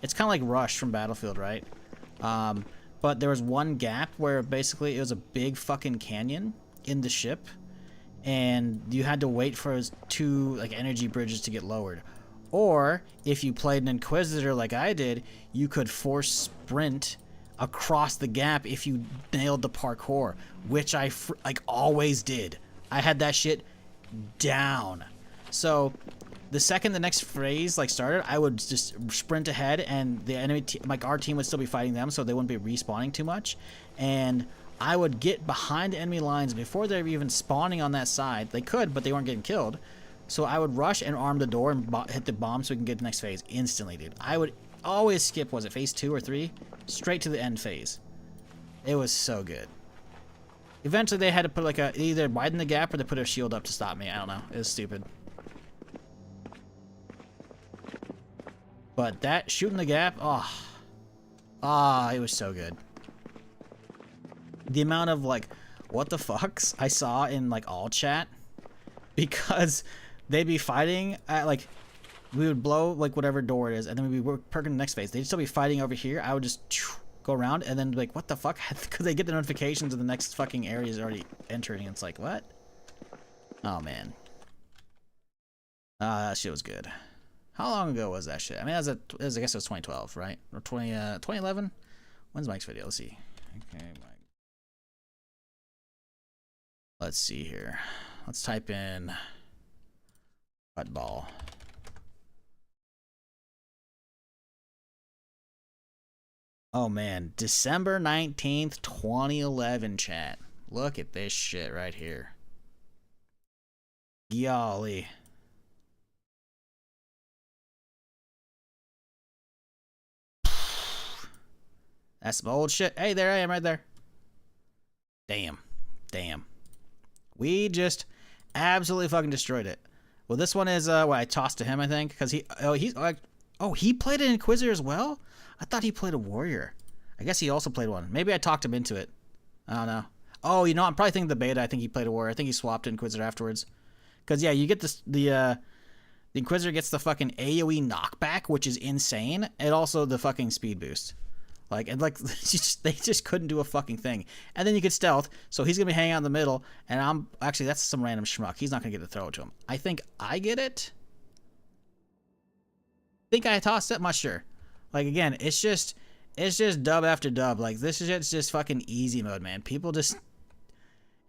It's kind of like Rush from Battlefield, right? But there was one gap where basically it was a big fucking canyon in the ship and you had to wait for 2 like energy bridges to get lowered. Or, if you played an Inquisitor like I did, you could force sprint across the gap if you nailed the parkour, which I like always did. I had that shit down. So, the second the next phase like started, I would just sprint ahead, and the enemy, like our team, would still be fighting them, so they wouldn't be respawning too much. And I would get behind enemy lines before they were even spawning on that side. They could, but they weren't getting killed. So I would rush and arm the door and hit the bomb so we can get the next phase instantly, dude. I would always skip, was it phase 2 or 3? Straight to the end phase. It was so good. Eventually they had to put like either widen the gap or they put a shield up to stop me. I don't know. It was stupid. But that shooting the gap, it was so good. The amount of like, what the fucks I saw in like all chat, because they'd be fighting at like, we would blow like whatever door it is, and then we'd be perking the next phase. They'd still be fighting over here. I would just go around and then be like, what the fuck? Because they get the notifications of the next fucking area is already entering. It's like, what? Oh man. That shit was good. How long ago was that shit? I mean, I guess it was 2012, right? Or 2011? When's Mike's video? Let's see. Okay, Mike. Let's see here. Let's type in Hutball. Oh man, December 19th, 2011, chat. Look at this shit right here. Golly. That's some old shit. Hey, there I am right there. Damn. Damn. We just absolutely fucking destroyed it. Well, this one is what I tossed to him, I think, because he played an Inquisitor as well? I thought he played a Warrior. I guess he also played one. Maybe I talked him into it. I don't know. Oh, you know, I'm probably thinking the beta. I think he played a Warrior. I think he swapped to Inquisitor afterwards. Because, yeah, you get this, the Inquisitor gets the fucking AoE knockback, which is insane, and also the fucking speed boost. Like, and like, they just couldn't do a fucking thing. And then you could stealth, so he's gonna be hanging out in the middle, and actually, that's some random schmuck. He's not gonna get to throw it to him. I think I get it. I think I tossed it, I'm not sure. Like, again, it's just dub after dub. Like, this is just fucking easy mode, man. People just...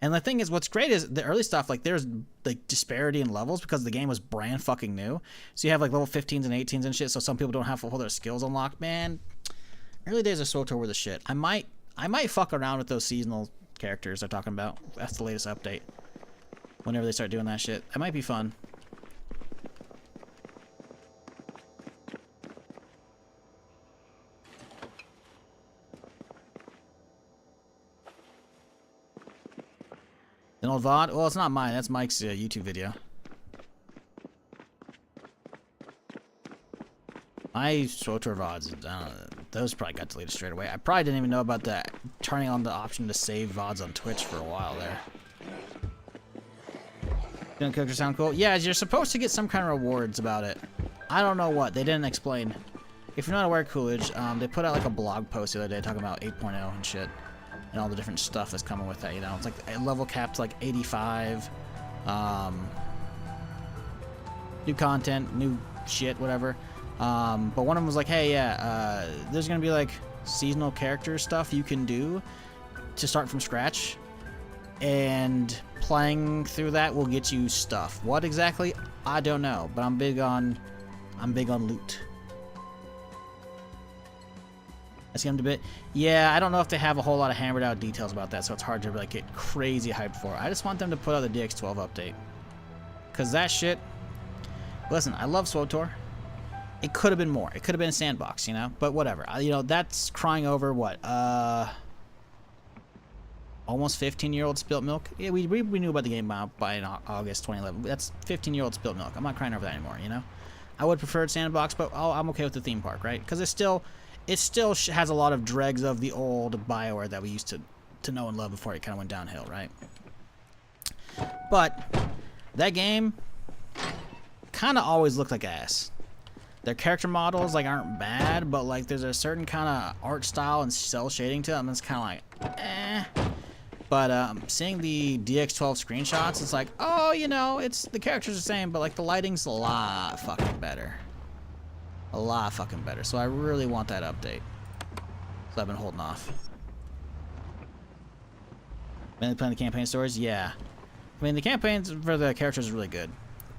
And the thing is, what's great is the early stuff, like, there's, like, disparity in levels because the game was brand fucking new. So you have, like, level 15s and 18s and shit, so some people don't have all their skills unlocked. Man, early days of SWTOR were the shit. I might fuck around with those seasonal characters they're talking about. That's the latest update. Whenever they start doing that shit. It might be fun. An old VOD? Well, it's not mine. That's Mike's YouTube video. My SWTOR VODs, those probably got deleted straight away. I probably didn't even know about that. Turning on the option to save VODs on Twitch for a while there. Didn't character sound cool? Yeah, you're supposed to get some kind of rewards about it. I don't know what. They didn't explain. If you're not aware, Coolidge, they put out like a blog post the other day talking about 8.0 and shit. And all the different stuff that's coming with that, you know. It's like a level capped like 85. new content, new shit, whatever. But one of them was like, hey, yeah, there's gonna be like seasonal character stuff you can do to start from scratch, and playing through that will get you stuff. What exactly? I don't know, but I'm big on loot. I skimmed a bit. Yeah, I don't know if they have a whole lot of hammered out details about that, so it's hard to like get crazy hyped for. I just want them to put out the DX12 update, cause that shit. Listen, I love SWTOR. It could have been more. It could have been a sandbox, you know. But whatever. You know, that's crying over what? Almost 15-year-old spilt milk. Yeah, we knew about the game by August 2011. That's 15-year-old spilt milk. I'm not crying over that anymore, you know. I would prefer sandbox, but I'm okay with the theme park, right? Because it still has a lot of dregs of the old BioWare that we used to know and love before it kind of went downhill, right? But that game kind of always looked like ass. Their character models like aren't bad, but like there's a certain kind of art style and cell shading to them. It's kind of like, eh. But seeing the DX12 screenshots, it's like, oh, you know, it's the characters the same, but like the lighting's a lot fucking better. A lot fucking better. So I really want that update. So I've been holding off. Been playing the campaign stories? Yeah. I mean, the campaigns for the characters is really good.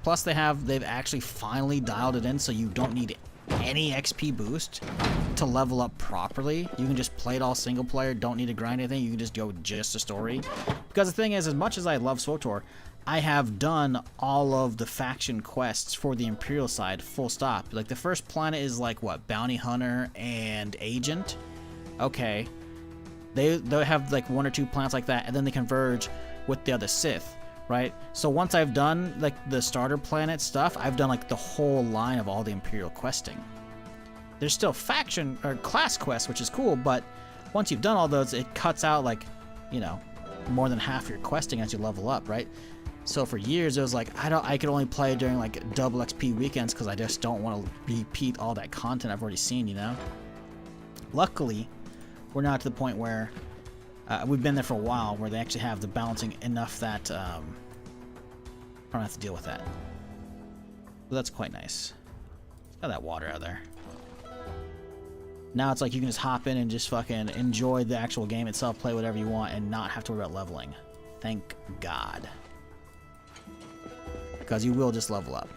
Plus they've actually finally dialed it in so you don't need any XP boost to level up properly. You can just play it all single player, don't need to grind anything, you can just go just a story. Because the thing is, as much as I love SWTOR, I have done all of the faction quests for the Imperial side, full stop. Like the first planet is like what, Bounty Hunter and Agent? Okay. They have like 1 or 2 planets like that, and then they converge with the other Sith. Right? So once I've done like the starter planet stuff, I've done like the whole line of all the Imperial questing. There's still faction or class quests, which is cool, but once you've done all those, it cuts out like, you know, more than half your questing as you level up, right? So for years it was like I could only play during like double XP weekends because I just don't want to repeat all that content I've already seen, you know? Luckily, we're not to the point where we've been there for a while where they actually have the balancing enough that I don't have to deal with that. So that's quite nice. Got that water out there. Now it's like you can just hop in and just fucking enjoy the actual game itself, play whatever you want, and not have to worry about leveling. Thank God. Because you will just level up.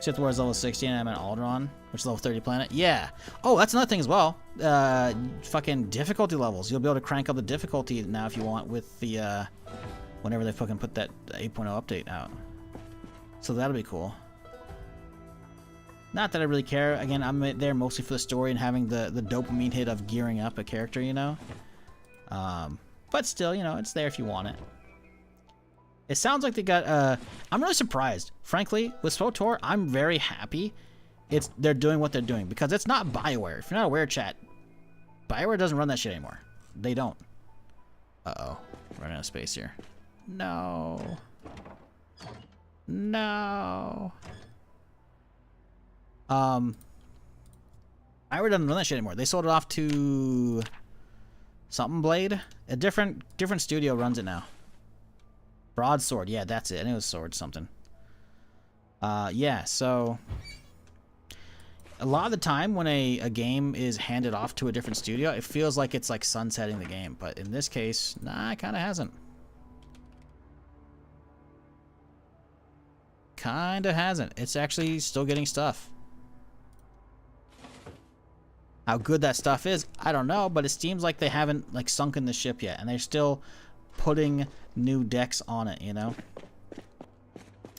Sith Wars level 60 and I'm at Alderaan, which is level 30 planet. Yeah. Oh, that's another thing as well. Fucking difficulty levels. You'll be able to crank up the difficulty now if you want with the, whenever they fucking put that 8.0 update out. So that'll be cool. Not that I really care. Again, I'm there mostly for the story and having the dopamine hit of gearing up a character, you know? But still, you know, it's there if you want it. It sounds like they got, I'm really surprised. Frankly, with SWTOR, I'm very happy they're doing what they're doing. Because it's not BioWare. If you're not aware, chat, BioWare doesn't run that shit anymore. They don't. Uh-oh. Running out of space here. No. No. BioWare doesn't run that shit anymore. They sold it off to something Blade. A different studio runs it now. Broadsword, yeah, that's it. I knew it was sword something. Yeah, so a lot of the time when a game is handed off to a different studio, it feels like it's like sunsetting the game. But in this case, nah, it kind of hasn't. Kind of hasn't. It's actually still getting stuff. How good that stuff is, I don't know, but it seems like they haven't like sunken the ship yet, and they're still putting new decks on it, you know,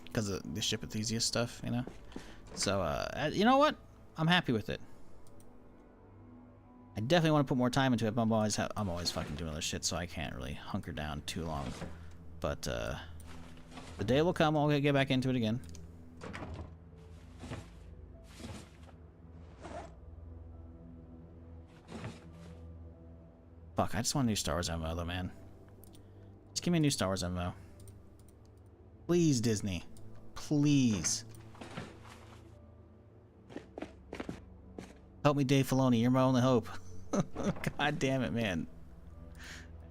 because of the ship enthusiast stuff, you know. So you know what, I'm happy with it. I definitely want to put more time into it, but I'm always fucking doing other shit, so I can't really hunker down too long. But the day will come, I'll get back into it again. Fuck, I just want a new Star Wars MMO though, man. Just give me a new Star Wars MMO. Please, Disney. Please. Help me, Dave Filoni. You're my only hope. God damn it, man.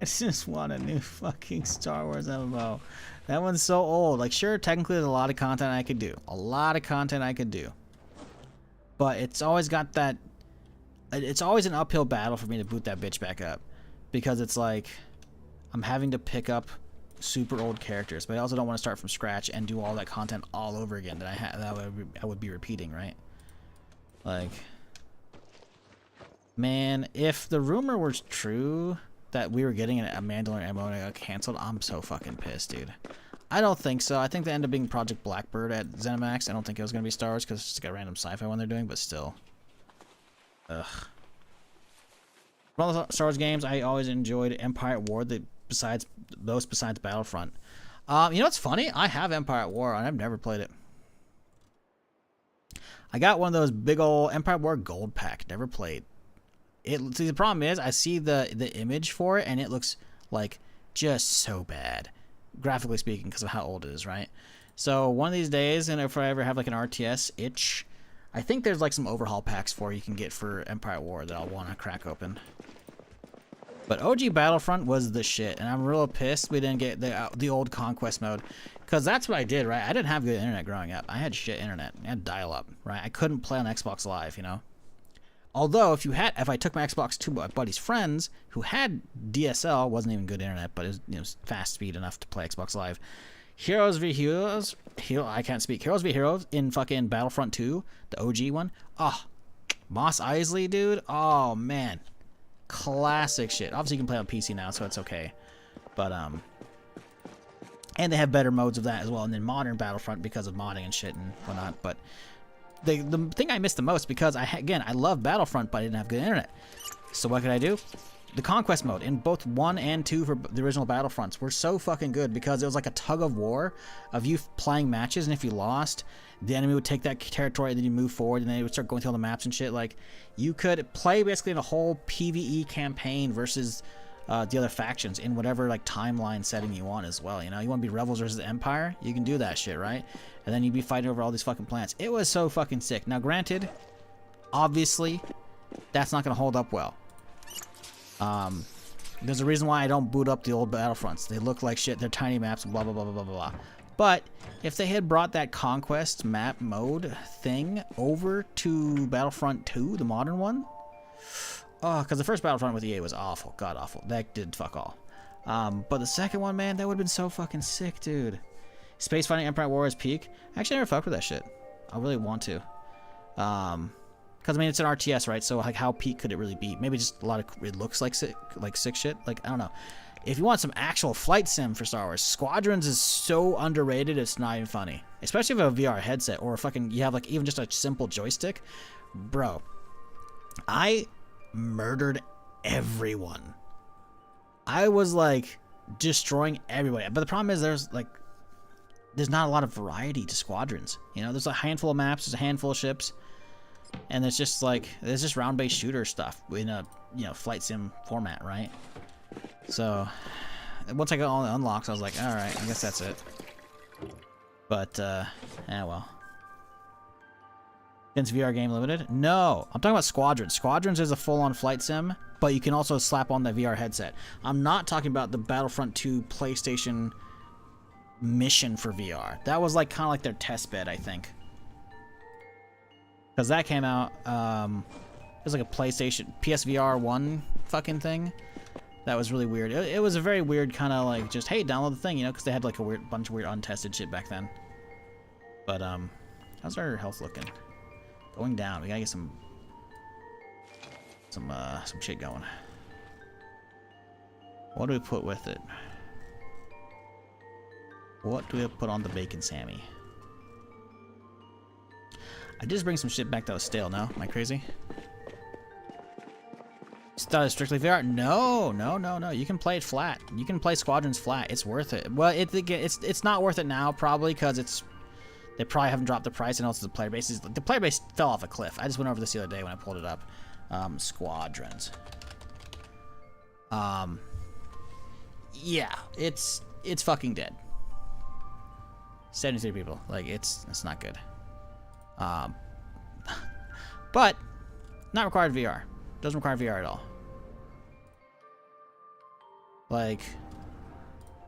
I just want a new fucking Star Wars MMO. That one's so old. Like, sure, technically there's a lot of content I could do. A lot of content I could do. But it's always got that... It's always an uphill battle for me to boot that bitch back up. Because it's like... I'm having to pick up super old characters. But I also don't want to start from scratch and do all that content all over again that I would be repeating, right? Like... Man, if the rumor was true that we were getting a Mandalorian MMO and it got canceled, I'm so fucking pissed, dude. I don't think so. I think they ended up being Project Blackbird at ZeniMax. I don't think it was going to be Star Wars because it's just got a random sci-fi one they're doing, but still. Ugh. From all the Star Wars games, I always enjoyed Empire at War, besides Battlefront. You know what's funny? I have Empire at War, and I've never played it. I got one of those big old Empire at War Gold Pack. Never played. See, the problem is, I see the image for it, and it looks like just so bad, graphically speaking, because of how old it is, right? So one of these days, and if I ever have like an RTS itch, I think there's like some overhaul packs you can get for Empire at War that I'll want to crack open. But OG Battlefront was the shit, and I'm real pissed we didn't get the old Conquest mode, because that's what I did, right? I didn't have good internet growing up. I had shit internet. I had dial-up, right? I couldn't play on Xbox Live, you know? Although, if I took my Xbox to my buddy's friends who had DSL, wasn't even good internet, but it was, fast speed enough to play Xbox Live. Heroes v Heroes, I can't speak. Heroes v Heroes in fucking Battlefront 2, the OG one. Oh, Mos Eisley, dude. Oh man, classic shit. Obviously, you can play on PC now, so it's okay. But and they have better modes of that as well. And then modern Battlefront because of modding and shit and whatnot. But the thing I missed the most, because I love Battlefront, but I didn't have good internet. So what could I do? The Conquest mode in both 1 and 2 for the original Battlefronts were so fucking good, because it was like a tug of war of you playing matches, and if you lost, the enemy would take that territory, and then you move forward, and then they would start going through all the maps and shit. Like, you could play basically in a whole PvE campaign versus the other factions in whatever like timeline setting you want as well. You know, you want to be Rebels versus Empire, you can do that shit, right? And then you'd be fighting over all these fucking planets. It was so fucking sick. Now, granted, obviously, that's not going to hold up well. There's a reason why I don't boot up the old Battlefronts. They look like shit. They're tiny maps and blah, blah, blah, blah, blah, blah. But if they had brought that Conquest map mode thing over to Battlefront 2, the modern one, oh, because the first Battlefront with EA was awful. God awful. That did fuck all. But the second one, man, that would have been so fucking sick, dude. Space Fighting Empire War is peak. Actually, I never fucked with that shit. I really want to. Because, I mean, it's an RTS, right? So, like, how peak could it really be? Maybe just a lot of... It looks like sick shit. Like, I don't know. If you want some actual flight sim for Star Wars, Squadrons is so underrated, it's not even funny. Especially if you have a VR headset or fucking... You have, like, even just a simple joystick. Bro. I murdered everyone. I was, like, destroying everybody. But the problem is there's not a lot of variety to Squadrons. You know, there's a handful of maps, there's a handful of ships. And there's just round-based shooter stuff in a, flight sim format, right? So, once I got all the unlocks, I was like, alright, I guess that's it. But, well. Against VR game limited? No! I'm talking about Squadrons. Squadrons is a full-on flight sim, but you can also slap on the VR headset. I'm not talking about the Battlefront 2 PlayStation mission for VR. That was, kind of like their test bed, I think. Because that came out, it was like a PlayStation, PSVR 1 fucking thing. That was really weird. It was a very weird kind of just, hey, download the thing, because they had like a bunch of weird untested shit back then. But, how's our health looking? Going down. We gotta get some shit going. What do we put with it? What do we put on the bacon Sammy? I just bring some shit back that was stale, no? Am I crazy? It's strictly VR? No, no, no, no. You can play it flat. You can play Squadrons flat. It's worth it. Well, it's not worth it now, probably, because they probably haven't dropped the price, and also the player base the player base fell off a cliff. I just went over this the other day when I pulled it up. Squadrons. Yeah, it's fucking dead. 73 people. It's not good. But not required VR. Doesn't require VR at all.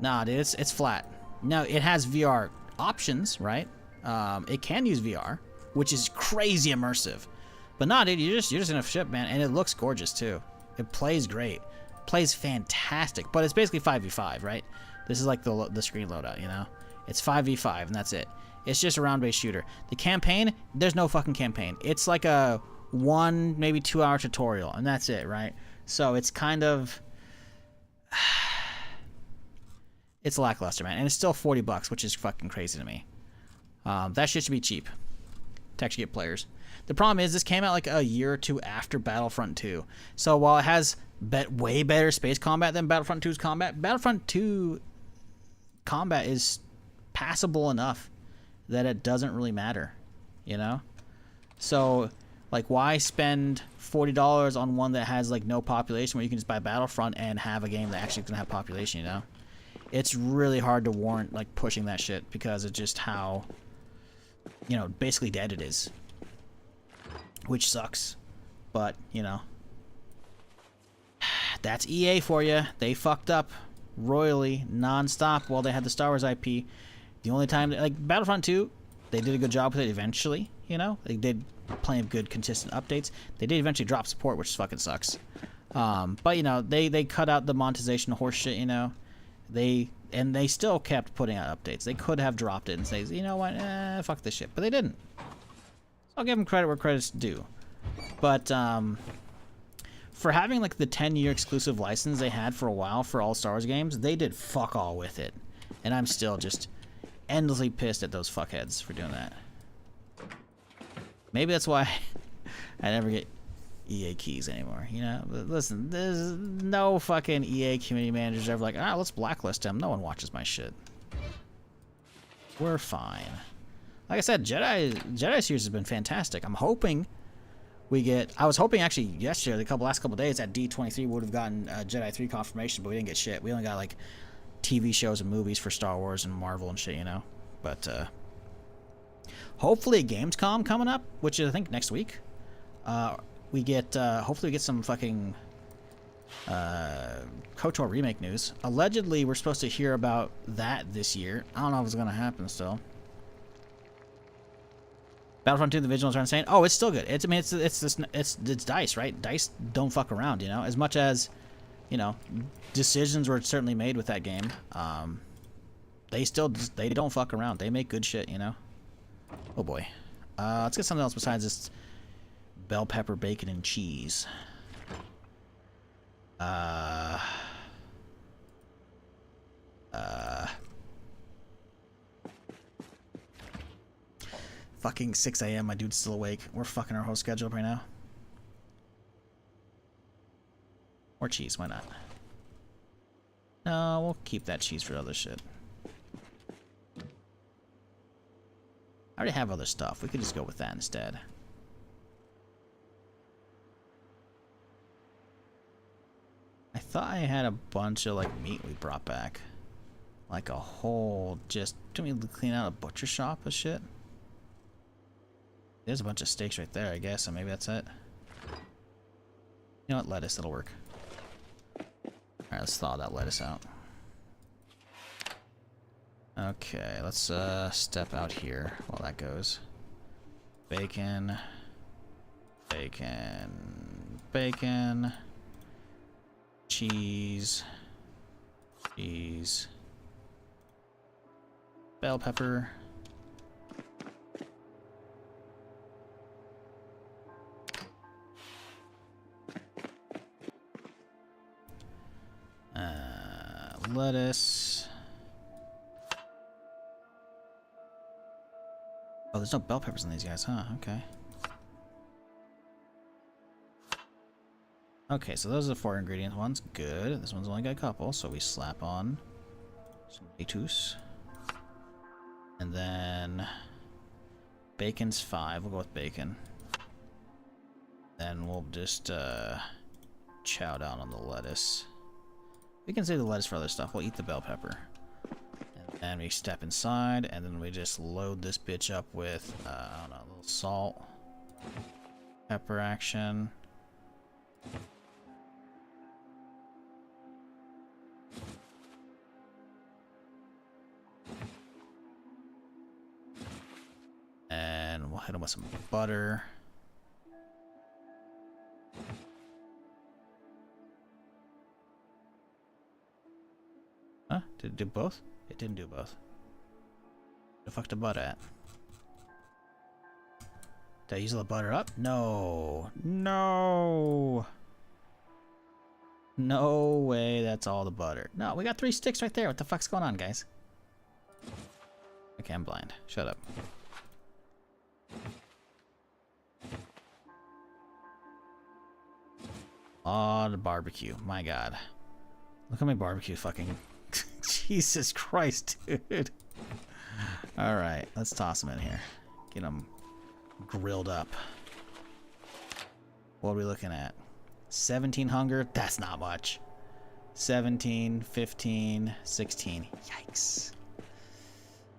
Nah, dude, it's flat. Now, it has VR options, right? It can use VR, which is crazy immersive. But nah, dude, you're just in a ship, man, and it looks gorgeous, too. It plays great. Plays fantastic, but it's basically 5v5, right? This is like the screen loadout, you know? It's 5v5, and that's it. It's just a round-based shooter. The campaign, there's no fucking campaign. It's like a 1, maybe 2 hour tutorial, and that's it, right? So it's kind of... it's lackluster, man. And it's still $40, which is fucking crazy to me. That shit should be cheap to actually get players. The problem is this came out like a year or two after Battlefront 2. So while it has way better space combat than Battlefront 2's combat, Battlefront 2 combat is passable enough that it doesn't really matter, you know? So, like, why spend $40 on one that has, like, no population when you can just buy Battlefront and have a game that actually is going to have population, you know? It's really hard to warrant, like, pushing that shit because of just how, you know, basically dead it is. Which sucks. But, you know. That's EA for you. They fucked up royally, non-stop while they had the Star Wars IP. The only time, like, Battlefront 2, they did a good job with it eventually, you know? They did plenty of good, consistent updates. They did eventually drop support, which fucking sucks. But, you know, they cut out the monetization horse shit, you know? They still kept putting out updates. They could have dropped it and say, you know what, fuck this shit. But they didn't. So I'll give them credit where credit's due. But, for having, like, the 10-year exclusive license they had for a while for all Star Wars games, they did fuck all with it. And I'm still just endlessly pissed at those fuckheads for doing that. Maybe that's why I never get EA keys anymore, you know? But listen, there's no fucking EA community managers ever like, let's blacklist them. No one watches my shit. We're fine. Like I said, Jedi series has been fantastic. I'm hoping we get... I was hoping actually yesterday, the last couple days at D23 we would have gotten Jedi 3 confirmation, but we didn't get shit. We only got like TV shows and movies for Star Wars and Marvel and shit, you know? But hopefully Gamescom coming up, which is I think next week. We get hopefully we get some fucking KOTOR remake news. Allegedly we're supposed to hear about that this year. I don't know if it's gonna happen still. Battlefront 2 The Vigilance are saying, oh, it's still good. It's, I mean, it's DICE, right? DICE don't fuck around, you know? As much as, you know, decisions were certainly made with that game, they don't fuck around. They make good shit, you know? Oh boy. Let's get something else besides this bell pepper, bacon, and cheese. Fucking 6 a.m. My dude's still awake. We're fucking our whole schedule up right now. Or cheese, why not? No, we'll keep that cheese for other shit. I already have other stuff. We could just go with that instead. I thought I had a bunch of, like, meat we brought back. Like a whole, just... Didn't we clean out a butcher shop of shit? There's a bunch of steaks right there, I guess, so maybe that's it. You know what? Lettuce, that'll work. Alright, let's thaw that lettuce out. Okay, let's step out here while that goes. Bacon. Bacon. Bacon. Cheese. Cheese. Bell pepper. Lettuce. Oh, there's no bell peppers in these guys, huh? Okay. Okay, so those are the 4 ingredient ones. Good. This one's only got a couple, so we slap on some lettuce. And then bacon's 5. We'll go with bacon. Then we'll just chow down on the lettuce. We can save the lettuce for other stuff. We'll eat the bell pepper. And then we step inside, and then we just load this bitch up with, I don't know, a little salt. Pepper action. them with some butter. Huh? Did it do both? It didn't do both. Where the fuck the butter at? Did I use the butter up? No. No. No way that's all the butter. No, we got 3 sticks right there. What the fuck's going on, guys? Okay, I'm blind. Shut up. Oh, the barbecue. My god. Look at my barbecue fucking... Jesus Christ, dude. Alright, let's toss them in here. Get them grilled up. What are we looking at? 17 hunger? That's not much. 17, 15, 16. Yikes.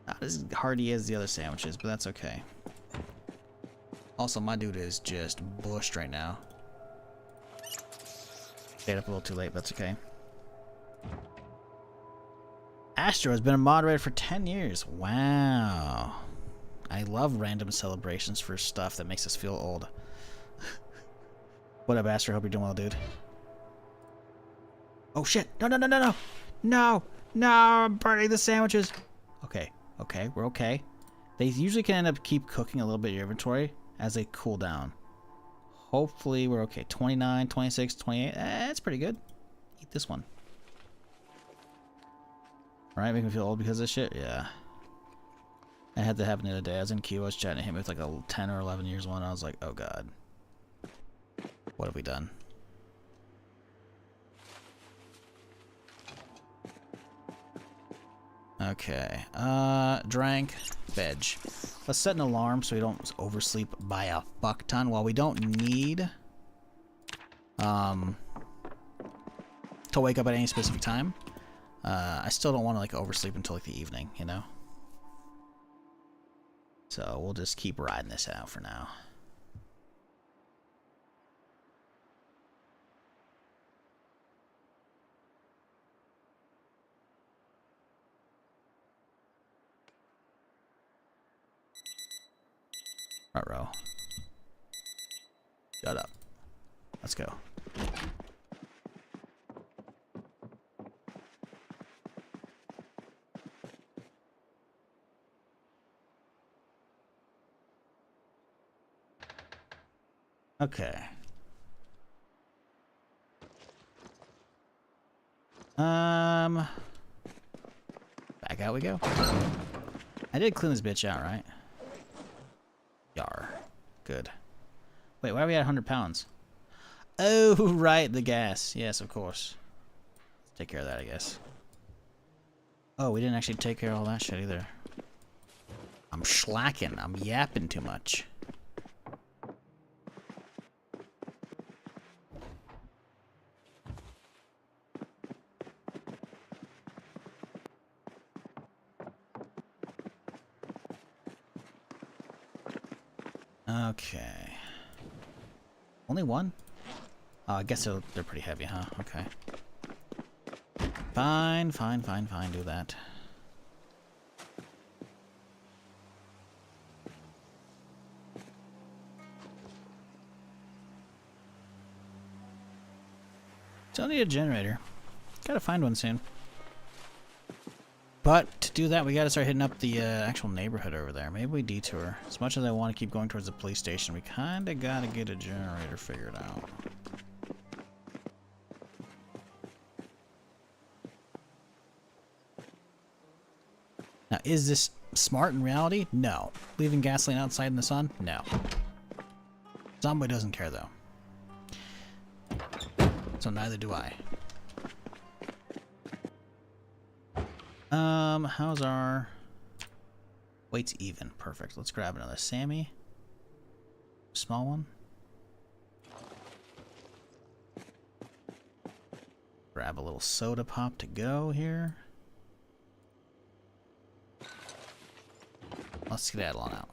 Not as hearty as the other sandwiches, but that's okay. Also, my dude is just bushed right now. Stayed up a little too late, but that's okay. Astro has been a moderator for 10 years. Wow. I love random celebrations for stuff that makes us feel old. What up, Astro? Hope you're doing well, dude. Oh, shit. No, no, no, no, no. No. No, I'm burning the sandwiches. Okay. Okay, we're okay. They usually can end up keep cooking a little bit in your inventory as they cool down. Hopefully we're okay. 29, 26, 28. That's pretty good. Eat this one. Right, make me feel old because of this shit? Yeah. I had that happen the other day. I was in queue, I was chatting to him with like a 10 or 11 years one. I was like, oh god. What have we done? Okay. Drank. Veg. Let's set an alarm so we don't oversleep by a fuck ton. While we don't need to wake up at any specific time, I still don't want to like oversleep until like the evening, you know? So we'll just keep riding this out for now. Ruh-roh. Shut up. Let's go. Okay. Back out we go. I did clean this bitch out, right? Yar. Good. Wait, why are we at 100 pounds? Oh, right, the gas. Yes, of course. Let's take care of that, I guess. Oh, we didn't actually take care of all that shit either. I'm slacking. I'm yapping too much. Okay. Only one? Oh, I guess they're pretty heavy, huh? Okay. Fine, fine, fine, fine. Do that. Still need a generator. Gotta find one soon. But to do that, we gotta start hitting up the actual neighborhood over there. Maybe we detour. As much as I want to keep going towards the police station, we kinda gotta get a generator figured out. Now, is this smart in reality? No. Leaving gasoline outside in the sun? No. Zomboid doesn't care, though. So neither do I. How's our... Weight's even. Perfect. Let's grab another Sammy. Small one. Grab a little soda pop to go here. Let's skedaddle on out.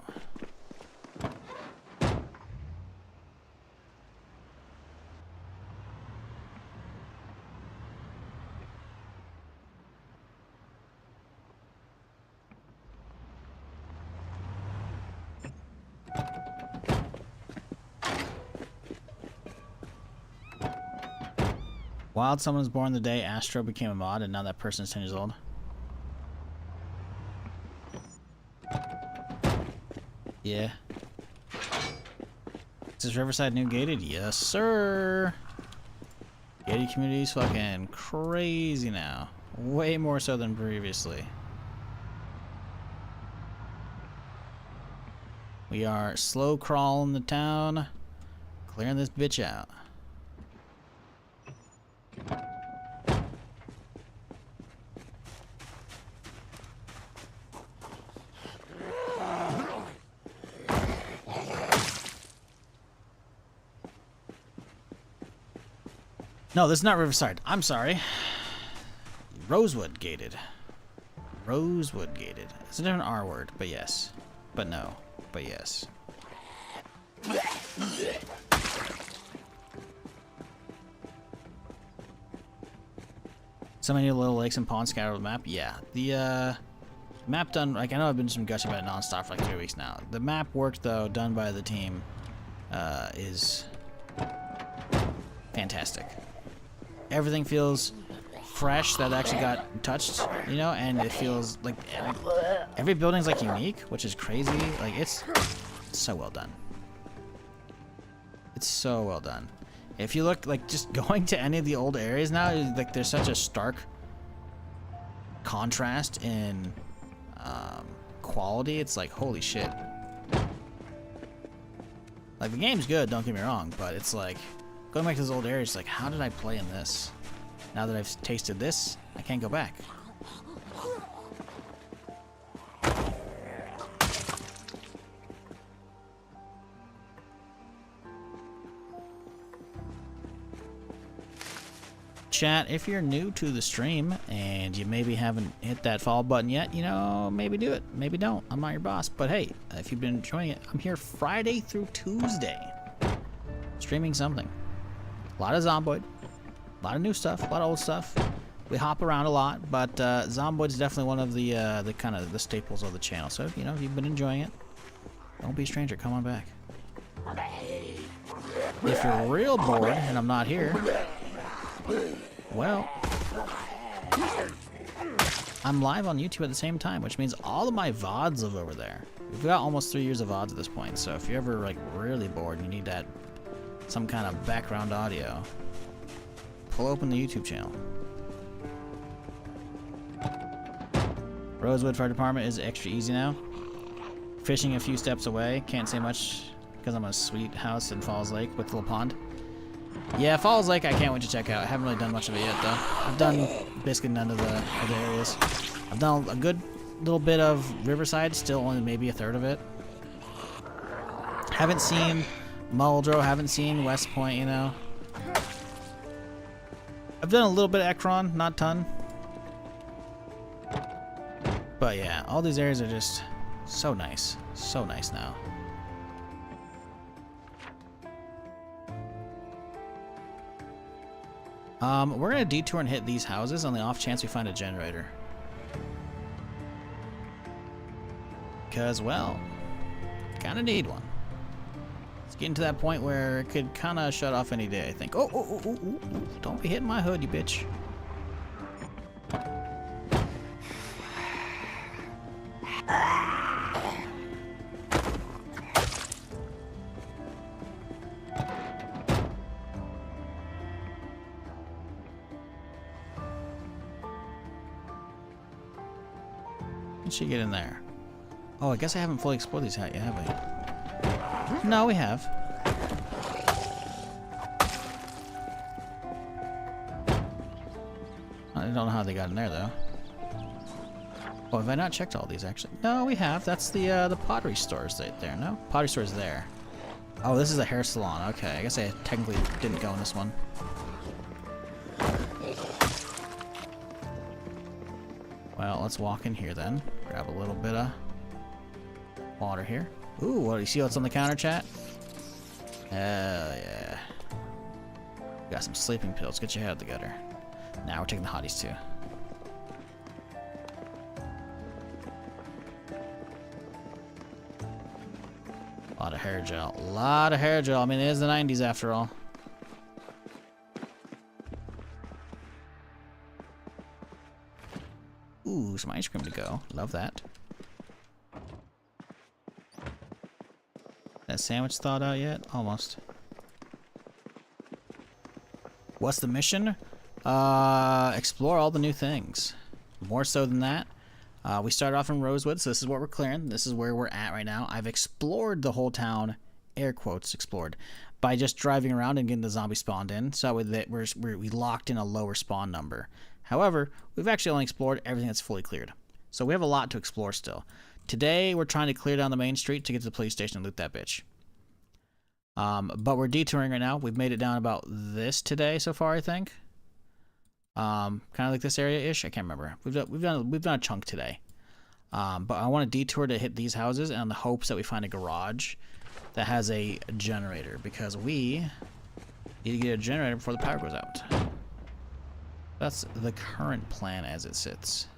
Wild someone was born the day Astro became a mod, and now that person is 10 years old. Yeah. Is this Riverside new gated? Yes, sir. Gated community's fucking crazy now. Way more so than previously. We are slow crawling the town, clearing this bitch out. No, this is not Riverside. I'm sorry. Rosewood gated. Rosewood gated. It's a different R word, but yes. But no. But yes. So many little lakes and ponds scattered over the map. Yeah. The map done, like, I know I've been some gushing about it nonstop for like 3 weeks now. The map work though, done by the team, is fantastic. Everything feels fresh that actually got touched, you know, and it feels like every building's like unique, which is crazy. Like it's so well done. It's so well done. If you look, like, just going to any of the old areas now, like there's such a stark contrast in quality. It's like, holy shit. Like, the game's good, don't get me wrong, but it's like going back to those old areas, like, how did I play in this? Now that I've tasted this, I can't go back. Chat, if you're new to the stream and you maybe haven't hit that follow button yet, you know, maybe do it, maybe don't. I'm not your boss, but hey, if you've been enjoying it, I'm here Friday through Tuesday, streaming something. A lot of Zomboid, a lot of new stuff, a lot of old stuff. We hop around a lot, but Zomboid's definitely one of the kind of the staples of the channel. So, you know, if you've been enjoying it, don't be a stranger, come on back. If you're real bored and I'm not here, well, I'm live on YouTube at the same time, which means all of my VODs live over there. We've got almost 3 years of VODs at this point, so if you're ever like really bored and you need that some kind of background audio, pull open the YouTube channel. Rosewood Fire Department is extra easy now. Fishing a few steps away, can't say much because I'm a sweet house in Falls Lake with a little pond. Yeah, Falls Lake I can't wait to check out. I haven't really done much of it yet though. I've done basically none of the other areas. I've done a good little bit of Riverside, still only maybe a third of it. Haven't seen Muldrow, haven't seen West Point, you know. I've done a little bit of Ekron, not ton. But yeah, all these areas are just so nice now. We're gonna detour and hit these houses on the off chance we find a generator. Cause, well, kinda need one. It's getting to that point where it could kinda shut off any day, I think. Oh, don't be hitting my hood, you bitch. Can she get in there? Oh, I guess I haven't fully explored these yet, have we? No, we have. I don't know how they got in there, though. Oh, have I not checked all these, actually? No, we have. That's the pottery stores right there, no? Pottery store's there. Oh, this is a hair salon. Okay, I guess I technically didn't go in this one. Well, let's walk in here then. Grab a little bit of water here. Ooh, what do you see what's on the counter, chat? Hell yeah. Got some sleeping pills. Get your head out of the gutter. Now we're taking the hotties too. A lot of hair gel. A lot of hair gel. I mean, it is the 90s after all. Ooh, some ice cream to go. Love that. That sandwich thawed out yet? Almost. What's the mission? Explore all the new things. More so than that. We started off in Rosewood, so this is what we're clearing. This is where we're at right now. I've explored the whole town, air quotes explored, by just driving around and getting the zombie spawned in. So with that, we locked in a lower spawn number. However, we've actually only explored everything that's fully cleared. So we have a lot to explore still. Today, we're trying to clear down the main street to get to the police station and loot that bitch. But we're detouring right now. We've made it down about this today so far, I think. Kind of like this area-ish. I can't remember. We've done a chunk today. But I want to detour to hit these houses in the hopes that we find a garage that has a generator, because we need to get a generator before the power goes out. That's the current plan as it sits.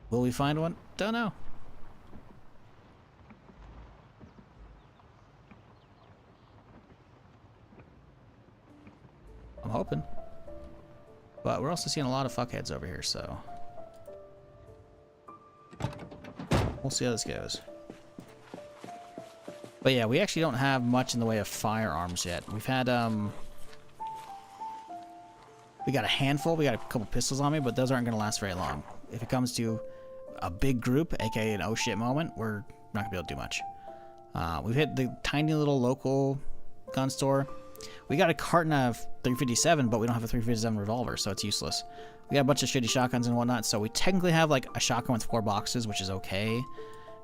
Will we find one? Don't know. I'm hoping. But we're also seeing a lot of fuckheads over here, so we'll see how this goes. But yeah, we actually don't have much in the way of firearms yet. We've had, we got a handful. We got a couple pistols on me, but those aren't going to last very long. If it comes to a big group, aka an oh shit moment, we're not going to be able to do much. We've hit the tiny little local gun store. We got a carton of 357, but we don't have a 357 revolver, so it's useless. We got a bunch of shitty shotguns and whatnot, so we technically have like a shotgun with 4 boxes, which is okay.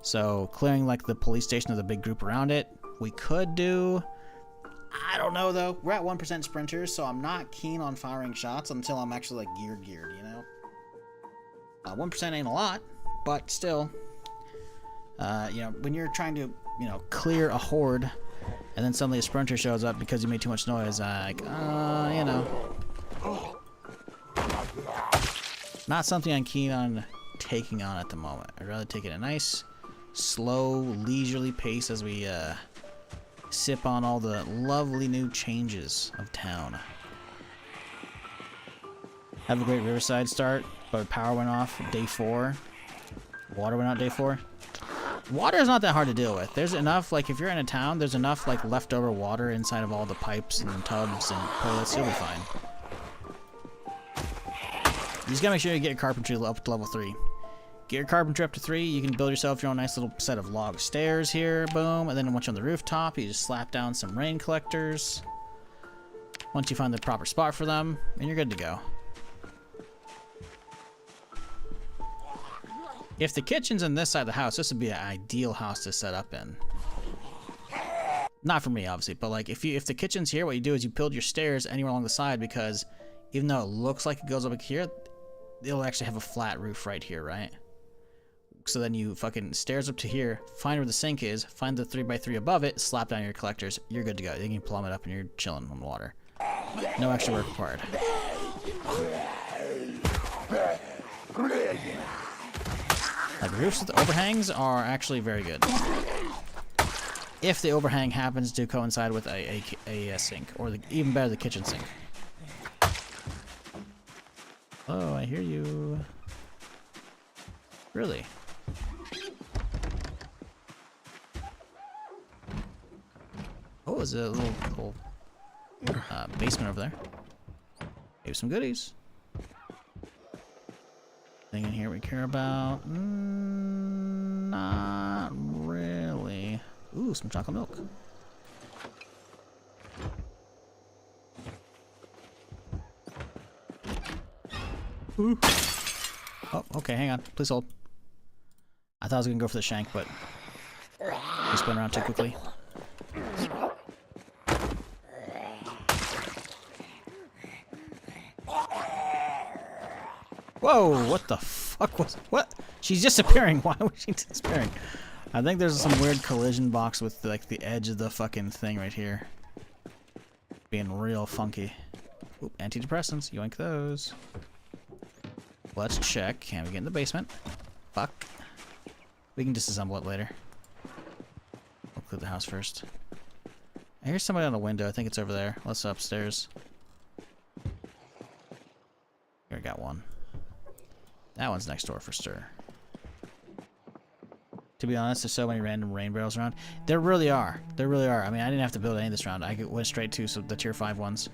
So clearing like the police station of the big group around it, we could do. I don't know though. We're at 1% sprinters, so I'm not keen on firing shots until I'm actually like geared, you know? 1% ain't a lot, but still, you know, when you're trying to, you know, clear a horde, and then suddenly a sprinter shows up because you made too much noise, like, you know. Not something I'm keen on taking on at the moment. I'd rather take it at a nice, slow, leisurely pace as we sip on all the lovely new changes of town. Have a great Riverside start, but power went off day 4. Water went out day 4. Water is not that hard to deal with. There's enough, like, if you're in a town, there's enough, like, leftover water inside of all the pipes and tubs and toilets. You'll be fine. You just gotta make sure you get your carpentry up to level 3. Get your carpentry up to 3, you can build yourself your own nice little set of log stairs here, boom, and then once you're on the rooftop, you just slap down some rain collectors. Once you find the proper spot for them, and you're good to go. If the kitchen's in this side of the house, this would be an ideal house to set up in. Not for me, obviously, but like if the kitchen's here, what you do is you build your stairs anywhere along the side, because even though it looks like it goes up here, it'll actually have a flat roof right here, right? So then you fucking stairs up to here, find where the sink is, find the 3x3 above it, slap down your collectors, you're good to go. You can plumb it up and you're chilling on the water. No extra work required. Like, roofs with overhangs are actually very good. If the overhang happens to coincide with a sink, or even better, the kitchen sink. Oh, I hear you. Really? Oh, there's a little basement over there. Maybe some goodies. Thing in here we care about? Not really. Ooh, some chocolate milk. Ooh. Oh, okay, hang on. Please hold. I thought I was gonna go for the shank, but we spun around too quickly. Whoa, what the fuck was... What? She's disappearing. Why was she disappearing? I think there's some weird collision box with, like, the edge of the fucking thing right here. Being real funky. Ooh, antidepressants. Yoink those. Let's check. Can we get in the basement? Fuck. We can disassemble it later. We'll clear the house first. I hear somebody on the window. I think it's over there. Let's go upstairs. Here, I got one. That one's next door for sure. To be honest, there's so many random rain barrels around. There really are. There really are. I mean, I didn't have to build any of this round. I went straight to the tier 5 ones.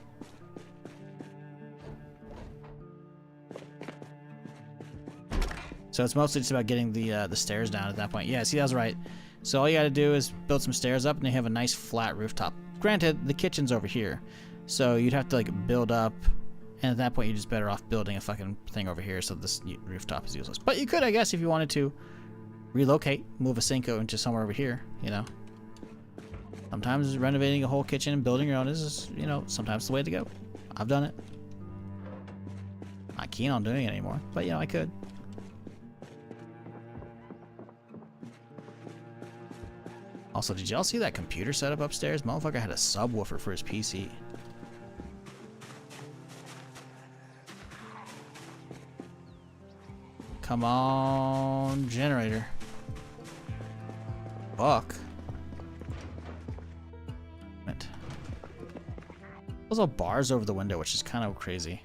So it's mostly just about getting the stairs down at that point. Yeah, see, that was right. So all you gotta do is build some stairs up and you have a nice flat rooftop. Granted, the kitchen's over here. So you'd have to like build up, and at that point you're just better off building a fucking thing over here so this rooftop is useless. But you could, I guess, if you wanted to relocate, move a sink into somewhere over here, you know. Sometimes renovating a whole kitchen and building your own is, you know, sometimes the way to go. I've done it. Not keen on doing it anymore, but you know, I could. Also, did y'all see that computer setup upstairs? Motherfucker had a subwoofer for his PC. Come on, generator. Fuck. Those little bars over the window, which is kind of crazy.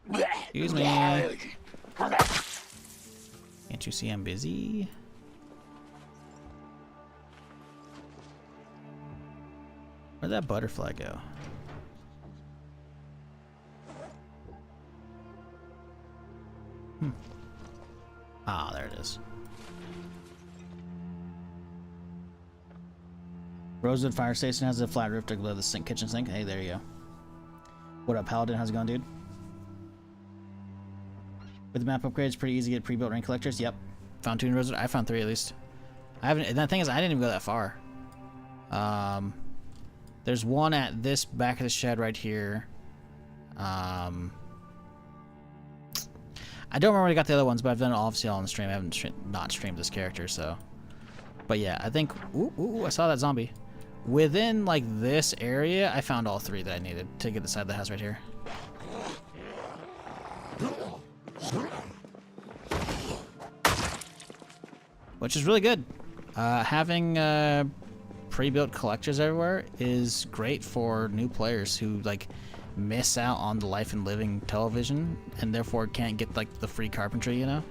Excuse me. Can't you see I'm busy? Where'd that butterfly go? Ah, there it is. Rosewood Fire Station has a flat roof to below the kitchen sink. Hey, there you go. What up, Paladin? How's it going, dude? With the map upgrades, pretty easy to get pre-built rain collectors. Yep. Found 2 in Rosewood. I found 3 at least. I haven't. And the thing is, I didn't even go that far. There's one at this back of the shed right here. I don't remember where I got the other ones, but I've done it obviously all on the stream. I haven't not streamed this character, so. But yeah, I think. Ooh, I saw that zombie. Within like this area, I found all 3 that I needed to get the side of the house right here. Which is really good. Having pre-built collectors everywhere is great for new players who like miss out on the life and living television and therefore can't get like the free carpentry, you know?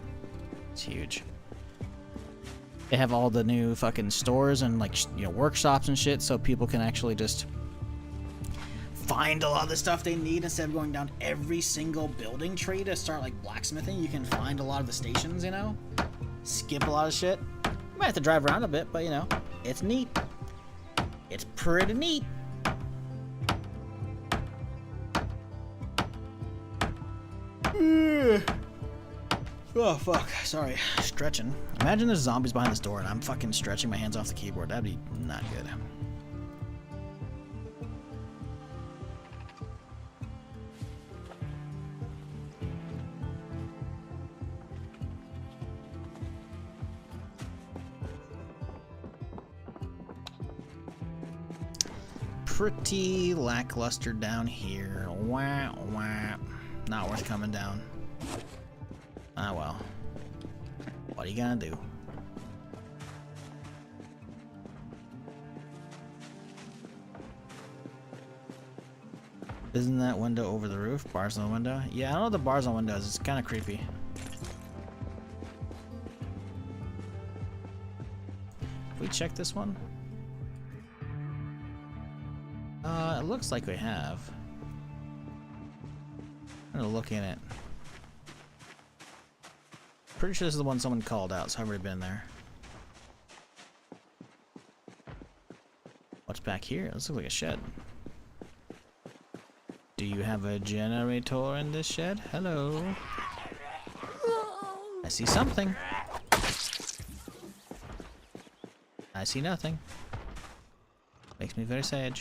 It's huge. They have all the new fucking stores and like, you know, workshops and shit, so people can actually just find a lot of the stuff they need instead of going down every single building tree to start like blacksmithing. You can find a lot of the stations, you know? Skip a lot of shit. You might have to drive around a bit, but you know, it's neat. It's pretty neat. Oh fuck, sorry, stretching. Imagine there's zombies behind this door and I'm fucking stretching my hands off the keyboard. That'd be not good. Pretty lackluster down here. Wah, wah. Not worth coming down. Ah well. What are you gonna do? Isn't that window over the roof? Bars on the window? Yeah, I don't know the bars on windows. It's kind of creepy. Can we check this one? It looks like we have. I'm gonna look in it. Pretty sure this is the one someone called out, so I've already been there. What's back here? This looks like a shed. Do you have a generator in this shed? Hello. I see something. I see nothing. Makes me very sad.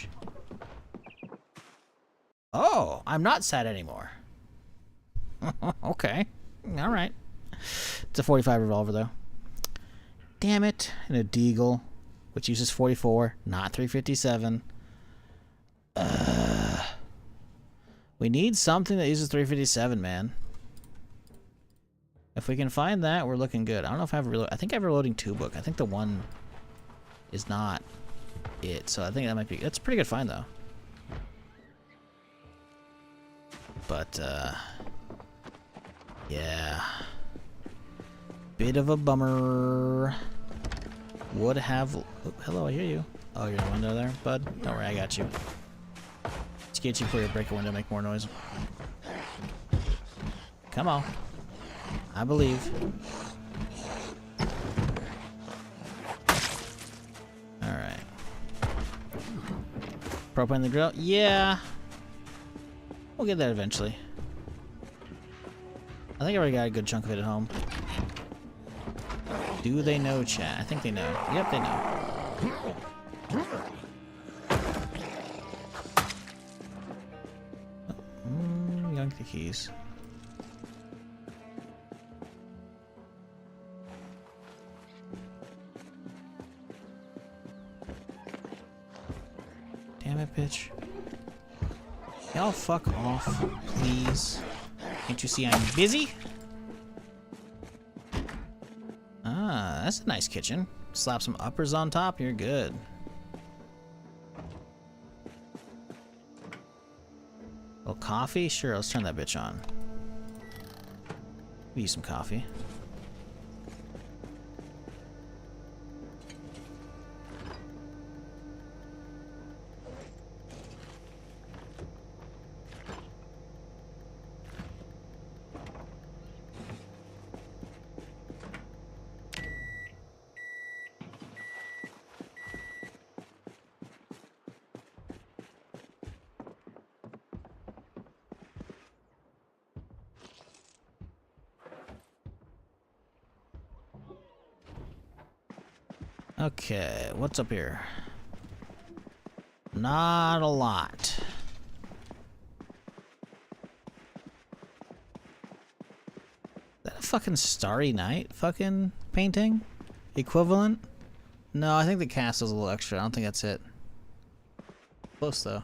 Oh, I'm not sad anymore. Okay. Alright. It's a 45 revolver, though. Damn it. And a Deagle, which uses 44, not 357. We need something that uses 357, man. If we can find that, we're looking good. I don't know if I have a reload. I think I have a reloading 2 book. I think the one is not it. So I think that might be... That's a pretty good find, though. But, yeah. Bit of a bummer. Would have... Oh, hello, I hear you. Oh, you're in the window there, bud? Don't worry, I got you. Let's get you before you break a window, make more noise. Come on. I believe. Alright. Propane in the grill? Yeah. We'll get that eventually. I think I already got a good chunk of it at home. Do they know, chat? I think they know. Yep, they know. Yank the keys. Damn it, bitch. Y'all fuck off, please. Can't you see I'm busy? Ah, that's a nice kitchen. Slap some uppers on top, you're good. Well, coffee? Sure, let's turn that bitch on. We use some coffee. Okay, what's up here? Not a lot. Is that a fucking Starry Night fucking painting? Equivalent? No, I think the castle's a little extra. I don't think that's it. Close though.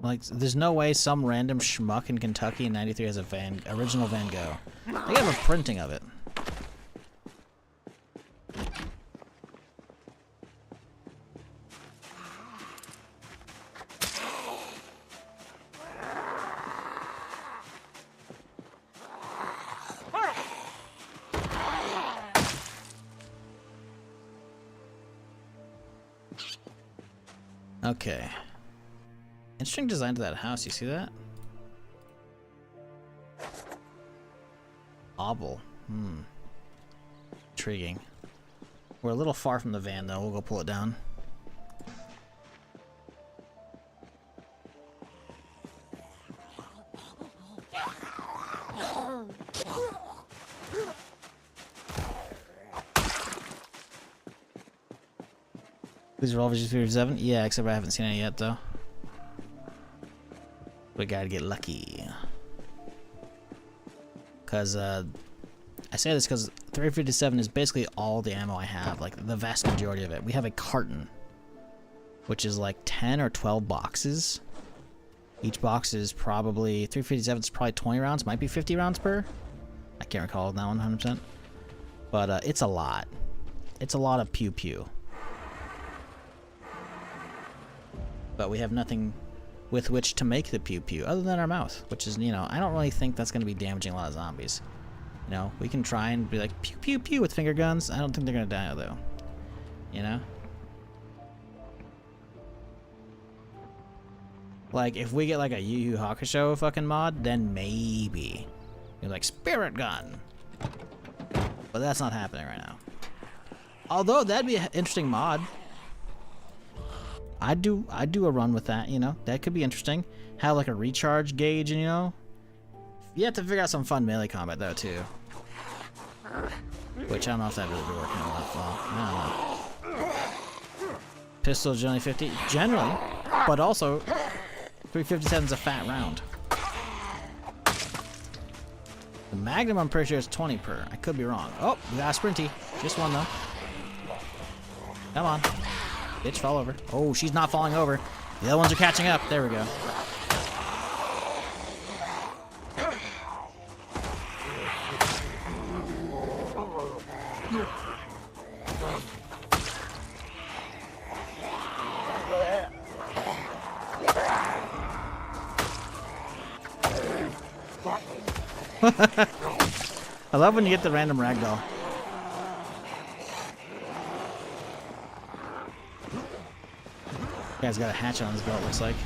Like, there's no way some random schmuck in Kentucky in '93 has a original Van Gogh. They have a printing of it. Okay. Interesting design to that house, you see that? Obel. Intriguing. We're a little far from the van though, we'll go pull it down. These revolvers just 357? Yeah, except I haven't seen any yet though. We gotta get lucky. Cause I say this because 357 is basically all the ammo I have, like the vast majority of it. We have a carton, which is like 10 or 12 boxes. Each box is probably 357 is probably 20 rounds, might be 50 rounds per. I can't recall that one 100%. But it's a lot. It's a lot of pew pew. But we have nothing with which to make the pew pew other than our mouth, which is, you know, I don't really think that's going to be damaging a lot of zombies. You know, we can try and be like pew pew pew with finger guns. I don't think they're going to die though. You know? Like if we get like a Yu Yu Hakusho fucking mod, then maybe. You're like spirit gun. But that's not happening right now. Although that'd be an interesting mod. I'd do a run with that, you know? That could be interesting. Have like a recharge gauge, and you know? You have to figure out some fun melee combat though too. Which I don't know if that really be working all that well. I don't know. Pistol generally 50? Generally. But also 357's a fat round. The Magnum I'm pretty sure is 20 per. I could be wrong. Oh, we got a Sprinty. Just one though. Come on. Bitch, fall over. Oh, she's not falling over. The other ones are catching up. There we go. I love when you get the random ragdoll. Guy's got a hatchet on his belt, looks like.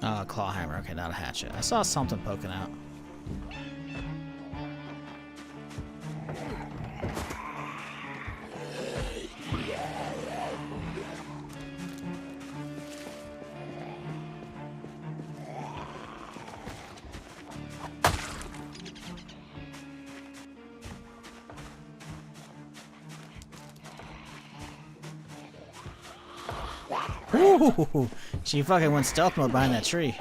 Oh, claw hammer. Okay, not a hatchet. I saw something poking out. Ooh, she fucking went stealth mode behind that tree.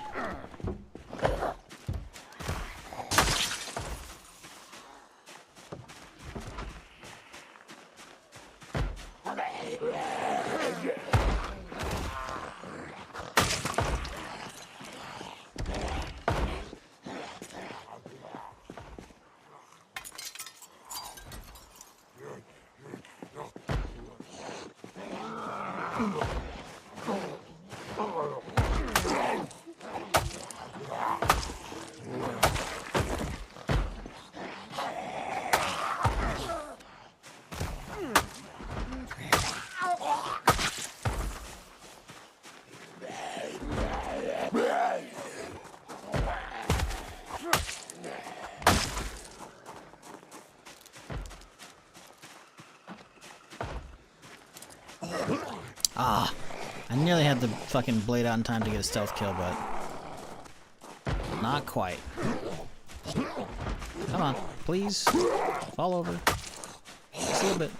Ah, I nearly had the fucking blade out in time to get a stealth kill, but not quite. Come on, please. Fall over. Just a little bit.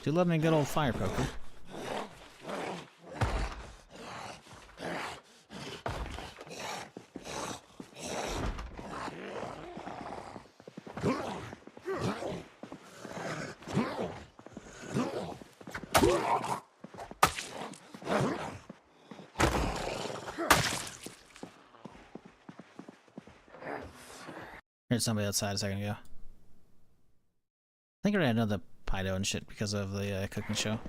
Do love me a good old fire poker. Heard somebody outside a second ago. I think I already had another Pido and shit because of the cooking show.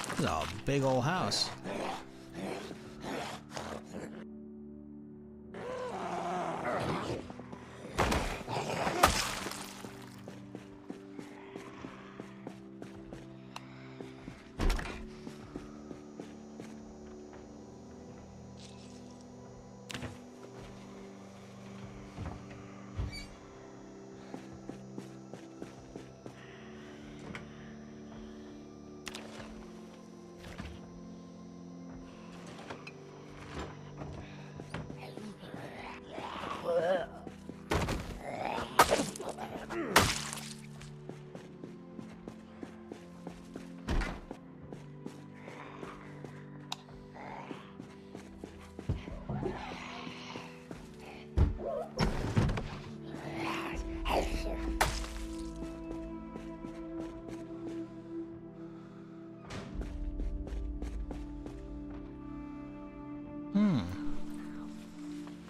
This is a big old house.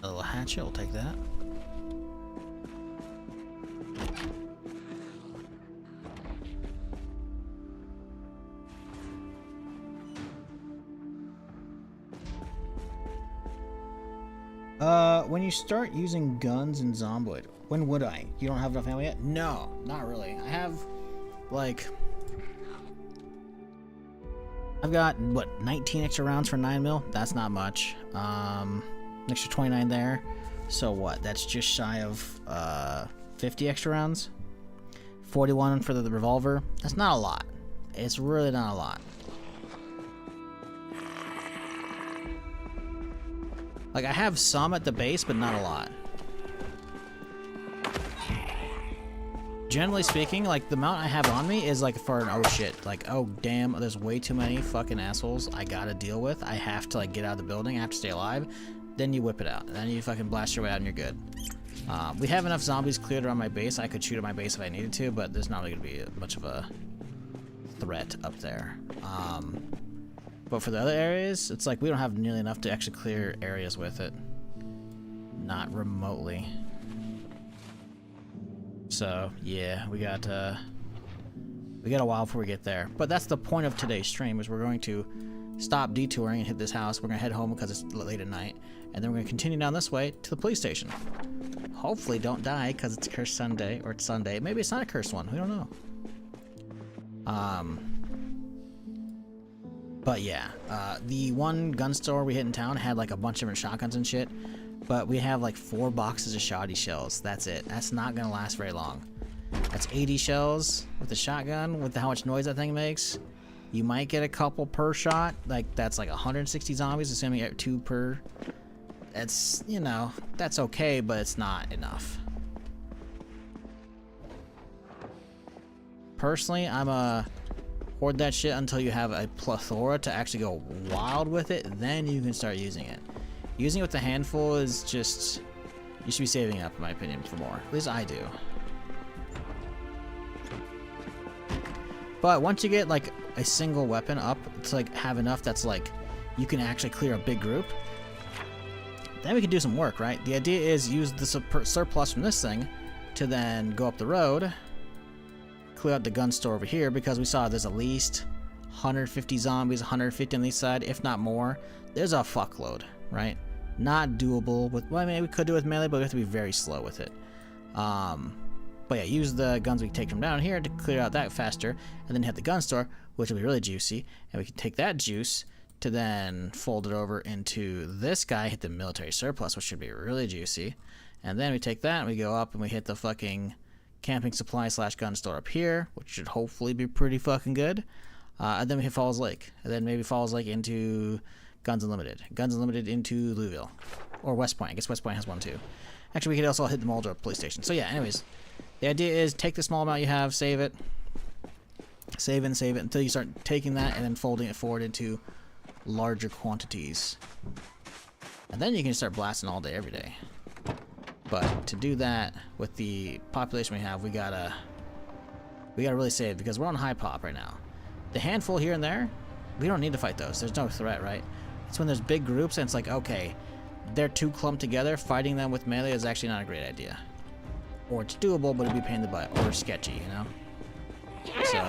A little hatchet, I'll take that. When you start using guns in Zomboid, when would I? You don't have enough ammo yet? No, not really. I have, like... I've got, what, 19 extra rounds for 9mm? That's not much. Extra 29 there. So what? That's just shy of 50 extra rounds. 41 for the revolver. That's not a lot. It's really not a lot. Like, I have some at the base, but not a lot. Generally speaking, like, the amount I have on me is, like, for an oh shit. Like, oh, damn, there's way too many fucking assholes I gotta deal with. I have to, like, get out of the building. I have to stay alive. Then you whip it out. Then you fucking blast your way out and you're good. We have enough zombies cleared around my base. I could shoot at my base if I needed to, but there's not really gonna be much of a threat up there. But for the other areas, it's like we don't have nearly enough to actually clear areas with it. Not remotely. So, yeah, we got a while before we get there. But that's the point of today's stream, is we're going to stop detouring and hit this house. We're going to head home because it's late at night. And then we're going to continue down this way to the police station. Hopefully don't die because it's Cursed Sunday, or it's Sunday. Maybe it's not a cursed one. We don't know. But yeah, the one gun store we hit in town had like a bunch of different shotguns and shit. But we have like 4 boxes of shoddy shells. That's it. That's not going to last very long. That's 80 shells with the shotgun, with how much noise that thing makes. You might get a couple per shot. Like, that's like 160 zombies, assuming you get 2 per. It's, you know, that's okay, but it's not enough. Personally, I'm a hoard that shit until you have a plethora to actually go wild with it. Then you can start using it. Using it with a handful is just... You should be saving up, in my opinion, for more. At least I do. But once you get, like, a single weapon up to, like, have enough that's, like, you can actually clear a big group, then we can do some work, right? The idea is use the surplus from this thing to then go up the road, clear out the gun store over here, because we saw there's at least 150 zombies, 150 on the east side, if not more. There's a fuckload, right? Not doable with, well, I mean, we could do it with melee, but we have to be very slow with it. But yeah, use the guns we take from down here to clear out that faster, and then hit the gun store, which will be really juicy, and we can take that juice to then fold it over into this guy, hit the military surplus, which should be really juicy, and then we take that and we go up and we hit the fucking camping supply / gun store up here, which should hopefully be pretty fucking good, and then we hit Falls Lake, and then maybe Falls Lake into Guns Unlimited into Louisville, or West Point. I guess West Point has one too. Actually, we could also hit the Muldrow police station. So yeah, anyways, the idea is take the small amount you have, save it, save it until you start taking that and then folding it forward into larger quantities. And then you can start blasting all day, every day. But to do that, with the population we have, we gotta really save, because we're on high pop right now. The handful here and there, we don't need to fight those. There's no threat, right? It's when there's big groups and it's like, okay, they're too clumped together, fighting them with melee is actually not a great idea. Or it's doable, but it'd be a pain in the butt, or sketchy, you know? So,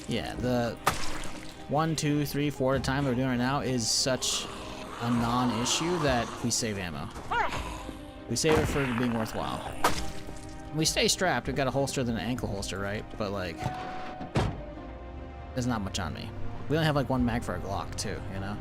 yeah, the 1, 2, 3, 4 at a time that we're doing right now is such a non-issue that we save ammo. We save it for it being worthwhile. We stay strapped. We've got a holster than an ankle holster, right? But like, there's not much on me. We only have like 1 mag for a Glock too, you know?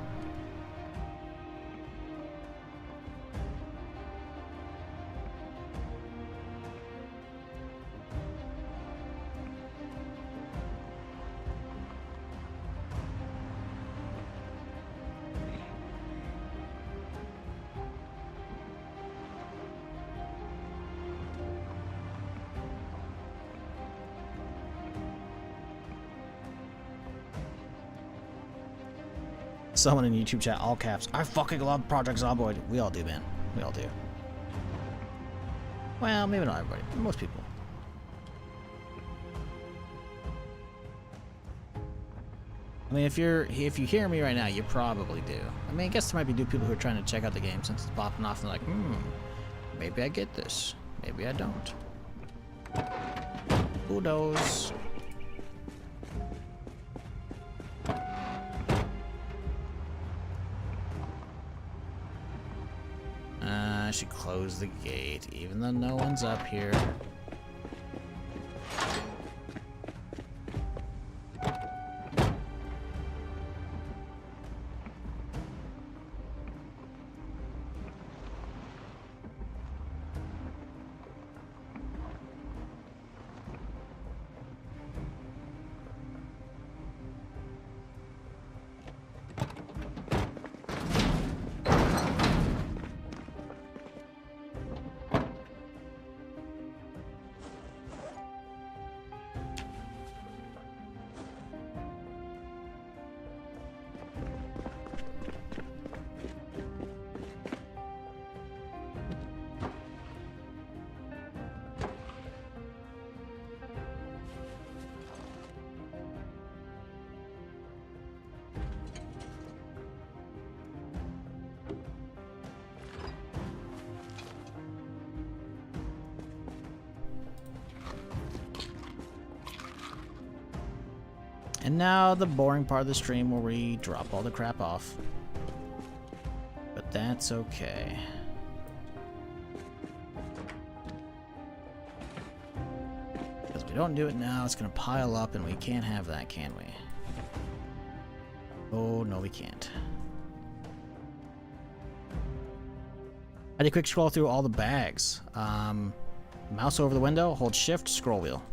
Someone in YouTube chat, all caps, I fucking love Project Zomboid. We all do, man. We all do. Well, maybe not everybody, but most people. I mean, if you hear me right now, you probably do. I mean, I guess there might be people who are trying to check out the game since it's popping off and they're like, maybe I get this. Maybe I don't. Who knows? I should close the gate, even though no one's up here. And now the boring part of the stream where we drop all the crap off. But that's okay. Because if we don't do it now, it's going to pile up and we can't have that, can we? Oh, no we can't. I did a quick scroll through all the bags. Mouse over the window, hold shift, scroll wheel.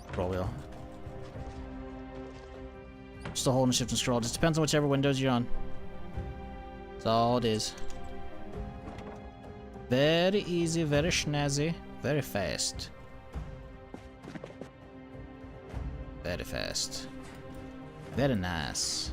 Scroll wheel. Still holding shift and scroll. Just depends on whichever windows you're on. That's all it is. Very easy, very snazzy, very fast. Very fast. Very nice.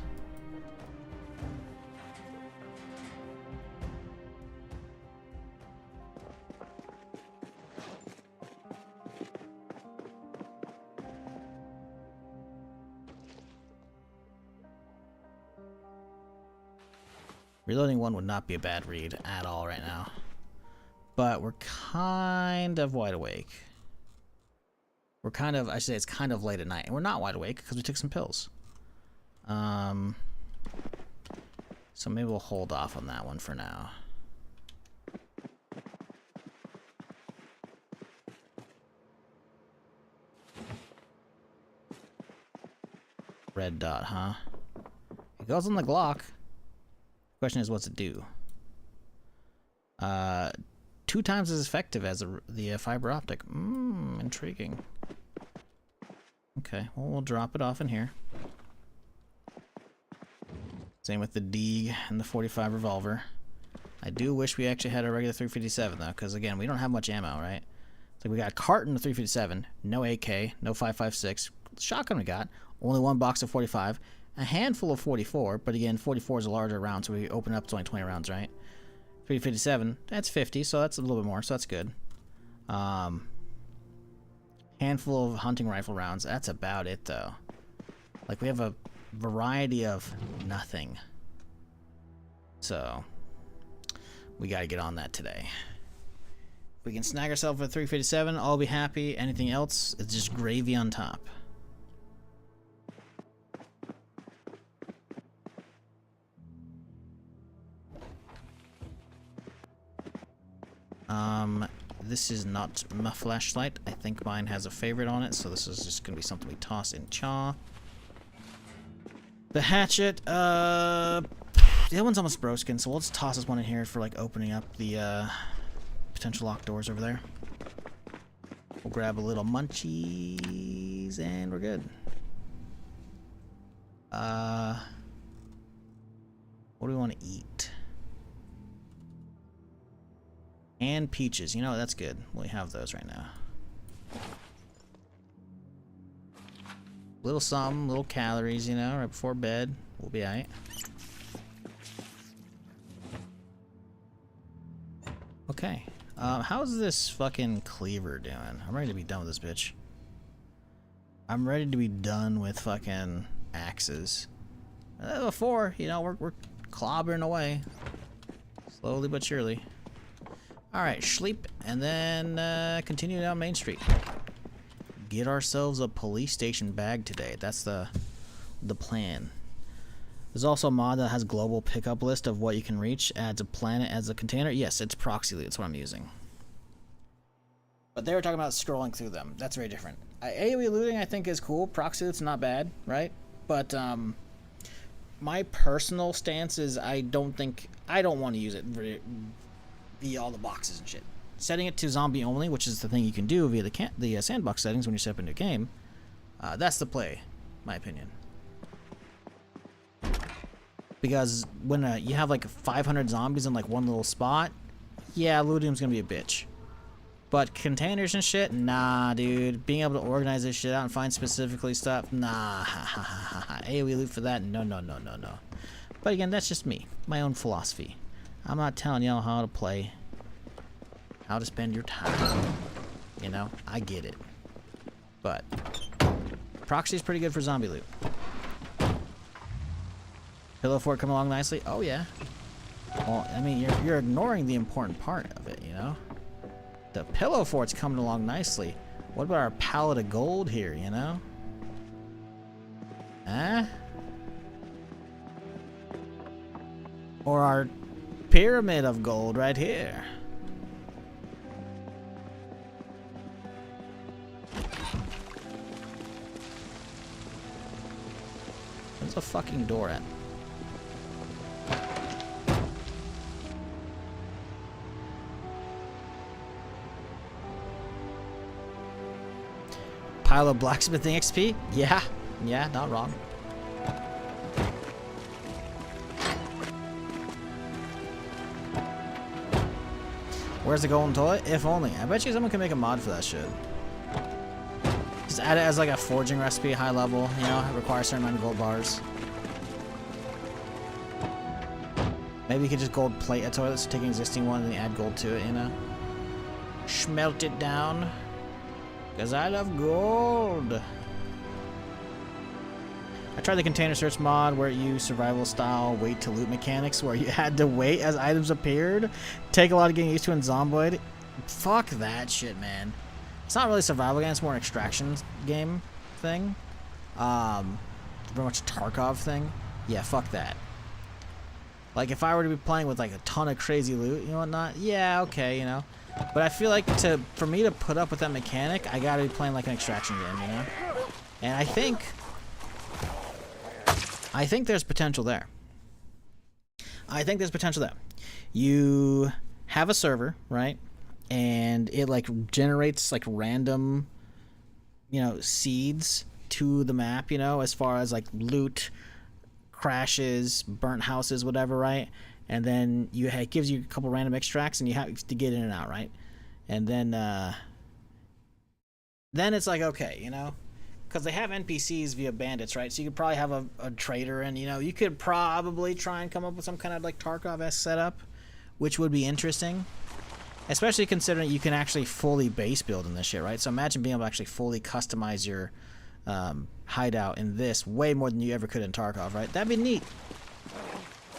Reloading one would not be a bad read at all right now. But we're kind of wide awake. We're kind of, I should say it's kind of late at night. And we're not wide awake because we took some pills. So maybe we'll hold off on that one for now. Red dot, huh? It goes on the Glock. Question is, what's it do? 2 times as effective as the fiber optic. Intriguing. Okay, well, we'll drop it off in here. Same with the Deeg and the 45 revolver. I do wish we actually had a regular 357 though, because again, we don't have much ammo, right? It's like we got a carton of 357, no AK, no 5.56. Shotgun we got, only 1 box of 45. A handful of 44, but again, 44 is a larger round, so we open up, it's only 20 rounds, right? 357, that's 50, so that's a little bit more, so that's good. Handful of hunting rifle rounds, that's about it, though. Like, we have a variety of nothing. So, we gotta get on that today. If we can snag ourselves a 357, I'll be happy. Anything else, it's just gravy on top. This is not my flashlight. I think mine has a favorite on it, so this is just gonna be something we toss in chaw. The hatchet, the other one's almost broken, so we'll just toss this one in here for like opening up the potential locked doors over there. We'll grab a little munchies and we're good. What do we want to eat? And peaches. You know, that's good. We have those right now. Little something, little calories, you know, right before bed. We'll be alright. Okay. How's this fucking cleaver doing? I'm ready to be done with this bitch. I'm ready to be done with fucking axes. Before, you know, we're clobbering away. Slowly but surely. Alright, sleep, and then continue down Main Street. Get ourselves a police station bag today. That's the plan. There's also a mod that has global pickup list of what you can reach. Adds a planet as a container. Yes, it's proxy loot. That's what I'm using. But they were talking about scrolling through them. That's very different. AoE looting I think is cool. Proxy loot's not bad, right? But my personal stance is I don't want to use it via all the boxes and shit. Setting it to zombie only, which is the thing you can do via the sandbox settings when you set up into a game, that's the play, my opinion. Because when you have like 500 zombies in like one little spot, yeah, looting's gonna be a bitch. But containers and shit, nah, dude. Being able to organize this shit out and find specifically stuff, nah. AoE loot for that, no. But again, that's just me, my own philosophy. I'm not telling y'all how to play, how to spend your time. You know, I get it. But proxy is pretty good for zombie loot. Pillow fort coming along nicely. Oh yeah. Well, I mean, you're ignoring the important part of it, you know. The pillow fort's coming along nicely. What about our pallet of gold here, you know? Huh? Or our pyramid of gold right here. Where's the fucking door at? Pile of blacksmithing XP? Yeah. Yeah, not wrong. Where's the golden toilet? If only. I bet you someone can make a mod for that shit. Just add it as like a forging recipe, high level, you know, it requires a certain amount of gold bars. Maybe you could just gold plate a toilet, so take an existing one and then add gold to it, you know? Smelt it down. Because I love gold. I tried the container search mod where it used survival style wait to loot mechanics where you had to wait as items appeared. Take a lot of getting used to in Zomboid. Fuck that shit, man. It's not really a survival game, it's more an extraction game thing. Very much a Tarkov thing. Yeah, fuck that. Like if I were to be playing with like a ton of crazy loot, you know whatnot, yeah, okay, you know. But I feel like for me to put up with that mechanic, I gotta be playing like an extraction game, you know? And I think there's potential there. I think there's potential there. You have a server, right? And it like generates like random, you know, seeds to the map, you know, as far as like loot, crashes, burnt houses, whatever, right? And then it gives you a couple random extracts and you have to get in and out, right? And then it's like, okay, you know, because they have NPCs via bandits, right? So you could probably have a trader, and you know, you could probably try and come up with some kind of like Tarkov-esque setup, which would be interesting, especially considering you can actually fully base build in this shit, right? So imagine being able to actually fully customize your hideout in this way more than you ever could in Tarkov, right? That'd be neat.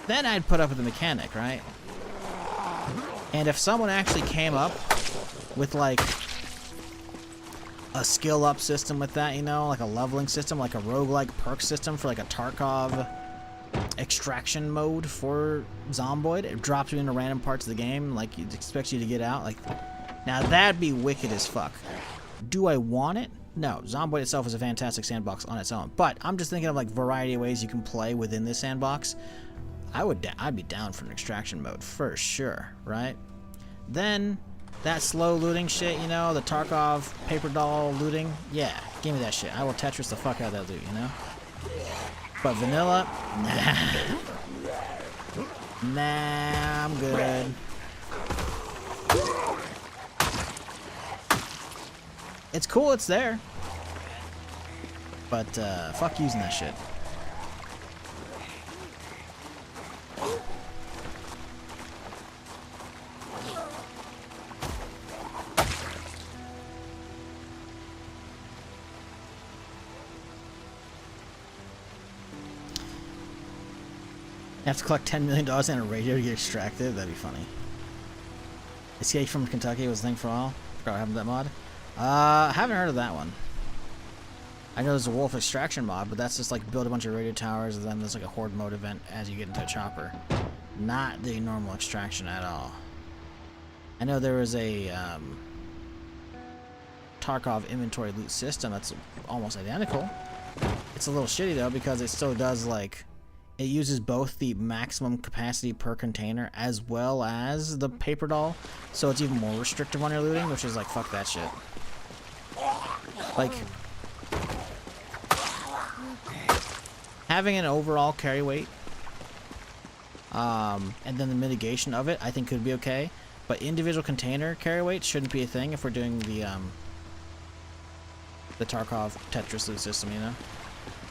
Then I'd put up with the mechanic, right? And if someone actually came up with like a skill up system with that, you know, like a leveling system, like a roguelike perk system for like a Tarkov extraction mode for Zomboid, it drops you into random parts of the game, like it expects you to get out, like, now that'd be wicked as fuck. Do I want it? No, Zomboid itself is a fantastic sandbox on its own, but I'm just thinking of like variety of ways you can play within this sandbox. I'd be down for an extraction mode for sure, right? Then that slow looting shit, you know, the Tarkov paper doll looting, yeah, give me that shit. I will Tetris the fuck out of that loot, you know? But vanilla, nah, I'm good. It's cool, it's there. But fuck using that shit. You have to collect $10 million in a radio to get extracted? That'd be funny. Escape from Kentucky was a thing for a while. Forgot what happened to that mod. I haven't heard of that one. I know there's a wolf extraction mod, but that's just like build a bunch of radio towers and then there's like a horde mode event as you get into a chopper. Not the normal extraction at all. I know there was a Tarkov inventory loot system that's almost identical. It's a little shitty though because it still does like, it uses both the maximum capacity per container as well as the paper doll, so it's even more restrictive on your looting, which is like, fuck that shit. Like, having an overall carry weight, and then the mitigation of it, I think could be okay, but individual container carry weight shouldn't be a thing if we're doing the Tarkov Tetris loot system, you know?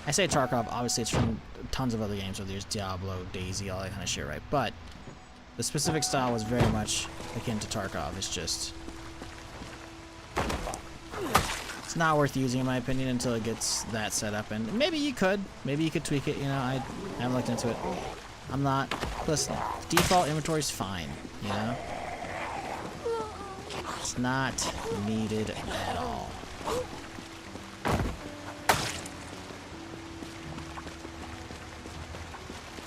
I say Tarkov, obviously it's from tons of other games, whether there's Diablo, Daisy, all that kind of shit, right? But the specific style was very much akin to Tarkov. It's just, it's not worth using in my opinion until it gets that set up. And maybe you could tweak it, you know, I haven't looked into it. I'm not, listen, default inventory is fine, you know? It's not needed at all.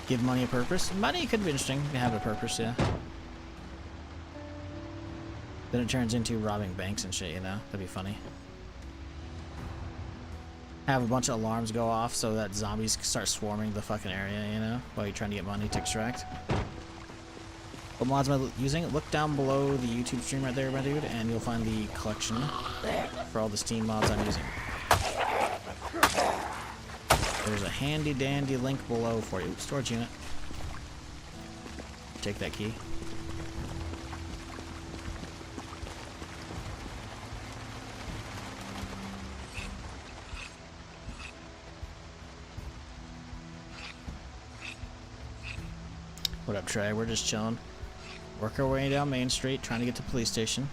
Give money a purpose. Money could be interesting. You can have a purpose, yeah. Then it turns into robbing banks and shit, you know? That'd be funny. Have a bunch of alarms go off so that zombies start swarming the fucking area, you know? While you're trying to get money to extract. What mods am I using? Look down below the YouTube stream right there, my dude, and you'll find the collection for all the Steam mods I'm using. There's a handy dandy link below for you. Ooh, storage unit. Take that key. What up, Trey? We're just chilling. Work our way down Main Street, trying to get to the police station.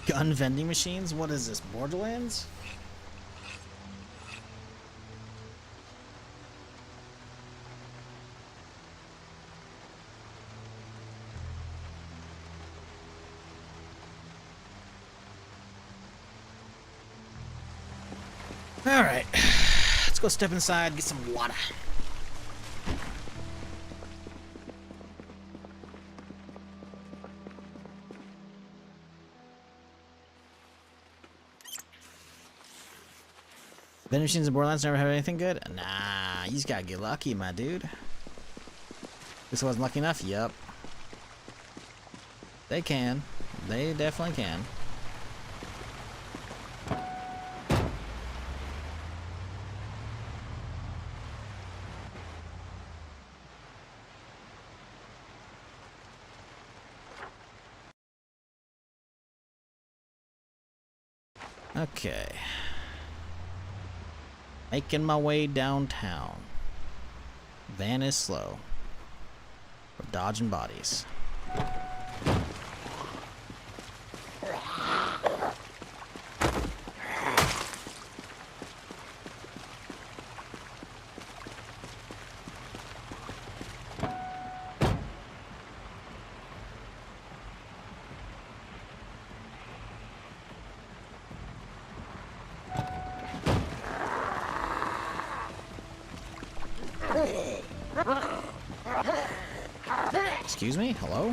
Gun vending machines? What is this, Borderlands? Alright. Let's go step inside, get some water. Vending machines in Borderlands never have anything good? Nah, you just gotta get lucky, my dude. This wasn't lucky enough? Yep. They can. They definitely can. Okay. Making my way downtown. Van is slow. We're dodging bodies. Excuse me? Hello?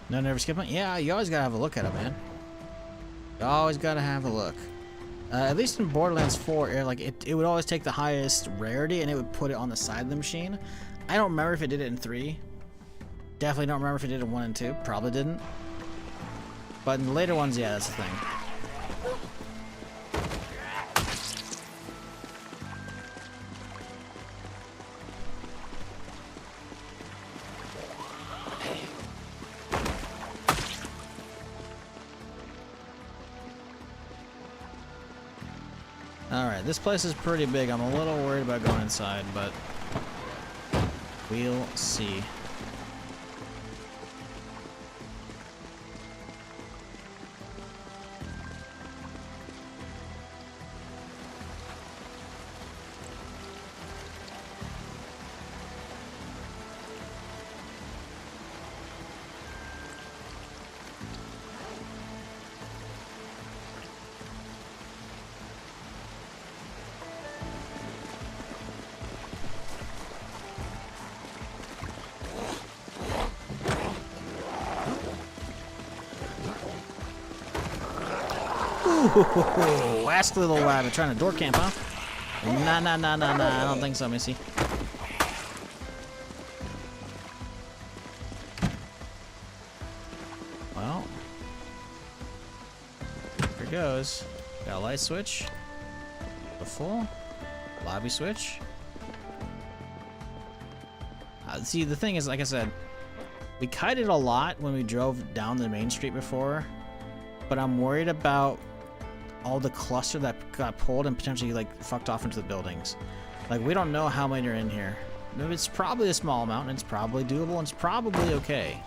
No, never skip it? Yeah, you always gotta have a look at it, man. You always gotta have a look. At least in Borderlands 4, like it would always take the highest rarity and it would put it on the side of the machine. I don't remember if it did it in 3. Definitely don't remember if it did it in 1 and 2. Probably didn't. But in the later ones, yeah, that's the thing. Alright, this place is pretty big. I'm a little worried about going inside, but we'll see. Ooh, ask little rabbit trying to door camp, huh? Nah, I don't think so, Missy. Well, here goes. Got a light switch. A full lobby switch. See, the thing is, like I said, we kited a lot when we drove down the main street before, but I'm worried about all the cluster that got pulled and potentially like fucked off into the buildings. Like, we don't know how many are in here. It's probably a small amount, and it's probably doable, and it's probably okay,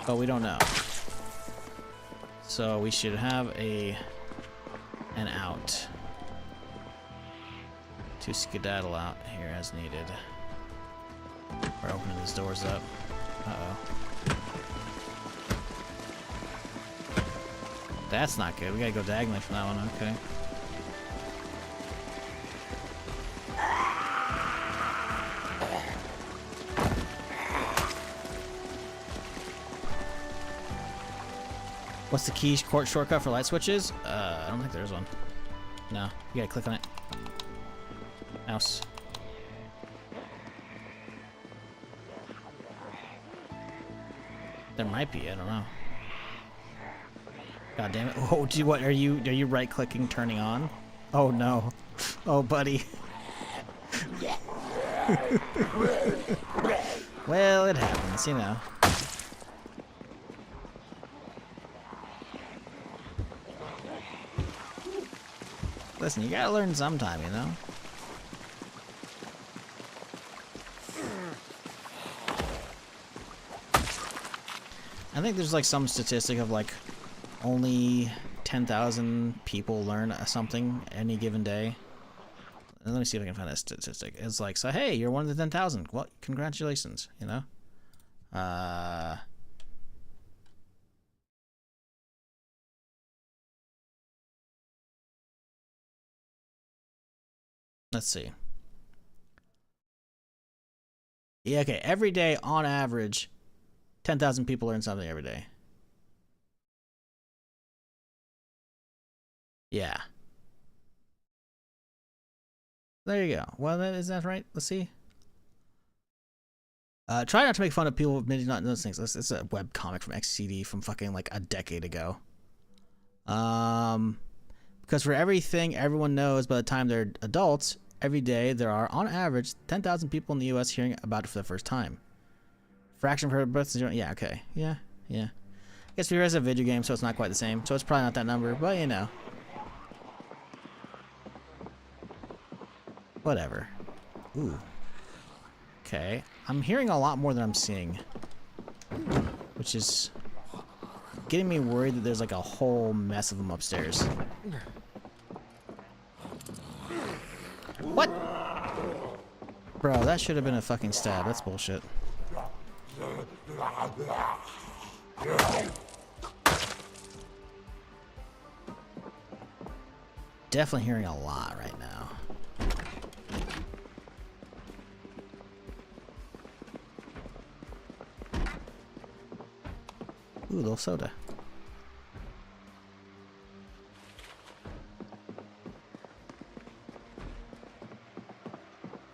but we don't know. So we should have an out to skedaddle out here as needed. We're opening these doors up. Uh-oh. That's not good. We gotta go diagonally from that one. Okay. What's the key shortcut for light switches? I don't think there's one. No, you gotta click on it. Mouse. There might be. I don't know. God damn it! Oh, gee, what are you right-clicking, turning on? Oh no! Oh, buddy. Well, it happens, you know. Listen, you gotta learn sometime, you know? I think there's like some statistic of like only 10,000 people learn something any given day. Let me see if I can find that statistic. It's like, so hey, you're one of the 10,000. Well, congratulations, you know? Let's see. Yeah, okay. Every day, on average, 10,000 people learn something every day. Yeah. There you go. Well, is that right? Let's see. Try not to make fun of people admitting not those things. It's a web comic from XCD from fucking like a decade ago. Because for everything everyone knows by the time they're adults, every day there are, on average, 10,000 people in the U.S. hearing about it for the first time. Fraction per birth, yeah, okay. Yeah. I guess VR is a video game, so it's not quite the same. So it's probably not that number, but you know. Whatever. Ooh. Okay. I'm hearing a lot more than I'm seeing. Which is getting me worried that there's like a whole mess of them upstairs. What? Bro, that should have been a fucking stab. That's bullshit. Definitely hearing a lot right now. Ooh, a little soda.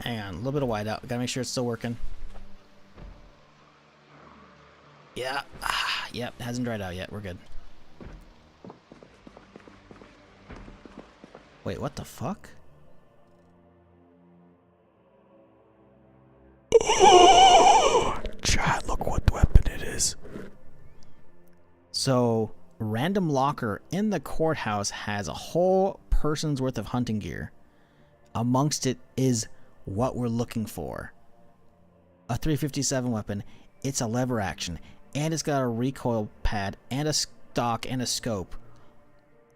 Hang on, a little bit of whiteout. We gotta make sure it's still working. Yeah. Yep, hasn't dried out yet. We're good. Wait, what the fuck? Chat, look what weapon it is. So, random locker in the courthouse has a whole person's worth of hunting gear. Amongst it is what we're looking for. A 357 weapon. It's a lever action. And it's got a recoil pad and a stock and a scope.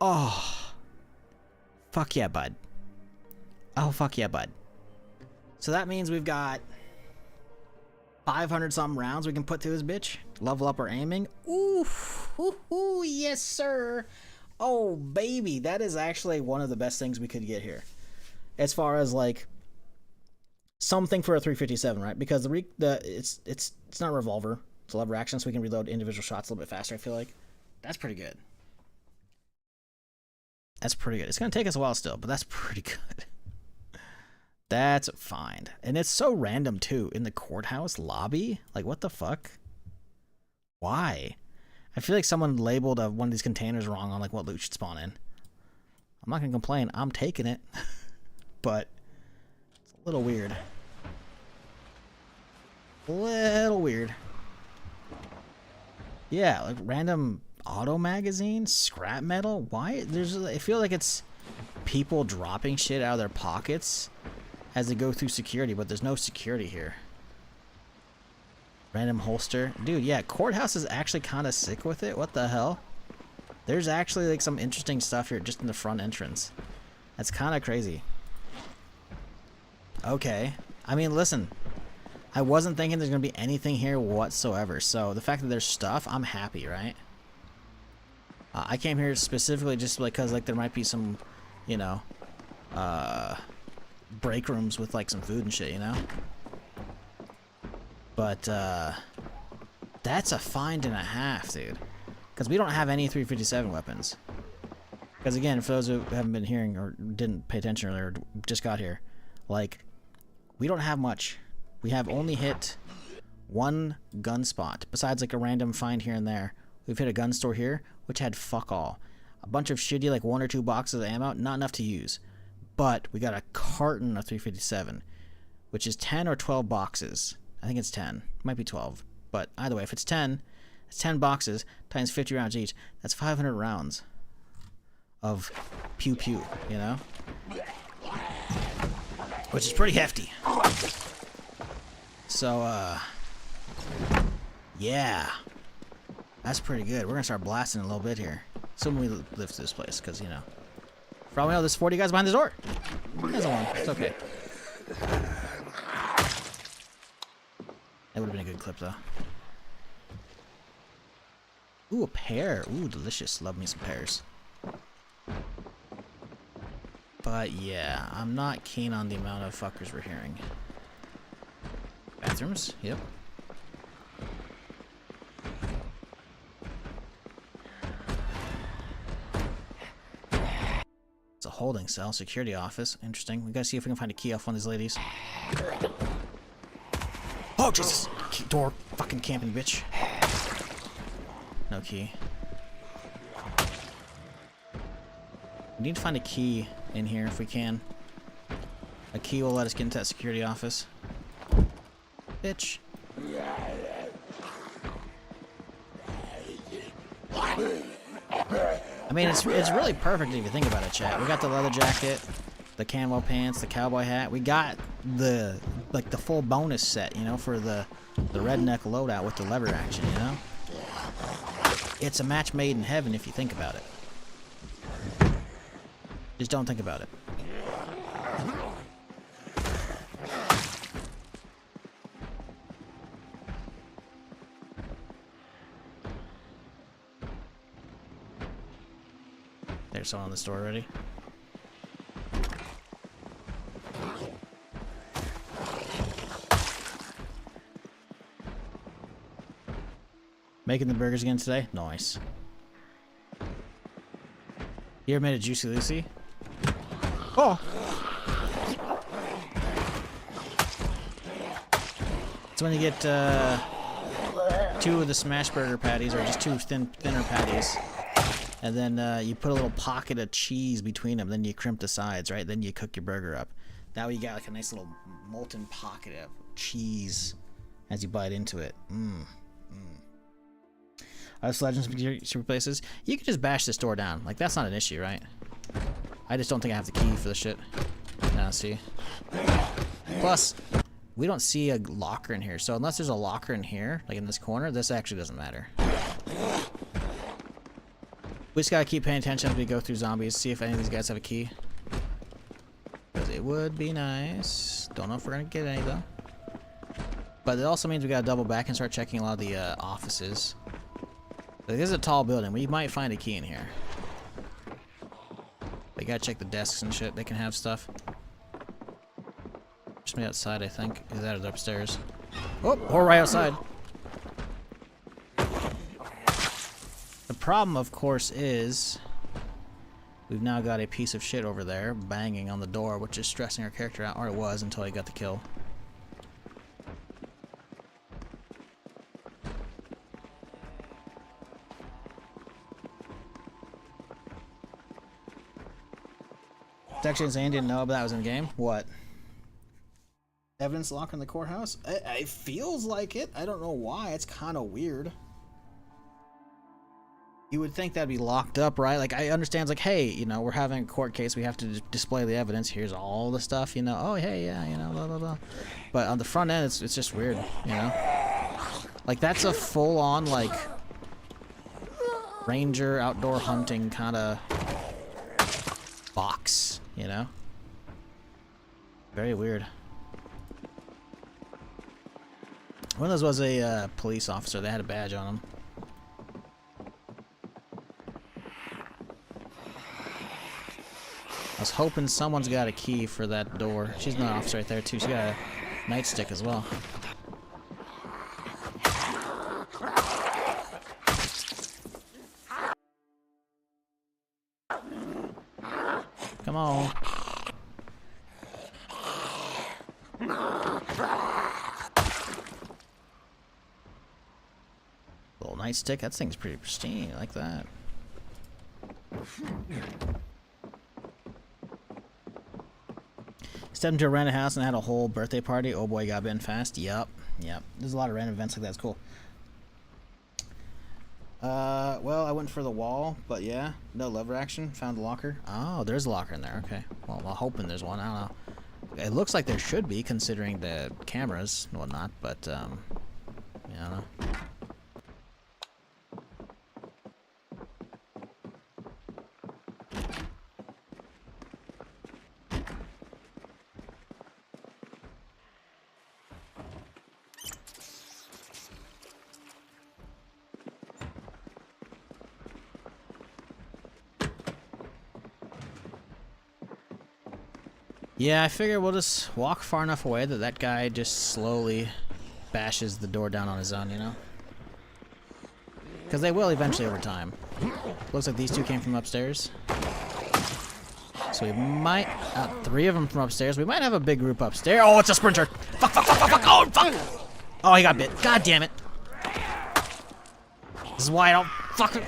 Oh. Fuck yeah, bud. Oh, fuck yeah, bud. So that means we've got 500 something rounds we can put to this bitch. Level up our aiming. Oof. Ooh, yes, sir. Oh, baby. That is actually one of the best things we could get here. As far as like something for a 357, right? Because it's not a revolver. It's a lever action, so we can reload individual shots a little bit faster, I feel like. That's pretty good. That's pretty good. It's going to take us a while still, but that's pretty good. That's fine. And it's so random, too. In the courthouse lobby? Like, what the fuck? Why? I feel like someone labeled one of these containers wrong on, like, what loot should spawn in. I'm not going to complain. I'm taking it. But it's a little weird. A little weird. Yeah, like random auto magazine, scrap metal. Why? I feel like it's people dropping shit out of their pockets as they go through security, but there's no security here. Random holster. Dude, yeah, courthouse is actually kind of sick with it. What the hell? There's actually like some interesting stuff here just in the front entrance. That's kind of crazy. Okay. I mean, listen. I wasn't thinking there's going to be anything here whatsoever. So the fact that there's stuff, I'm happy, right? I came here specifically just because like there might be some, you know, break rooms with like some food and shit, you know? But that's a find and a half, dude. Because we don't have any 357 weapons. Because again, for those who haven't been hearing or didn't pay attention earlier, or just got here, like, we don't have much. We have only hit one gun spot. Besides like a random find here and there. We've hit a gun store here, which had fuck all. A bunch of shitty, like 1 or 2 boxes of ammo, not enough to use. But we got a carton of 357, which is 10 or 12 boxes. I think it's 10. It might be 12. But either way, if it's 10, it's 10 boxes times 50 rounds each. That's 500 rounds of pew pew, you know? Which is pretty hefty. So, yeah. That's pretty good. We're gonna start blasting in a little bit here. Assuming we live through this place, because, you know. For all we know, there's 40 guys behind the door. There's one. It's okay. That would have been a good clip, though. Ooh, a pear. Ooh, delicious. Love me some pears. But, yeah, I'm not keen on the amount of fuckers we're hearing. Bathrooms? Yep. It's a holding cell. Security office. Interesting. We gotta see if we can find a key off one of these ladies. Oh, Jesus! Key door. Fucking camping, bitch. No key. We need to find a key in here if we can. A key will let us get into that security office. Bitch. I mean, it's really perfect if you think about it, chat. We got the leather jacket, the camo pants, the cowboy hat. We got the full bonus set, you know, for the redneck loadout with the lever action, you know? It's a match made in heaven if you think about it. Just don't think about it. There's someone in the store already. Making the burgers again today? Nice. You ever made a Juicy Lucy? Oh! It's when you get 2 of the smash burger patties, or just 2 thinner patties. And then you put a little pocket of cheese between them. Then you crimp the sides, right? Then you cook your burger up. That way you got like a nice little molten pocket of cheese as you bite into it. Legends Super Places. You can just bash this door down. Like, that's not an issue, right? I just don't think I have the key for the shit. Now, see. Plus, we don't see a locker in here. So unless there's a locker in here, like in this corner, this actually doesn't matter. We just gotta keep paying attention as we go through zombies, see if any of these guys have a key. Because it would be nice. Don't know if we're gonna get any though. But it also means we gotta double back and start checking a lot of the offices. Like, this is a tall building. We might find a key in here. But you gotta check the desks and shit. They can have stuff. Just me outside, I think. Is that upstairs? Oh, or right outside. The problem, of course, is we've now got a piece of shit over there banging on the door, which is stressing our character out, or it was until he got the kill. It's actually insane. Didn't know, but that was in the game. What? Evidence locker in the courthouse? It feels like it. I don't know why. It's kind of weird. You would think that'd be locked up, right? Like, I understand, it's like, hey, you know, we're having a court case, we have to display the evidence, here's all the stuff, you know, oh, hey, yeah, you know, blah, blah, blah. But on the front end, it's just weird, you know? Like, that's a full-on, like, ranger, outdoor hunting kind of box, you know? Very weird. One of those was a police officer. They had a badge on him. I was hoping someone's got a key for that door. She's an officer right there, too. She got a nightstick as well. Come on. Little nightstick. That thing's pretty pristine. I like that. Stepped into a random house and had a whole birthday party. Oh boy, got bitten fast. Yep. There's a lot of random events like that. It's cool. Well, I went for the wall, but yeah, no lever action. Found the locker. Oh, there's a locker in there. Okay. Well, I'm hoping there's one. I don't know. It looks like there should be, considering the cameras and whatnot, but yeah, I don't know. Yeah, I figure we'll just walk far enough away that that guy just slowly bashes the door down on his own, you know? Because they will eventually over time. Looks like these two came from upstairs. So we might... 3 of them from upstairs. We might have a big group upstairs. Oh, it's a sprinter! Fuck! Oh, fuck! Oh, he got bit. God damn it. This is why I don't fucking...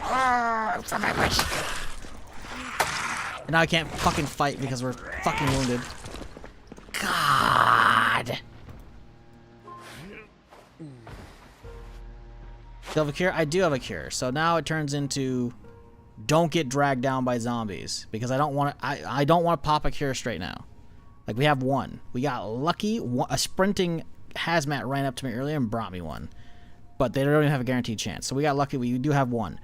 And now I can't fucking fight because we're fucking wounded. God! Do you have a cure? I do have a cure. So now it turns into don't get dragged down by zombies because I don't want to. I don't want to pop a cure straight now. Like we have one. We got lucky. A sprinting hazmat ran up to me earlier and brought me one, but they don't even have a guaranteed chance. So we got lucky. We do have one,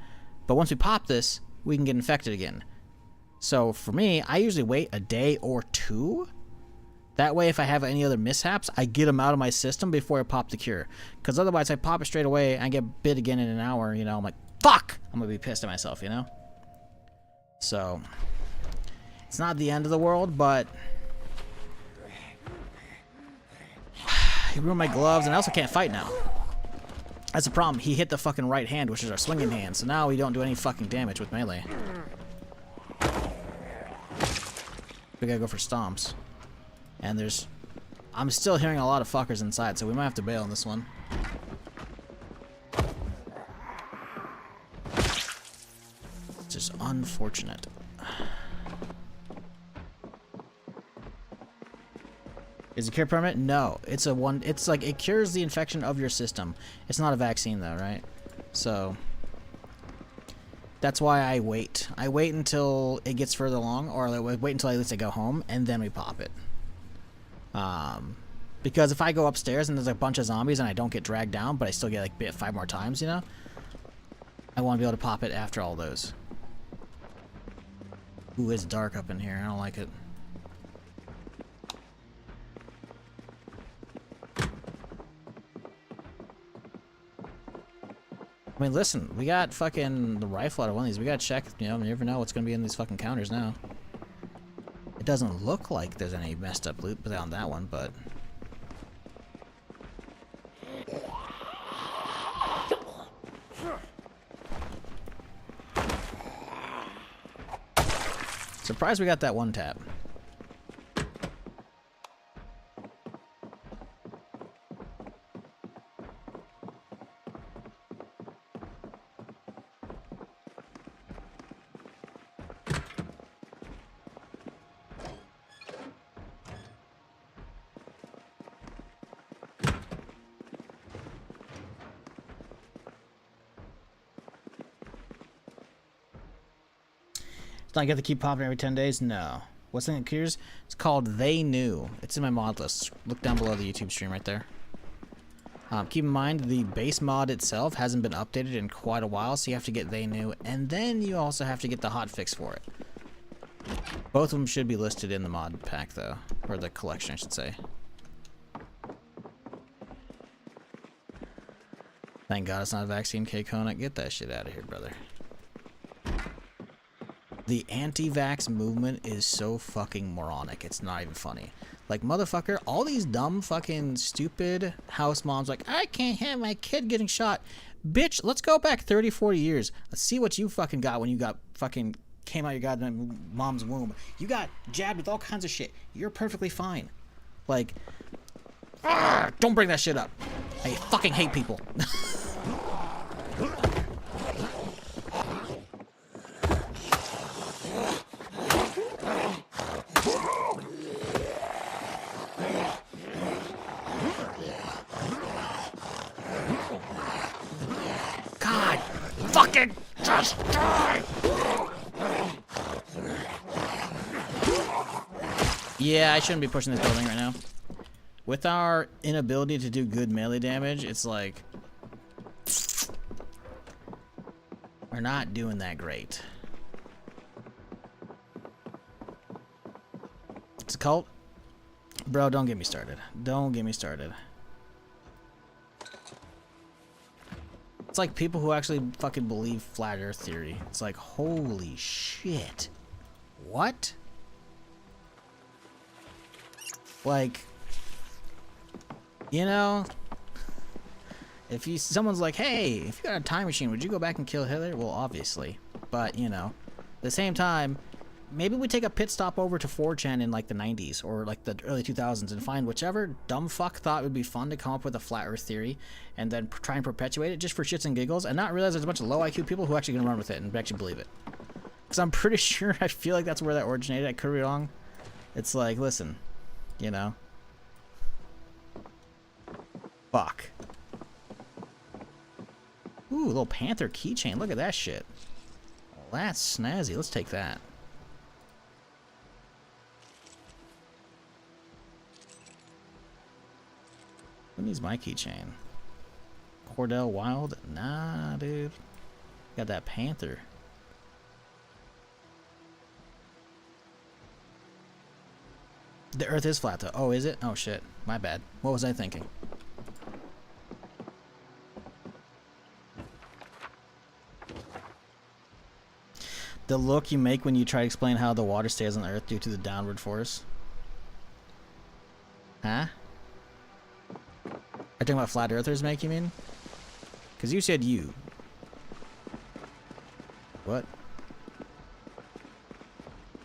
but once we pop this, we can get infected again. So for me, I usually wait a day or 2. That way, if I have any other mishaps, I get them out of my system before I pop the cure. Because otherwise, I pop it straight away and I get bit again in an hour, you know, I'm like, fuck! I'm going to be pissed at myself, you know? So, it's not the end of the world, but... he ruined my gloves, and I also can't fight now. That's the problem. He hit the fucking right hand, which is our swinging hand, so now we don't do any fucking damage with melee. We gotta go for stomps. And there's... I'm still hearing a lot of fuckers inside, so we might have to bail on this one. It's just unfortunate. Is it cure permanent? No. It's a one... It's like, it cures the infection of your system. It's not a vaccine, though, right? So... That's why I wait. I wait until it gets further along, or I wait until at least I go home, and then we pop it. Because if I go upstairs and there's a bunch of zombies and I don't get dragged down, but I still get like bit 5 more times, you know? I want to be able to pop it after all those. Ooh, it's dark up in here. I don't like it. I mean, listen, we got fucking the rifle out of one of these. We gotta check, you know, you never know what's gonna be in these fucking counters now. It doesn't look like there's any messed up loot on that one, but... Surprised we got that one tap. It's not get to keep popping every 10 days? No. What's the thing that cures? It's called They Knew. It's in my mod list. Look down below the YouTube stream right there. Keep in mind, the base mod itself hasn't been updated in quite a while, so you have to get they new, and then you also have to get the hotfix for it. Both of them should be listed in the mod pack, though. Or the collection, I should say. Thank God it's not a vaccine, K-Kona. Get that shit out of here, brother. The anti-vax movement is so fucking moronic. It's not even funny. Like, motherfucker, all these dumb fucking stupid house moms like, I can't have my kid getting shot. Bitch, let's go back 30, 40 years. Let's see what you fucking got when you got fucking came out of your goddamn mom's womb. You got jabbed with all kinds of shit. You're perfectly fine. Like, don't bring that shit up. I fucking hate people. God, fucking just die. Yeah, I shouldn't be pushing this building right now. With our inability to do good melee damage, it's like we're not doing that great. It's a cult? Bro, don't get me started. Don't get me started. It's like people who actually fucking believe flat earth theory. It's like, holy shit. What? Like, you know, if someone's like, hey, if you got a time machine, would you go back and kill Hitler? Well, obviously. But, you know, at the same time, maybe we take a pit stop over to 4chan in like the 90s or like the early 2000s and find whichever dumb fuck thought it would be fun to come up with a flat earth theory and then try and perpetuate it just for shits and giggles and not realize there's a bunch of low IQ people who actually gonna run with it and actually believe it. Because I'm pretty sure, I feel like that's where that originated. I could be wrong. It's like, listen, you know. Fuck. Ooh, little panther keychain. Look at that shit. Well, that's snazzy. Let's take that. Who needs my keychain? Cordell Wild? Nah, dude. Got that panther. The earth is flat though. Oh, is it? Oh shit. My bad. What was I thinking? The look you make when you try to explain how the water stays on the earth due to the downward force. Huh? Are you talking about flat earthers make, you mean? Because you said you. What?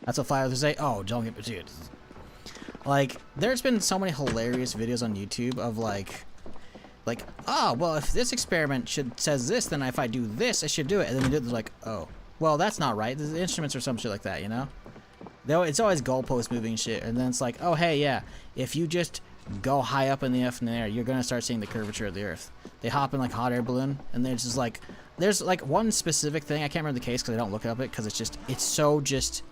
That's what flat earthers say? Oh, don't get dude. Like, there's been so many hilarious videos on YouTube of like, oh, well, if this experiment says this, then if I do this, I should do it. And then they do it, like, oh, well, that's not right. The instruments or some shit like that, you know? Though it's always goalpost moving shit, and then it's like, oh, hey, yeah, if you just go high up in the air, you're gonna start seeing the curvature of the Earth. They hop in like a hot air balloon, and there's just like, there's like one specific thing. I can't remember the case because I don't look up it because it's so just.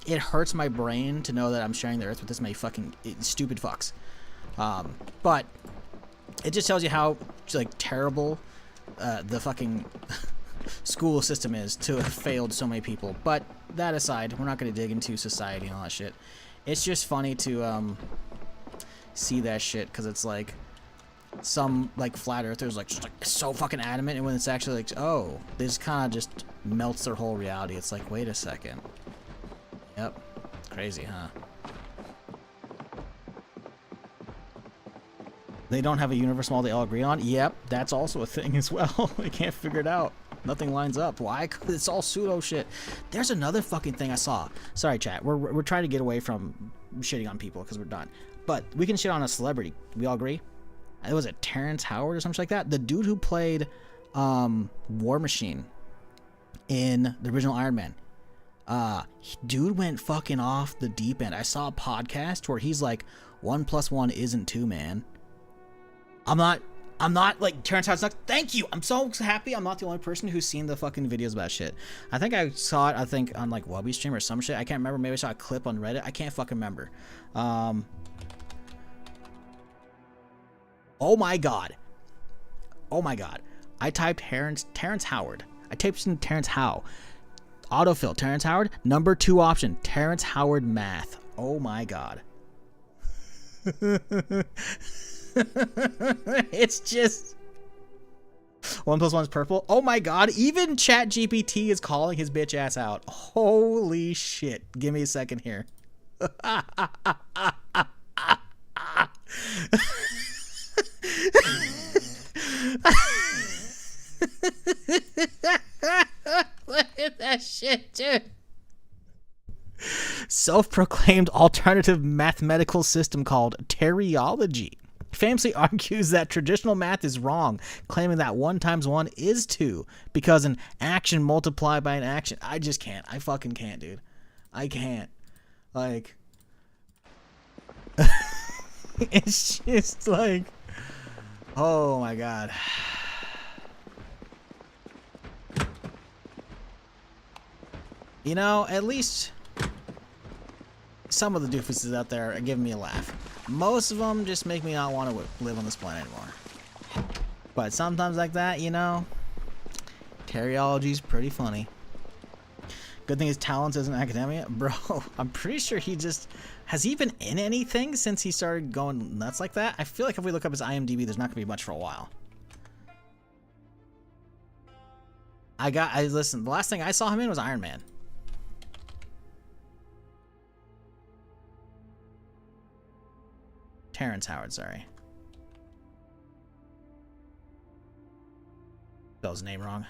It hurts my brain to know that I'm sharing the earth with this many fucking stupid fucks. But it just tells you how like terrible the fucking school system is to have failed so many people. But that aside, we're not going to dig into society and all that shit. It's just funny to see that shit because it's like some like flat earthers like just like so fucking adamant, and when it's actually like, oh, they just kind of just melts their whole reality. It's like, wait a second. Yep. Crazy, huh? They don't have a universe model they all agree on? Yep, that's also a thing as well. They can't figure it out. Nothing lines up. Why? 'Cause it's all pseudo shit. There's another fucking thing I saw. Sorry, chat. We're trying to get away from shitting on people because we're done. But we can shit on a celebrity. We all agree? It was it Terrence Howard or something like that? The dude who played War Machine in the original Iron Man. Dude went fucking off the deep end. I saw a podcast where he's like, 1 + 1 isn't 2, man. I'm not like Terrence Howard's like, thank you. I'm so happy I'm not the only person who's seen the fucking videos about shit. I think I saw it, on like Wubby stream or some shit. I can't remember. Maybe I saw a clip on Reddit. I can't fucking remember. Oh my god. Oh my god. I typed Terrence Howard. I typed in Terrence Howe. Autofill, Terrence Howard. Number 2 option, Terrence Howard math. Oh my god. It's just 1 + 1 is purple. Oh my god, even ChatGPT is calling his bitch ass out. Holy shit. Give me a second here. Look at that shit, dude. Self-proclaimed alternative mathematical system called teriology famously argues that traditional math is wrong, claiming that 1 × 1 is 2 because an action multiplied by an action. I just can't. I fucking can't, dude. I can't. Like, it's just like, oh my god. You know, at least some of the doofuses out there are giving me a laugh. Most of them just make me not want to live on this planet anymore. But sometimes like that, you know, teriology's pretty funny. Good thing his talent isn't academia. Bro, I'm pretty sure he just... Has he been in anything since he started going nuts like that? I feel like if we look up his IMDb, there's not going to be much for a while. Listen, the last thing I saw him in was Iron Man. Terrence Howard, sorry. Spelled his name wrong.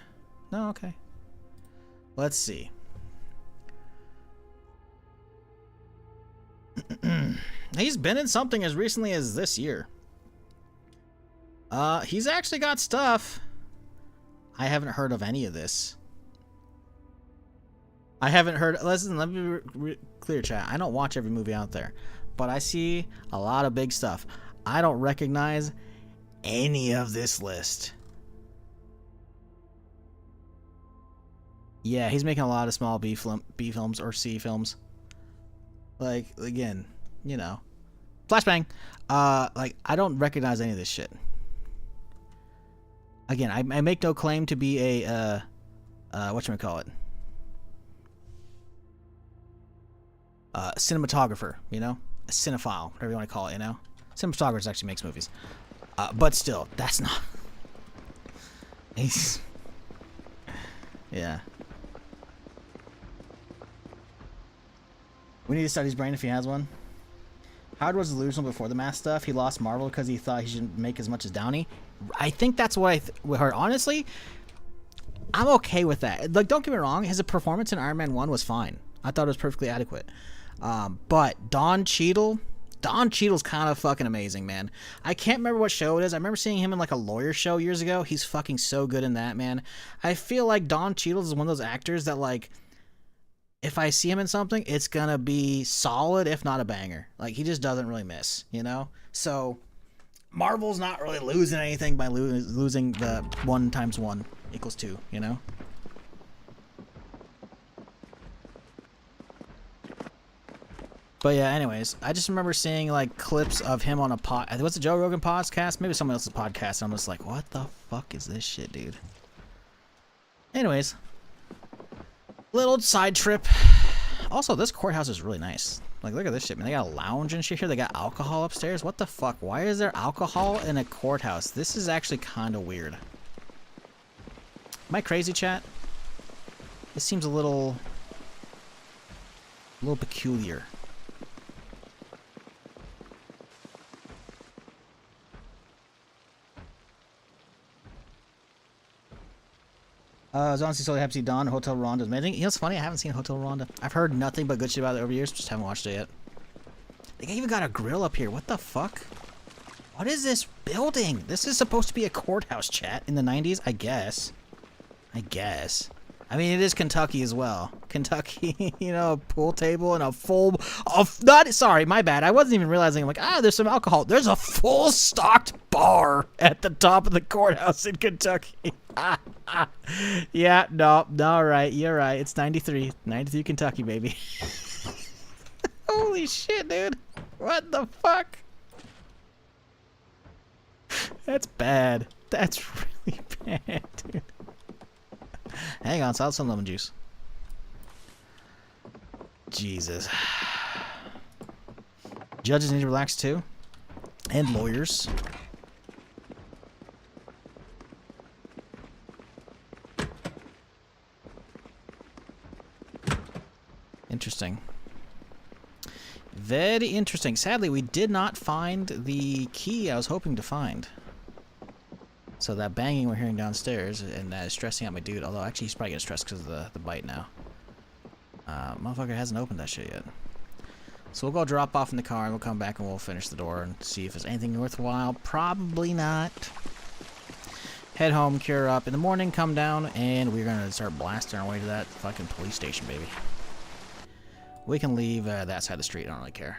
No, okay. Let's see. He's been in something as recently as this year. He's actually got stuff. I haven't heard of any of this. I haven't heard... Listen, let me clear chat. I don't watch every movie out there, but I see a lot of big stuff. I don't recognize any of this list. Yeah, he's making a lot of small B films or C films. Like, again, you know. Flashbang. Like, I don't recognize any of this shit. Again, I make no claim to be a, whatchamacallit? Cinematographer, you know? A cinephile, whatever you want to call it, you know? Cinematographer actually makes movies. But still, that's not... He's... Yeah. We need to study his brain if he has one. Howard was delusional before the math stuff. He lost Marvel because he thought he should make as much as Downey. I think that's what I heard. Honestly, I'm okay with that. Like, don't get me wrong. His performance in Iron Man 1 was fine. I thought it was perfectly adequate. But Don Cheadle's kind of fucking amazing, man. I can't remember what show it is. I remember seeing him in like a lawyer show years ago. He's fucking so good in that, man. I feel like Don Cheadle is one of those actors that, like, if I see him in something, it's gonna be solid, if not a banger. Like, he just doesn't really miss, you know? So, Marvel's not really losing anything by losing the 1 × 1 = 2, you know? But yeah, anyways, I just remember seeing, like, clips of him on a what's the Joe Rogan podcast? Maybe someone else's podcast, and I'm just like, what the fuck is this shit, dude? Anyways. Little side trip. Also, this courthouse is really nice. Like, look at this shit, man. They got a lounge and shit here. They got alcohol upstairs. What the fuck? Why is there alcohol in a courthouse? This is actually kind of weird. Am I crazy, chat? This seems a little peculiar. Zonsi Solely Happy Dawn, Hotel Rwanda is amazing. You know what's funny? I haven't seen Hotel Rwanda. I've heard nothing but good shit about it over years, just haven't watched it yet. They even got a grill up here. What the fuck? What is this building? This is supposed to be a courthouse, chat, in the 90s? I guess. I mean, it is Kentucky as well. Kentucky, you know, a pool table and a full... sorry, my bad. I wasn't even realizing, I'm like, there's some alcohol. There's a full stocked bar at the top of the courthouse in Kentucky. Yeah, no, right. You're right. It's 93. 93 Kentucky, baby. Holy shit, dude. What the fuck? That's bad. That's really bad, dude. Hang on, salt some lemon juice. Jesus. Judges need to relax too. And lawyers. Interesting. Very interesting. Sadly, we did not find the key I was hoping to find. So that banging we're hearing downstairs, and that is stressing out my dude. Although, actually, he's probably getting stressed because of the bite now. Motherfucker hasn't opened that shit yet. So we'll go drop off in the car, and we'll come back and we'll finish the door and see if there's anything worthwhile. Probably not. Head home, cure up. In the morning, come down, and we're going to start blasting our way to that fucking police station, baby. We can leave that side of the street. I don't really care.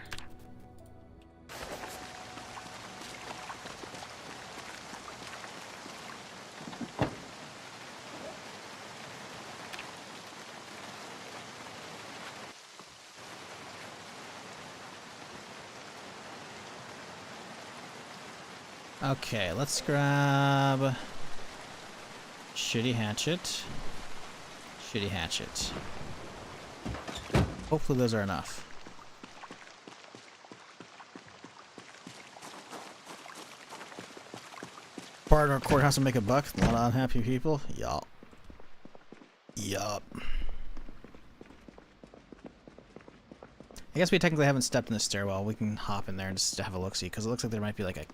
Okay, let's grab shitty hatchet. Shitty hatchet. Hopefully those are enough. Partner courthouse and make a buck. A lot of unhappy people. Yup. Yup. I guess we technically haven't stepped in the stairwell. We can hop in there and just have a look-see, because it looks like there might be like a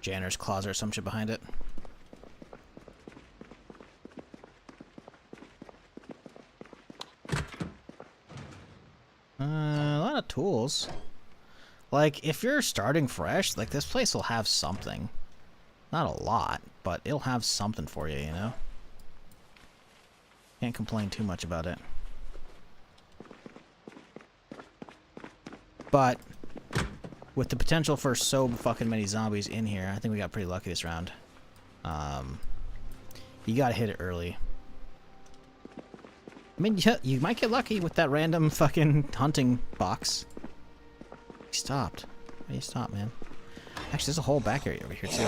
janitor's closet or some shit behind it. A lot of tools. Like, if you're starting fresh, like, this place will have something. Not a lot, but it'll have something for you, you know? Can't complain too much about it. But with the potential for so fucking many zombies in here, I think we got pretty lucky this round. You gotta hit it early. I mean, yeah, you might get lucky with that random fucking hunting box. He stopped. Why do you stop, man? Actually, there's a whole back area over here, too.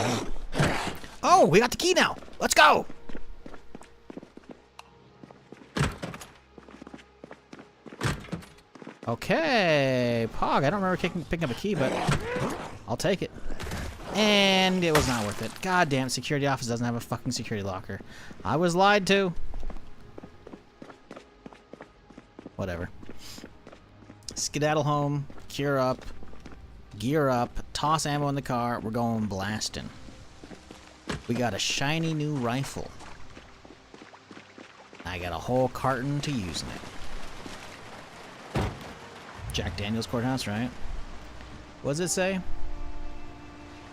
Oh, we got the key now! Let's go! Okay, Pog. I don't remember picking up a key, but I'll take it. And it was not worth it. God damn, security office doesn't have a fucking security locker. I was lied to. Whatever. Skedaddle home, cure up, gear up, toss ammo in the car. We're going blasting. We got a shiny new rifle. I got a whole carton to use in it. Jack Daniels Courthouse, right? What does it say?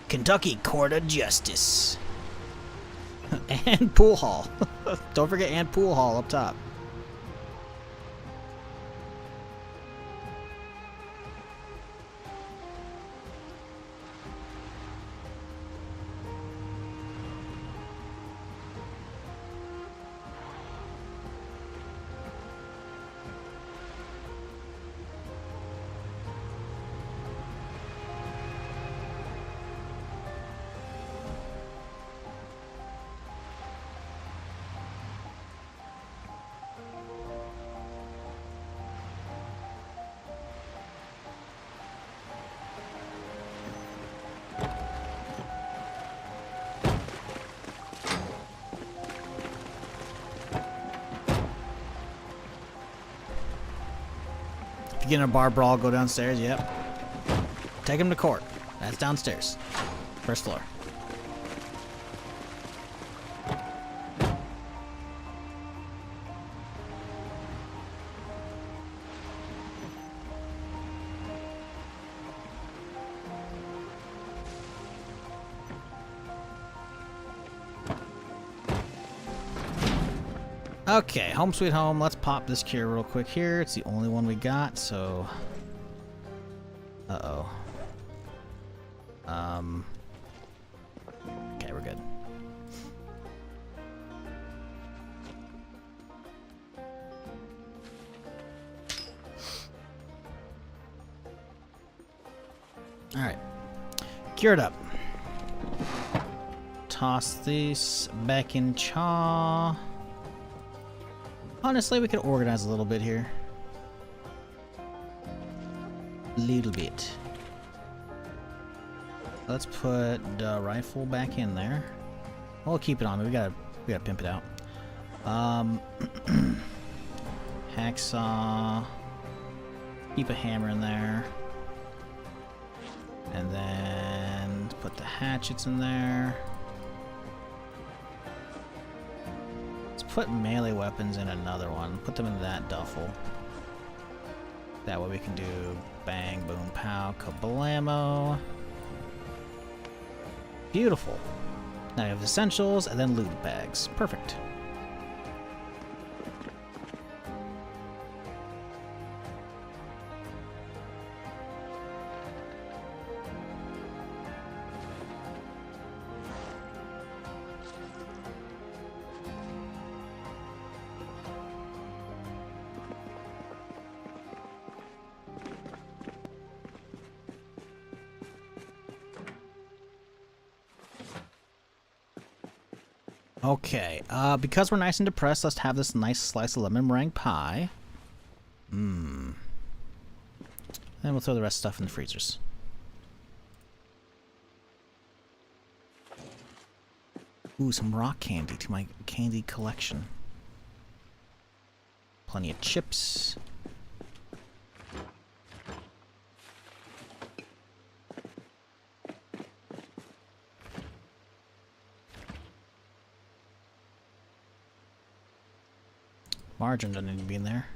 Kentucky Court of Justice. And pool hall. Don't forget and pool hall up top. If you get in a bar brawl, go downstairs. Yep. Take him to court. That's downstairs. First floor. Okay, home sweet home. Let's pop this cure real quick here. It's the only one we got, so... Uh-oh. Okay, we're good. Alright. Cured up. toss this back in chaw. Honestly, we could organize a little bit here. Little bit. Let's put the rifle back in there. We'll keep it on. We gotta pimp it out. Hacksaw. Keep a hammer in there. And then put the hatchets in there. Let's put melee weapons in another one. Put them in that duffel. That way we can do bang, boom, pow, kablamo. Beautiful. Now we have essentials and then loot bags. Perfect. Okay, because we're nice and depressed, let's have this nice slice of lemon meringue pie. Then we'll throw the rest of stuff in the freezers. Ooh, some rock candy to my candy collection. Plenty of chips. Margarine doesn't need to be in there.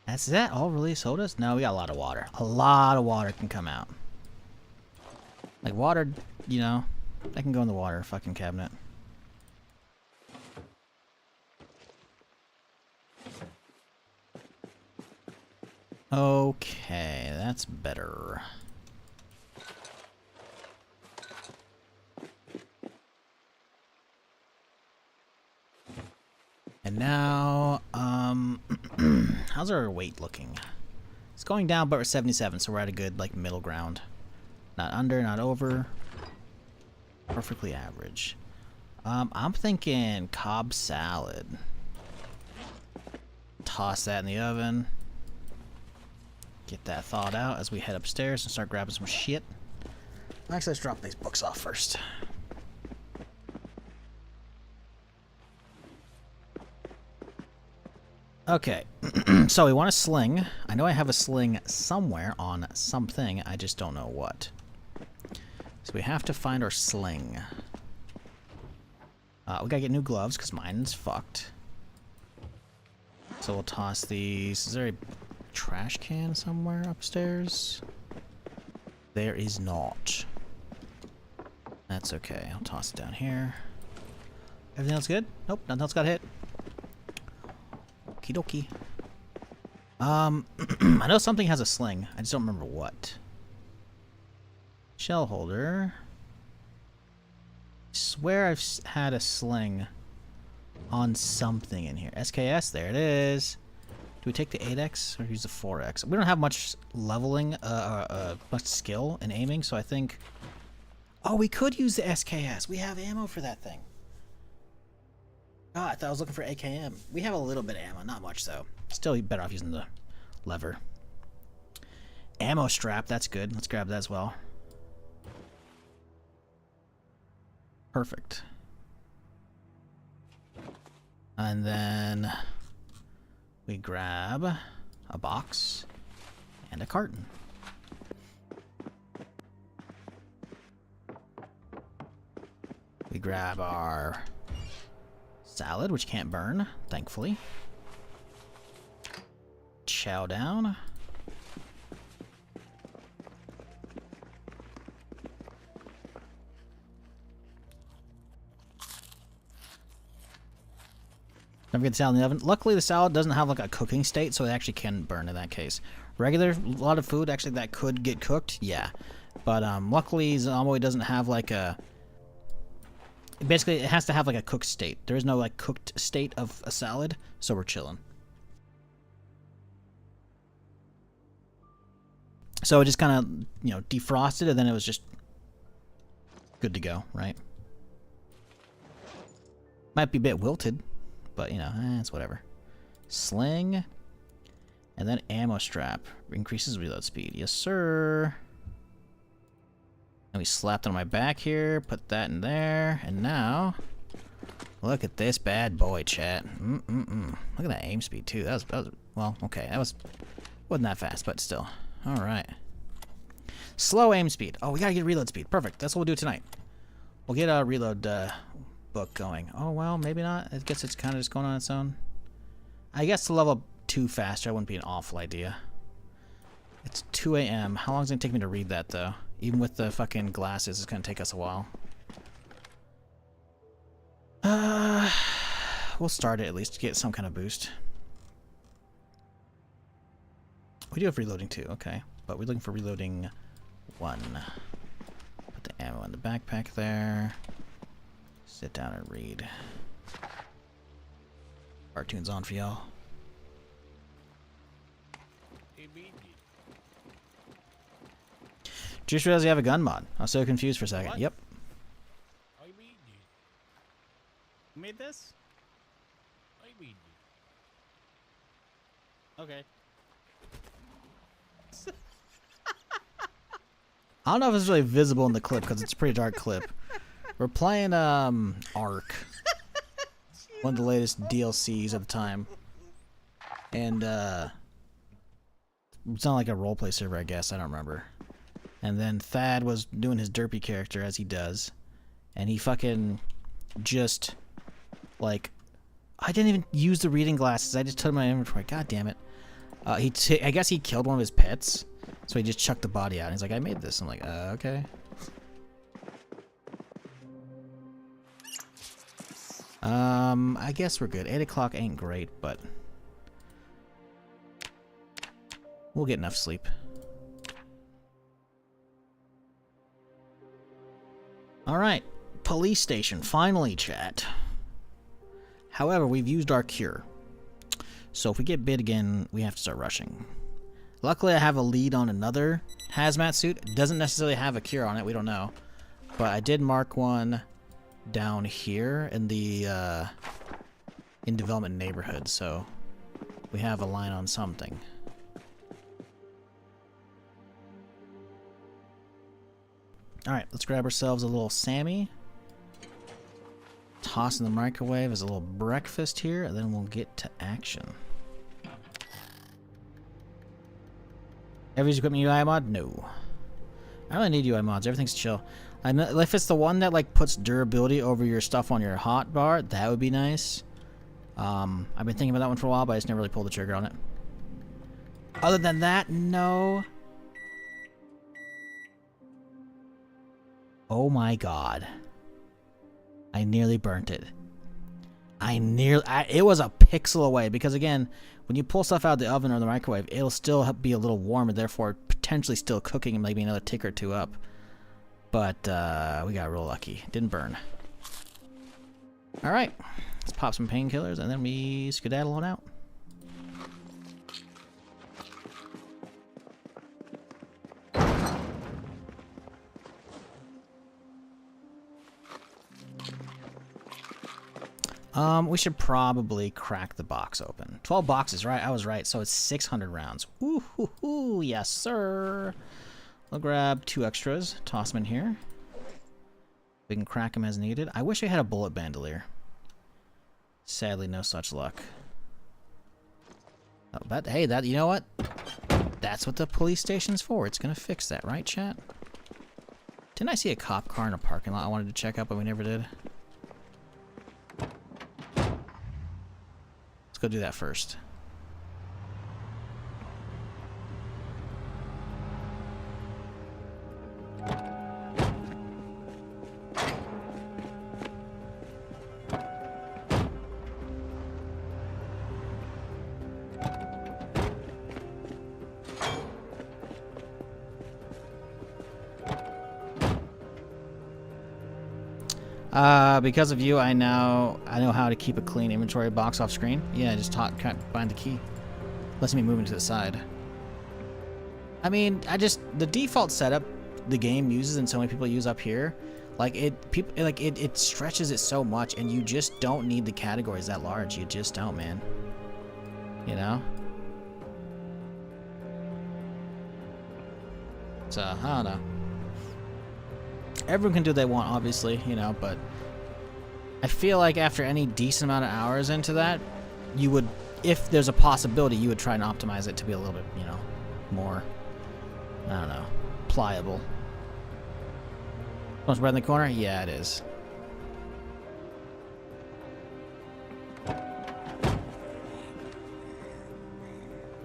Is that all really sodas? No, we got a lot of water. A lot of water can come out. Like water, you know, that can go in the water fucking cabinet. Okay, that's better. And now, how's our weight looking? It's going down, but we're 77, so we're at a good, like, middle ground. Not under, not over. Perfectly average. I'm thinking Cobb salad. Toss that in the oven. Get that thawed out as we head upstairs and start grabbing some shit. Actually, let's drop these books off first. Okay, so we want a sling. I know I have a sling somewhere on something, I just don't know what. So we have to find our sling. We gotta get new gloves, because mine's fucked. So we'll toss these. Is there a trash can somewhere upstairs? There is not. That's okay, I'll toss it down here. Everything else good? Nope, nothing else got hit. Okie dokie. I know something has a sling. I just don't remember what. Shell holder. I swear I've had a sling on something in here. SKS, there it is. Do we take the 8X or use the 4X? We don't have much leveling, much skill in aiming, so I think... Oh, we could use the SKS. We have ammo for that thing. Oh, I thought I was looking for AKM. We have a little bit of ammo, not much though. Still better off using the lever. Ammo strap, that's good. Let's grab that as well. Perfect. And then we grab a box and a carton. We grab our salad, which can't burn, thankfully. Chow down. Don't forget the salad in the oven. Luckily, the salad doesn't have like a cooking state, so it actually can burn in that case. Regular, a lot of food actually that could get cooked, yeah. But luckily, Zomboid doesn't have like a... Basically, it has to have like a cooked state. There is no like cooked state of a salad, so we're chilling. So it just kind of, you know, defrosted, and then it was just good to go, right? Might be a bit wilted, but you know, it's whatever. Sling. And then ammo strap. Increases reload speed. Yes, sir. And we slapped on my back here. Put that in there. And now, look at this bad boy, chat. Look at that aim speed, too. That was well, okay. Wasn't that fast, but still. Alright. Slow aim speed. Oh, we gotta get reload speed. Perfect. That's what we'll do tonight. We'll get a reload book going. Oh, well, maybe not. I guess it's kind of just going on its own. I guess to level up 2 faster wouldn't be an awful idea. It's 2 a.m. How long is it going to take me to read that, though? Even with the fucking glasses, it's going to take us a while. We'll start it at least to get some kind of boost. We do have reloading too, okay. But we're looking for reloading 1. Put the ammo in the backpack there. Sit down and read. Cartoons on for y'all. Just realized you have a gun mod. I was so confused for a second. What? Yep. You made this? Okay. I don't know if it's really visible in the clip because it's a pretty dark clip. We're playing Ark, one of the latest DLCs of the time, and it's not like a roleplay server, I guess. I don't remember. And then Thad was doing his derpy character as he does, and he fucking just like, I didn't even use the reading glasses. I just took my inventory. God damn it. I guess he killed one of his pets, so he just chucked the body out. And he's like, I made this. I'm like, okay. I guess we're good. 8 o'clock ain't great, but we'll get enough sleep. Alright, police station, finally, chat. However, we've used our cure. So if we get bit again, we have to start rushing. Luckily, I have a lead on another hazmat suit. It doesn't necessarily have a cure on it, we don't know. But I did mark one down here in the in development neighborhood, so we have a line on something. Alright, let's grab ourselves a little Sammy. Toss in the microwave as a little breakfast here, and then we'll get to action. Every equipment UI mod? No. I don't really need UI mods. Everything's chill. I know, if it's the one that like puts durability over your stuff on your hot bar, that would be nice. I've been thinking about that one for a while, but I just never really pulled the trigger on it. Other than that, no. Oh my god. I nearly burnt it. It was a pixel away, because again, when you pull stuff out of the oven or the microwave, it'll still be a little warm and therefore potentially still cooking and maybe another tick or two up. But we got real lucky. Didn't burn. Alright. Let's pop some painkillers and then we skedaddle on out. We should probably crack the box open. 12 boxes, right? I was right. So it's 600 rounds. Ooh, hoo, hoo, yes, sir. I'll grab 2 extras, toss them in here. We can crack them as needed. I wish I had a bullet bandolier. Sadly, no such luck. Oh, but hey, you know what? That's what the police station's for. It's gonna fix that, right, chat? Didn't I see a cop car in a parking lot I wanted to check out, but we never did? Let's go do that first. Because of you, I know how to keep a clean inventory box off screen. Yeah, just bind the key. Lets me move to the side. I mean, the default setup the game uses and so many people use up here, Like it stretches it so much, and you just don't need the categories that large. You just don't, man. You know? So, I don't know. Everyone can do what they want, obviously, you know, but I feel like after any decent amount of hours into that, you would, if there's a possibility, you would try and optimize it to be a little bit, you know, more, I don't know, pliable. Almost right in the corner? Yeah, it is.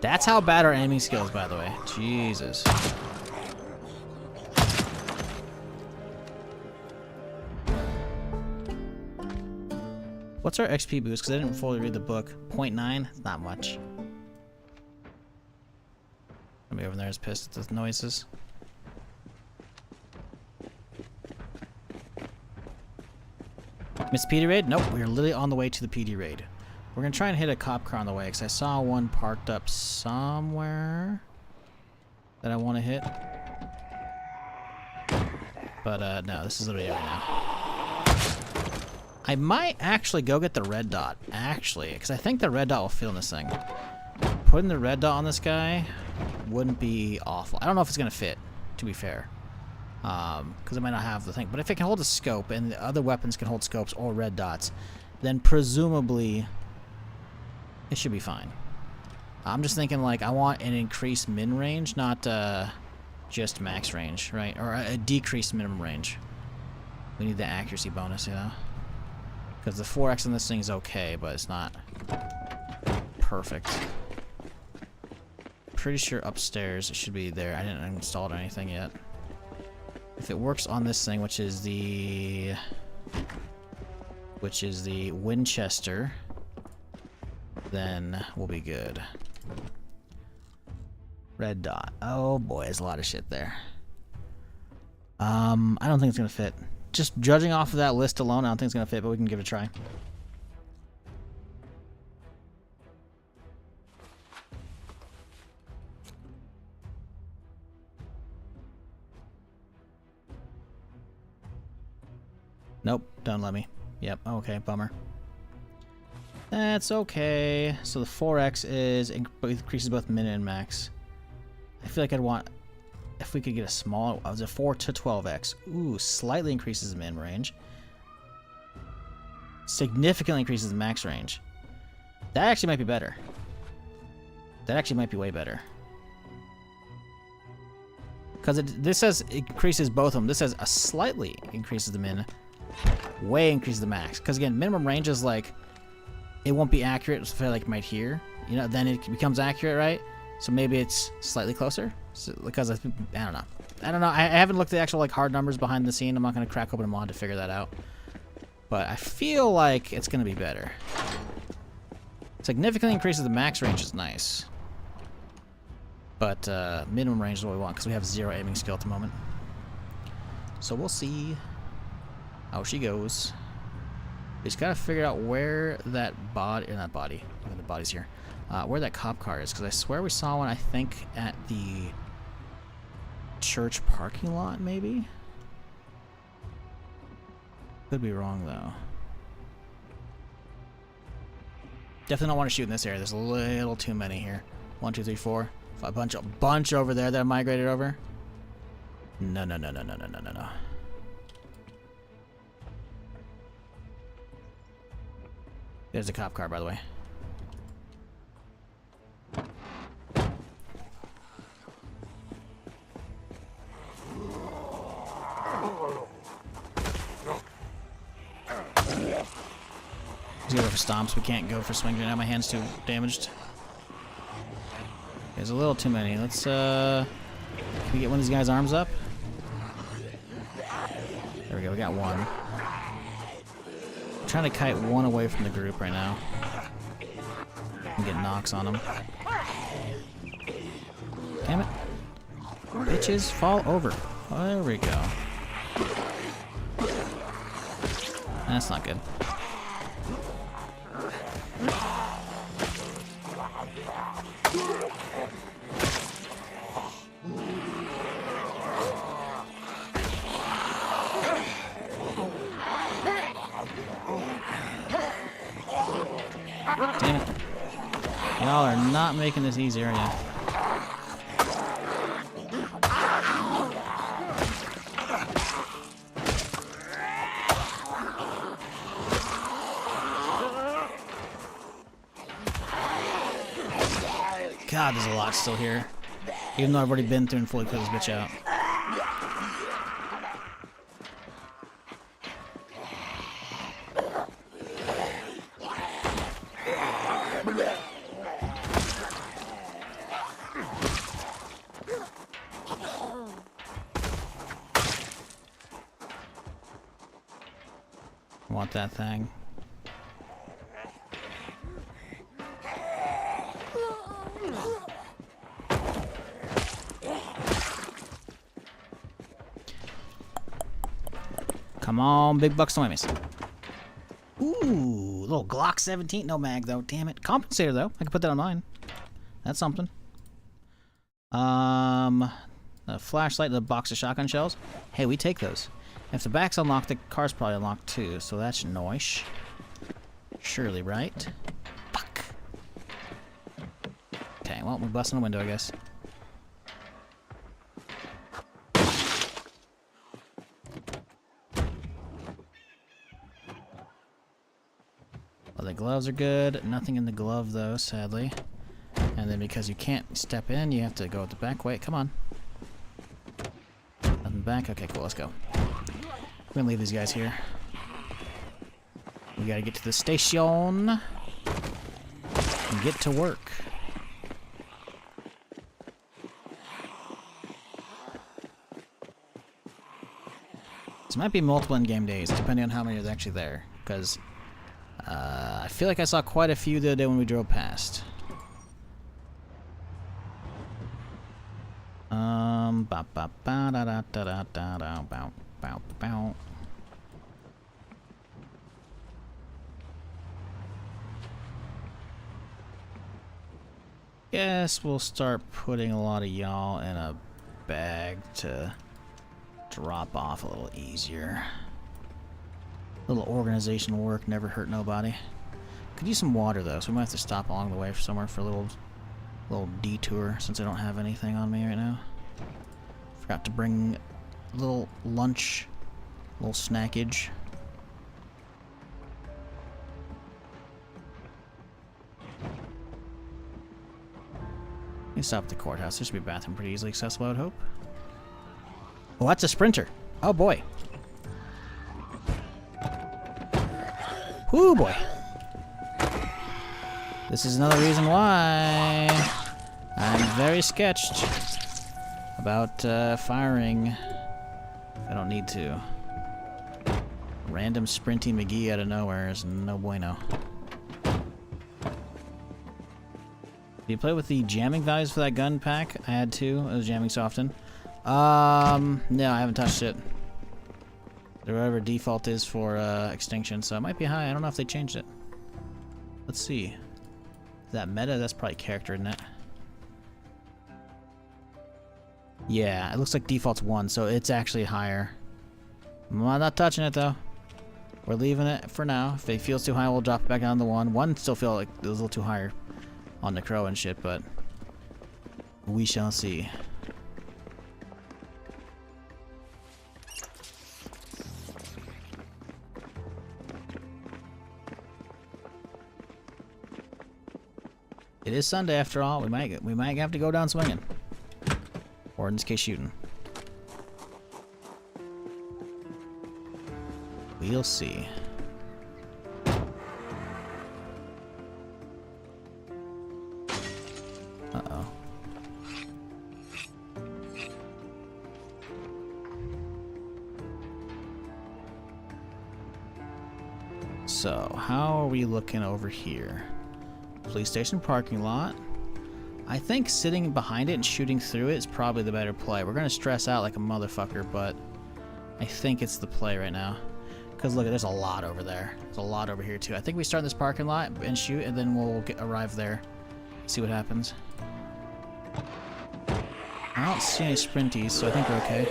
That's how bad our aiming skills, by the way. Jesus. What's our XP boost? Because I didn't fully read the book. 0.9? It's not much. Somebody over there is pissed at the noises. Miss PD raid? Nope, we're literally on the way to the PD raid. We're gonna try and hit a cop car on the way because I saw one parked up somewhere that I want to hit. But no, this is literally it right now. I might actually go get the red dot, actually, because I think the red dot will fill in this thing. Putting the red dot on this guy wouldn't be awful. I don't know if it's gonna fit, to be fair. Because it might not have the thing. But if it can hold a scope, and the other weapons can hold scopes or red dots, then presumably it should be fine. I'm just thinking, like, I want an increased min range, not just max range, right? Or a decreased minimum range. We need the accuracy bonus, you know? Because the 4x on this thing is okay, but it's not perfect. Pretty sure upstairs it should be there. I didn't install it or anything yet. If it works on this thing, which is the Winchester, then we'll be good. Red dot. Oh boy, there's a lot of shit there. I don't think it's gonna fit. Just judging off of that list alone, I don't think it's gonna fit, but we can give it a try. Nope, don't let me. Yep, okay, bummer. That's okay. So the 4x increases both min and max. I feel like I'd want, if we could get a small, was a 4 to 12x. Ooh, slightly increases the min range. Significantly increases the max range. That actually might be better. That actually might be way better. Because this says it increases both of them. This says a slightly increases the min. Way increases the max. Because again, minimum range is like, it won't be accurate, so I feel like right here. You know, then it becomes accurate, right? So maybe it's slightly closer. So, because I don't know. I haven't looked at the actual like hard numbers behind the scene. I'm not gonna crack open a mod to figure that out. But I feel like it's gonna be better. Significantly increases the max range is nice. But minimum range is what we want because we have 0 aiming skill at the moment. So we'll see how she goes. We just gotta figure out where that body, or not body, the body's here. Where that cop car is, because I swear we saw one, I think, at the church parking lot, maybe? Could be wrong, though. Definitely don't want to shoot in this area. There's a little too many here. 1, 2, 3, 4. A bunch over there that migrated over. No. There's a cop car, by the way. Let's go for stomps. We can't go for swings right now. My hand's too damaged. There's a little too many. Let's, can we get one of these guys' arms up? There we go. We got one. I'm trying to kite one away from the group right now. And get knocks on them. Damn it. Bitches, fall over. Oh, there we go. That's not good. Damn it. Y'all are not making this easy, are ya? God, there's a lot still here. Even though I've already been through and fully put this bitch out. I want that thing. Come on, big bucks, don't miss. Ooh, little Glock 17. No mag, though. Damn it. Compensator, though. I can put that on mine. That's something. A flashlight and a box of shotgun shells. Hey, we take those. If the back's unlocked, the car's probably unlocked, too. So that's nice. Surely, right? Fuck. Okay, well, we're busting a window, I guess. Well, the gloves are good. Nothing in the glove, though, sadly. And then because you can't step in, you have to go the back way. Come on. Nothing back. Okay, cool. Let's go. We're gonna leave these guys here. We gotta get to the station and get to work. This might be multiple in-game days, depending on how many are actually there. Because I feel like I saw quite a few the other day when we drove past. Ba ba ba da da da da da da bow bow bow. Guess we'll start putting a lot of y'all in a bag to drop off a little easier. A little organization work never hurt nobody. Could use some water though, so we might have to stop along the way for somewhere for a little detour since I don't have anything on me right now. Forgot to bring a little lunch, a little snackage. Let me stop at the courthouse. There should be a bathroom pretty easily accessible, I would hope. Oh, that's a sprinter. Oh boy. Whoo boy. This is another reason why I'm very sketched about firing. I don't need to. Random sprinty McGee out of nowhere is no bueno. Did you play with the jamming values for that gun pack? I had to. It was jamming so often. No, I haven't touched it. Whatever default is for extinction, so it might be high. I don't know if they changed it. Let's see. Is that meta? That's probably character, isn't it? Yeah, it looks like default's 1, so it's actually higher. I'm not touching it though. We're leaving it for now. If it feels too high, we'll drop it back down to 1. 1 still feel like it was a little too higher on the crow and shit, but we shall see. It is Sunday after all. We might have to go down swinging, or in this case, shooting. We'll see. Uh-oh. So, how are we looking over here? Police station parking lot. I think sitting behind it and shooting through it is probably the better play. We're gonna stress out like a motherfucker, but I think it's the play right now. Because look, there's a lot over there. There's a lot over here too. I think we start in this parking lot and shoot, and then we'll arrive there. See what happens. I don't see any sprinties, so I think we're okay.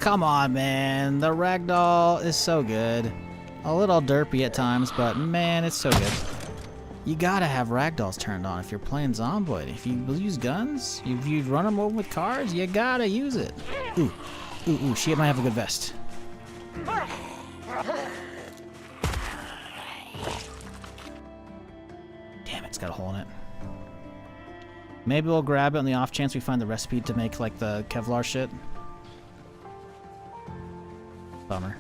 come on, man. The ragdoll is so good. A little derpy at times, but man, it's so good. You gotta have ragdolls turned on if you're playing Zomboid. If you use guns, if you run them over with cars, you gotta use it. Ooh, ooh, ooh, she might have a good vest. Damn it, it's got a hole in it. Maybe we'll grab it on the off chance we find the recipe to make like the Kevlar shit. Bummer.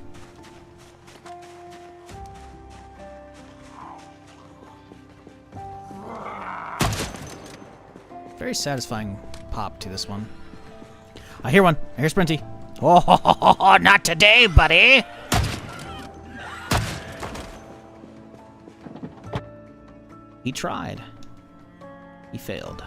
Very satisfying pop to this one. I hear one. I hear Sprinty. Oh, not today, buddy. He tried. He failed.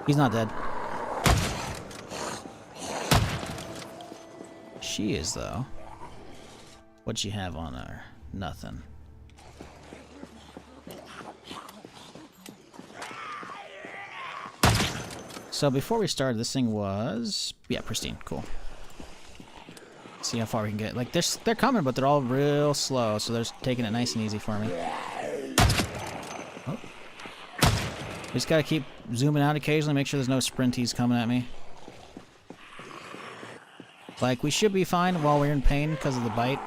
He's not dead. She is, though. What'd she have on her? Nothing. So before we started, this thing was... yeah, pristine. Cool. See how far we can get. Like, they're coming, but they're all real slow, so they're just taking it nice and easy for me. Oh. Just gotta keep zooming out occasionally, make sure there's no sprinties coming at me. Like, we should be fine while we're in pain because of the bite.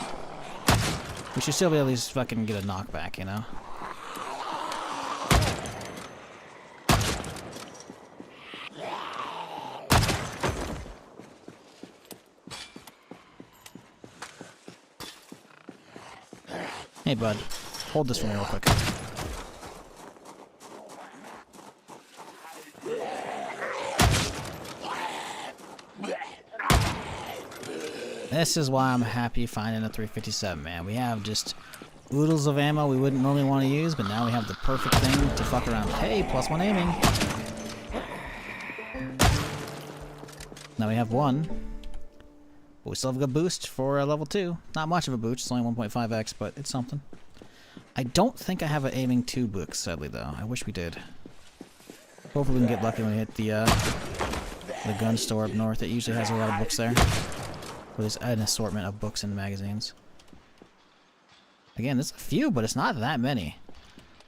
We should still be able to at least fucking get a knockback, you know? Hey, bud. Hold this for me real quick. This is why I'm happy finding a 357, man. We have just oodles of ammo we wouldn't normally want to use, but now we have the perfect thing to fuck around. Hey, +1 aiming. Now we have one. But we still have a good boost for level 2. Not much of a boost, it's only 1.5x, but it's something. I don't think I have an aiming 2 book, sadly, though. I wish we did. Hopefully we can get lucky when we hit the gun store up north. It usually has a lot of books there. There's an assortment of books and magazines. Again, there's a few, but it's not that many.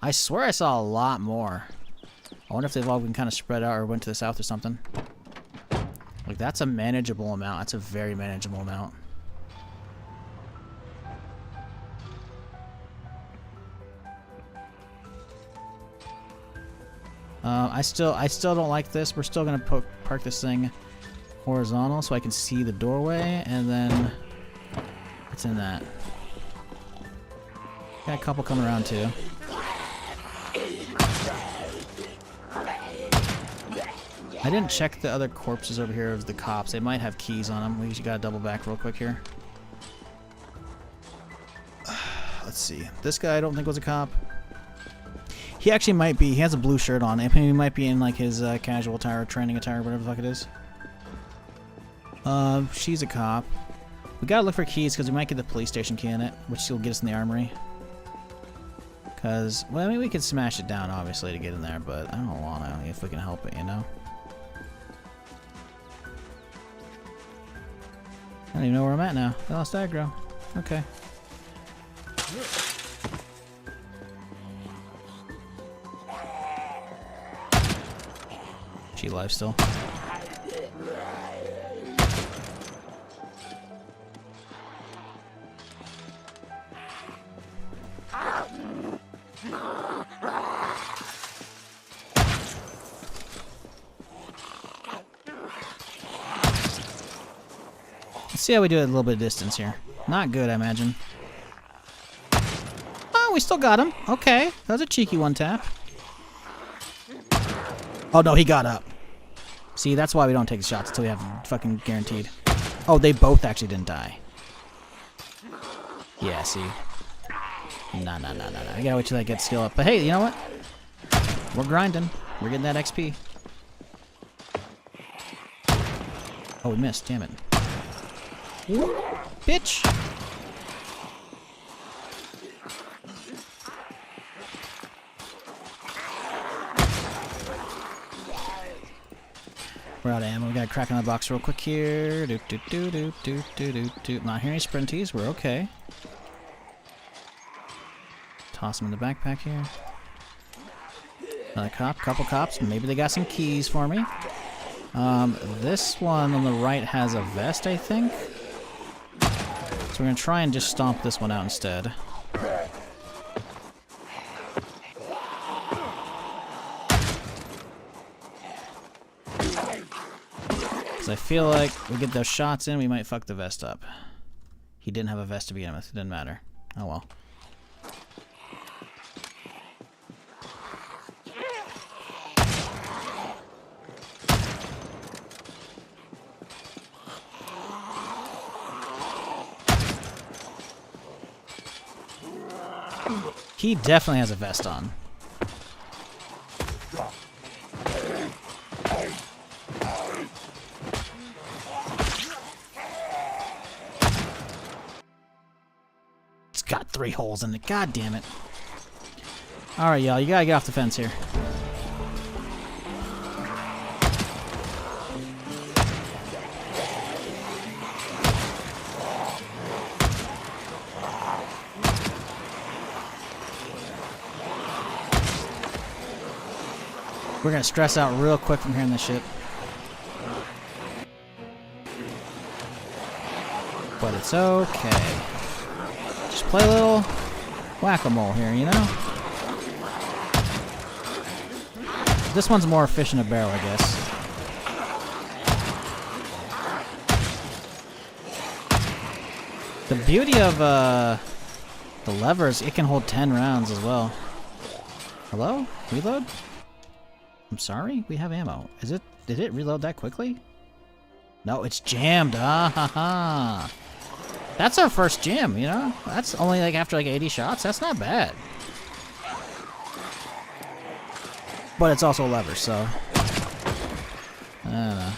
I swear I saw a lot more. I wonder if they've all been kind of spread out or went to the south or something. Like, that's a manageable amount. That's a very manageable amount. I still don't like this. We're still gonna park this thing horizontal so I can see the doorway, and then it's in that. Got a couple coming around too. I didn't check the other corpses over here of the cops. They might have keys on them. We just gotta double back real quick here. Let's see. This guy I don't think was a cop. He actually might be. He has a blue shirt on. He might be in like his casual attire, training attire, whatever the fuck it is. She's a cop. We gotta look for keys because we might get the police station key in it, which will get us in the armory. Cause, well, I mean, we could smash it down obviously to get in there, but I don't wanna if we can help it, you know. I don't even know where I'm at now. I lost aggro. Okay. She alive still? Let's see how we do at a little bit of distance here. Not good, I imagine. Oh, we still got him. Okay, that was a cheeky one tap. Oh no, he got up. See, that's why we don't take shots until we have fucking guaranteed. Oh, they both actually didn't die. Yeah, see. Nah. I gotta wait till I get skill up. But hey, you know what? We're grinding. We're getting that XP. Oh, we missed. Damn it. Bitch! We're out of ammo. We gotta crack on the box real quick here. Do do do do do do do do. Not hearing any sprinties. We're okay. Toss them in the backpack here. Another cop, couple cops. Maybe they got some keys for me. This one on the right has a vest, I think. So we're gonna try and just stomp this one out instead. Because I feel like we get those shots in, we might fuck the vest up. He didn't have a vest to begin with. It didn't matter. Oh well. He definitely has a vest on. It's got 3 holes in it. God damn it. Alright, y'all. You gotta get off the fence here. We're gonna stress out real quick from hearing this shit. But it's okay. Just play a little whack-a-mole here, you know? This one's more efficient a barrel, I guess. The beauty of the levers, it can hold 10 rounds as well. Hello? Reload? I'm sorry? We have ammo. Is it... Did it reload that quickly? No, it's jammed. Ah ha ha. That's our first jam, you know? That's only like after like 80 shots. That's not bad. But it's also a lever, so... I don't know.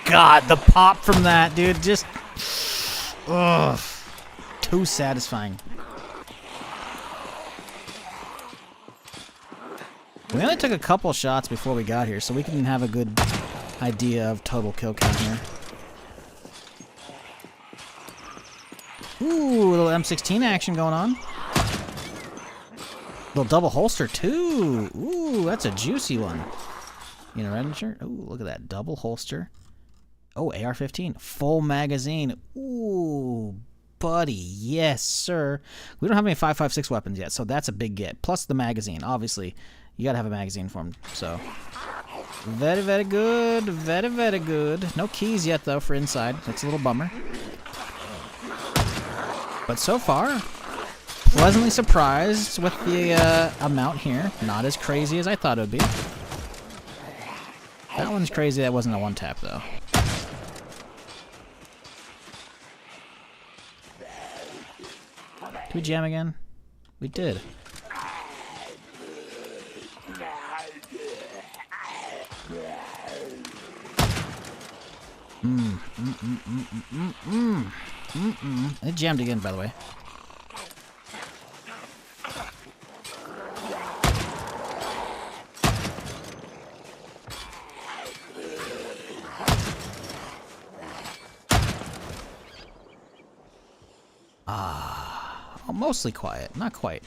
God, the pop from that, dude, just... Ugh. Too satisfying. We only took a couple shots before we got here, so we can have a good idea of total kill count here. Ooh, a little M16 action going on. Little double holster, too. Ooh, that's a juicy one. You know, red shirt? Ooh, look at that. Double holster. Oh, AR-15. Full magazine. Ooh, buddy. Yes, sir. We don't have any 5.56 weapons yet, so that's a big get. Plus the magazine. Obviously, you gotta have a magazine for them, so... Very, very good. Very, very good. No keys yet, though, for inside. That's a little bummer. But so far, pleasantly surprised with the amount here. Not as crazy as I thought it would be. That one's crazy. That wasn't a one-tap, though. Did we jam again? We did. It jammed again, by the way. Oh, mostly quiet. Not quite.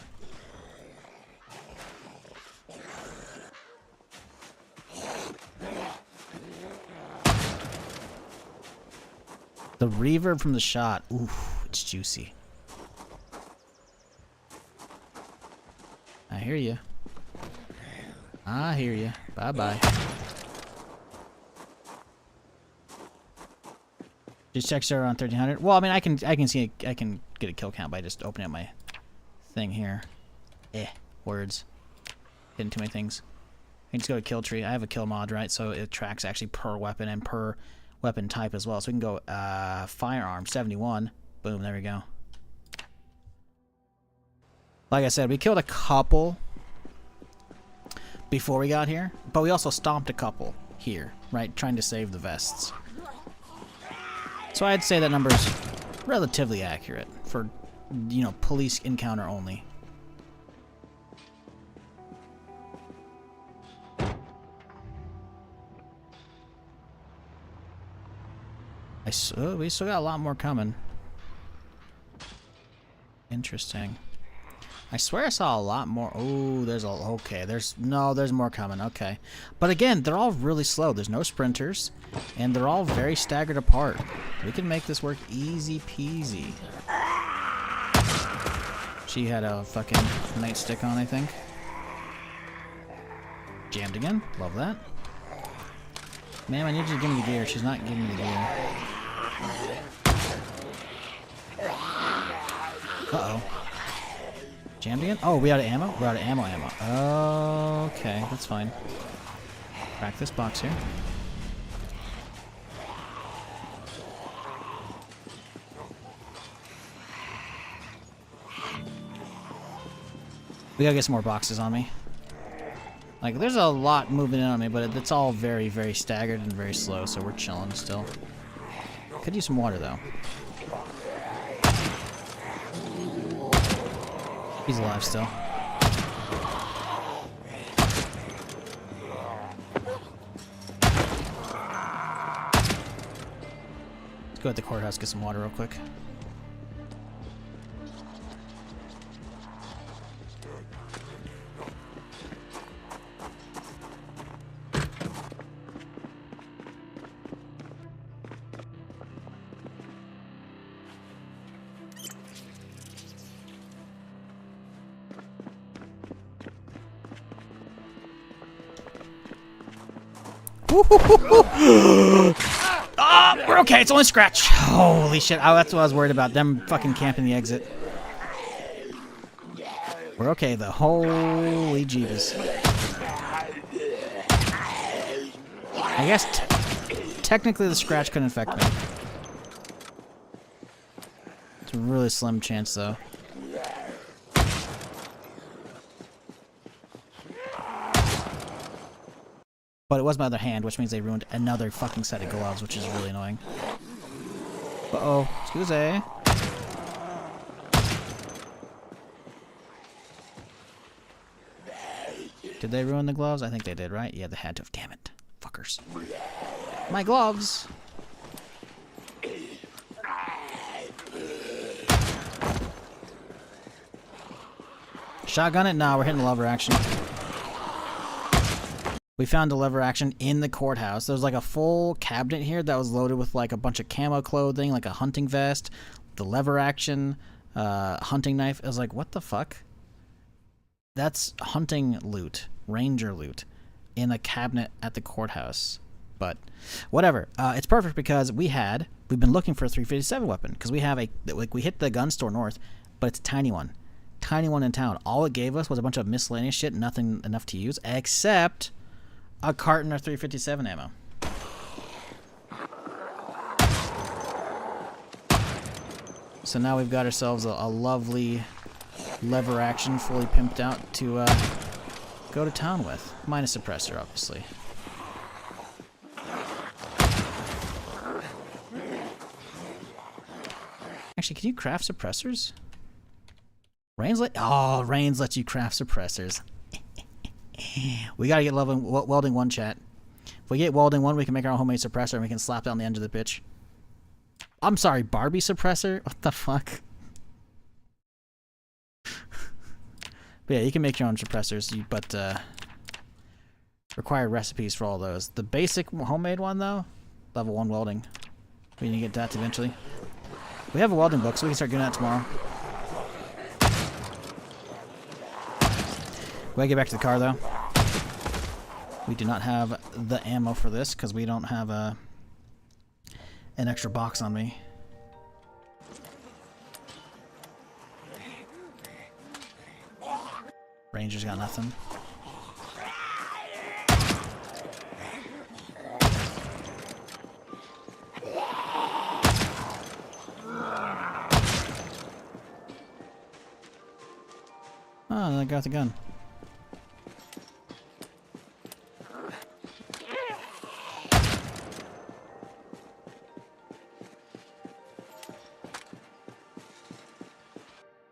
The reverb from the shot. Ooh, it's juicy. I hear you. I hear you. Bye-bye. Just check server on 1300. Well, I mean, I can get a kill count by just opening up my thing here. Words. Hitting too many things. I can just go to kill tree. I have a kill mod, right? So it tracks actually per weapon and per weapon type as well. So we can go firearm 71. Boom, there we go. Like I said, we killed a couple before we got here, but we also stomped a couple here, right? Trying to save the vests. So I'd say that number is relatively accurate for, you know, police encounter only. We still got a lot more coming. Interesting. I swear I saw a lot more. Oh, there's a... Okay, there's more coming. Okay. But again, they're all really slow. There's no sprinters, and they're all very staggered apart. We can make this work easy peasy. She had a fucking nightstick on, I think. Jammed again. Love that. Ma'am, I need you to give me the gear. She's not giving me the gear. Uh-oh. Jammed again? Oh, we out of ammo? We're out of ammo. Okay, that's fine. Crack this box here. We gotta get some more boxes on me. Like, there's a lot moving in on me, but it's all very, very staggered and very slow, so we're chilling still. Could use some water, though. He's alive still. Let's go at the courthouse, get some water real quick. We're okay. It's only scratch. Holy shit. Oh, that's what I was worried about. Them fucking camping the exit. We're okay, though. Holy jeebus. I guess technically the scratch couldn't affect me. It's a really slim chance, though. But it was my other hand, which means they ruined another fucking set of gloves, which is really annoying. Uh-oh. Excuse me. Did they ruin the gloves? I think they did, right? Yeah, they had to have. Damn it. Fuckers. My gloves! Shotgun it? Nah, we're hitting lever action. We found a lever action in the courthouse. There was like a full cabinet here that was loaded with like a bunch of camo clothing, like a hunting vest, the lever action, hunting knife. I was like, what the fuck? That's hunting loot, ranger loot, in a cabinet at the courthouse. But whatever. It's perfect because we've been looking for a 357 weapon because we have we hit the gun store north, but it's a tiny one in town. All it gave us was a bunch of miscellaneous shit, nothing enough to use except a carton of 357 ammo. So now we've got ourselves a lovely lever action, fully pimped out to go to town with. Minus suppressor, obviously. Actually, can you craft suppressors? Rains lets you craft suppressors. We gotta get welding 1, chat. If we get welding 1, we can make our own homemade suppressor and we can slap it on the end of the pitch. I'm sorry, Barbie suppressor? What the fuck? But yeah, you can make your own suppressors, but require recipes for all those. The basic homemade one, though, level 1 welding. We need to get that eventually. We have a welding book, so we can start doing that tomorrow. We gotta get back to the car, though. We do not have the ammo for this because we don't have an extra box on me. Ranger's got nothing. Oh, I got the gun.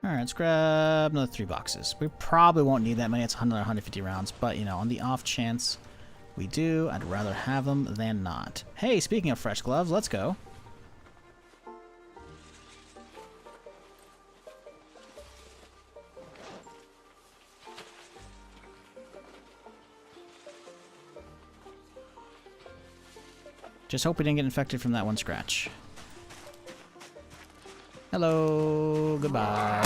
Alright, let's grab another 3 boxes. We probably won't need that many. It's 150 rounds. But, you know, on the off chance we do, I'd rather have them than not. Hey, speaking of fresh gloves, let's go. Just hope we didn't get infected from that one scratch. Hello, goodbye.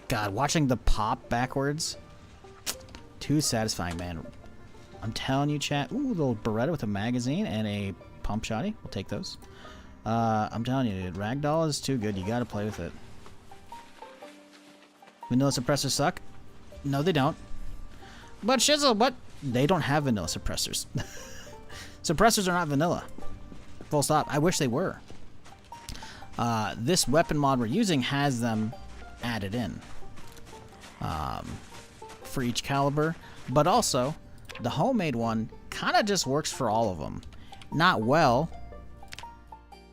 God, watching the pop backwards, too satisfying, man. I'm telling you, chat. Ooh, little Beretta with a magazine and a pump shotty. We'll take those. I'm telling you, dude, Ragdoll is too good. You gotta play with it. Vanilla suppressors suck? No, they don't. But Shizzle, what? They don't have vanilla suppressors. Suppressors are not vanilla. Full stop. I wish they were. This weapon mod we're using has them added in for each caliber, but also the homemade one kind of just works for all of them. Not well,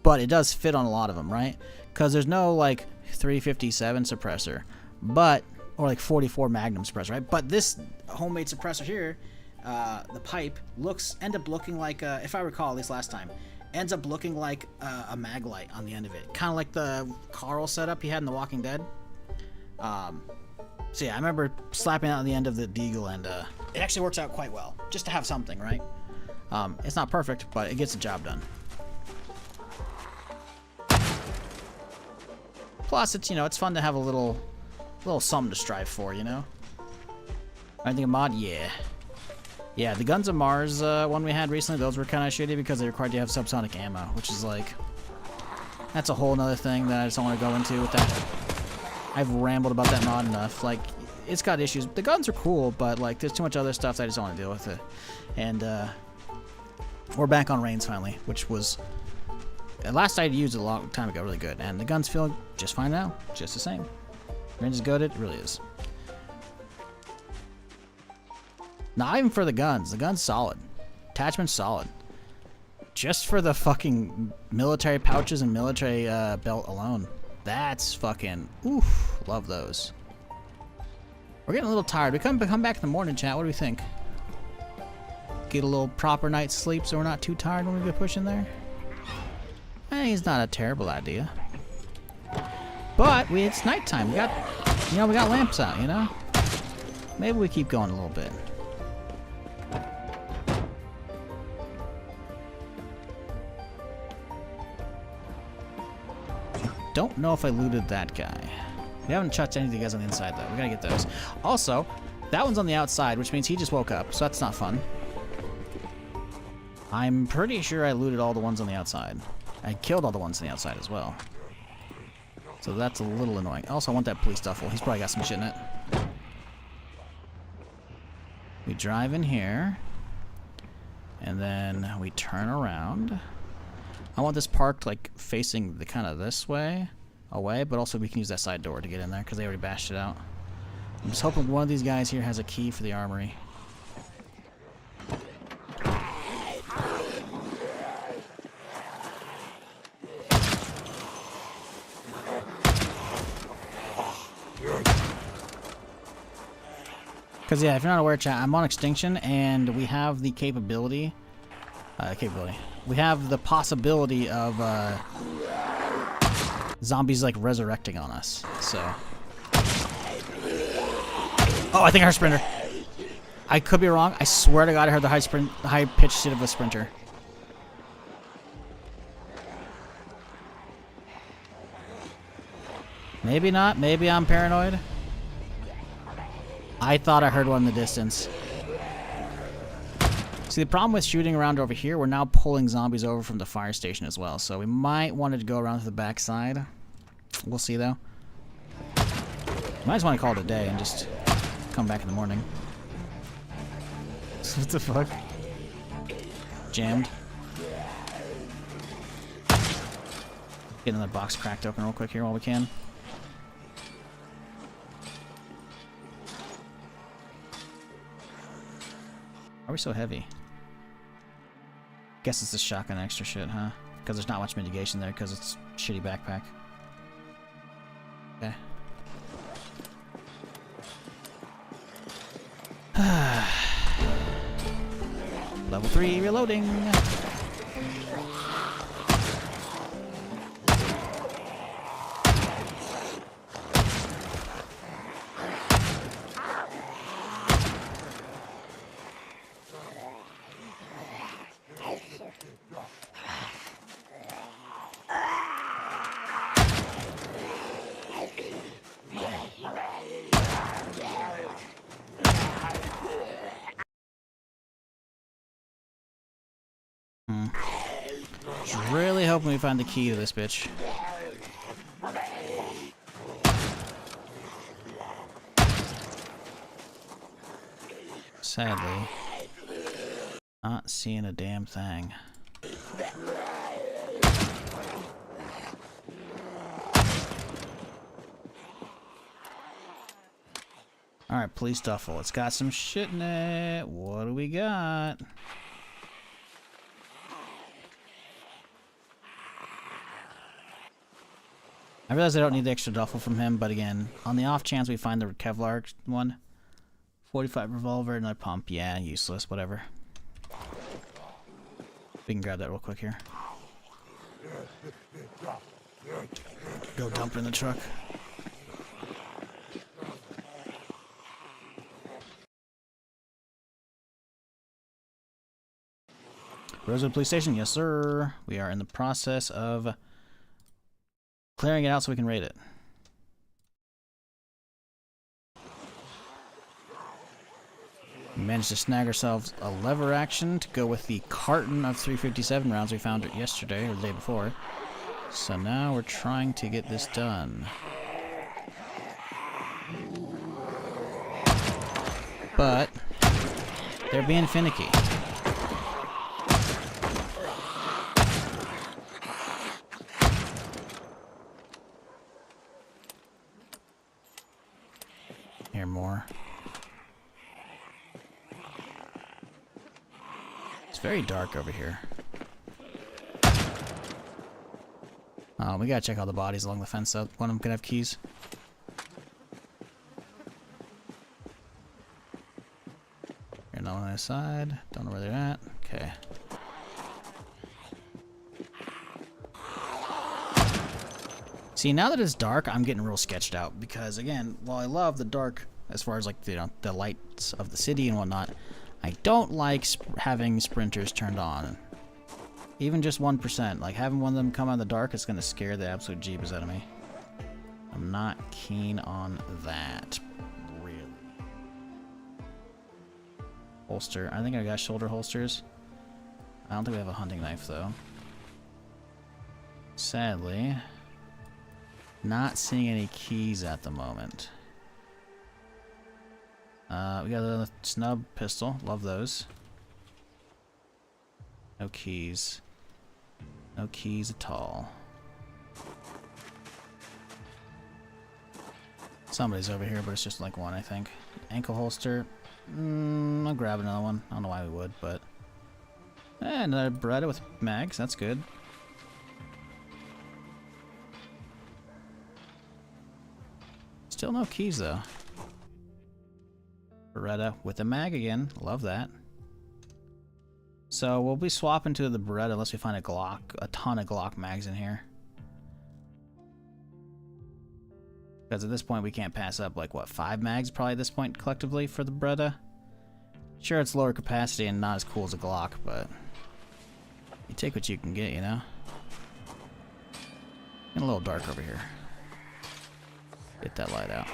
but it does fit on a lot of them, right? Because there's no like 357 suppressor, but or like 44 Magnum suppressor, right? But this homemade suppressor here, the pipe end up looking like, if I recall, at least last time, ends up looking like a mag light on the end of it. Kind of like the Carl setup he had in The Walking Dead. So yeah, I remember slapping it on the end of the deagle, and it actually works out quite well. Just to have something, right? It's not perfect, but it gets the job done. Plus, it's, you know, it's fun to have a little something to strive for, you know? I think a mod, yeah. Yeah, the Guns of Mars one we had recently, those were kind of shitty because they required you to have subsonic ammo, which is like, that's a whole nother thing that I just don't want to go into with that. I've rambled about that mod enough. Like, it's got issues. The guns are cool, but like, there's too much other stuff that I just don't want to deal with it. And we're back on Reigns finally, which was, last I used it a long time ago, really good. And the guns feel just fine now, just the same. Reigns is good, it really is. Not even for the guns. The gun's solid. Attachment's solid. Just for the fucking military pouches and military belt alone. That's fucking... Oof. Love those. We're getting a little tired. We come back in the morning, chat. What do we think? Get a little proper night's sleep so we're not too tired when we get pushing there? I think it's not a terrible idea. But it's nighttime. We got lamps out, you know? Maybe we keep going a little bit. Don't know if I looted that guy. We haven't touched any of the guys on the inside, though. We gotta get those. Also, that one's on the outside, which means he just woke up, so that's not fun. I'm pretty sure I looted all the ones on the outside. I killed all the ones on the outside as well. So that's a little annoying. Also, I want that police duffel. He's probably got some shit in it. We drive in here. And then we turn around. I want this parked like facing the kind of this way, away, but also we can use that side door to get in there because they already bashed it out. I'm just hoping one of these guys here has a key for the armory. Because yeah, if you're not aware, chat, I'm on Extinction and we have the capability. We have the possibility of zombies like resurrecting on us. So. Oh, I think I heard a sprinter. I could be wrong. I swear to God, I heard the high pitched shit of a sprinter. Maybe not. Maybe I'm paranoid. I thought I heard one in the distance. See, the problem with shooting around over here, we're now pulling zombies over from the fire station as well. So we might want to go around to the back side. We'll see, though. Might just want to call it a day and just come back in the morning. What the fuck? Jammed. Get another box cracked open real quick here while we can. Why are we so heavy? Guess it's the shotgun extra shit, huh? Because there's not much mitigation there because it's a shitty backpack. Okay. Level 3 reloading. Just really hoping we find the key to this bitch. Sadly, not seeing a damn thing. Alright, police duffel. It's got some shit in it. What do we got? I realize I don't need the extra duffel from him, but again, on the off chance we find the Kevlar one, 45 revolver, another pump, yeah, useless, whatever. We can grab that real quick here. Go dump it in the truck. Rosewood Police Station, yes sir. We are in the process of clearing it out so we can raid it. We managed to snag ourselves a lever action to go with the carton of 357 rounds we found yesterday or the day before. So now we're trying to get this done. But they're being finicky. Here more. It's very dark over here. We gotta check all the bodies along the fence so one of them could have keys. Here, another one on the side. Don't know where they're at. Okay. See, now that it's dark, I'm getting real sketched out because, again, while I love the dark as far as, like, you know, the lights of the city and whatnot, I don't like having sprinters turned on. Even just 1%. Like, having one of them come out in the dark is going to scare the absolute jeebus out of me. I'm not keen on that, really. Holster. I think I got shoulder holsters. I don't think we have a hunting knife, though. Sadly. Not seeing any keys at the moment. We got a snub pistol. Love those. No keys. No keys at all. Somebody's over here, but it's just like one, I think. Ankle holster. I'll grab another one. I don't know why we would, but... another Beretta with mags. That's good. Still no keys, though. Beretta with a mag again. Love that. So we'll be swapping to the Beretta unless we find a Glock, a ton of Glock mags in here. Because at this point we can't pass up, like, what, 5 mags probably at this point collectively for the Beretta? Sure, it's lower capacity and not as cool as a Glock, but you take what you can get, you know? Getting a little dark over here. Get that light out.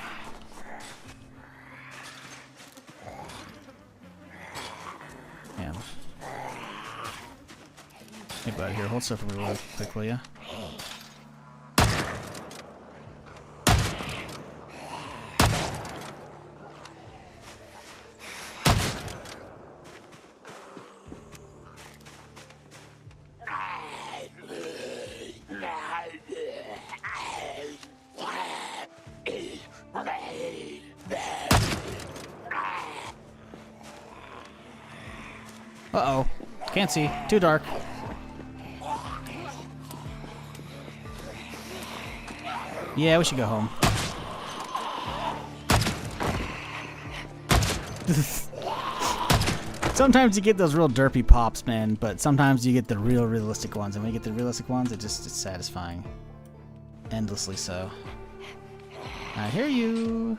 Yeah. Hey, bud, here, hold stuff real quick, will ya? Uh-oh. Can't see. Too dark. Yeah, we should go home. Sometimes you get those real derpy pops, man, but sometimes you get the real realistic ones. And when you get the realistic ones, it's satisfying. Endlessly so. I hear you.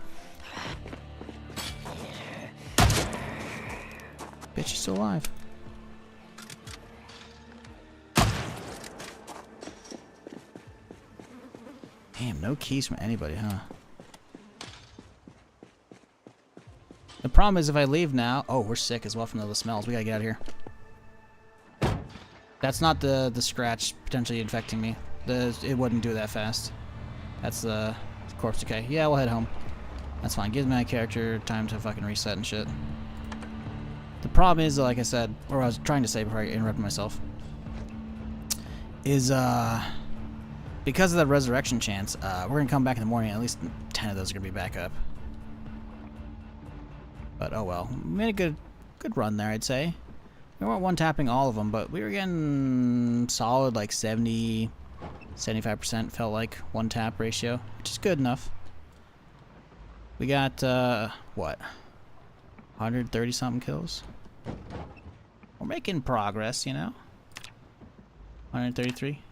Bitch, you're still alive. Damn, no keys from anybody, huh? The problem is if I leave now... Oh, we're sick as well from the smells. We gotta get out of here. That's not the scratch potentially infecting me. It wouldn't do that fast. That's the corpse decay. Yeah, we'll head home. That's fine. Gives my character time to fucking reset and shit. The problem is, like I said, or what I was trying to say before I interrupted myself, is because of that resurrection chance, we're gonna come back in the morning. At least 10 of those are gonna be back up. But oh well, we made a good run there, I'd say. We weren't one-tapping all of them, but we were getting solid like 70, 75% felt like one-tap ratio, which is good enough. We got what, 130 something kills. We're making progress, you know. 133.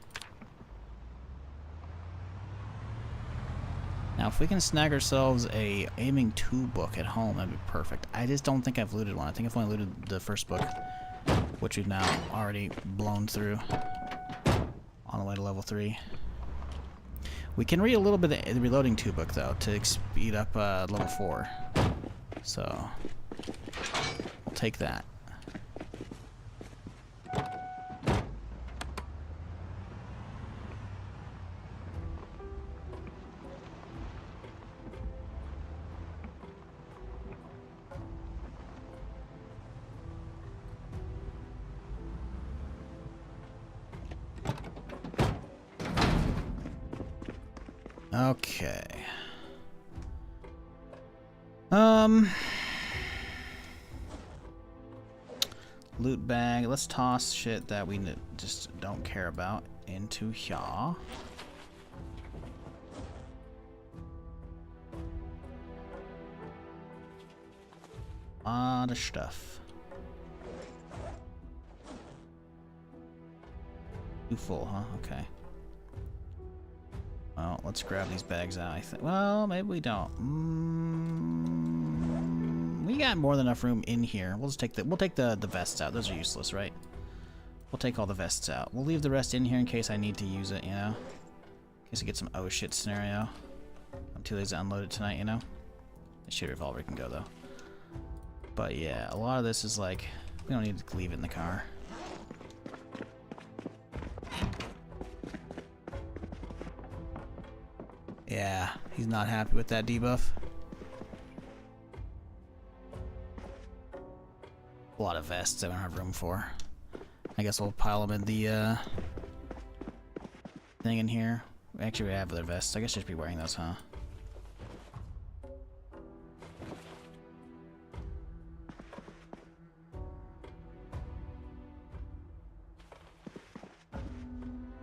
Now, if we can snag ourselves a aiming 2 book at home, that'd be perfect. I just don't think I've looted one. I think I've only looted the first book, which we've now already blown through on the way to level 3. We can read a little bit of the reloading 2 book, though, to speed up level 4. So, we'll take that. Okay. Loot bag. Let's toss shit that we just don't care about into here. Lot of stuff. Too full, huh? Okay. Well, let's grab these bags out. I think. Well, maybe we don't. We got more than enough room in here. We'll just take the. We'll take the vests out. Those are useless, right? We'll take all the vests out. We'll leave the rest in here in case I need to use it. You know, in case I get some oh shit scenario. I'm too lazy to unload it tonight. You know. The shit revolver can go though. But yeah, a lot of this is like we don't need to leave it in the car. Yeah, he's not happy with that debuff. A lot of vests I don't have room for. I guess we'll pile them in the thing in here. Actually, we have other vests. I guess I should be wearing those, huh?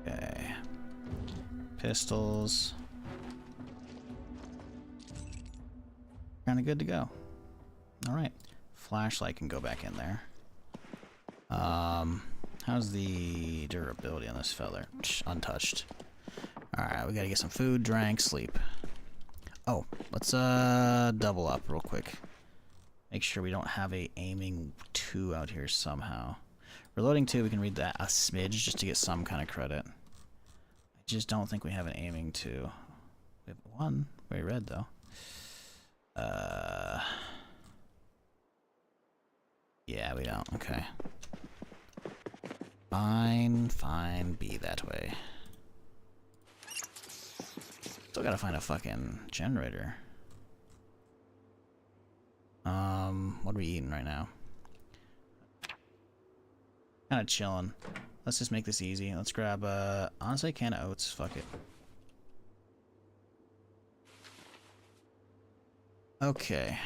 Okay. Pistols. Kind of good to go. All right, flashlight can go back in there. How's the durability on this feather? Untouched. All right, we gotta get some food, drink, sleep. Oh, let's double up real quick. Make sure we don't have a aiming 2 out here somehow. Reloading 2, we can read that a smidge just to get some kind of credit. I just don't think we have an aiming 2. We have 1, very red though. Yeah, we don't. Okay. Fine, fine, be that way. Still gotta find a fucking generator. What are we eating right now? Kinda chilling. Let's just make this easy. Let's grab, honestly, a can of oats. Fuck it. Okay.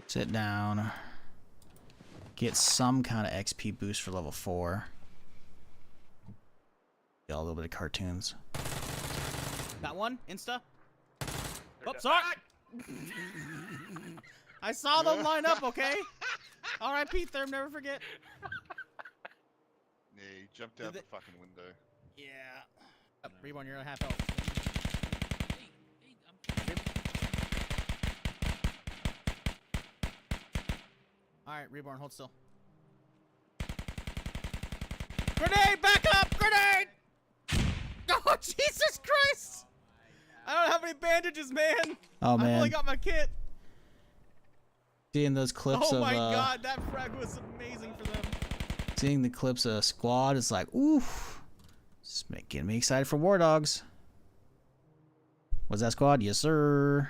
Sit down. Get some kind of XP boost for level 4. Get a little bit of cartoons. Got one. Insta. Oops, sorry. I saw them line up. Okay. R.I.P. Therm. Never forget. Yeah, he jumped out the fucking window. Yeah. Reborn, you're at half health. Alright, Reborn, hold still. Grenade! Back up! Grenade! Oh, Jesus Christ! I don't have any bandages, man! Oh, man. I've only got my kit. Seeing those clips Oh of, my god, that frag was amazing for them. seeing the clips of Squad is like, oof. It's getting me excited for War Dogs. Was that Squad? Yes, sir.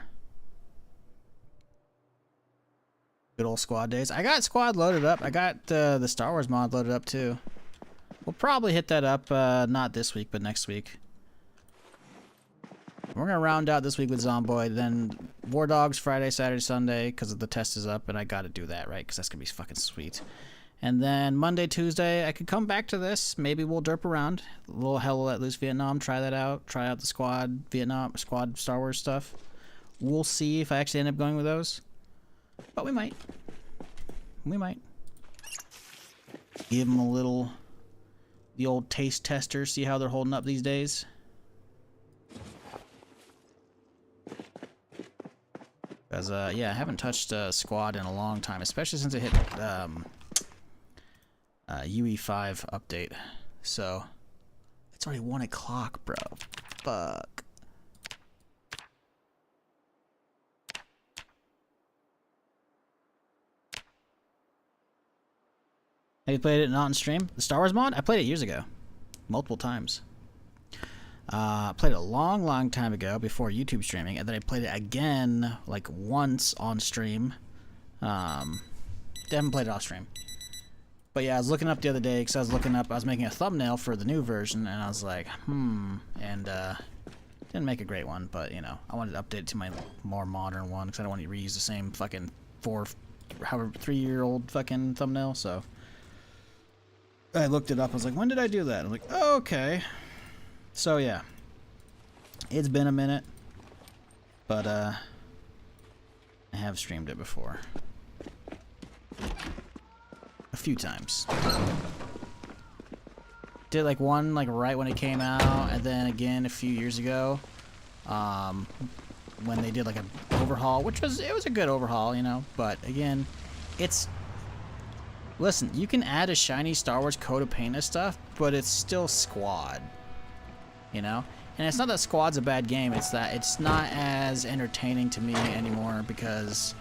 Good old Squad days. I got Squad loaded up. I got the Star Wars mod loaded up too. We'll probably hit that up, not this week, but next week. We're gonna round out this week with Zomboid, then War Dogs Friday, Saturday, Sunday, because the test is up, and I gotta do that, right? Because that's gonna be fucking sweet. And then Monday, Tuesday, I could come back to this. Maybe we'll derp around. A little Hell Let Loose Vietnam, try that out. Try out the Squad Vietnam, Squad Star Wars stuff. We'll see if I actually end up going with those. But we might. We might. Give them a little, the old taste tester, see how they're holding up these days. Because, yeah, I haven't touched Squad in a long time, especially since it hit UE5 update. So, it's already 1 o'clock, bro. Fuck. Have you played it not on stream? The Star Wars mod? I played it years ago. Multiple times. Played it a long, long time ago before YouTube streaming, and then I played it again, like, once on stream. Haven't played it off stream. But yeah, I was looking up the other day, because I was making a thumbnail for the new version, and I was like, and, didn't make a great one, but, you know, I wanted to update it to my more modern one, because I don't want to reuse the same fucking 3-year-old fucking thumbnail, so I looked it up. I was like, when did I do that? I'm like, oh, okay. So, yeah. It's been a minute. But, I have streamed it before. A few times. Did, like, one, like, right when it came out, and then again a few years ago. When they did, like, an overhaul, it was a good overhaul, you know, but, again, it's... Listen, you can add a shiny Star Wars coat of paint and stuff, but it's still Squad. You know? And it's not that Squad's a bad game, it's that it's not as entertaining to me anymore because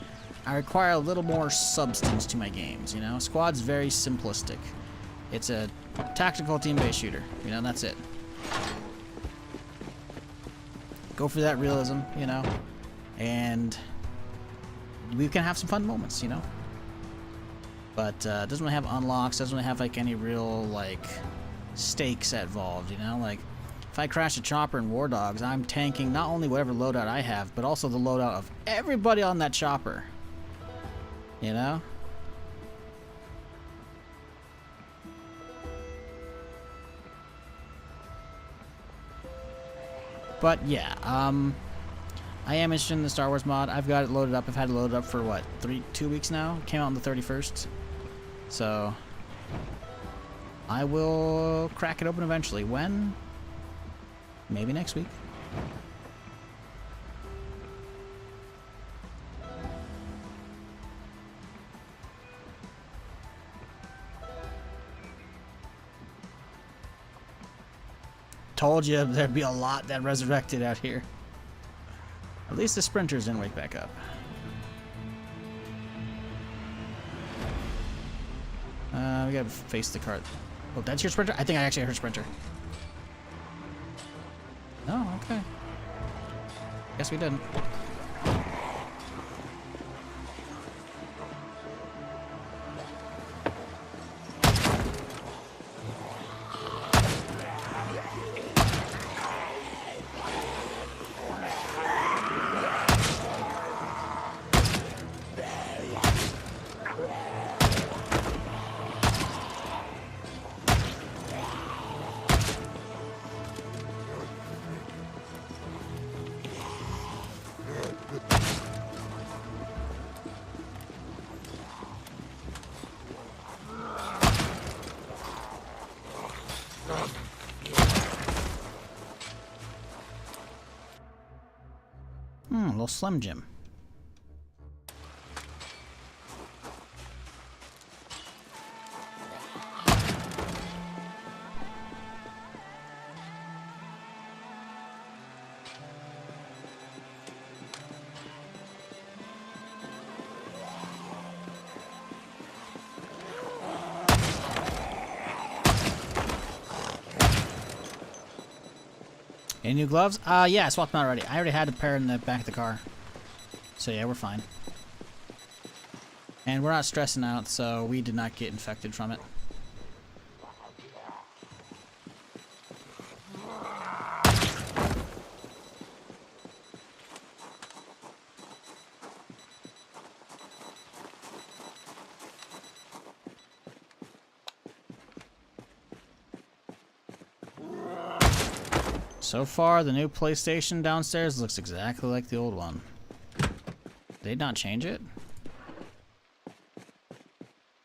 I require a little more substance to my games, you know? Squad's very simplistic. It's a tactical team-based shooter, you know, that's it. Go for that realism, you know? And we can have some fun moments, you know? But doesn't really have unlocks, doesn't really have like any real like stakes involved, you know? Like if I crash a chopper in War Dogs, I'm tanking not only whatever loadout I have, but also the loadout of everybody on that chopper. You know? But yeah, I am interested in the Star Wars mod. I've got it loaded up. I've had it loaded up for what, 2 weeks now? It came out on the 31st. So I will crack it open eventually. When? Maybe next week. Told you there'd be a lot that resurrected out here. At least the sprinters didn't wake back up. We gotta face the cart. Oh, that's your sprinter? I think I actually heard sprinter. Oh, okay. Guess we didn't. A little Slim Jim. Any new gloves? Yeah, I swapped them out already. I already had a pair in the back of the car. So yeah, we're fine. And we're not stressing out, so we did not get infected from it. So far, the new PlayStation downstairs looks exactly like the old one. Did not change it?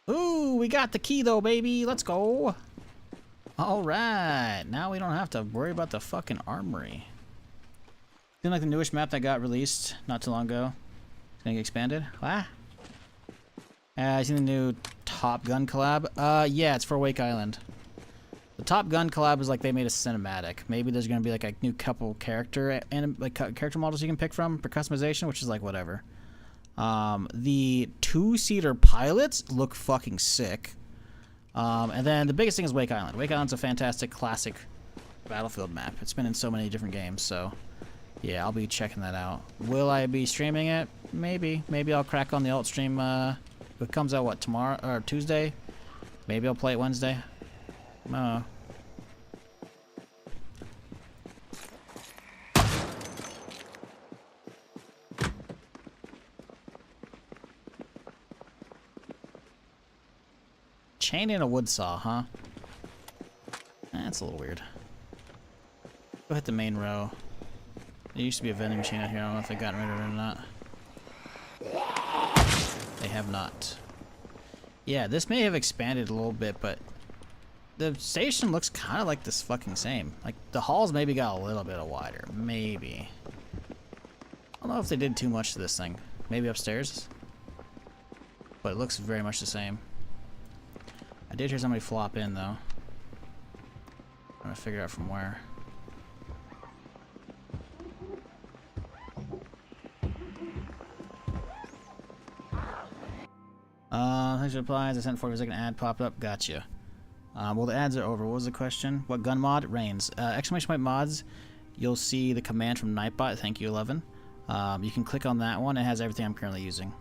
Ooh, we got the key though, baby. Let's go. Alright, now we don't have to worry about the fucking armory. Seems like the newest map that got released not too long ago. It's gonna get expanded. Ah. I seen the new Top Gun collab. Yeah, it's for Wake Island. The Top Gun collab is like they made a cinematic. Maybe there's gonna be like a new couple character character models you can pick from for customization, which is like whatever. The two-seater pilots look fucking sick. And then the biggest thing is Wake Island. Wake Island's a fantastic classic Battlefield map. It's been in so many different games, so yeah, I'll be checking that out. Will I be streaming it? Maybe. Maybe I'll crack on the alt stream. It comes out what, tomorrow or Tuesday? Maybe I'll play it Wednesday. No. Chain in a wood saw, huh? That's a little weird. Go hit the main row. There used to be a vending machine out here. I don't know if they've gotten rid of it or not. They have not. Yeah, this may have expanded a little bit, but the station looks kind of like this fucking same. Like, the halls maybe got a little bit wider. Maybe. I don't know if they did too much to this thing. Maybe upstairs? But it looks very much the same. I did hear somebody flop in, though. I'm trying to figure out from where. Thanks for replies. I sent 4 second ad popped up. Gotcha. Well, the ads are over. What was the question? What gun mod? Reigns. Exclamation point mods. You'll see the command from Nightbot. Thank you, 11. You can click on that one. It has everything I'm currently using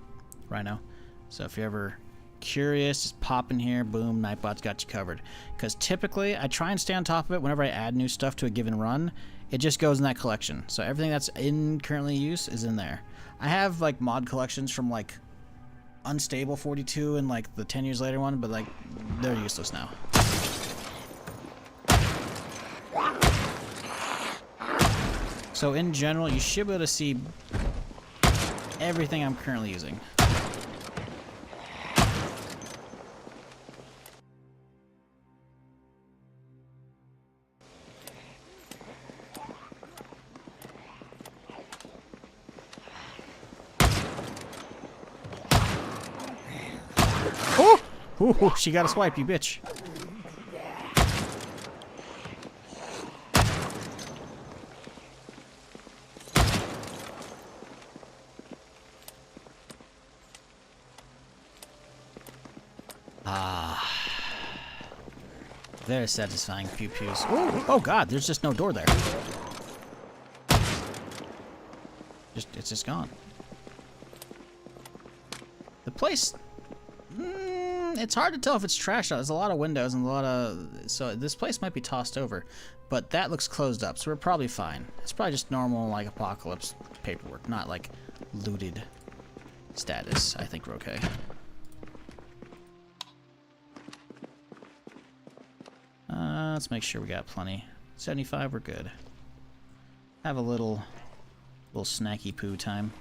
right now. So if you're ever curious, just pop in here. Boom, Nightbot's got you covered. Because typically, I try and stay on top of it. Whenever I add new stuff to a given run, it just goes in that collection. So everything that's in currently use is in there. I have like mod collections from like Unstable 42 and like the 10 years later one, but like they're useless now. So in general, you should be able to see everything I'm currently using. Oh! Ooh, she got a swipe, you bitch. Ah. Very satisfying pew pews. Ooh, oh god, there's just no door there. It's just gone. The place, it's hard to tell if it's trashed out. There's a lot of windows and a lot of, so this place might be tossed over, but that looks closed up, so we're probably fine. It's probably just normal, like, apocalypse paperwork, not like looted status. I think we're okay. Let's make sure we got plenty. 75, we're good. Have a little snacky poo time.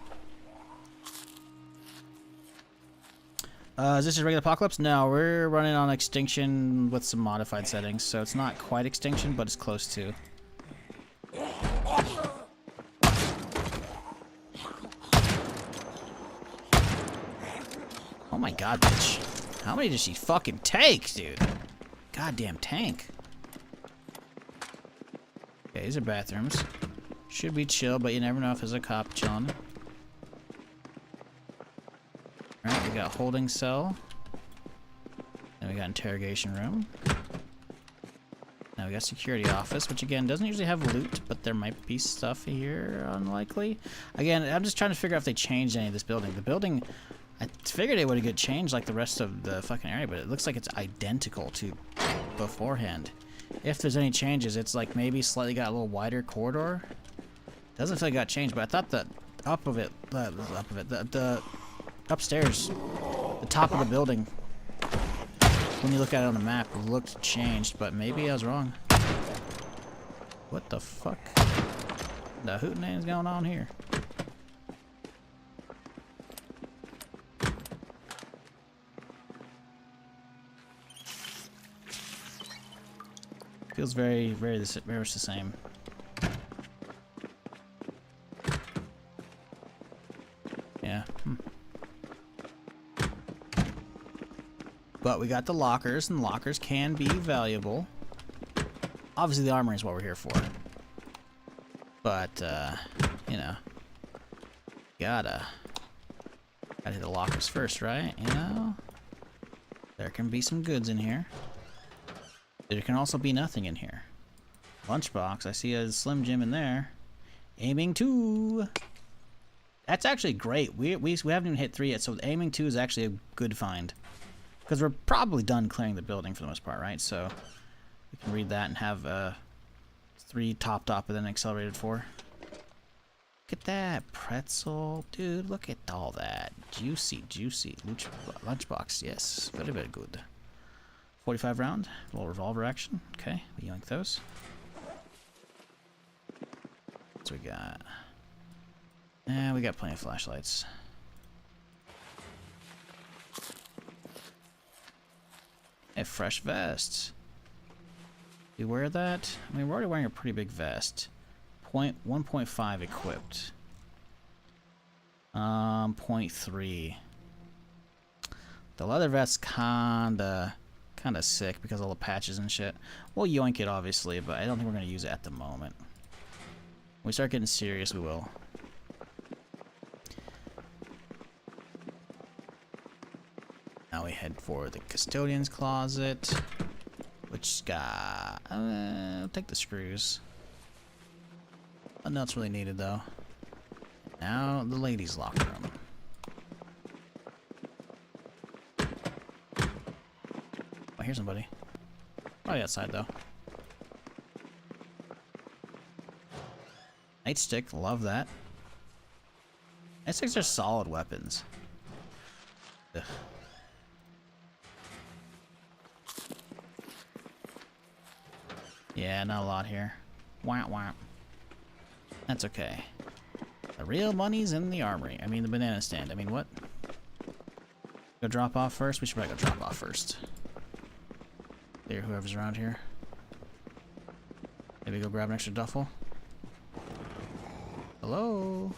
Is this a regular apocalypse? No, we're running on extinction with some modified settings, so it's not quite extinction, but it's close to. Oh my god, bitch. How many does she fucking take, dude? Goddamn tank. Okay, these are bathrooms. Should be chill, but you never know if there's a cop chilling. Alright, we got holding cell. Then we got interrogation room. Now we got security office, which again doesn't usually have loot, but there might be stuff here, unlikely. Again, I'm just trying to figure out if they changed any of this building. The building, I figured it would get changed like the rest of the fucking area, but it looks like it's identical to beforehand. If there's any changes, it's like maybe slightly got a little wider corridor. Doesn't feel like it got changed, but I thought the the upstairs, the top of the building, when you look at it on the map, looked changed, but maybe I was wrong. What the fuck? The hootenan's going on here? Feels very much the same. Yeah. But we got the lockers, and lockers can be valuable. Obviously, the armory is what we're here for. But, you know, gotta hit the lockers first, right? You know? There can be some goods in here. There can also be nothing in here. Lunchbox, I see a Slim Jim in there. Aiming 2. That's actually great. We haven't even hit 3 yet, so aiming 2 is actually a good find. Because we're probably done clearing the building for the most part, right? So we can read that and have 3 topped up and then accelerated 4. Look at that pretzel. Dude, look at all that. Juicy. Lunchbox, yes. Very, very good. 45 round, little revolver action. Okay, we yoink those. What's we got? We got plenty of flashlights. Hey, fresh vests. You wear that? I mean, we're already wearing a pretty big vest. 1.5 equipped. 0.3. The leather vest's kinda sick because of all the patches and shit. We'll yoink it, obviously, but I don't think we're gonna use it at the moment. When we start getting serious, we will. Now we head for the custodian's closet, which got... I'll take the screws. Nothing else really needed, though. Now, the ladies' locker room. Oh, here's somebody. Probably outside, though. Nightstick, love that. Nightsticks are solid weapons. Ugh. Yeah, not a lot here. Wah wah. That's okay. The real money's in the armory. I mean, the banana stand. I mean, what? Go drop off first? We should probably go drop off first. There, whoever's around here. Maybe go grab an extra duffel. Hello?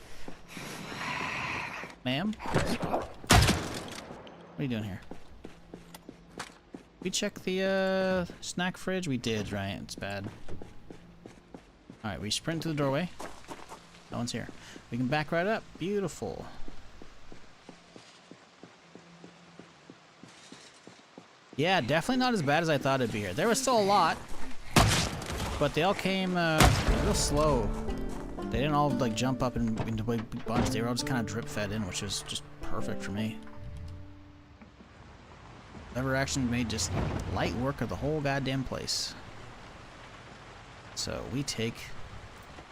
Ma'am? What are you doing here? We check the snack fridge? We did, right? It's bad. Alright, we sprint to the doorway. No one's here. We can back right up. Beautiful. Yeah, definitely not as bad as I thought it'd be here. There was still a lot, but they all came real slow. They didn't all like jump up into big bunch. They were all just kind of drip fed in, which is just perfect for me. Lever action made just light work of the whole goddamn place. So we take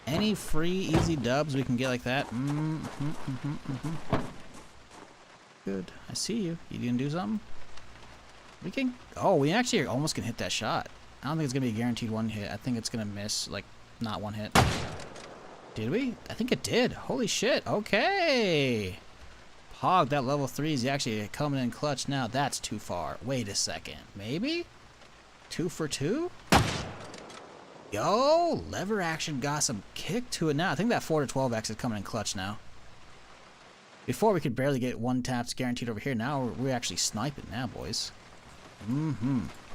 any free easy dubs we can get like that. Good. I see you. You didn't do something? We can... Oh, we actually almost can hit that shot. I don't think it's going to be a guaranteed one hit. I think it's going to miss, like, not one hit. Did we? I think it did. Holy shit. Okay. Pog, that level 3 is actually coming in clutch now. That's too far. Wait a second. Maybe? 2 for 2? Yo, lever action got some kick to it now. I think that 4 to 12X is coming in clutch now. Before we could barely get one taps guaranteed over here. Now we're actually sniping now, boys. We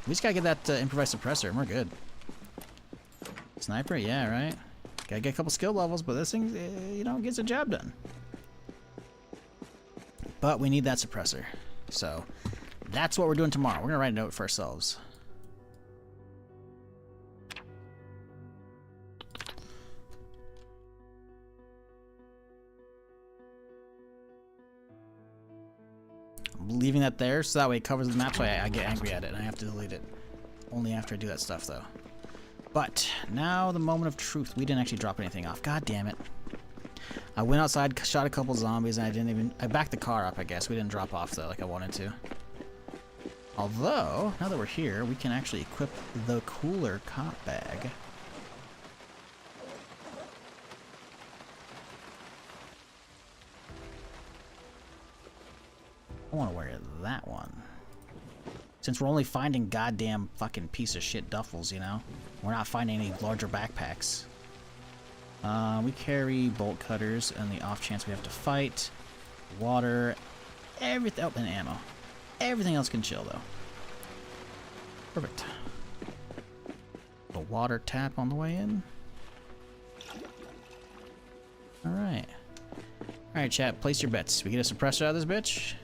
just gotta get that improvised suppressor and we're good. Sniper? Yeah, right. Gotta get a couple skill levels, but this thing, you know, gets the job done. But we need that suppressor. So, that's what we're doing tomorrow. We're gonna write a note for ourselves. I'm leaving that there so that way it covers the map so I get angry at it and I have to delete it. Only after I do that stuff though. But, now the moment of truth. We didn't actually drop anything off. God damn it. I went outside, shot a couple zombies, and I backed the car up, I guess. We didn't drop off, though, like I wanted to. Although, now that we're here, we can actually equip the cooler cop bag. I want to wear that one. Since we're only finding goddamn fucking piece of shit duffels, you know? We're not finding any larger backpacks. We carry bolt cutters and the off chance we have to fight. Water. Everything. Oh, and ammo. Everything else can chill, though. Perfect. A water tap on the way in. Alright. Alright, chat. Place your bets. We get a suppressor out of this bitch?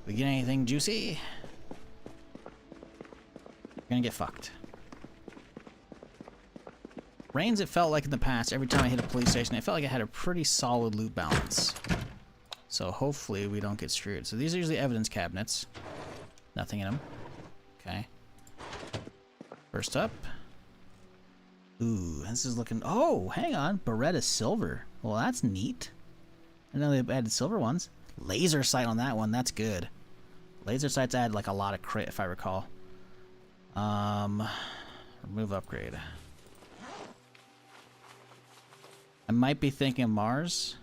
We get anything juicy? We're gonna get fucked. Rains, it felt like in the past, every time I hit a police station, it felt like it had a pretty solid loot balance. So hopefully we don't get screwed. So these are usually evidence cabinets. Nothing in them. Okay. First up. Ooh, this is looking... Oh, hang on. Beretta silver. Well, that's neat. I know they've added silver ones. Laser sight on that one. That's good. Laser sights add like a lot of crit, if I recall. Remove upgrade. I might be thinking of Mars.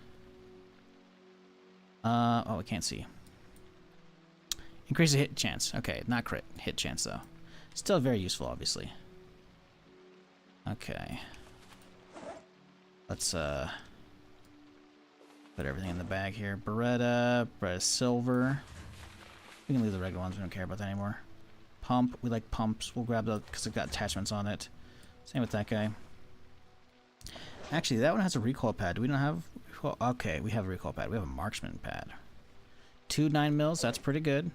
Oh, I can't see. Increase the hit chance. Okay, not crit. Hit chance, though. Still very useful, obviously. Okay. Let's, put everything in the bag here. Beretta silver. We can leave the regular ones. We don't care about that anymore. Pump. We like pumps. We'll grab those because it's got attachments on it. Same with that guy. Actually, that one has a recoil pad. Do we not have... Okay, we have a recoil pad. We have a marksman pad. 2 9mm. That's pretty good.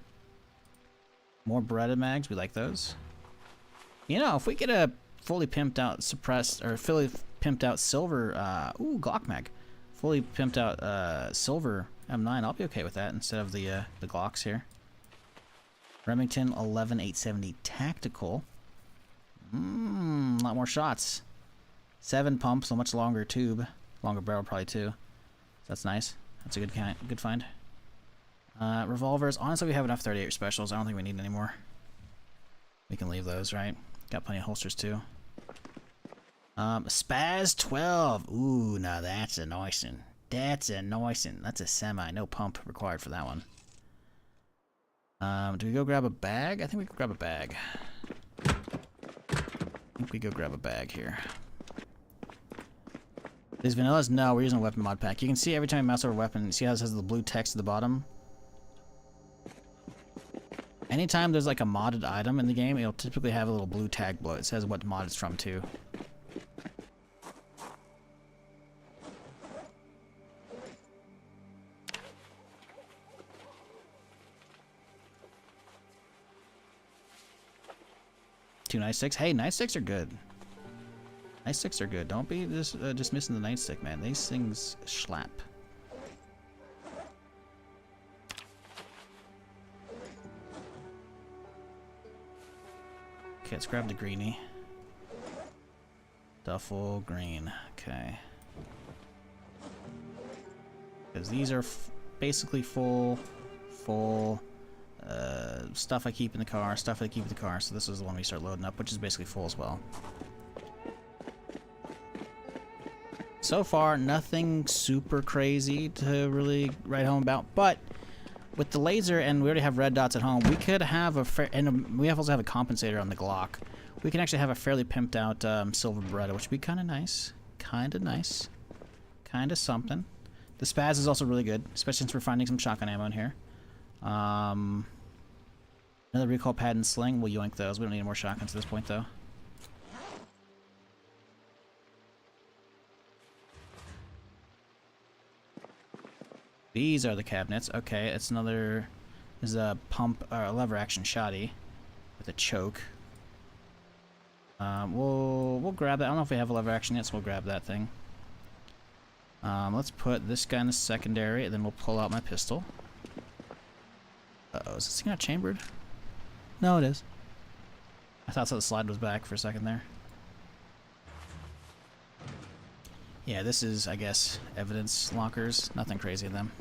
More Beretta mags. We like those. You know, if we get a fully pimped out suppressed... Or fully pimped out silver... ooh, Glock mag. Fully pimped out silver M9. I'll be okay with that instead of the Glocks here. Remington 11-870 Tactical. A lot more shots. 7 pumps, so much longer tube. Longer barrel probably too. So that's nice. That's a good find. Revolvers. Honestly, we have enough 38 specials. I don't think we need any more. We can leave those, right? Got plenty of holsters too. Spaz 12. Ooh, now that's a nice one. That's a nice one. That's a semi. No pump required for that one. Do we go grab a bag? I think we can grab a bag. I think we go grab a bag here. These vanillas? No, we're using a weapon mod pack. You can see every time you mouse over a weapon, see how it has the blue text at the bottom? Anytime there's like a modded item in the game, it'll typically have a little blue tag below it. It says what mod it's from too. 2 nightsticks. Hey, nightsticks are good. Nightsticks are good. Don't be just missing the nightstick, man. These things slap. Okay, let's grab the greenie. Duffel green. Okay. Because these are basically full stuff I keep in the car, stuff I keep in the car. So this is the one we start loading up, which is basically full as well. So far, nothing super crazy to really write home about, but with the laser, and we already have red dots at home, we could have and we also have a compensator on the Glock. We can actually have a fairly pimped out silver Beretta, which would be kind of nice. Kind of nice. Kind of something. The Spaz is also really good, especially since we're finding some shotgun ammo in here. Another recoil pad and sling. We'll yoink those. We don't need more shotguns at this point, though. These are the cabinets. Okay, it's another. Is a pump or a lever action shotty with a choke. We'll grab that. I don't know if we have a lever action yet, so we'll grab that thing. Let's put this guy in the secondary, and then we'll pull out my pistol. Uh-oh, is this thing not chambered? No, it is. I thought the slide was back for a second there. Yeah, this is, I guess, evidence lockers. Nothing crazy in them.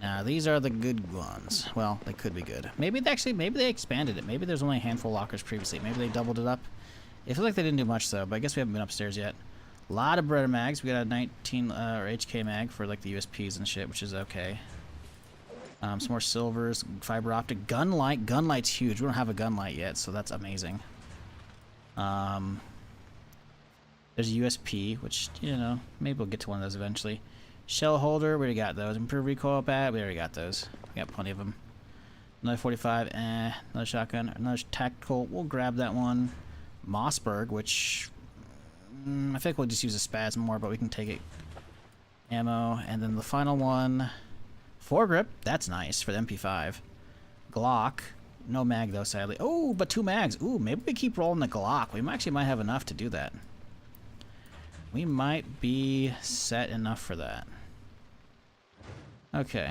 Now, these are the good ones. Well, they could be good. Maybe they expanded it. Maybe there's only a handful of lockers previously. Maybe they doubled it up. It feels like they didn't do much, though, but I guess we haven't been upstairs yet. A lot of Beretta mags. We got a 19 or HK mag for like the USPs and shit, which is okay. Some more silvers, fiber optic, gunlight. Gunlight's huge. We don't have a gunlight yet, so that's amazing. There's a USP, which, you know, maybe we'll get to one of those eventually. Shell holder, we already got those. Improved recoil pad, we already got those. We got plenty of them. Another 45, another shotgun, another tactical. We'll grab that one. Mossberg, which I think we'll just use a spasm more, but we can take it. Ammo, and then the final one, foregrip. That's nice for the MP5. Glock, no mag though, sadly. Oh, but 2 mags. Ooh, maybe we keep rolling the Glock. We actually might have enough to do that. We might be set enough for that. Okay.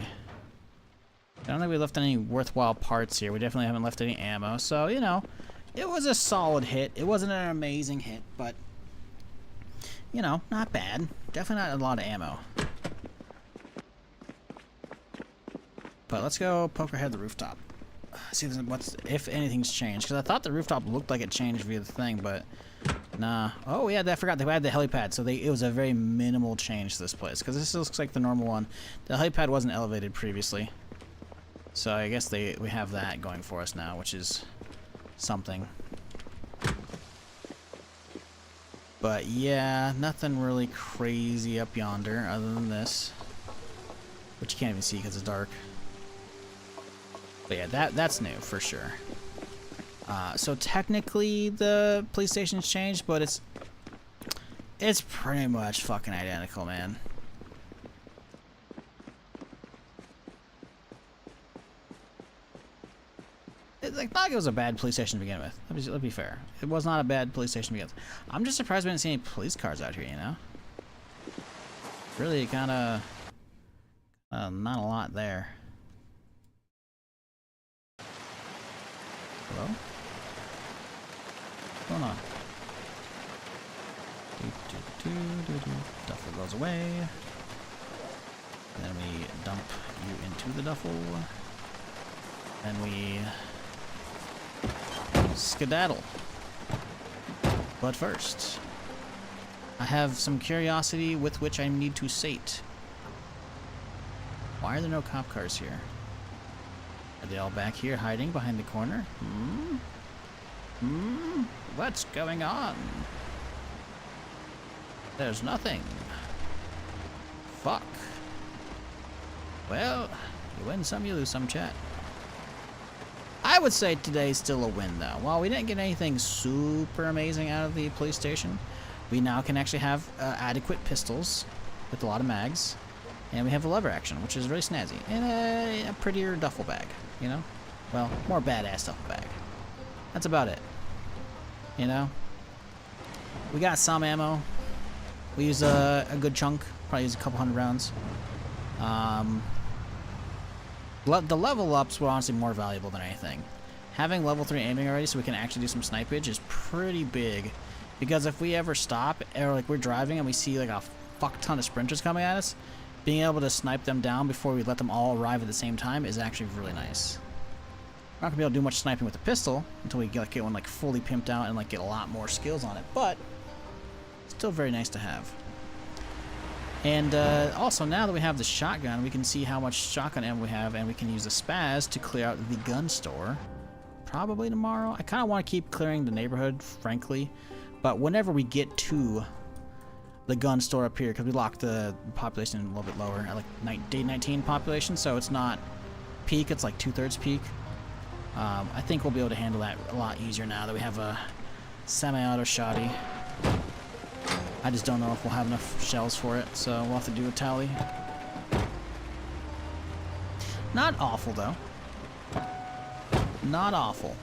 I don't think we left any worthwhile parts here. We definitely haven't left any ammo. So, you know, it was a solid hit. It wasn't an amazing hit, but, you know, not bad. Definitely not a lot of ammo. But let's go poke our head at the rooftop. See if anything's changed. Because I thought the rooftop looked like it changed via the thing, but nah. Oh yeah, I forgot they had the helipad, so it was a very minimal change to this place. Because this looks like the normal one. The helipad wasn't elevated previously, so I guess we have that going for us now, which is something. But yeah, nothing really crazy up yonder other than this, which you can't even see because it's dark. But yeah, that's new for sure. So technically the police station's changed, but it's pretty much fucking identical, man. It's like, not like it was a bad police station to begin with. Let's be fair. It was not a bad police station to begin with. I'm just surprised we didn't see any police cars out here, you know? Really kind of not a lot there. Hello? What's going on? Duffel goes away. And then we dump you into the duffel. And we skedaddle. But first, I have some curiosity with which I need to sate. Why are there no cop cars here? Are they all back here hiding behind the corner? What's going on? There's nothing. Fuck. Well, you win some, you lose some, chat. I would say today's still a win, though. While we didn't get anything super amazing out of the police station, we now can actually have adequate pistols with a lot of mags. And we have a lever action, which is really snazzy. And a prettier duffel bag, you know? Well, more badass duffel bag. That's about it. You know? We got some ammo. We use a good chunk. Probably use a couple hundred rounds. The level ups were honestly more valuable than anything. Having level 3 aiming already so we can actually do some snipage is pretty big. Because if we ever stop, or like we're driving and we see like a fuck ton of sprinters coming at us, being able to snipe them down before we let them all arrive at the same time is actually really nice. We're not gonna be able to do much sniping with the pistol until we get one like fully pimped out and like get a lot more skills on it, but still very nice to have. And also now that we have the shotgun, we can see how much shotgun ammo we have, and we can use the spaz to clear out the gun store. Probably tomorrow. I kind of want to keep clearing the neighborhood, frankly, but whenever we get to the gun store up here, because we locked the population a little bit lower at like day 19 population, so it's not peak, it's like 2/3 peak. I think we'll be able to handle that a lot easier now that we have a semi-auto shotty. I just don't know if we'll have enough shells for it, so we'll have to do a tally. Not awful though. Not awful.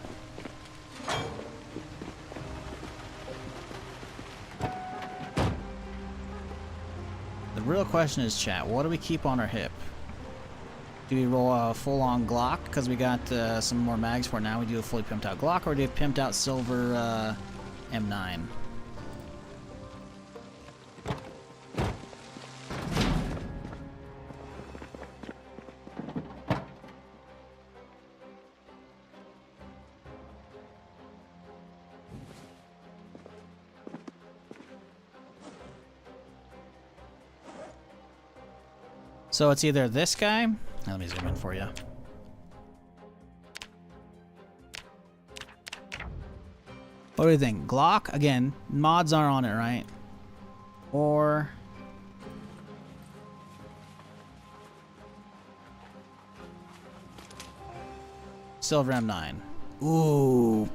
The real question is, chat, what do we keep on our hip? Do we roll a full-on Glock because we got some more mags for it now? We do a fully pimped out Glock, or do we pimped out silver M9? So it's either this guy. Let me zoom in for you. What do you think? Glock? Again, mods are on it, right? Or silver M9. Ooh.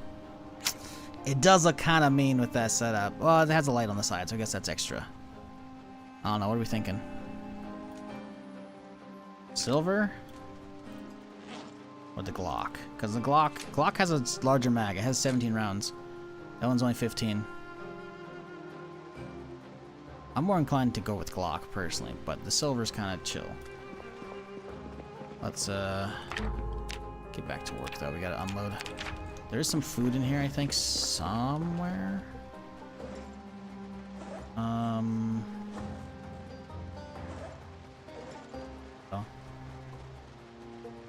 It does look kind of mean with that setup. Well, it has a light on the side, so I guess that's extra. I don't know. What are we thinking? Silver or the Glock? Because the Glock has a larger mag. It has 17 rounds. That one's only 15. I'm more inclined to go with Glock personally, but the silver's kind of chill. Let's get back to work though. We gotta unload. There is some food in here, I think, somewhere.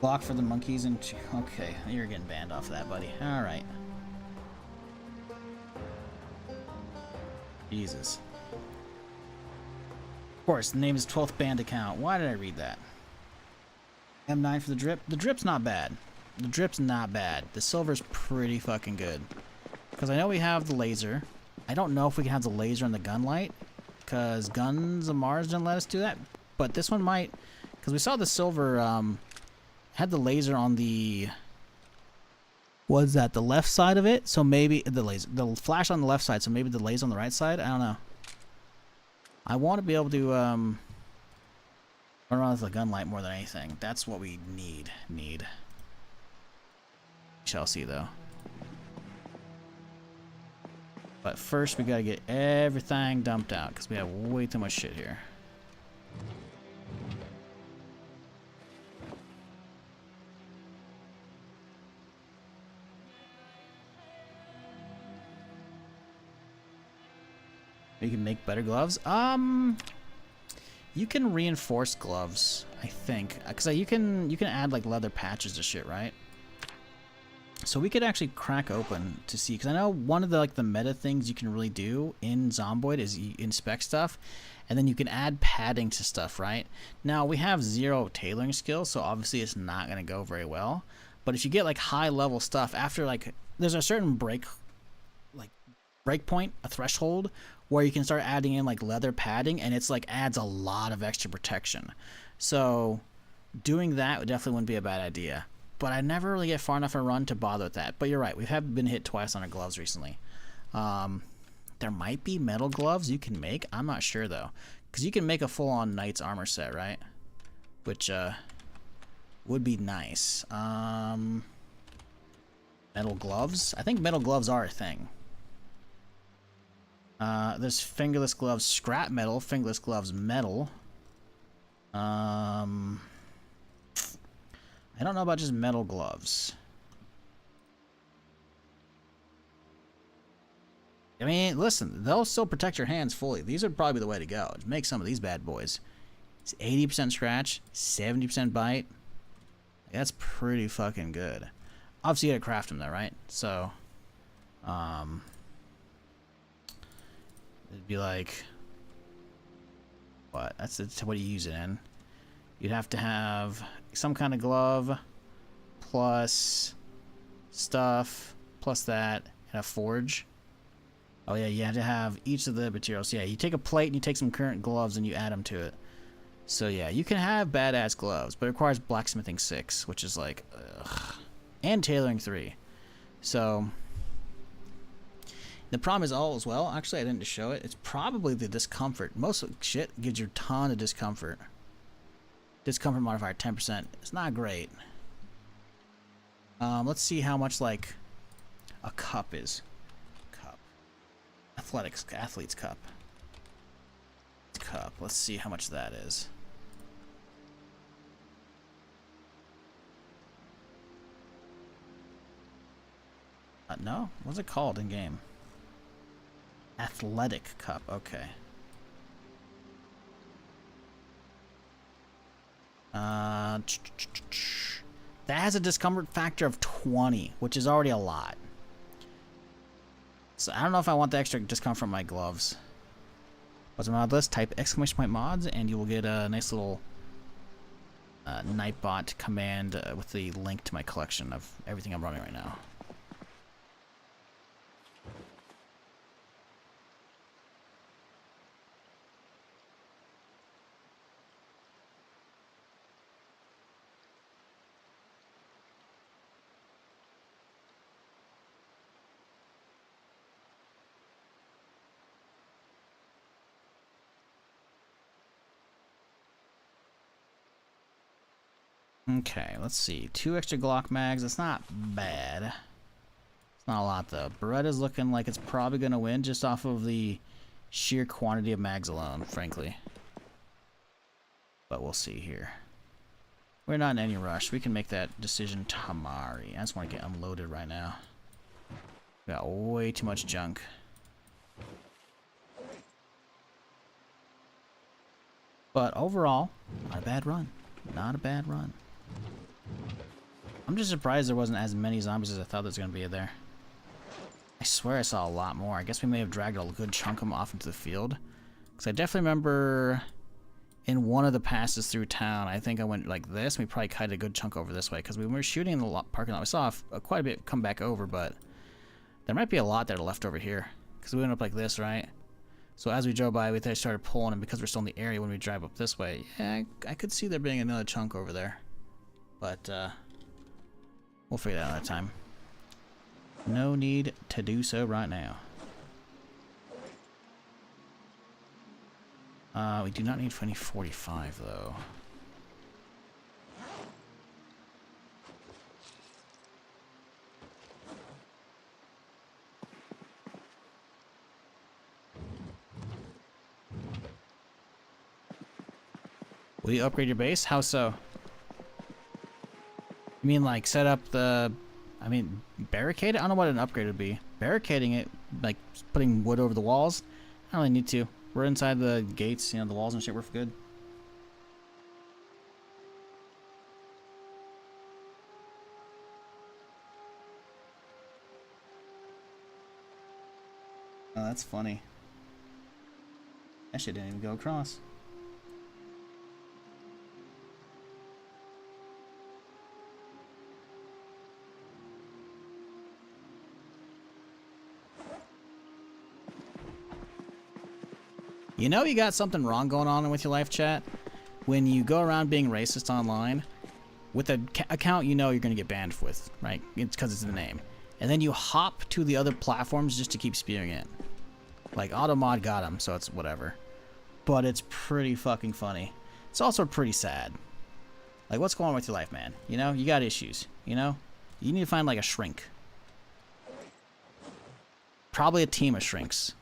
Block for the monkeys and okay, you're getting banned off of that, buddy. All right. Jesus. Of course, the name is 12th banned account. Why did I read that? M9 for the drip. The drip's not bad. The drip's not bad. The silver's pretty fucking good. Because I know we have the laser. I don't know if we can have the laser and the gun light, because Guns of Mars didn't let us do that. But this one might, because we saw the silver had the laser on the, was that the left side of it? So maybe the flash on the left side, so maybe the laser on the right side? I don't know. I want to be able to run around with the gun light more than anything. That's what we need. We shall see though. But first we gotta get everything dumped out because we have way too much shit here. You can make better gloves. You can reinforce gloves, I think, because you can add like leather patches to shit, right? So we could actually crack open to see, because I know one of the meta things you can really do in Zomboid is you inspect stuff, and then you can add padding to stuff, right? Now we have 0 tailoring skills, so obviously it's not gonna go very well. But if you get like high level stuff after there's a certain break point, a threshold, where you can start adding in like leather padding, and it's like adds a lot of extra protection. So doing that definitely wouldn't be a bad idea. But I never really get far enough in a run to bother with that. But you're right, we have been hit twice on our gloves recently. There might be metal gloves you can make. I'm not sure though, because you can make a full-on knight's armor set, right? Which would be nice. Metal gloves. I think metal gloves are a thing. There's fingerless gloves, scrap metal, fingerless gloves, metal. I don't know about just metal gloves. I mean, listen, they'll still protect your hands fully. These would probably be the way to go. Just make some of these bad boys. It's 80% scratch, 70% bite. That's pretty fucking good. Obviously, you gotta craft them though, right? So, it'd be like, what? That's what do you use it in? You'd have to have some kind of glove, plus stuff, plus that, and a forge. Oh yeah, you have to have each of the materials. Yeah, you take a plate and you take some current gloves and you add them to it. So yeah, you can have badass gloves, but it requires blacksmithing 6, which is like, ugh. And tailoring 3. So the problem is all as well. Actually, I didn't just show it. It's probably the discomfort. Most shit gives you a ton of discomfort. Discomfort modifier 10%. It's not great. Let's see how much like a cup is. Cup. Athlete's cup. Cup. Let's see how much that is. No? What's it called in game? Athletic cup. Okay. That has a discomfort factor of 20, which is already a lot. So I don't know if I want the extra discomfort from my gloves. What's my mod list? Type !point mods and you will get a nice little Nightbot command with the link to my collection of everything I'm running right now. Okay, let's see. 2 extra Glock mags. That's not bad. It's not a lot, though. Beretta's looking like it's probably going to win just off of the sheer quantity of mags alone, frankly. But we'll see here. We're not in any rush. We can make that decision tomorrow. I just want to get unloaded right now. We got way too much junk. But overall, not a bad run. Not a bad run. I'm just surprised there wasn't as many zombies as I thought there was going to be there. I swear I saw a lot more. I guess we may have dragged a good chunk of them off into the field. Because I definitely remember in one of the passes through town, I think I went like this. And we probably kited a good chunk over this way. Because when we were shooting in the parking lot, we saw quite a bit come back over. But there might be a lot that are left over here. Because we went up like this, right? So as we drove by, we started pulling. And because we're still in the area when we drive up this way, yeah, I could see there being another chunk over there. But we'll figure that out another time. No need to do so right now. We do not need any 45 though. Will you upgrade your base? How so? You mean like set up the... I mean, barricade it? I don't know what an upgrade would be. Barricading it, like putting wood over the walls? I don't really need to. We're inside the gates, you know, the walls and shit, we're good. Oh, that's funny. That shit didn't even go across. You know you got something wrong going on with your life, chat? When you go around being racist online, with an account you know you're going to get banned with, right? It's because it's in the name. And then you hop to the other platforms just to keep spewing it. Like, Automod got him, so it's whatever. But it's pretty fucking funny. It's also pretty sad. Like, what's going on with your life, man? You know, you got issues, you know? You need to find, like, a shrink. Probably a team of shrinks.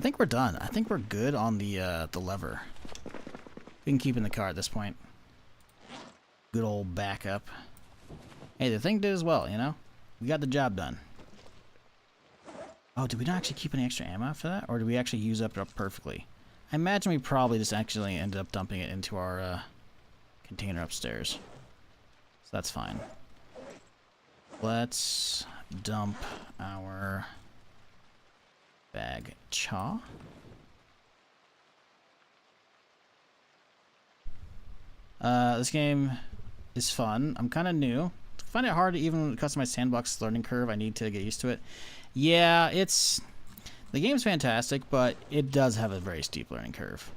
I think we're done. I think we're good on the lever. We can keep in the car at this point. Good old backup. Hey, the thing did as well, you know? We got the job done. Oh, did we not actually keep any extra ammo after that? Or did we actually use up it perfectly? I imagine we probably just actually ended up dumping it into our container upstairs. So that's fine. Let's dump our bag chaw. This game is fun. I'm kind of new. I find it hard to even customize sandbox learning curve. I need to get used to it. Yeah, the game's fantastic, but it does have a very steep learning curve.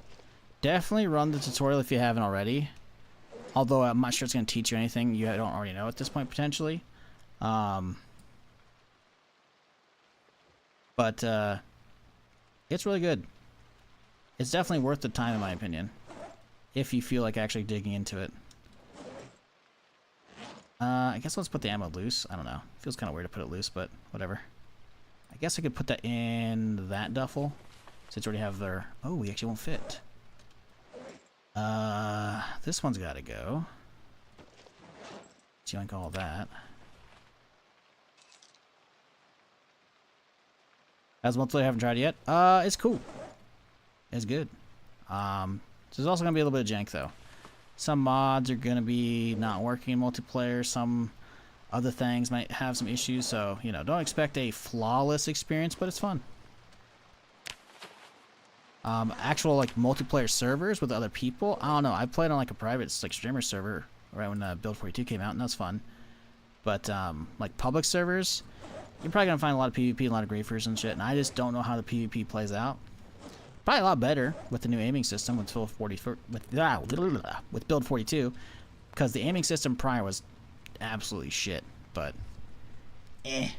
Definitely run the tutorial if you haven't already. Although I'm not sure it's going to teach you anything you don't already know at this point, potentially. But it's really good. It's definitely worth the time, in my opinion, if you feel like actually digging into it. I guess let's put the ammo loose. I don't know. Feels kind of weird to put it loose, but whatever. I guess I could put that in that duffel, since we already have their... Oh, we actually won't fit. This one's got to go. So you like all that. As multiplayer, I haven't tried it yet. It's cool. It's good. There's also gonna be a little bit of jank though. Some mods are gonna be not working in multiplayer. Some other things might have some issues. So you know, don't expect a flawless experience, but it's fun. Actual like multiplayer servers with other people. I don't know. I played on like a private like streamer server right when Build 42 came out, and that was fun. But like public servers, you're probably gonna find a lot of PvP, a lot of griefers and shit. And I just don't know how the PvP plays out. Probably a lot better with the new aiming system with with Build 42, because the aiming system prior was absolutely shit. But eh.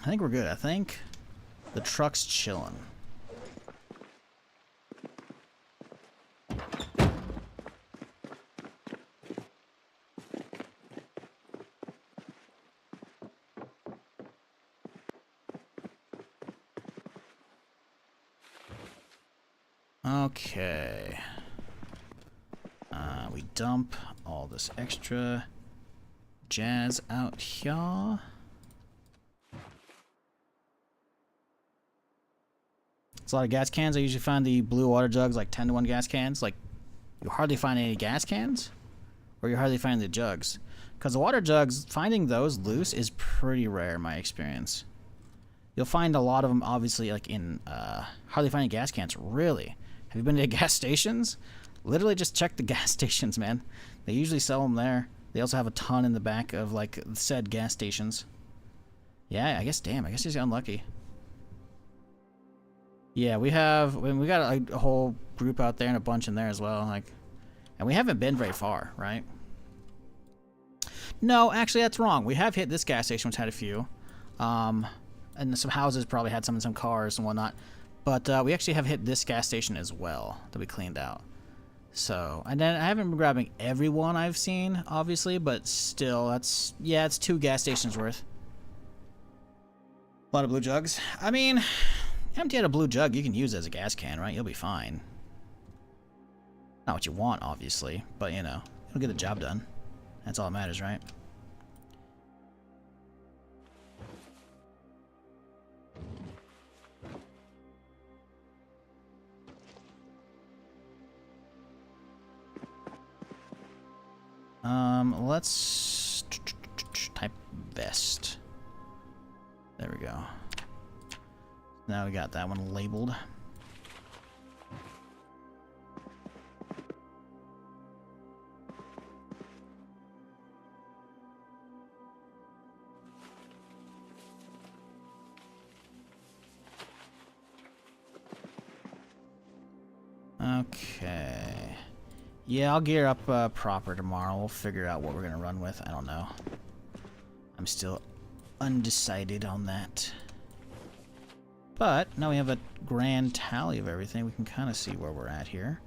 I think we're good. I think the truck's chilling. Okay. We dump all this extra jazz out here. It's a lot of gas cans. I usually find the blue water jugs like 10 to 1 gas cans. Like, you hardly find any gas cans, or you hardly find the jugs. Because the water jugs, finding those loose is pretty rare in my experience. You'll find a lot of them, obviously, like in, hardly finding gas cans. Really? Have you been to gas stations? Literally just check the gas stations, man. They usually sell them there. They also have a ton in the back of, like, said gas stations. Yeah, I guess, damn, I guess he's unlucky. Yeah, we got a whole group out there and a bunch in there as well, like, and we haven't been very far, right? No, actually, that's wrong. We have hit this gas station, which had a few, and some houses probably had some in some cars and whatnot. But we actually have hit this gas station as well that we cleaned out. So, and then I haven't been grabbing everyone I've seen, obviously, but still, it's 2 gas stations worth. A lot of blue jugs. I mean, empty out a blue jug, you can use it as a gas can, right? You'll be fine. Not what you want, obviously, but you know, it'll get the job done. That's all that matters, right? Let's type vest. There we go. Now we got that one labeled. Okay. Yeah, I'll gear up proper tomorrow. We'll figure out what we're gonna run with. I don't know. I'm still undecided on that. But now we have a grand tally of everything. We can kind of see where we're at here.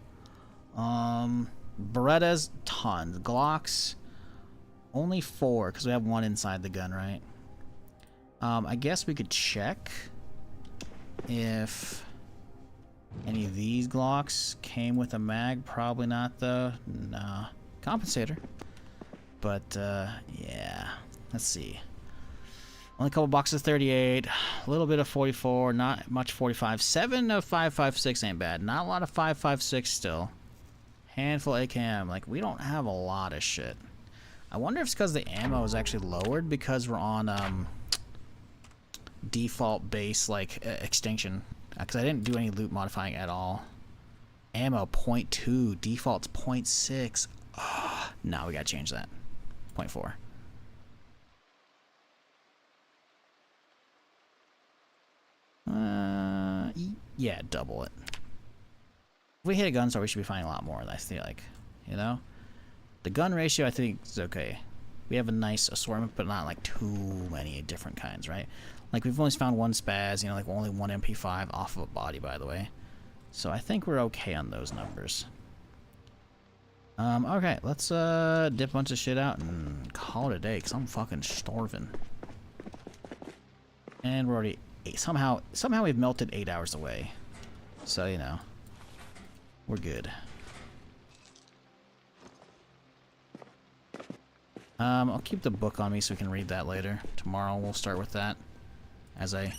Berettas, tons. Glocks, only 4, because we have 1 inside the gun, right? I guess we could check if any of these Glocks came with a mag. Probably not, though. Nah. Compensator. But, yeah. Let's see. Only a couple boxes of 38, a little bit of 44, not much 45. 7 of 5.56 ain't bad. Not a lot of 5.56 still. Handful of AKM. Like, we don't have a lot of shit. I wonder if it's because the ammo is actually lowered because we're on default base, like, extinction. Because I didn't do any loot modifying at all. Ammo 0.2, default's 0.6. Oh, no, we gotta change that. 0.4. Yeah, double it. If we hit a gun store, we should be finding a lot more, I feel like. You know? The gun ratio, I think, is okay. We have a nice assortment, but not, like, too many different kinds, right? Like, we've only found 1 spaz, you know, like, only 1 MP5 off of a body, by the way. So I think we're okay on those numbers. Okay, let's, dip a bunch of shit out and call it a day, because I'm fucking starving. And we're already... Somehow we've melted 8 hours away. So, you know, we're good. I'll keep the book on me so we can read that later. Tomorrow we'll start with that as I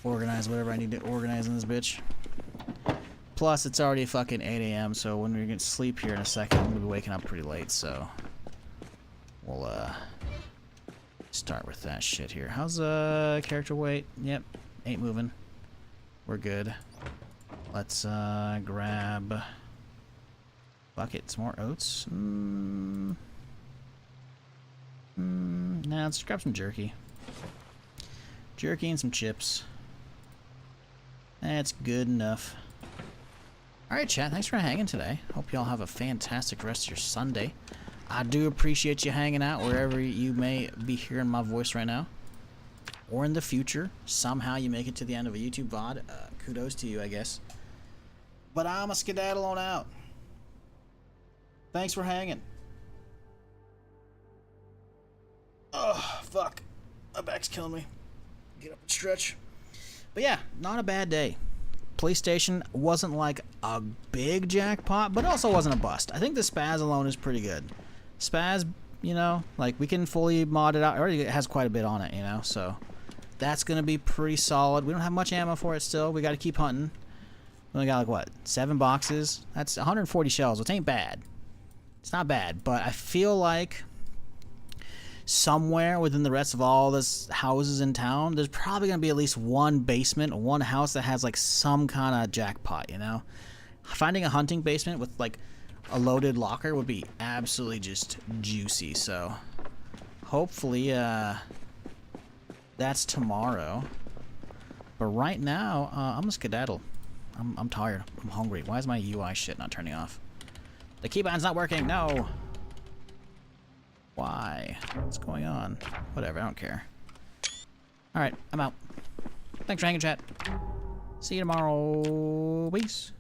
organize whatever I need to organize in this bitch. Plus, it's already fucking 8 a.m., so when we're gonna sleep here in a second, I'm gonna be waking up pretty late, so we'll, start with that shit here. How's character weight? Yep, ain't moving. We're good. Let's grab buckets, more oats. Nah, let's grab some jerky. Jerky and some chips. That's good enough. Alright, chat, thanks for hanging today. Hope y'all have a fantastic rest of your Sunday. I do appreciate you hanging out wherever you may be hearing my voice right now. Or in the future. Somehow you make it to the end of a YouTube VOD. Kudos to you, I guess. But I'm a skedaddle on out. Thanks for hanging. Oh, fuck. My back's killing me. Get up and stretch. But yeah, not a bad day. PlayStation wasn't like a big jackpot, but also wasn't a bust. I think the spaz alone is pretty good. Spaz, you know, like we can fully mod it out. It already has quite a bit on it, you know, so that's gonna be pretty solid. We don't have much ammo for it still. We gotta keep hunting. We only got like what, 7 boxes? That's 140 shells, which ain't bad. It's not bad, but I feel like somewhere within the rest of all this houses in town, there's probably gonna be at least 1 basement, 1 house that has like some kind of jackpot, you know? Finding a hunting basement with like a loaded locker would be absolutely just juicy, so hopefully that's tomorrow. But right now, I'm a skedaddle. I'm tired. I'm hungry. Why is my UI shit not turning off? The keybind's not working. No. Why? What's going on? Whatever. I don't care. All right. I'm out. Thanks for hanging, chat. See you tomorrow. Peace.